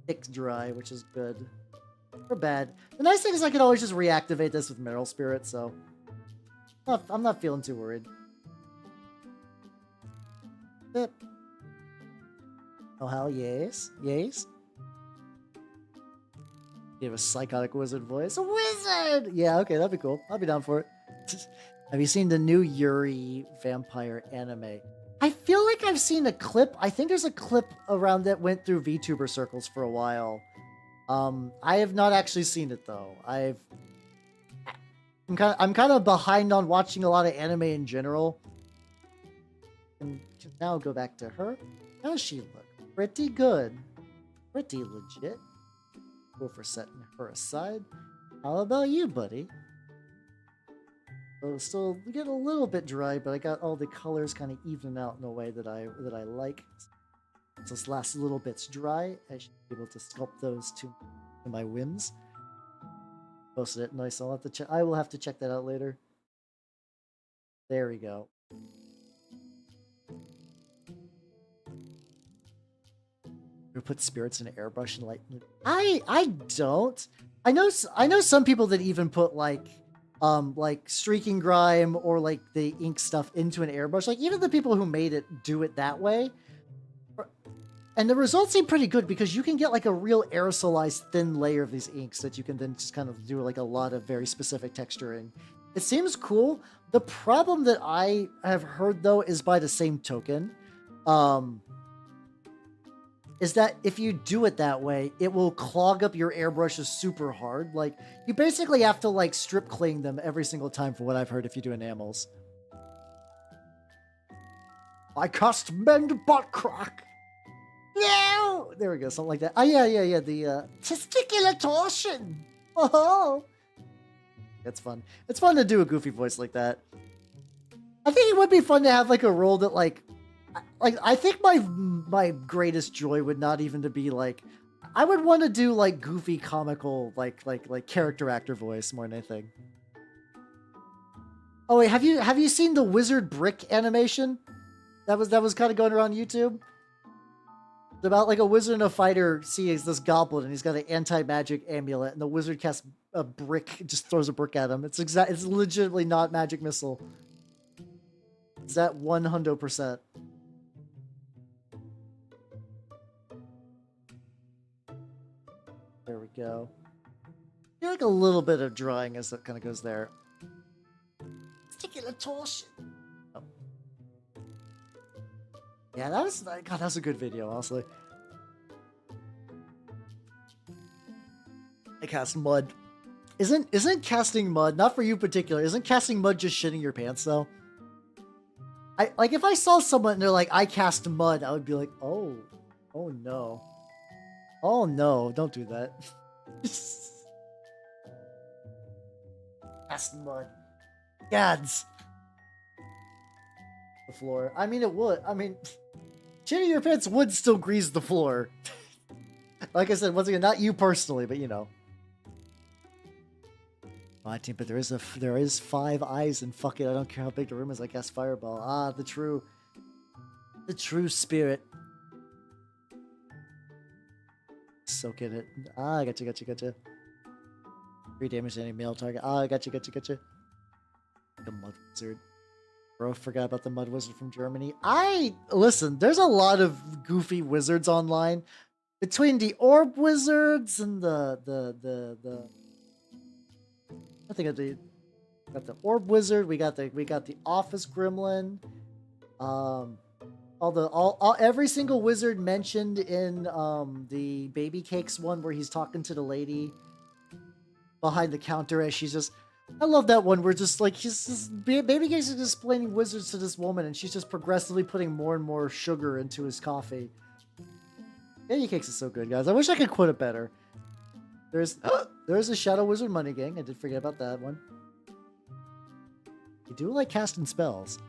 tick dry, which is good or bad. The nice thing is I can always just reactivate this with Mineral Spirit, so I'm not feeling too worried. Yep. Oh hell yes, yes. You have a psychotic wizard voice. A wizard! Yeah, okay, that'd be cool. I'll be down for it. Have you seen the new Yuri vampire anime? I feel like I've seen a clip. I think there's a clip around that went through VTuber circles for a while. I have not actually seen it though. I'm kind of behind on watching a lot of anime in general. And now go back to her. How does she look? Pretty good. Pretty legit. Go for setting her aside. How about you, buddy? So still get a little bit dry, but I got all the colors kind of evening out in a way that I like. So this last little bit's dry. I should be able to sculpt those to my whims. Posted it nice. I will have to check that out later. There we go. We put spirits in an airbrush and light. I don't. I know some people that even put like like streaking grime or like they ink stuff into an airbrush. Like even the people who made it do it that way. And the results seem pretty good because you can get like a real aerosolized thin layer of these inks that you can then just kind of do like a lot of very specific texturing. It seems cool. The problem that I have heard though is by the same token, is that if you do it that way, it will clog up your airbrushes super hard. Like you basically have to like strip clean them every single time for what I've heard if you do enamels. I cast mend butt crack. No! There we go, something like that. Oh, yeah, the testicular torsion. Oh, that's fun. It's fun to do a goofy voice like that. I think it would be fun to have like a role that like I think my greatest joy would not even to be like, I would want to do like goofy comical like character actor voice more than anything. Oh wait, have you seen the wizard brick animation? That was kind of going around YouTube. About like a wizard and a fighter sees this goblin and he's got an anti-magic amulet and the wizard casts a brick, just throws a brick at him. It's legitimately not magic missile. Is that 100%? There we go. I feel like a little bit of drawing as that kind of goes there. Testicular torsion. Oh. Yeah, that was a good video, honestly. I cast mud. Isn't casting mud, not for you particular, isn't casting mud just shitting your pants though? Like if I saw someone and they're like, I cast mud, I would be like, oh no. Oh no, don't do that. Cast mud. Gads. The floor. I mean, it would. I mean, shitting your pants would still grease the floor. Like I said, once again, not you personally, but you know. But there is 5 eyes, and fuck it, I don't care how big the room is. I cast fireball. Ah, the true spirit. Soak in it. Ah, I gotcha. 3 damage to any male target. Ah, I gotcha. The mud wizard. Bro, forgot about the mud wizard from Germany. Listen, there's a lot of goofy wizards online. Between the orb wizards and the I think got the orb wizard, we got the office gremlin. Every single wizard mentioned in the baby cakes one where he's talking to the lady behind the counter as she's just, I love that one where just like baby cakes is explaining wizards to this woman and she's just progressively putting more and more sugar into his coffee. Baby cakes is so good, guys. I wish I could quote it better. There's a Shadow Wizard Money Gang. I did forget about that one. You do like casting spells.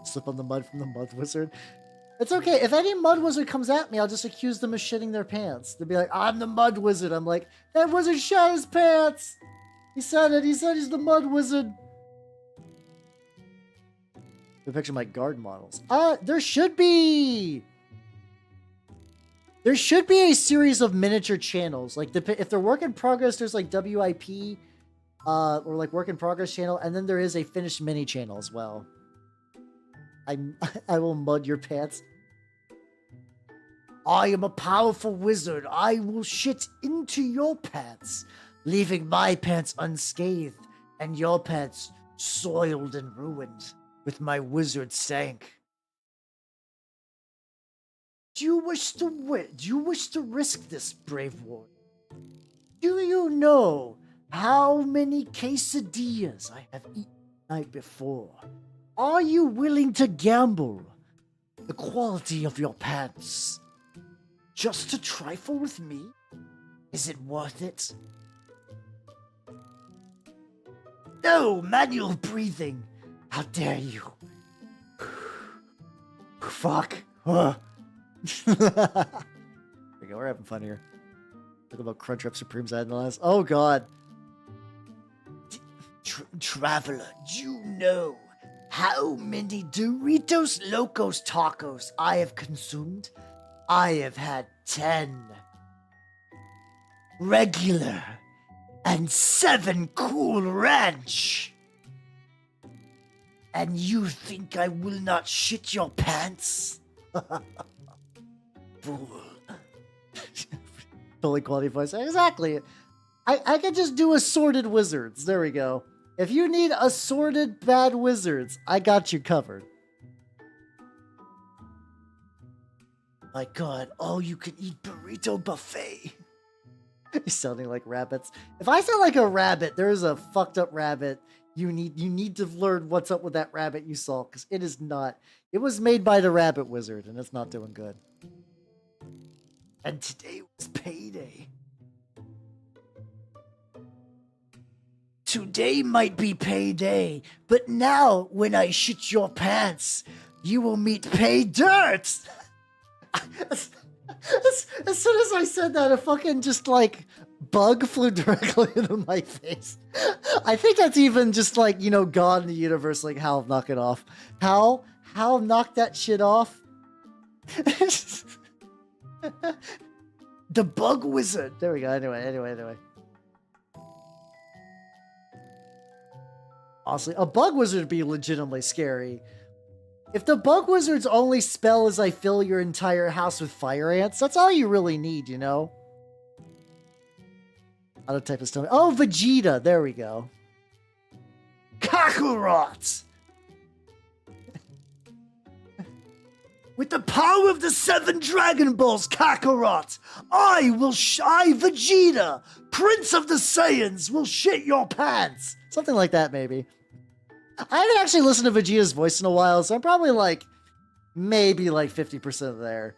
Slip on the mud from the Mud Wizard. It's okay. If any Mud Wizard comes at me, I'll just accuse them of shitting their pants. They'll be like, I'm the Mud Wizard. I'm like, that wizard shat his pants. He said it. He said he's the Mud Wizard. I picture my guard models. There should be a series of miniature channels. Like if they're work in progress, there's like WIP, or like work in progress channel, and then there is a finished mini channel as well. I will mud your pants. I am a powerful wizard. I will shit into your pants, leaving my pants unscathed and your pants soiled and ruined with my wizard stank. Do you wish to risk this, brave warrior? Do you know how many quesadillas I have eaten the night before? Are you willing to gamble the quality of your pants just to trifle with me? Is it worth it? No, manual breathing. How dare you? Fuck. There we go, we're having fun here. Look about Crunchwrap Supreme's ad in the last. Oh god. Traveler, do you know how many Doritos Locos tacos I have consumed? I have had 10. Regular and 7 cool ranch. And you think I will not shit your pants? Fool. Totally quality voice. Exactly. I could just do assorted wizards. There we go. If you need assorted bad wizards, I got you covered. My God, all you can eat burrito buffet. You're sounding like rabbits. If I sound like a rabbit, there is a fucked up rabbit. You need to learn what's up with that rabbit you saw, because it is not. It was made by the rabbit wizard, and it's not doing good. And today was payday. Today might be payday, but now when I shit your pants, you will meet pay dirt. As soon as I said that, a fucking just like bug flew directly into my face. I think that's even just like, you know, God in the universe, like Hal, knock it off. Hal knock that shit off. The bug wizard. There we go. Anyway. Honestly, a bug wizard would be legitimately scary. If the bug wizard's only spell is I fill your entire house with fire ants, that's all you really need, you know? Other type of stuff. Oh, Vegeta. There we go. Kakarot! With the power of the 7 Dragon Balls, Kakarot, I, Vegeta, Prince of the Saiyans, will shit your pants. Something like that, maybe. I haven't actually listened to Vegeta's voice in a while, so I'm probably like, maybe like 50% there.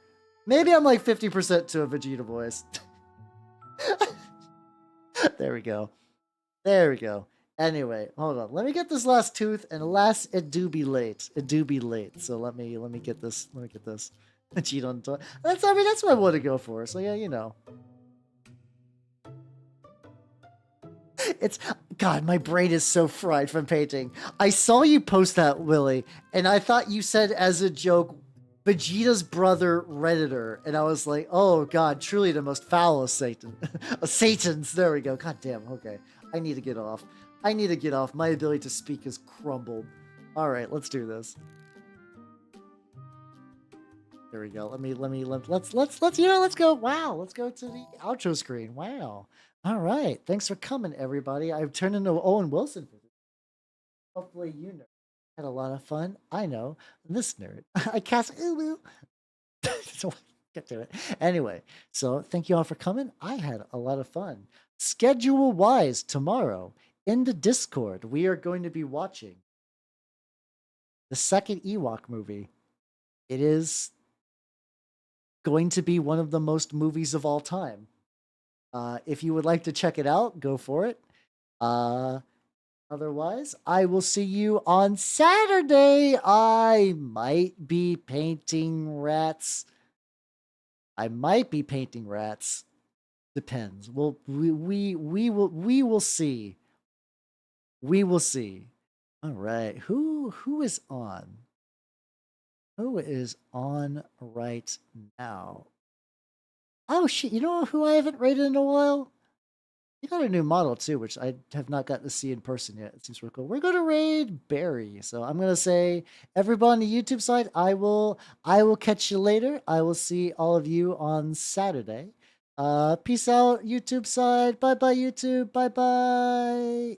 Maybe I'm like 50% to a Vegeta voice. There we go. Anyway, hold on. Let me get this last tooth, and alas, it do be late. So let me get this. Cheat on toy. That's what I want to go for. So yeah, you know. It's God, my brain is so fried from painting. I saw you post that, Willie, and I thought you said as a joke, Vegeta's brother Redditor, and I was like, oh God, truly the most foul of Satan. Satans. There we go. God damn. Okay, I need to get off. My ability to speak has crumbled. All right, let's do this. There we go. Let's go. Wow, let's go to the outro screen. Wow. All right. Thanks for coming, everybody. I've turned into Owen Wilson for this. Hopefully you know. Had a lot of fun. I know. This nerd. I cast so get to it. Anyway, so thank you all for coming. I had a lot of fun. Schedule wise, tomorrow in the Discord, we are going to be watching the second Ewok movie. It is going to be one of the most movies of all time. If you would like to check it out, go for it. Otherwise, I will see you on Saturday. I might be painting rats. Depends. We will see. We will see. All right. Who is on? Who is on right now? Oh shit! You know who I haven't rated in a while? You got a new model too, which I have not gotten to see in person yet. It seems real cool. We're gonna raid Barry, so I'm gonna say everybody on the YouTube side, I will catch you later. I will see all of you on Saturday. Peace out, YouTube side. Bye bye, YouTube. Bye bye.